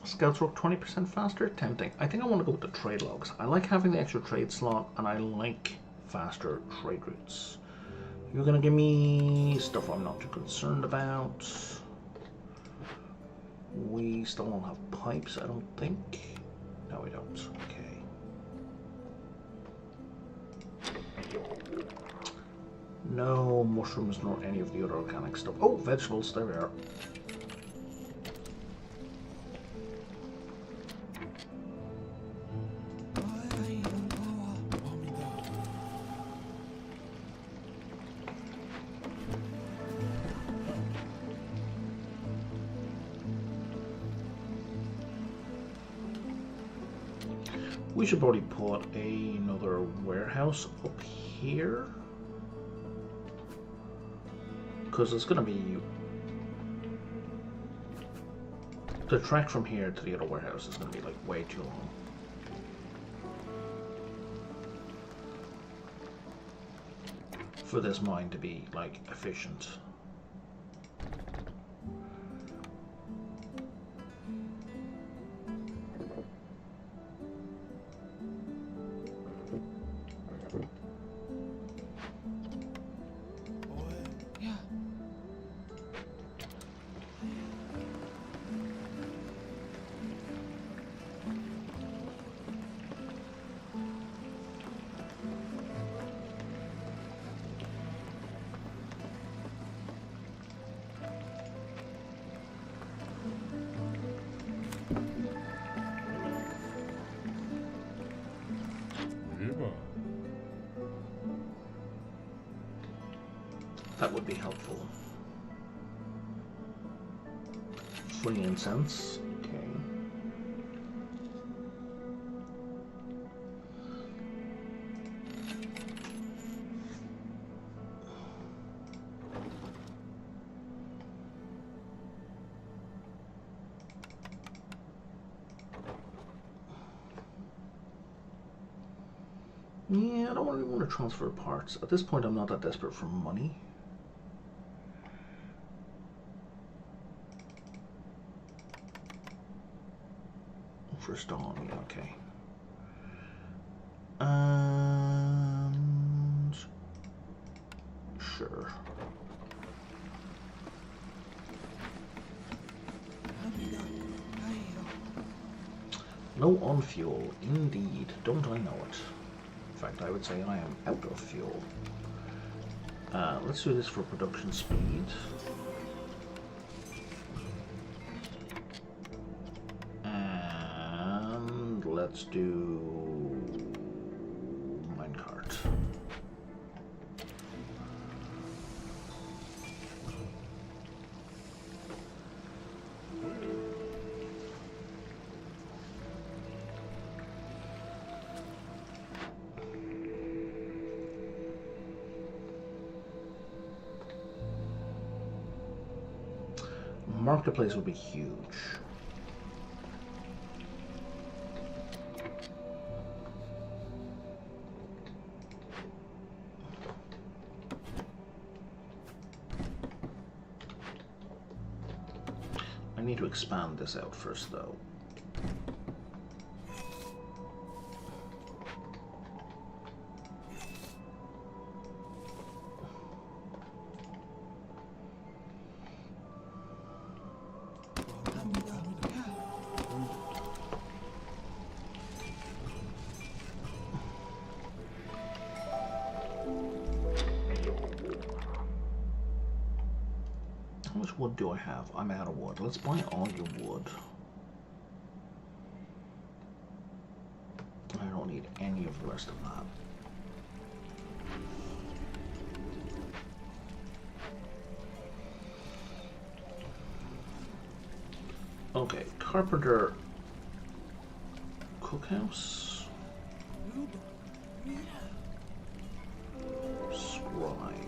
[SPEAKER 1] Scouts work 20% faster? Tempting. I think I want to go with the trade logs. I like having the extra trade slot, and I like faster trade routes. You're going to give me stuff I'm not too concerned about. We still don't have pipes, I don't think. No, we don't. Okay. No mushrooms nor any of the other organic stuff. Oh, vegetables, there we are. We should probably put another warehouse up here, because it's going to be the trek from here to the other warehouse is going to be like way too long. For this mine to be like efficient. That would be helpful. Free incense. Okay. Yeah, I don't really want to transfer parts. At this point, I'm not that desperate for money. For stone, yeah, okay. And sure. Low on fuel, indeed. Don't I know it? In fact, I would say I am out of fuel. Let's do this for production speed. And let's do minecart. Marketplace would be huge. I need to expand this out first, though. How much wood do I have? I'm out of wood. Let's buy all your wood. I don't need any of the rest of that. Okay, carpenter, cookhouse, scribe.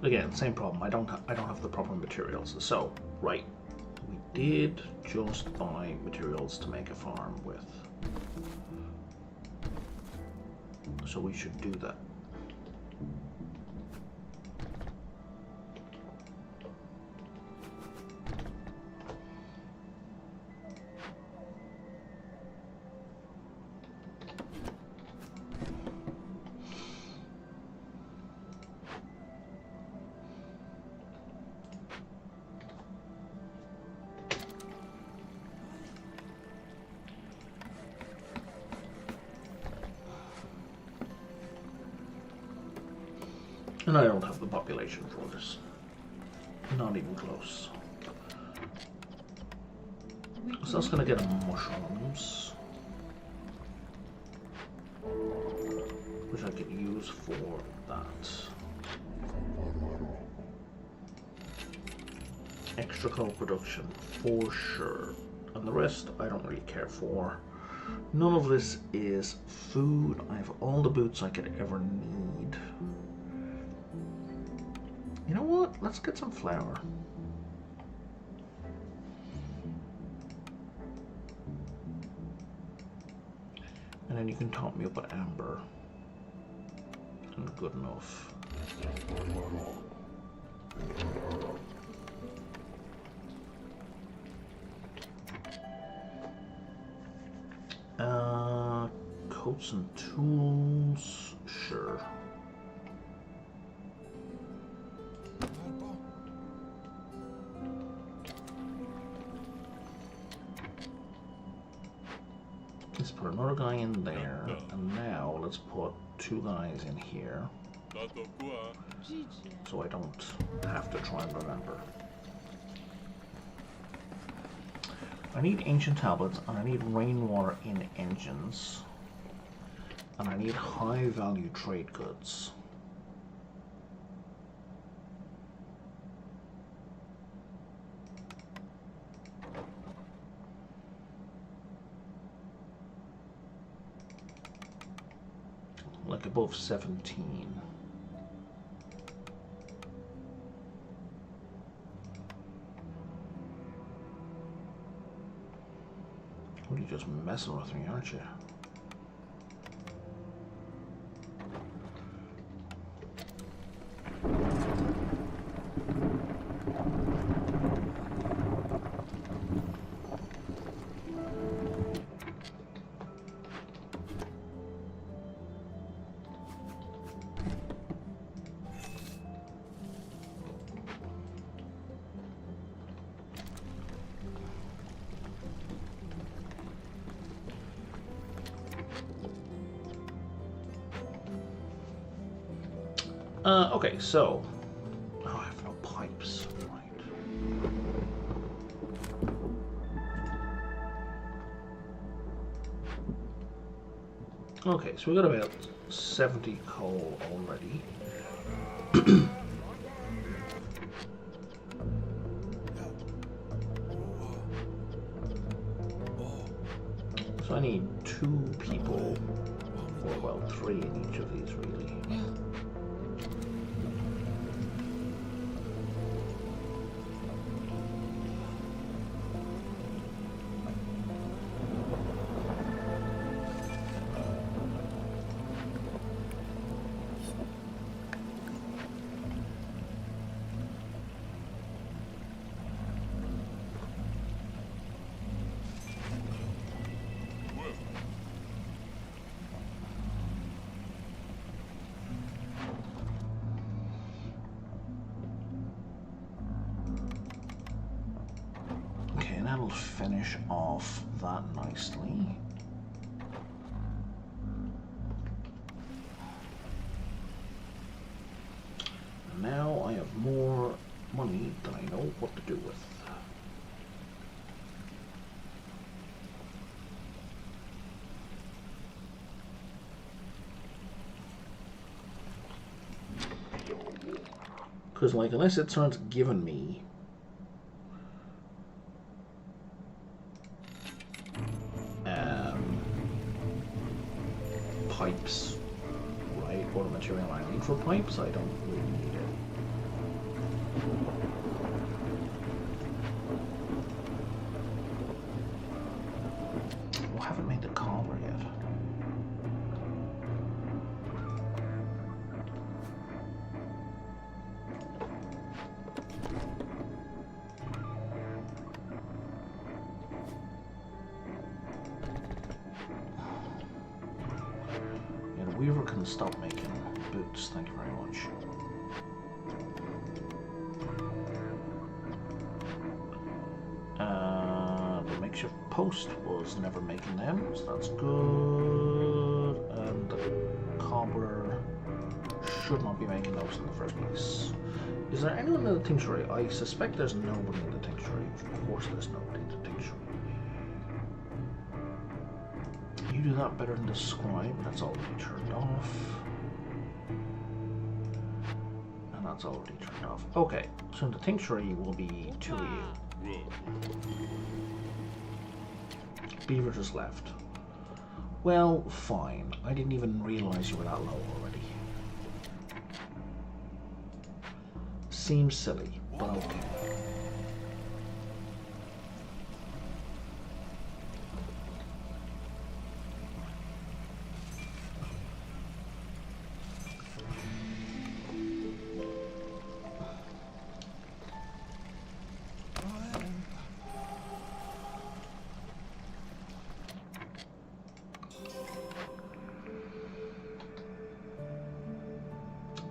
[SPEAKER 1] again, same problem. I don't have the proper materials. So, right, we did just buy materials to make a farm with. So we should do that. And I don't have the population for this. Not even close. So that's gonna get mushrooms, which I could use for that. Extra coal production for sure. And the rest I don't really care for. None of this is food. I have all the boots I could ever need. You know what? Let's get some flour. And then you can top me up with amber. And good enough. Coats and tools, sure. Let's put another guy in there, and now let's put 2 guys in here, so I don't have to try and remember. I need ancient tablets, and I need rainwater in engines, and I need high value trade goods. Like above 17. Well, you're just messing with me, aren't you? Okay, so... Oh, I have no pipes. Right. Okay, so we got about 70 coal already. So I need 2 people, or well, 3 in each of these really. That'll finish off that nicely. Now I have more money than I know what to do with. Because, like, unless it starts giving me pipes, right, or the material I need for pipes, I don't really need it. beaver can stop making boots. Thank you very much. The makeshift post was never making them, so that's good. And the cobbler should not be making those in the first place. Is there anyone in the tinctuary? I suspect there's nobody in the tinctuary. Of course there's nobody in the tinctuary. You do that better than the scribe. That's already turned off. And that's already turned off. Okay, so in the tinctuary will be 2 of you. Beaver just left. Well, fine. I didn't even realize you were that low already. Seems silly, but okay.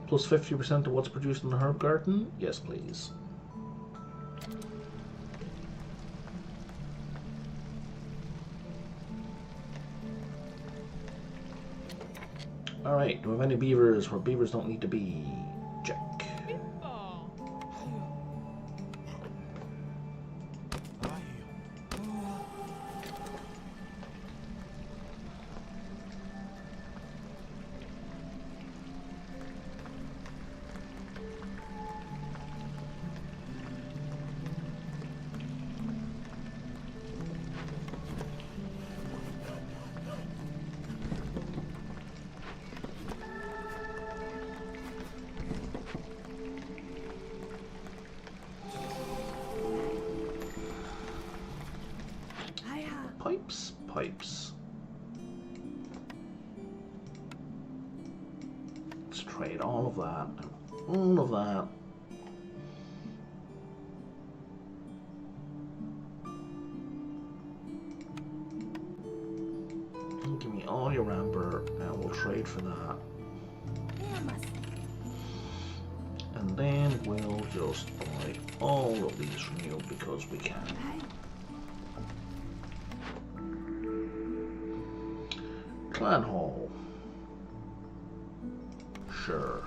[SPEAKER 1] Plus 50% of what's produced in the herb garden? Yes, please. Alright, do we have any beavers where beavers don't need to be? Check. Pipes. Let's trade all of that and all of that. And give me all your amber and we'll trade for that. And then we'll just buy all of these from you because we can. Clan Hall. Sure.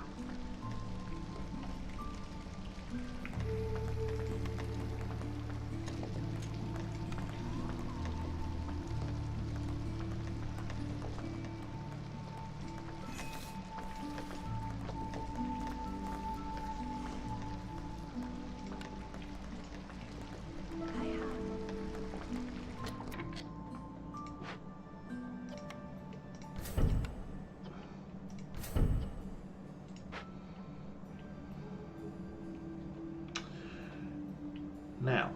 [SPEAKER 1] Now,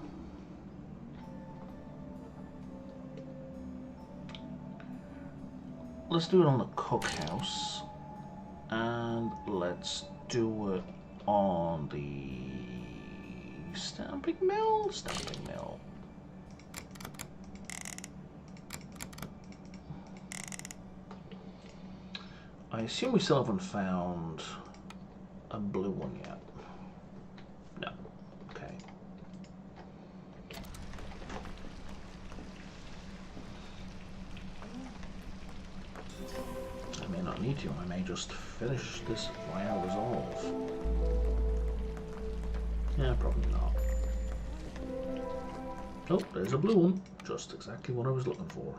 [SPEAKER 1] let's do it on the cookhouse, and let's do it on the stamping mill. I assume we still haven't found a blue one yet. No. Okay. I may not need to. I may just finish this via resolve. Yeah, probably not. Oh, there's a blue one. Just exactly what I was looking for.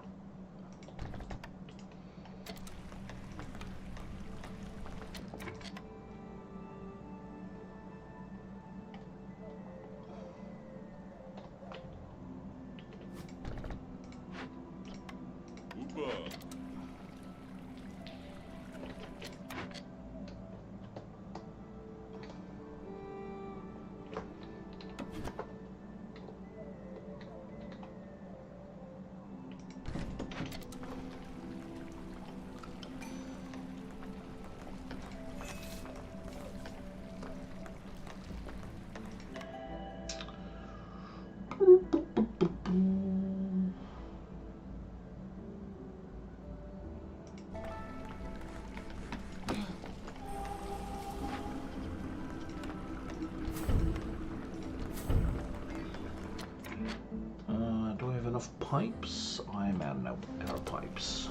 [SPEAKER 1] pipes? I'm out of pipes.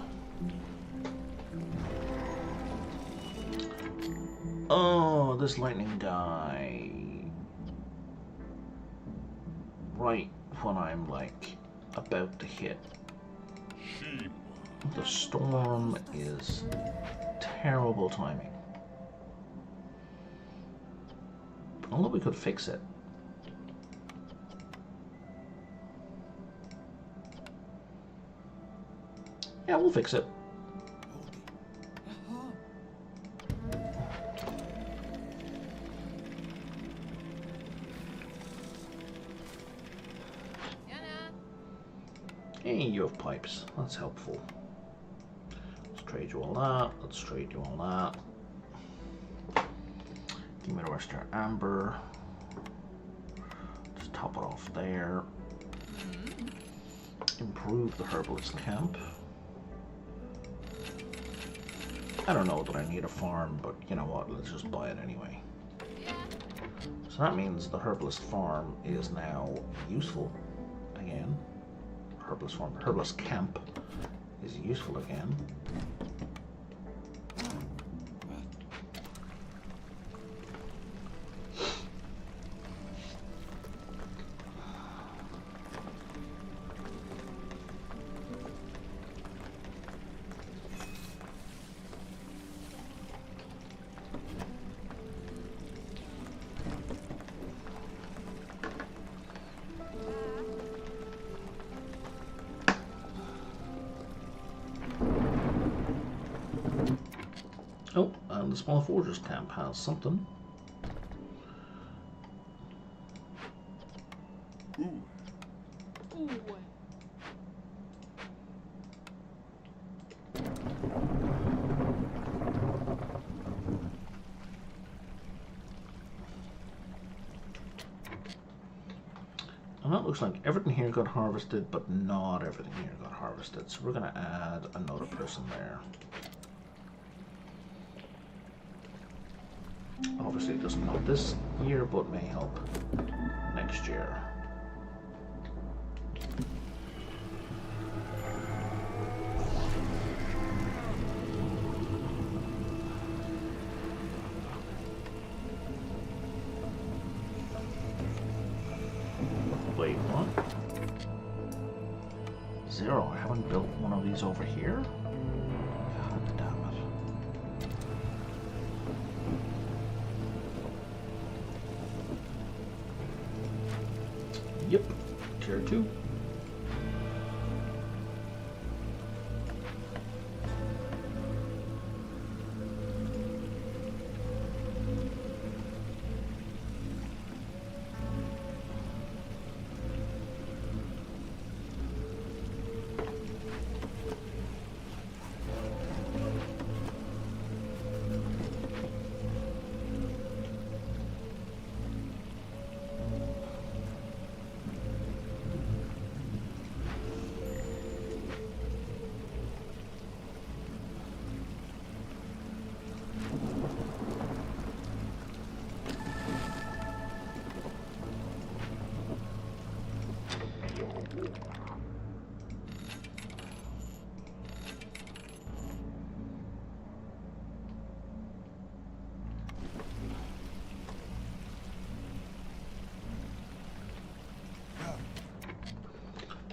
[SPEAKER 1] Oh, this lightning guy. Right when I'm like about to hit. The storm is terrible timing. Although we could fix it. Yeah, we'll fix it. Hey, you have pipes. That's helpful. Let's trade you all that. Let's trade you all that. Give me the rest of your amber. Just top it off there. Improve the herbalist camp. I don't know that I need a farm, but you know what, let's just buy it anyway. So that means the herbalist farm is now useful again. Herbalist farm, herbalist camp is useful again. Oh, and the small forgers camp has something.
[SPEAKER 2] Ooh.
[SPEAKER 3] Ooh.
[SPEAKER 1] And that looks like everything here got harvested, but not everything here got harvested. So we're going to add another person there. Obviously it doesn't help this year, but may help next year. Wait, what? 0, I haven't built one of these over here? God damn it. Yep, tier 2.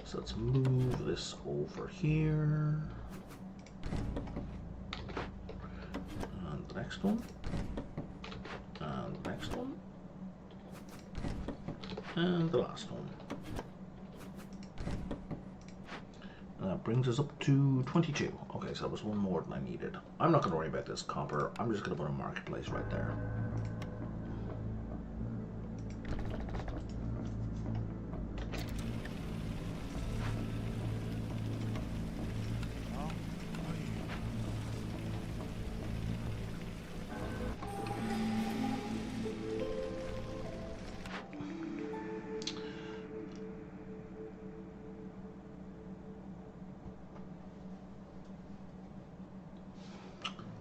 [SPEAKER 1] So let's move this over here. And the next one. And the next one. And the last one. And that brings us up to 22. Okay, so that was one more than I needed. I'm not going to worry about this copper. I'm just going to put a marketplace right there.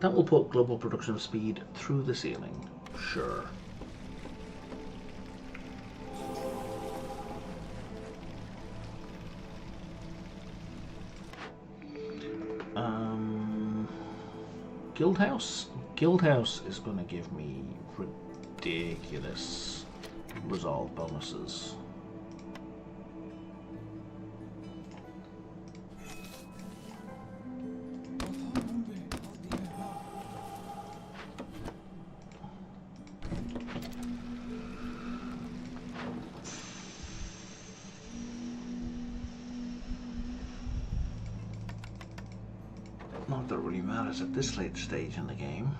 [SPEAKER 1] That will put global production speed through the ceiling. Sure. Guildhouse? Guildhouse is going to give me ridiculous resolve bonuses. Not that it really matters at this late stage in the game.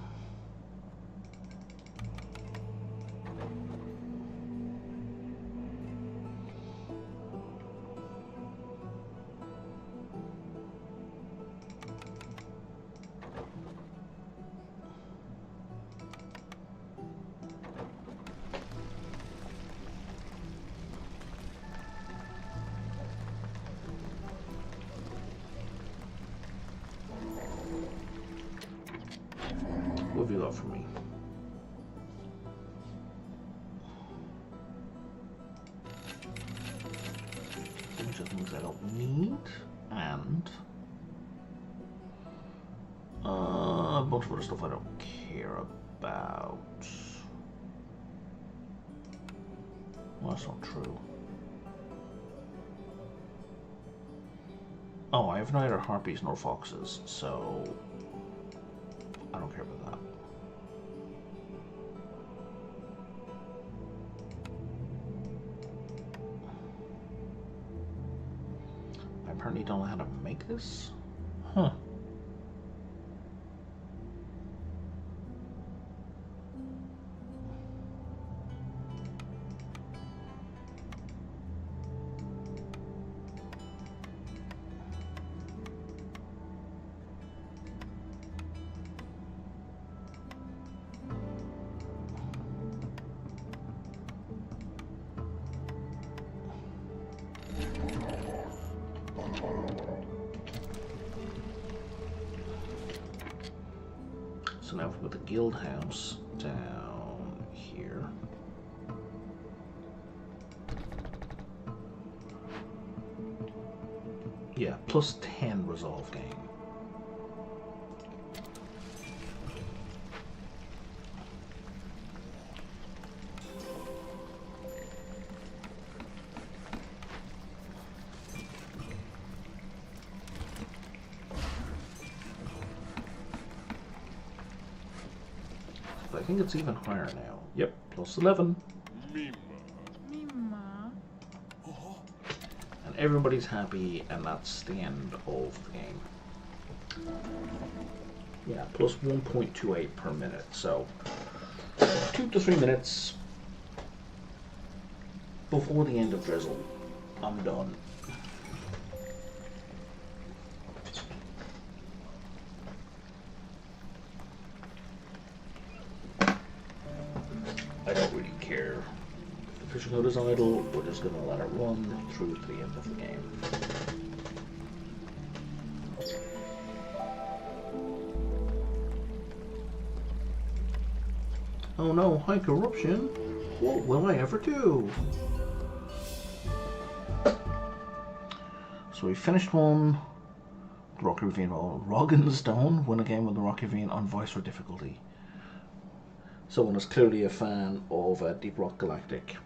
[SPEAKER 1] What have you got for me? A bunch of things I don't need, and a bunch of other stuff I don't care about. Well, that's not true. Oh, I have neither harpies nor foxes, so I don't care about that. I apparently don't know how to make this? Huh. So now we've got the guild house down here. Yeah, plus 10 resolve gain. I think it's even higher now. Yep, plus 11. And everybody's happy, and that's the end of the game. Yeah, plus 1.28 per minute, so 2 to 3 minutes before the end of Drizzle. I'm done. I don't really care. If the fishing hut is idle, we're just going to let it run through to the end of the game. Oh no, high corruption? What will I ever do? So we finished one. The Rocky Ravine, Roggen's Stone. Win a game with the Rocky Ravine on voice or difficulty. Someone is clearly a fan of Deep Rock Galactic.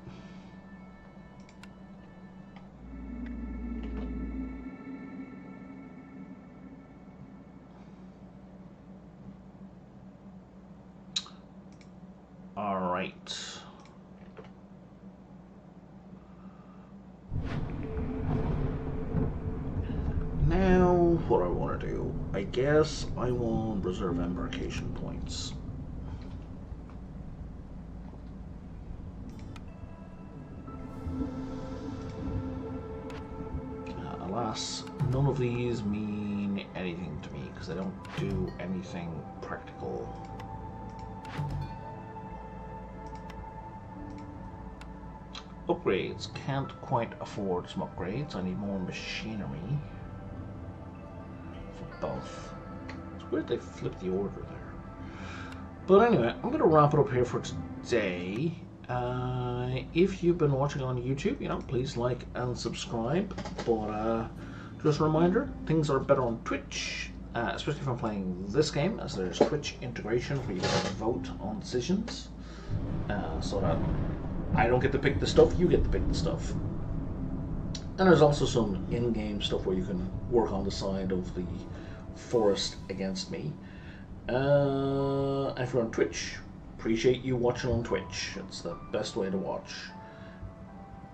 [SPEAKER 1] Alright. Now, what I want to do, I guess I want reserve embarkation points. Alas, none of these mean anything to me because they don't do anything practical. Upgrades. Can't quite afford some upgrades. I need more machinery for both. It's weird they flipped the order there. But anyway, I'm going to wrap it up here for today. If you've been watching on YouTube, please like and subscribe. But just a reminder, things are better on Twitch. especially if I'm playing this game, as there's Twitch integration where you get to vote on decisions, so that I don't get to pick the stuff, you get to pick the stuff. And there's also some in-game stuff where you can work on the side of the forest against me. And if you're on Twitch, appreciate you watching on Twitch. It's the best way to watch.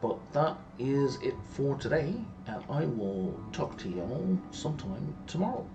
[SPEAKER 1] But that is it for today, and I will talk to you all sometime tomorrow.